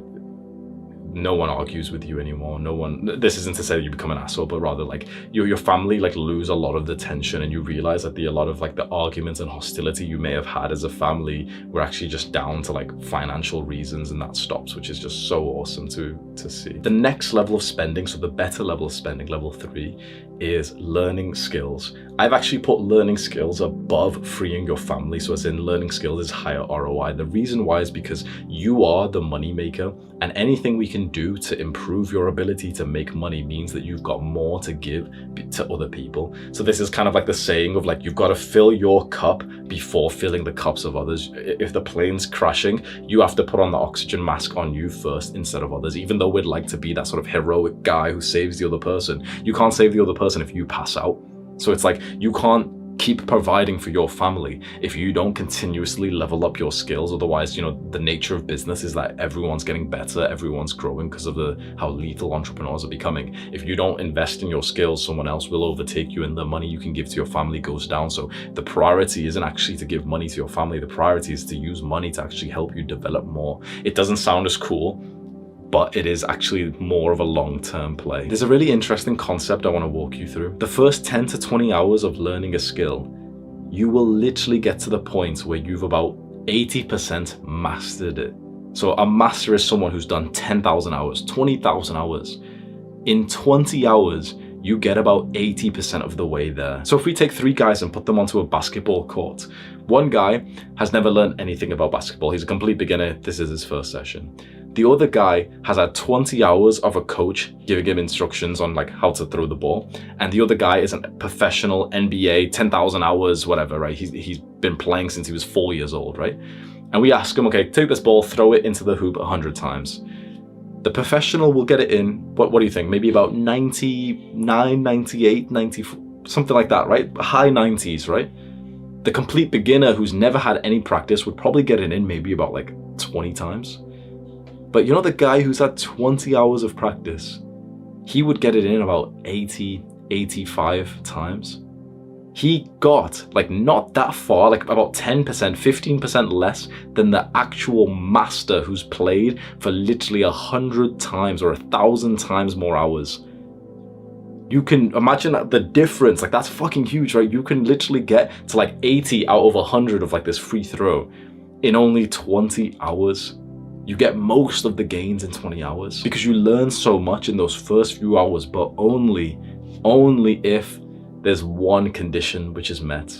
no one argues with you anymore. No one, this isn't to say that you become an asshole, but rather like your family like lose a lot of the tension, and you realize that a lot of like the arguments and hostility you may have had as a family were actually just down to like financial reasons, and that stops, which is just so awesome to see. The next level of spending, so the better level of spending, level 3, is learning skills. I've actually put learning skills above freeing your family. So as in, learning skills is higher ROI. The reason why is because you are the money maker, and anything we can do to improve your ability to make money means that you've got more to give to other people. So this is kind of like the saying of like, you've got to fill your cup before filling the cups of others. If the plane's crashing, you have to put on the oxygen mask on you first instead of others. Even though we'd like to be that sort of heroic guy who saves the other person, you can't save the other person if you pass out. So it's like, you can't keep providing for your family if you don't continuously level up your skills. Otherwise, you know, the nature of business is that everyone's getting better, everyone's growing because of how lethal entrepreneurs are becoming. If you don't invest in your skills, someone else will overtake you, and the money you can give to your family goes down. So the priority isn't actually to give money to your family. The priority is to use money to actually help you develop more. It doesn't sound as cool, but it is actually more of a long-term play. There's a really interesting concept I want to walk you through. The first 10 to 20 hours of learning a skill, you will literally get to the point where you've about 80% mastered it. So a master is someone who's done 10,000 hours, 20,000 hours. In 20 hours, you get about 80% of the way there. So if we take 3 guys and put them onto a basketball court, one guy has never learned anything about basketball. He's a complete beginner. This is his first session. The other guy has had 20 hours of a coach giving him instructions on like how to throw the ball. And the other guy is a professional NBA, 10,000 hours, whatever, right? He's been playing since he was 4 years old, right? And we ask him, okay, take this ball, throw it into the hoop 100 times. The professional will get it in, what do you think? Maybe about 99, 98, 94, something like that, right? High 90s, right? The complete beginner who's never had any practice would probably get it in maybe about like 20 times. But you know, the guy who's had 20 hours of practice, he would get it in about 80, 85 times. He got like not that far, like about 10%, 15% less than the actual master who's played for literally 100 times or 1,000 times more hours. You can imagine that the difference, like that's fucking huge, right? You can literally get to like 80 out of 100 of like this free throw in only 20 hours. You get most of the gains in 20 hours because you learn so much in those first few hours, but only if there's one condition which is met.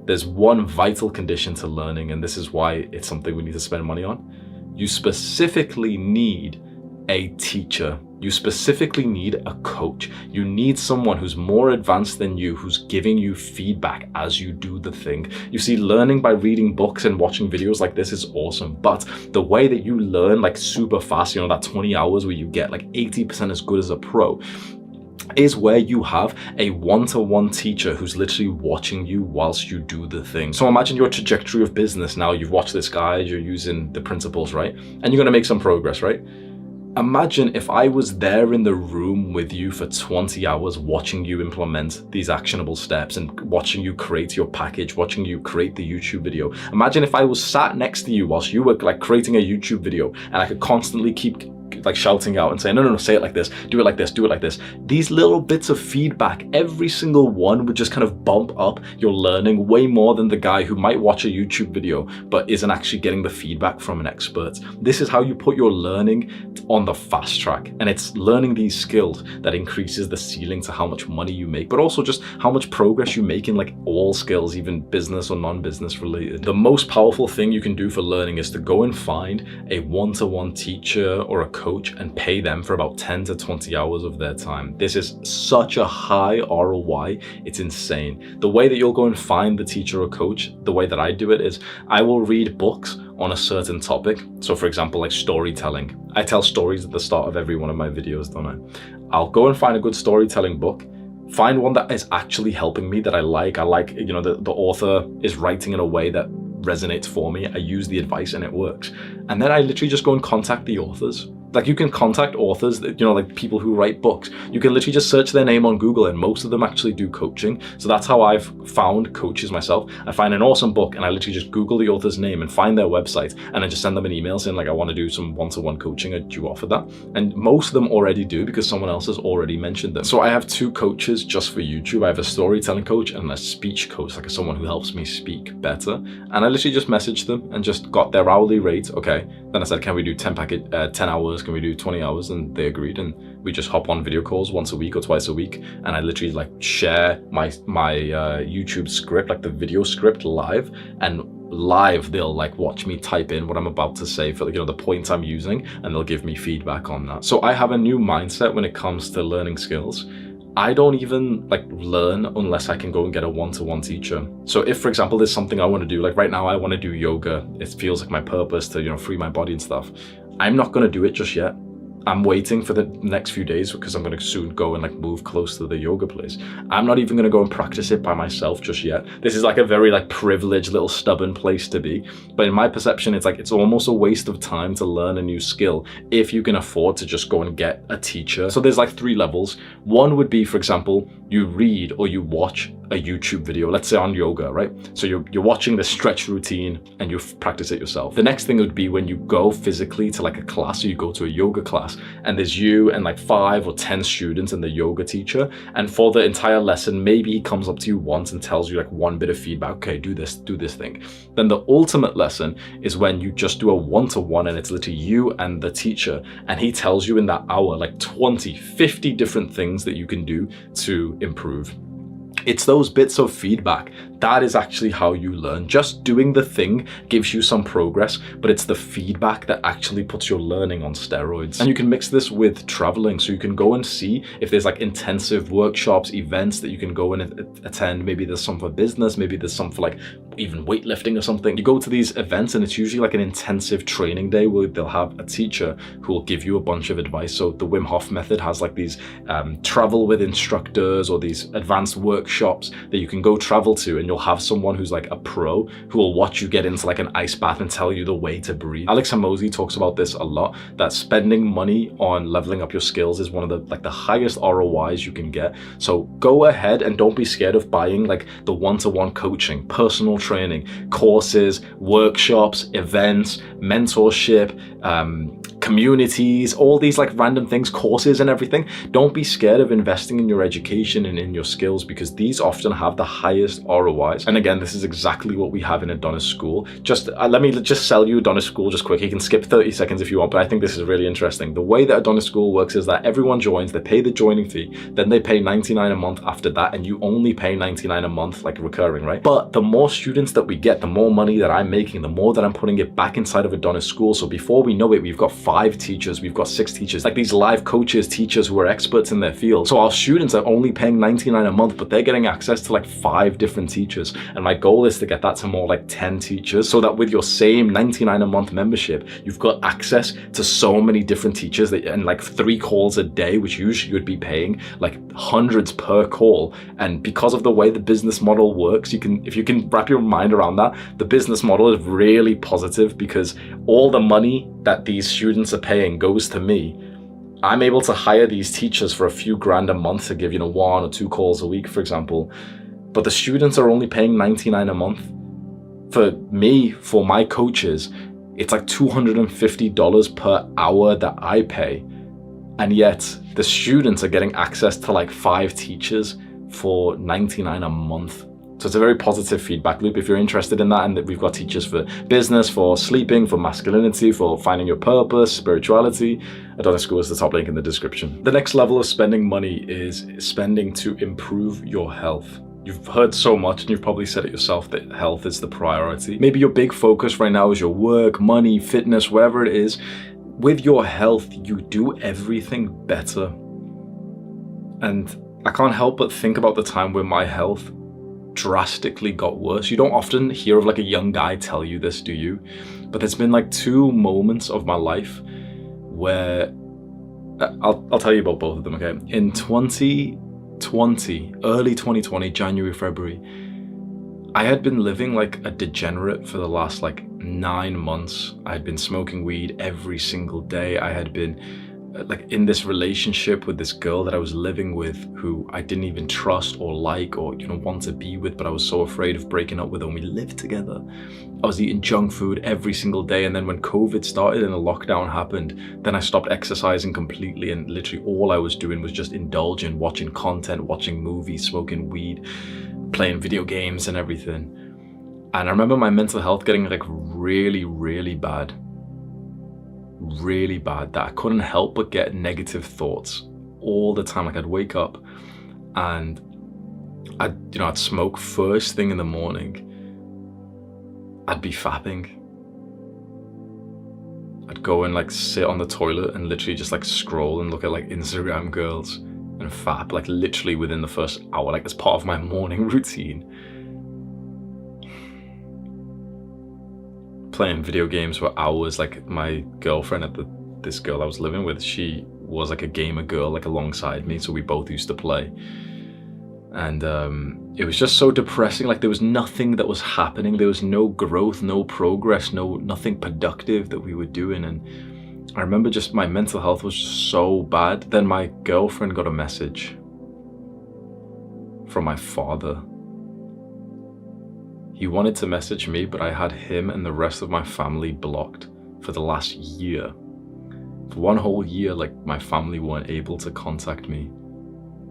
There's one vital condition to learning, and this is why it's something we need to spend money on. You specifically need a teacher. You specifically need a coach. You need someone who's more advanced than you, who's giving you feedback as you do the thing. You see, learning by reading books and watching videos like this is awesome, but the way that you learn like super fast, you know, that 20 hours where you get like 80% as good as a pro, is where you have a one-to-one teacher who's literally watching you whilst you do the thing. So imagine your trajectory of business now. You've watched this guide, you're using the principles, right? And you're gonna make some progress, right? Imagine if I was there in the room with you for 20 hours watching you implement these actionable steps and watching you create your package, watching you create the YouTube video. Imagine if I was sat next to you whilst you were like creating a YouTube video, and I could constantly keep like shouting out and saying, no, say it like this, do it like this, do it like this. These little bits of feedback, every single one would just kind of bump up your learning way more than the guy who might watch a YouTube video but isn't actually getting the feedback from an expert. This is how you put your learning on the fast track, and it's learning these skills that increases the ceiling to how much money you make, but also just how much progress you make in like all skills, even business or non-business related. The most powerful thing you can do for learning is to go and find a one-to-one teacher or a coach and pay them for about 10 to 20 hours of their time. This is such a high ROI, it's insane. The way that you'll go and find the teacher or coach, the way that I do it is I will read books on a certain topic. So for example, like storytelling. I tell stories at the start of every one of my videos, don't I? I'll go and find a good storytelling book, find one that is actually helping me, that I like, you know, the author is writing in a way that resonates for me. I use the advice and it works. And then I literally just go and contact the authors. Like, you can contact authors, you know, like people who write books. You can literally just search their name on Google, and most of them actually do coaching. So that's how I've found coaches myself. I find an awesome book and I literally just Google the author's name and find their website, and then just send them an email saying like, I want to do some one-to-one coaching. Do you offer that? And most of them already do, because someone else has already mentioned them. So I have 2 coaches just for YouTube. I have a storytelling coach and a speech coach, like someone who helps me speak better. And I literally just messaged them and just got their hourly rate. Okay. Then I said, can we do 10 hours? Can we do 20 hours? And they agreed, and we just hop on video calls once a week or twice a week, and I literally like share my YouTube script, like the video script, live, and live they'll like watch me type in what I'm about to say for, you know, the point I'm using, and they'll give me feedback on that. So I have a new mindset when it comes to learning skills. I don't even like learn unless I can go and get a one-to-one teacher. So if, for example, there's something I want to do, like right now I want to do yoga. It feels like my purpose to, you know, free my body and stuff. I'm not going to do it just yet. I'm waiting for the next few days, because I'm going to soon go and like move close to the yoga place. I'm not even going to go and practice it by myself just yet. This is like a very like privileged little stubborn place to be. But in my perception, it's like, it's almost a waste of time to learn a new skill if you can afford to just go and get a teacher. So there's like 3 levels. One would be, for example, you read or you watch a YouTube video, let's say on yoga, right? So you're watching the stretch routine and you practice it yourself. The next thing would be when you go physically to like a class, or you go to a yoga class, and there's you and like 5 or 10 students and the yoga teacher. And for the entire lesson, maybe he comes up to you once and tells you like one bit of feedback. Okay, do this thing. Then the ultimate lesson is when you just do a one-to-one, and it's literally you and the teacher, and he tells you in that hour like 20, 50 different things that you can do to improve. It's those bits of feedback. That is actually how you learn. Just doing the thing gives you some progress, but it's the feedback that actually puts your learning on steroids. And you can mix this with traveling. So you can go and see if there's like intensive workshops, events that you can go and attend. Maybe there's some for business, maybe there's some for like even weightlifting or something. You go to these events and it's usually like an intensive training day where they'll have a teacher who will give you a bunch of advice. So the Wim Hof method has like these travel with instructors, or these advanced workshops that you can go travel to, and you'll have someone who's like a pro who will watch you get into like an ice bath and tell you the way to breathe. Alex Hormozi talks about this a lot, that spending money on leveling up your skills is one of the highest ROIs you can get. So go ahead and don't be scared of buying like the one-to-one coaching, personal training, courses, workshops, events, mentorship, communities, all these like random things, courses and everything. Don't be scared of investing in your education and in your skills, because these often have the highest ROIs. And again, this is exactly what we have in Adonis School. Just let me just sell you Adonis School just quick. You can skip 30 seconds if you want, but I think this is really interesting. The way that Adonis School works is that everyone joins, they pay the joining fee, then they pay $99 a month after that, and you only pay $99 a month, like recurring, right? But the more students that we get, the more money that I'm making, the more that I'm putting it back inside of Adonis School. So before we know it, we've got 5 teachers, we've got 6 teachers, like these live coaches, teachers who are experts in their field. So our students are only paying $99 a month, but they're getting access to like 5 different teachers. And my goal is to get that to more like 10 teachers, so that with your same $99 a month membership, you've got access to so many different teachers and like 3 calls a day, which usually you'd be paying like hundreds per call. And because of the way the business model works, if you can wrap your mind around that, the business model is really positive, because all the money that these students are paying goes to me. I'm able to hire these teachers for a few grand a month to give, 1 or 2 calls a week, for example. But the students are only paying $99 a month. For me, for my coaches, it's like $250 per hour that I pay. And yet the students are getting access to like 5 teachers for $99 a month. So it's a very positive feedback loop if you're interested in that. And that we've got teachers for business, for sleeping, for masculinity, for finding your purpose, spirituality. Adonis School is the top link in the description. The next level of spending money is spending to improve your health. You've heard so much, and you've probably said it yourself, that health is the priority. Maybe your big focus right now is your work, money, fitness, whatever it is. With your health, you do everything better. And I can't help but think about the time where my health drastically got worse. You don't often hear of like a young guy tell you this, do you? But there's been like 2 moments of my life where I'll tell you about both of them, okay? In 2020, early 2020, January, February, I had been living like a degenerate for the last like 9 months. I had been smoking weed every single day. I had been like in this relationship with this girl that I was living with, who I didn't even trust or like or want to be with, but I was so afraid of breaking up with her, and we lived together. I was eating junk food every single day, and then when COVID started and the lockdown happened, then I stopped exercising completely, and literally all I was doing was just indulging, watching content, watching movies, smoking weed, playing video games and everything. And I remember my mental health getting like really, really bad, that I couldn't help but get negative thoughts all the time. Like I'd wake up and I'd smoke first thing in the morning. I'd be fapping. I'd go and like sit on the toilet and literally just like scroll and look at like Instagram girls and fap, like literally within the first hour, like as part of my morning routine. Playing video games for hours. Like my girlfriend this girl I was living with, she was like a gamer girl, like alongside me, so we both used to play. And it was just so depressing. Like there was nothing that was happening. There was no growth, no progress, nothing productive that we were doing. And I remember just my mental health was just so bad. Then my girlfriend got a message from my father. He wanted to message me, but I had him and the rest of my family blocked for the last year. For 1 whole year, like my family weren't able to contact me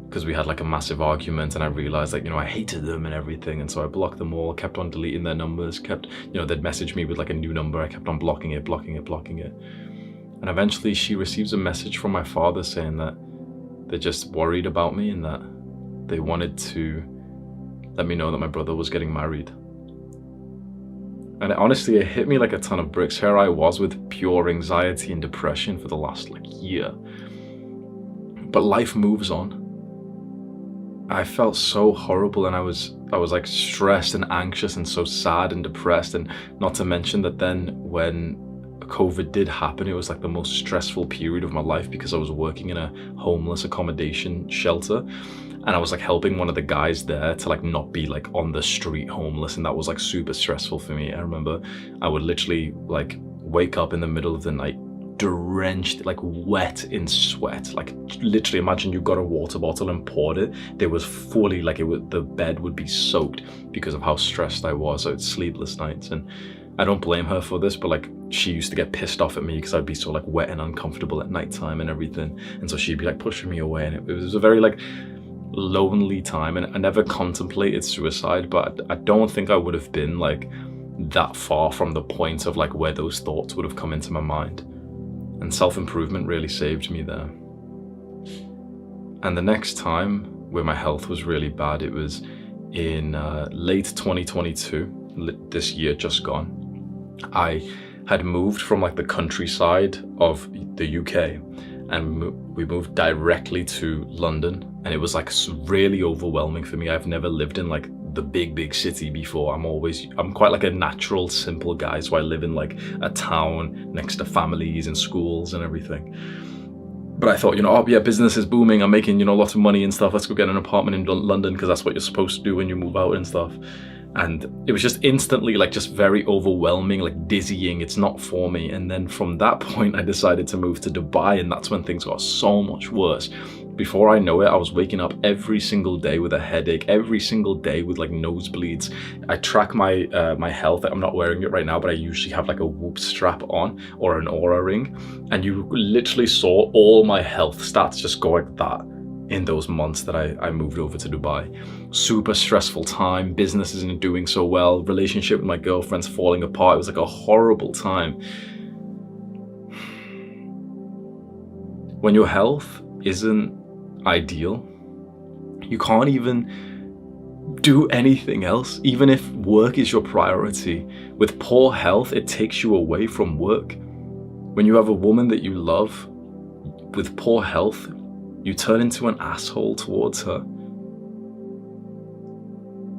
because we had like a massive argument, and I realized like, I hated them and everything. And so I blocked them all, kept on deleting their numbers, they'd message me with like a new number. I kept on blocking it. And eventually she receives a message from my father saying that they're just worried about me and that they wanted to let me know that my brother was getting married. And honestly, it hit me like a ton of bricks. Here I was with pure anxiety and depression for the last like year. But life moves on. I felt so horrible, and I was like stressed and anxious and so sad and depressed. And not to mention that then when COVID did happen, it was like the most stressful period of my life because I was working in a homeless accommodation shelter. And I was like helping one of the guys there to like not be like on the street homeless, and that was like super stressful for me. I remember I would literally like wake up in the middle of the night drenched, like wet in sweat. Like literally imagine you got a water bottle and poured it. There was fully like the bed would be soaked because of how stressed I was. So it's sleepless nights, and I don't blame her for this, but like she used to get pissed off at me because I'd be so like wet and uncomfortable at nighttime and everything. And so she'd be like pushing me away, and it was a very like lonely time. And I never contemplated suicide, but I don't think I would have been like that far from the point of like where those thoughts would have come into my mind. And self-improvement really saved me there. And the next time where my health was really bad, it was in late 2022, this year just gone. I had moved from like the countryside of the UK, and we moved directly to London, and it was like really overwhelming for me. I've never lived in like the big city before. I'm quite like a natural, simple guy, so I live in like a town next to families and schools and everything. But I thought, oh yeah, business is booming, I'm making lots of money and stuff, let's go get an apartment in London because that's what you're supposed to do when you move out and stuff. And it was just instantly like just very overwhelming, like dizzying. It's not for me. And then from that point I decided to move to Dubai, and that's when things got so much worse. Before I know it, I was waking up every single day with a headache, every single day with like nosebleeds. I track my my health. I'm not wearing it right now, but I usually have like a Whoop strap on or an Oura ring. And you literally saw all my health stats just go like that in those months that I moved over to Dubai. Super stressful time, business isn't doing so well, relationship with my girlfriend's falling apart. It was like a horrible time. When your health isn't ideal, you can't even do anything else, even if work is your priority. With poor health, it takes you away from work. When you have a woman that you love with poor health, you turn into an asshole towards her.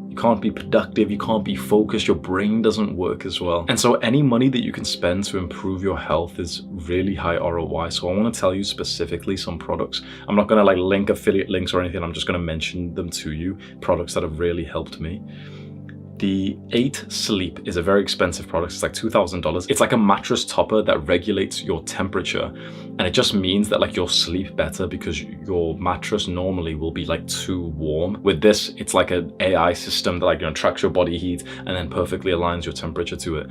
You can't be productive, you can't be focused, your brain doesn't work as well. And so any money that you can spend to improve your health is really high ROI. So I want to tell you specifically some products. I'm not going to like link affiliate links or anything, I'm just going to mention them to you, products that have really helped me. The 8 Sleep is a very expensive product. It's like $2,000. It's like a mattress topper that regulates your temperature. And it just means that like you'll sleep better because your mattress normally will be like too warm. With this, it's like an AI system that like, tracks your body heat and then perfectly aligns your temperature to it.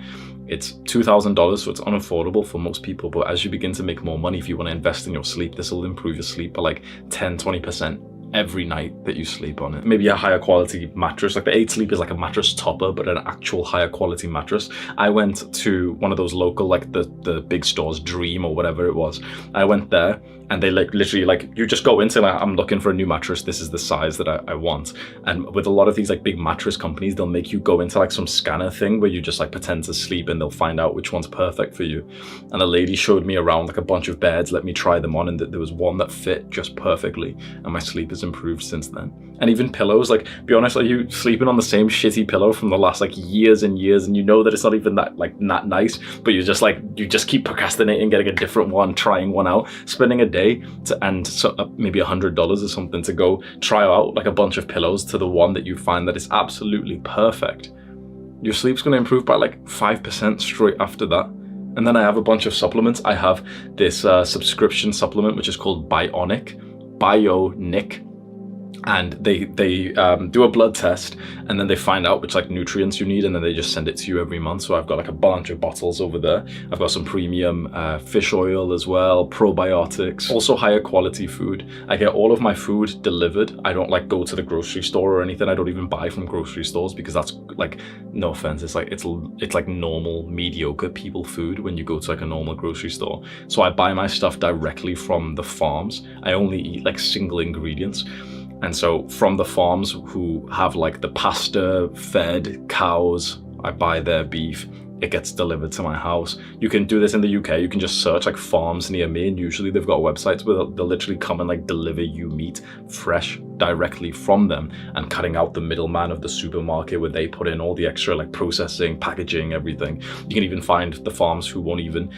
It's $2,000, so it's unaffordable for most people. But as you begin to make more money, if you want to invest in your sleep, this will improve your sleep by like 10-20%. Every night that you sleep on it. Maybe a higher quality mattress, like the 8 Sleep is like a mattress topper, but an actual higher quality mattress. I went to one of those local, like the big stores, Dream or whatever it was. I went there and they like literally like, you just go into like, I'm looking for a new mattress. This is the size that I want. And with a lot of these like big mattress companies, they'll make you go into like some scanner thing where you just like pretend to sleep and they'll find out which one's perfect for you. And a lady showed me around like a bunch of beds, let me try them on, and there was one that fit just perfectly. And my sleep has improved since then. And even pillows, like, be honest, are you sleeping on the same shitty pillow from the last like years and years, and you know that it's not even that like not nice, but you just keep procrastinating, getting a different one, trying one out, spending a day maybe $100 or something to go try out like a bunch of pillows to the one that you find that is absolutely perfect. Your sleep's going to improve by like 5% straight after that. And then I have a bunch of supplements. I have this subscription supplement which is called Bionic, and they do a blood test, and then they find out which like nutrients you need, and then they just send it to you every month. So I've got like a bunch of bottles over there. I've got some premium fish oil as well, probiotics, also higher quality food. I get all of my food delivered. I don't like go to the grocery store or anything. I don't even buy from grocery stores because that's like, no offense, it's like normal mediocre people food when you go to like a normal grocery store. So I buy my stuff directly from the farms. I only eat like single ingredients. And so from the farms who have like the pasture fed cows, I buy their beef, it gets delivered to my house. You can do this in the UK. You can just search like farms near me, and usually they've got websites where they'll literally come and like deliver you meat fresh directly from them, and cutting out the middleman of the supermarket where they put in all the extra like processing, packaging, everything. You can even find the farms who won't even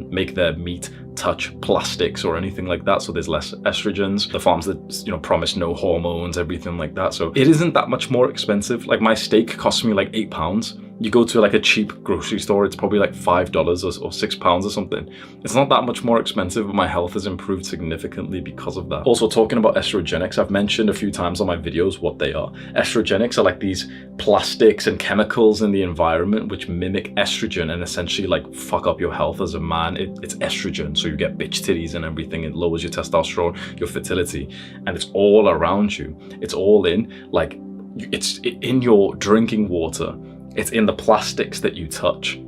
make their meat touch plastics or anything like that, so there's less estrogens. The farms that promise no hormones, everything like that. So it isn't that much more expensive. Like my steak costs me like £8. You go to like a cheap grocery store, it's probably like $5 or £6 or something. It's not that much more expensive, but my health has improved significantly because of that. Also, talking about estrogenics, I've mentioned a few times on my videos what they are. Estrogenics are like these plastics and chemicals in the environment which mimic estrogen and essentially like fuck up your health as a man. It's estrogen, so you get bitch titties and everything. It lowers your testosterone, your fertility, and it's all around you. It's all in, like, it's in your drinking water. It's in the plastics that you touch.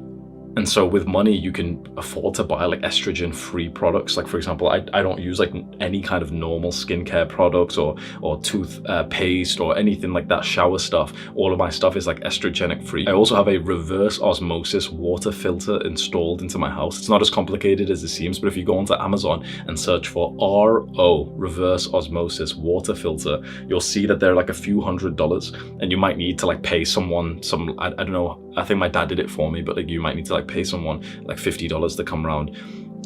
And so with money, you can afford to buy like estrogen-free products. Like for example, I don't use like any kind of normal skincare products or tooth paste or anything like that, shower stuff. All of my stuff is like estrogenic free. I also have a reverse osmosis water filter installed into my house. It's not as complicated as it seems, but if you go onto Amazon and search for RO, reverse osmosis water filter, you'll see that they're like a few $100s, and you might need to like pay someone I don't know, I think my dad did it for me, but like you might need to like pay someone like $50 to come around.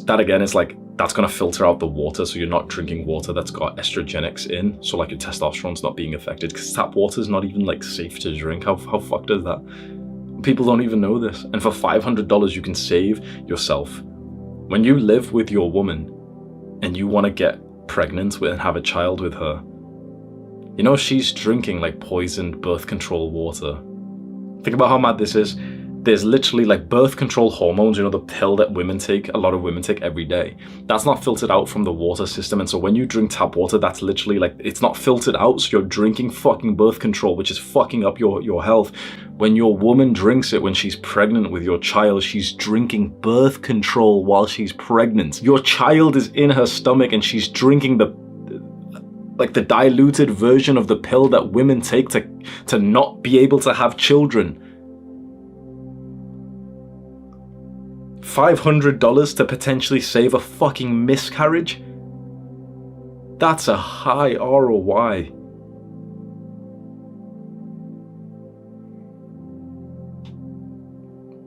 That again is like, that's going to filter out the water, so you're not drinking water that's got estrogenics in, so like your testosterone's not being affected, because tap water is not even like safe to drink. How fucked is that? People don't even know this. And for $500 you can save yourself. When you live with your woman and you want to get pregnant with and have a child with her, she's drinking like poisoned birth control water. Think about how mad this is. There's literally like birth control hormones, the pill that women take, a lot of women take every day. That's not filtered out from the water system. And so when you drink tap water, that's literally like, it's not filtered out. So you're drinking fucking birth control, which is fucking up your health. When your woman drinks it when she's pregnant with your child, she's drinking birth control while she's pregnant. Your child is in her stomach and she's drinking the diluted version of the pill that women take to not be able to have children. $500 to potentially save a fucking miscarriage? That's a high ROI.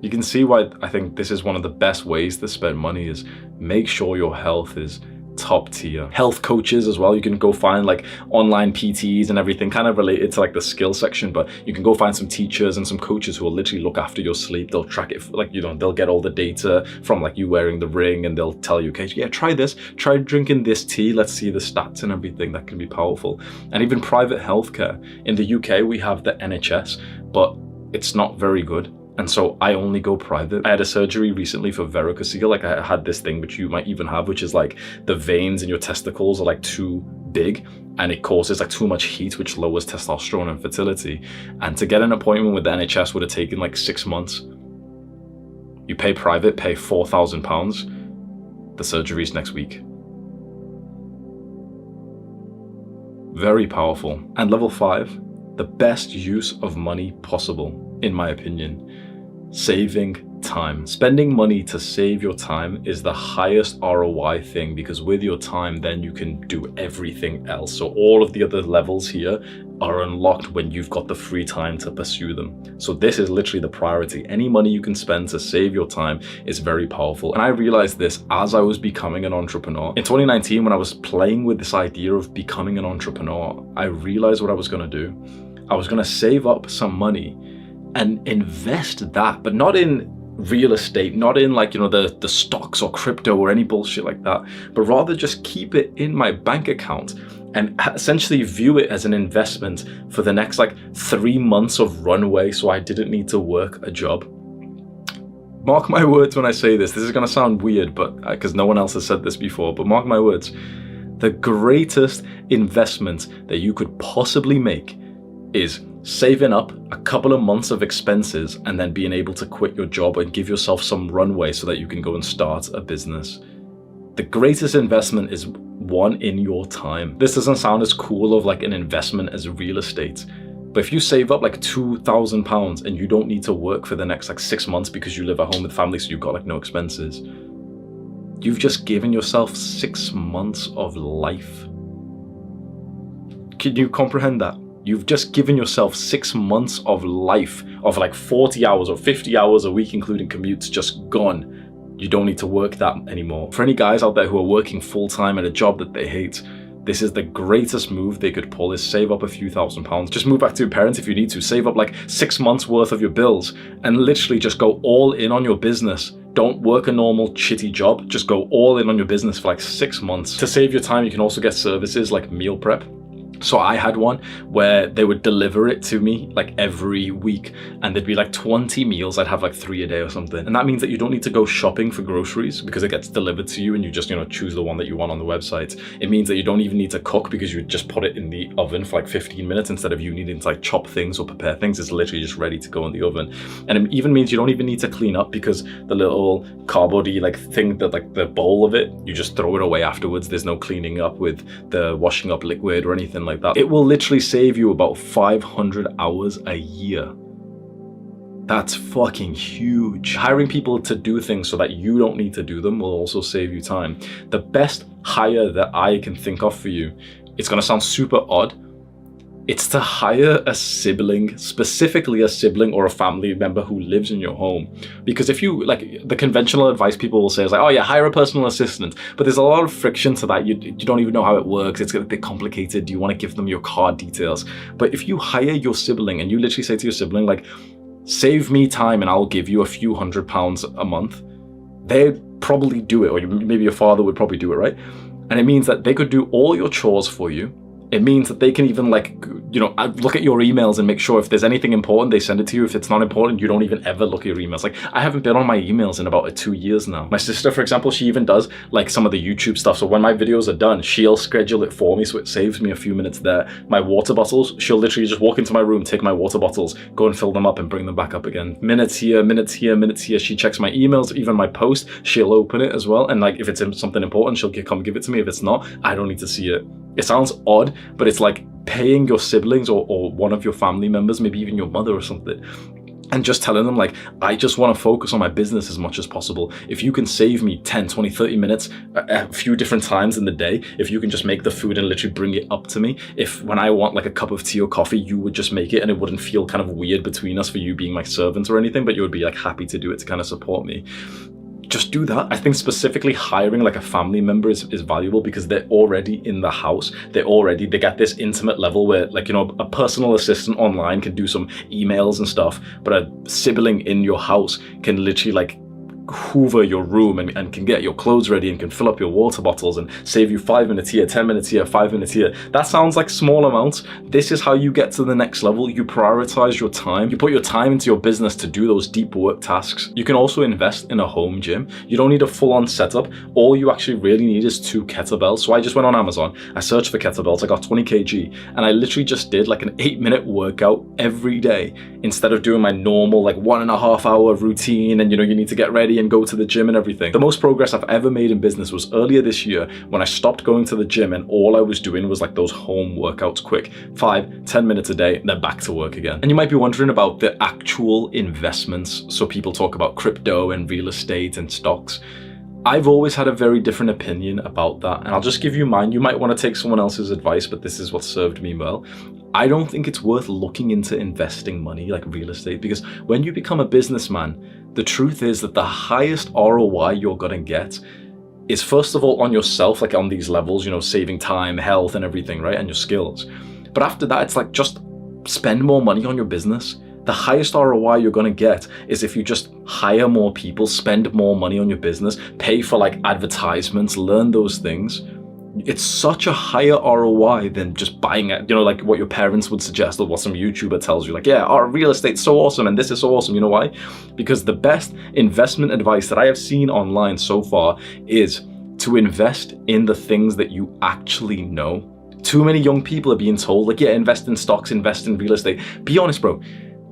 You can see why I think this is one of the best ways to spend money, is make sure your health is top tier. Health coaches as well, you can go find like online PTs and everything kind of related to like the skill section, but you can go find some teachers and some coaches who will literally look after your sleep. They'll track it, like, you know, they'll get all the data from like you wearing the ring, and they'll tell you, okay, yeah, try this, try drinking this tea, let's see the stats and everything. That can be powerful. And even private healthcare. In the UK, we have the NHS, but it's not very good. And so I only go private. I had a surgery recently for varicocele. Like, I had this thing, which you might even have, which is like the veins in your testicles are like too big, and it causes like too much heat, which lowers testosterone and fertility. And to get an appointment with the NHS would have taken like 6 months. You pay private, pay £4,000. The surgery's next week. Very powerful. And level 5, the best use of money possible, in my opinion. Saving time. Spending money to save your time is the highest ROI thing, because with your time, then you can do everything else. So all of the other levels here are unlocked when you've got the free time to pursue them. So this is literally the priority. Any money you can spend to save your time is very powerful. And I realized this as I was becoming an entrepreneur. In 2019, when I was playing with this idea of becoming an entrepreneur, I realized what I was going to do. I was going to save up some money and invest that, but not in real estate, not in like, you know, the stocks or crypto or any bullshit like that, but rather just keep it in my bank account and essentially view it as an investment for the next like 3 months of runway, so I didn't need to work a job. Mark my words when I say this. This is going to sound weird, but because no one else has said this before, but mark my words. The greatest investment that you could possibly make is saving up a couple of months of expenses and then being able to quit your job and give yourself some runway so that you can go and start a business. The greatest investment is one in your time. This doesn't sound as cool of like an investment as real estate, but if you save up like £2,000 and you don't need to work for the next like 6 months because you live at home with family, so you've got like no expenses, you've just given yourself 6 months of life. Can you comprehend that? You've just given yourself 6 months of life, of like 40 hours or 50 hours a week, including commutes, just gone. You don't need to work that anymore. For any guys out there who are working full-time at a job that they hate, this is the greatest move they could pull, is save up a few £1,000s. Just move back to your parents if you need to. Save up like 6 months worth of your bills and literally just go all in on your business. Don't work a normal shitty job. Just go all in on your business for like 6 months. To save your time, you can also get services like meal prep. So I had one where they would deliver it to me like every week, and there'd be like 20 meals. I'd have like 3 a day or something. And that means that you don't need to go shopping for groceries because it gets delivered to you and you just, you know, choose the one that you want on the website. It means that you don't even need to cook because you just put it in the oven for like 15 minutes instead of you needing to like chop things or prepare things. It's literally just ready to go in the oven. And it even means you don't even need to clean up because the little cardboardy like thing, that like the bowl of it, you just throw it away afterwards. There's no cleaning up with the washing up liquid or anything like that. It will literally save you about 500 hours a year. That's fucking huge. Hiring people to do things so that you don't need to do them will also save you time. The best hire that I can think of for you, it's gonna sound super odd, it's to hire a sibling, specifically a sibling or a family member who lives in your home. Because if you, like, the conventional advice people will say is like, oh yeah, hire a personal assistant. But there's a lot of friction to that. You don't even know how it works. It's a bit complicated. Do you want to give them your card details? But if you hire your sibling and you literally say to your sibling, like, save me time and I'll give you a few £100s a month, they'd probably do it. Or maybe your father would probably do it, right? And it means that they could do all your chores for you. It means that they can even, like, you know, look at your emails and make sure if there's anything important, they send it to you. If it's not important, you don't even ever look at your emails. Like, I haven't been on my emails in about 2 years now. My sister, for example, she even does like some of the YouTube stuff. So when my videos are done, she'll schedule it for me, so it saves me a few minutes there. My water bottles, she'll literally just walk into my room, take my water bottles, go and fill them up and bring them back up again. Minutes here, minutes here, minutes here. She checks my emails, even my post, she'll open it as well. And like, if it's something important, she'll come give it to me. If it's not, I don't need to see it. It sounds odd, but it's like paying your siblings or one of your family members, maybe even your mother or something, and just telling them, like, I just want to focus on my business as much as possible. If you can save me 10, 20, 30 minutes a few different times in the day, if you can just make the food and literally bring it up to me, if when I want like a cup of tea or coffee, you would just make it and it wouldn't feel kind of weird between us for you being my servant or anything, but you would be like happy to do it to kind of support me. just do that. I think specifically hiring like a family member is valuable because they're already in the house. They get this intimate level where, like, you know, a personal assistant online can do some emails and stuff, but a sibling in your house can literally like hoover your room and can get your clothes ready and can fill up your water bottles and save you 5 minutes here, 10 minutes here, 5 minutes here. That sounds like small amounts. This is how you get to the next level. You prioritize your time. You put your time into your business to do those deep work tasks. You can also invest in a home gym. You don't need a full-on setup. All you actually really need is 2 kettlebells. So I just went on Amazon. I searched for kettlebells. I got 20 kg and I literally just did like an 8-minute workout every day instead of doing my normal like 1.5 hour routine and, you know, you need to get ready and go to the gym and everything. The most progress I've ever made in business was earlier this year when I stopped going to the gym and all I was doing was like those home workouts, quick 5-10 minutes a day, and then back to work again. And you might be wondering about the actual investments. So people talk about crypto and real estate and stocks. I've always had a very different opinion about that, and I'll just give you mine. You might want to take someone else's advice, but this is what served me well. I don't think it's worth looking into investing money like real estate, because when you become a businessman, the truth is that the highest ROI you're gonna get is first of all on yourself, like on these levels, you know, saving time, health and everything, right? And your skills. But after that, it's like just spend more money on your business. The highest ROI you're gonna get is if you just hire more people, spend more money on your business, pay for like advertisements, learn those things. It's such a higher ROI than just buying it, you know, like what your parents would suggest or what some YouTuber tells you, like, yeah, our real estate's so awesome and this is so awesome. You know why? Because the best investment advice that I have seen online so far is to invest in the things that you actually know. Too many young people are being told, like, yeah, invest in stocks, invest in real estate. Be honest, bro.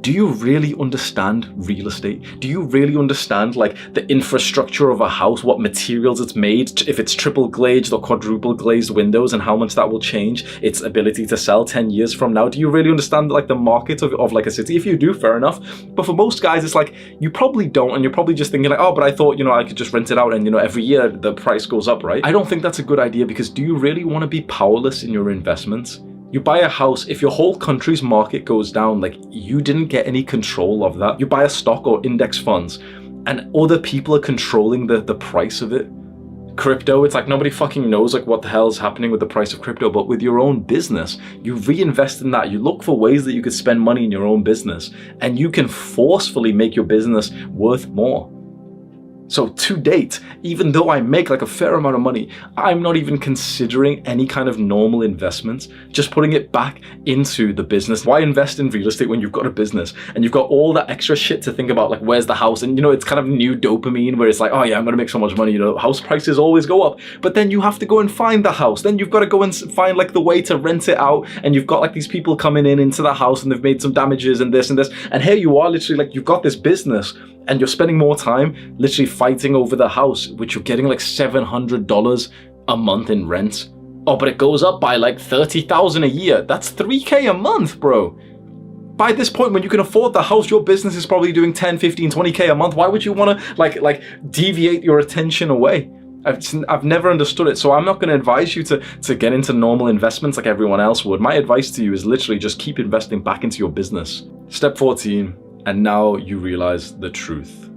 Do you really understand real estate? Do you really understand like the infrastructure of a house, what materials it's made, if it's triple glazed or quadruple glazed windows, and how much that will change its ability to sell 10 years from now? Do you really understand like the market of like a city? If you do, fair enough. But for most guys, it's like, you probably don't, and you're probably just thinking like, oh, but I thought, you know, I could just rent it out and, you know, every year the price goes up, right? I don't think that's a good idea, because do you really want to be powerless in your investments? You buy a house, if your whole country's market goes down, like, you didn't get any control of that. You buy a stock or index funds and other people are controlling the price of it. Crypto, it's like nobody fucking knows like what the hell is happening with the price of crypto. But with your own business, you reinvest in that. You look for ways that you could spend money in your own business and you can forcefully make your business worth more. So to date, even though I make like a fair amount of money, I'm not even considering any kind of normal investments, just putting it back into the business. Why invest in real estate when you've got a business and you've got all that extra shit to think about, like where's the house? And you know, it's kind of new dopamine where it's like, oh yeah, I'm gonna make so much money, you know, house prices always go up. But then you have to go and find the house. Then you've got to go and find like the way to rent it out. And you've got like these people coming into the house and they've made some damages and this and this. And here you are literally like, you've got this business and you're spending more time literally fighting over the house, which you're getting like $700 a month in rent. Oh, but it goes up by like 30,000 a year. That's 3K a month, bro. By this point, when you can afford the house, your business is probably doing 10, 15, 20K a month. Why would you want to like deviate your attention away? I've never understood it. So I'm not going to advise you to get into normal investments like everyone else would. My advice to you is literally just keep investing back into your business. Step 14. And now you realize the truth.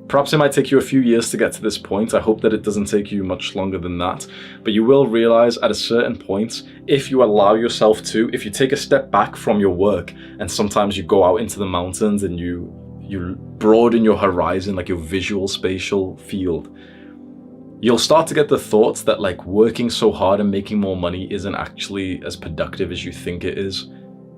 Perhaps it might take you a few years to get to this point. I hope that it doesn't take you much longer than that. But you will realize at a certain point, if you allow yourself to, if you take a step back from your work and sometimes you go out into the mountains and you broaden your horizon, like your visual spatial field, you'll start to get the thoughts that like working so hard and making more money isn't actually as productive as you think it is.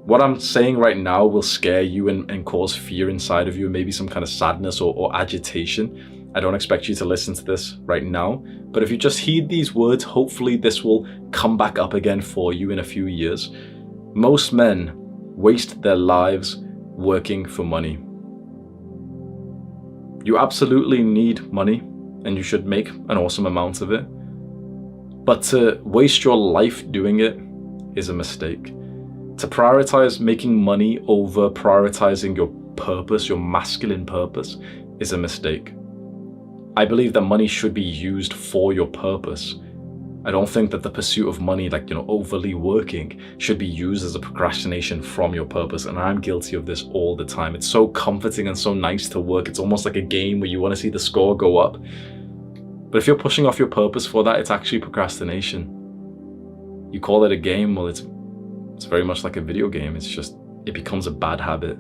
What I'm saying right now will scare you and cause fear inside of you, maybe some kind of sadness or agitation. I don't expect you to listen to this right now, but if you just heed these words, hopefully this will come back up again for you in a few years. Most men waste their lives working for money. You absolutely need money and you should make an awesome amount of it, but to waste your life doing it is a mistake. To prioritize making money over prioritizing your purpose, your masculine purpose, is a mistake. I believe that money should be used for your purpose. I don't think that the pursuit of money, like, you know, overly working, should be used as a procrastination from your purpose. And I'm guilty of this all the time. It's so comforting and so nice to work. It's almost like a game where you want to see the score go up. But if you're pushing off your purpose for that, it's actually procrastination. You call it a game, well, it's very much like a video game. It's just, it becomes a bad habit.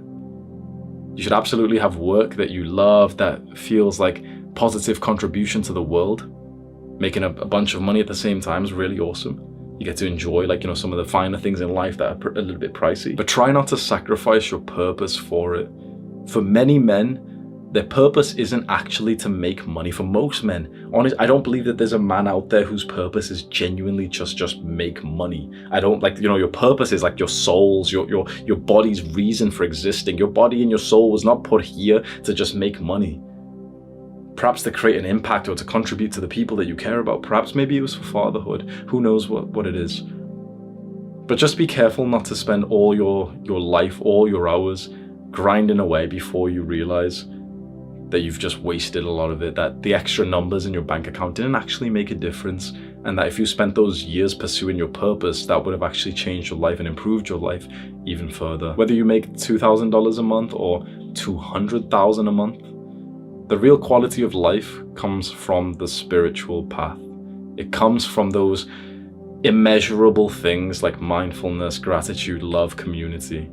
You should absolutely have work that you love, that feels like positive contribution to the world. Making a bunch of money at the same time is really awesome. You get to enjoy, like, you know, some of the finer things in life that are a little bit pricey. But try not to sacrifice your purpose for it. For many men, their purpose isn't actually to make money. For most men, honestly, I don't believe that there's a man out there whose purpose is genuinely just make money. I don't, like, you know, your purpose is like your soul's, your body's reason for existing. Your body and your soul was not put here to just make money. Perhaps to create an impact or to contribute to the people that you care about. Perhaps maybe it was for fatherhood. Who knows what it is. But just be careful not to spend all your life, all your hours grinding away before you realize that you've just wasted a lot of it, that the extra numbers in your bank account didn't actually make a difference, and that if you spent those years pursuing your purpose, that would have actually changed your life and improved your life even further. Whether you make $2,000 a month or $200,000 a month, the real quality of life comes from the spiritual path. It comes from those immeasurable things like mindfulness, gratitude, love, community.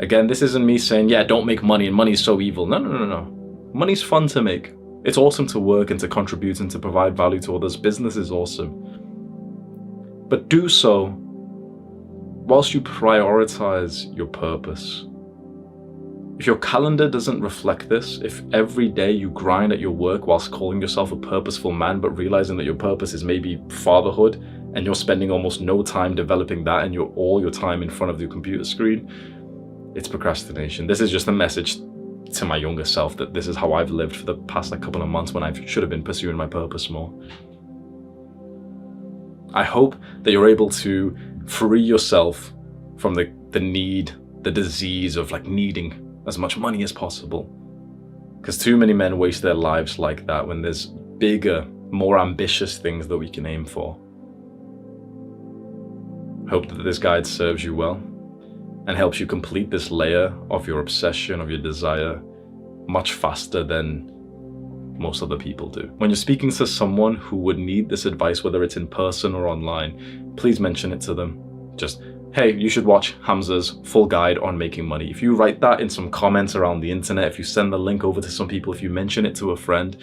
Again, this isn't me saying, yeah, don't make money and money's so evil. No. Money's fun to make. It's awesome to work and to contribute and to provide value to others. Business is awesome. But do so whilst you prioritize your purpose. If your calendar doesn't reflect this, if every day you grind at your work whilst calling yourself a purposeful man, but realizing that your purpose is maybe fatherhood, and you're spending almost no time developing that and all your time in front of your computer screen, it's procrastination. This is just a message to my younger self that this is how I've lived for the past couple of months when I should have been pursuing my purpose more. I hope that you're able to free yourself from the need, the disease of like needing as much money as possible. Because too many men waste their lives like that when there's bigger, more ambitious things that we can aim for. Hope that this guide serves you well and helps you complete this layer of your obsession, of your desire, much faster than most other people do. When you're speaking to someone who would need this advice, whether it's in person or online, please mention it to them. Just, hey, you should watch Hamza's full guide on making money. If you write that in some comments around the internet, if you send the link over to some people, if you mention it to a friend,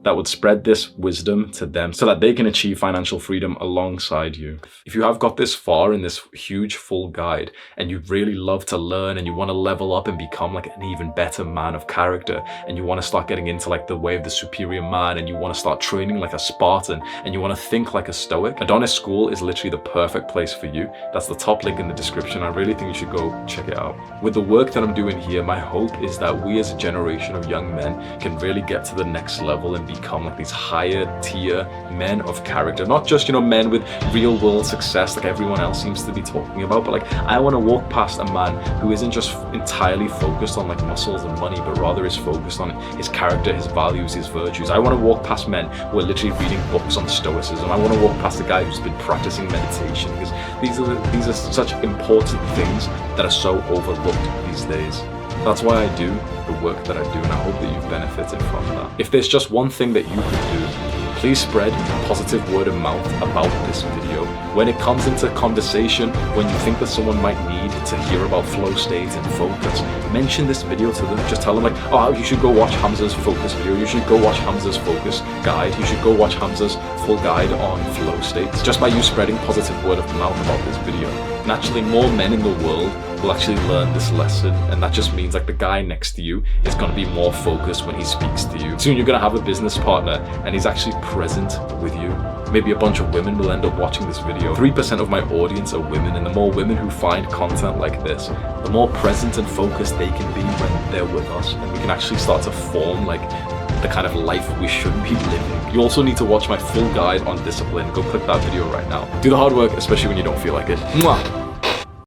that would spread this wisdom to them so that they can achieve financial freedom alongside you. If you have got this far in this huge full guide and you really love to learn and you want to level up and become like an even better man of character, and you want to start getting into like the way of the superior man, and you want to start training like a Spartan, and you want to think like a Stoic, Adonis School is literally the perfect place for you. That's the top link in the description. I really think you should go check it out. With the work that I'm doing here, my hope is that we as a generation of young men can really get to the next level and become like these higher tier men of character. Not just, you know, men with real world success like everyone else seems to be talking about, but like I want to walk past a man who isn't just entirely focused on like muscles and money, but rather is focused on his character, his values, his virtues. I want to walk past men who are literally reading books on stoicism. I want to walk past a guy who's been practicing meditation, because these are such important things that are so overlooked these days. That's why I do the work that I do, and I hope that you've benefited from that. If there's just one thing that you could do, please spread positive word of mouth about this video. When it comes into conversation, when you think that someone might need to hear about flow state and focus, mention this video to them. Just tell them like, oh, you should go watch Hamza's focus video. You should go watch Hamza's focus guide. You should go watch Hamza's full guide on flow states. Just by you spreading positive word of mouth about this video, naturally more men in the world will actually learn this lesson, and that just means like the guy next to you is going to be more focused when he speaks to you. Soon you're going to have a business partner and he's actually present with you. Maybe a bunch of women will end up watching this video. 3% of my audience are women, and the more women who find content like this, the more present and focused they can be when they're with us, and we can actually start to form like the kind of life we should be living. You also need to watch my full guide on discipline. Go click that video right now. Do the hard work, especially when you don't feel like it. Mwah!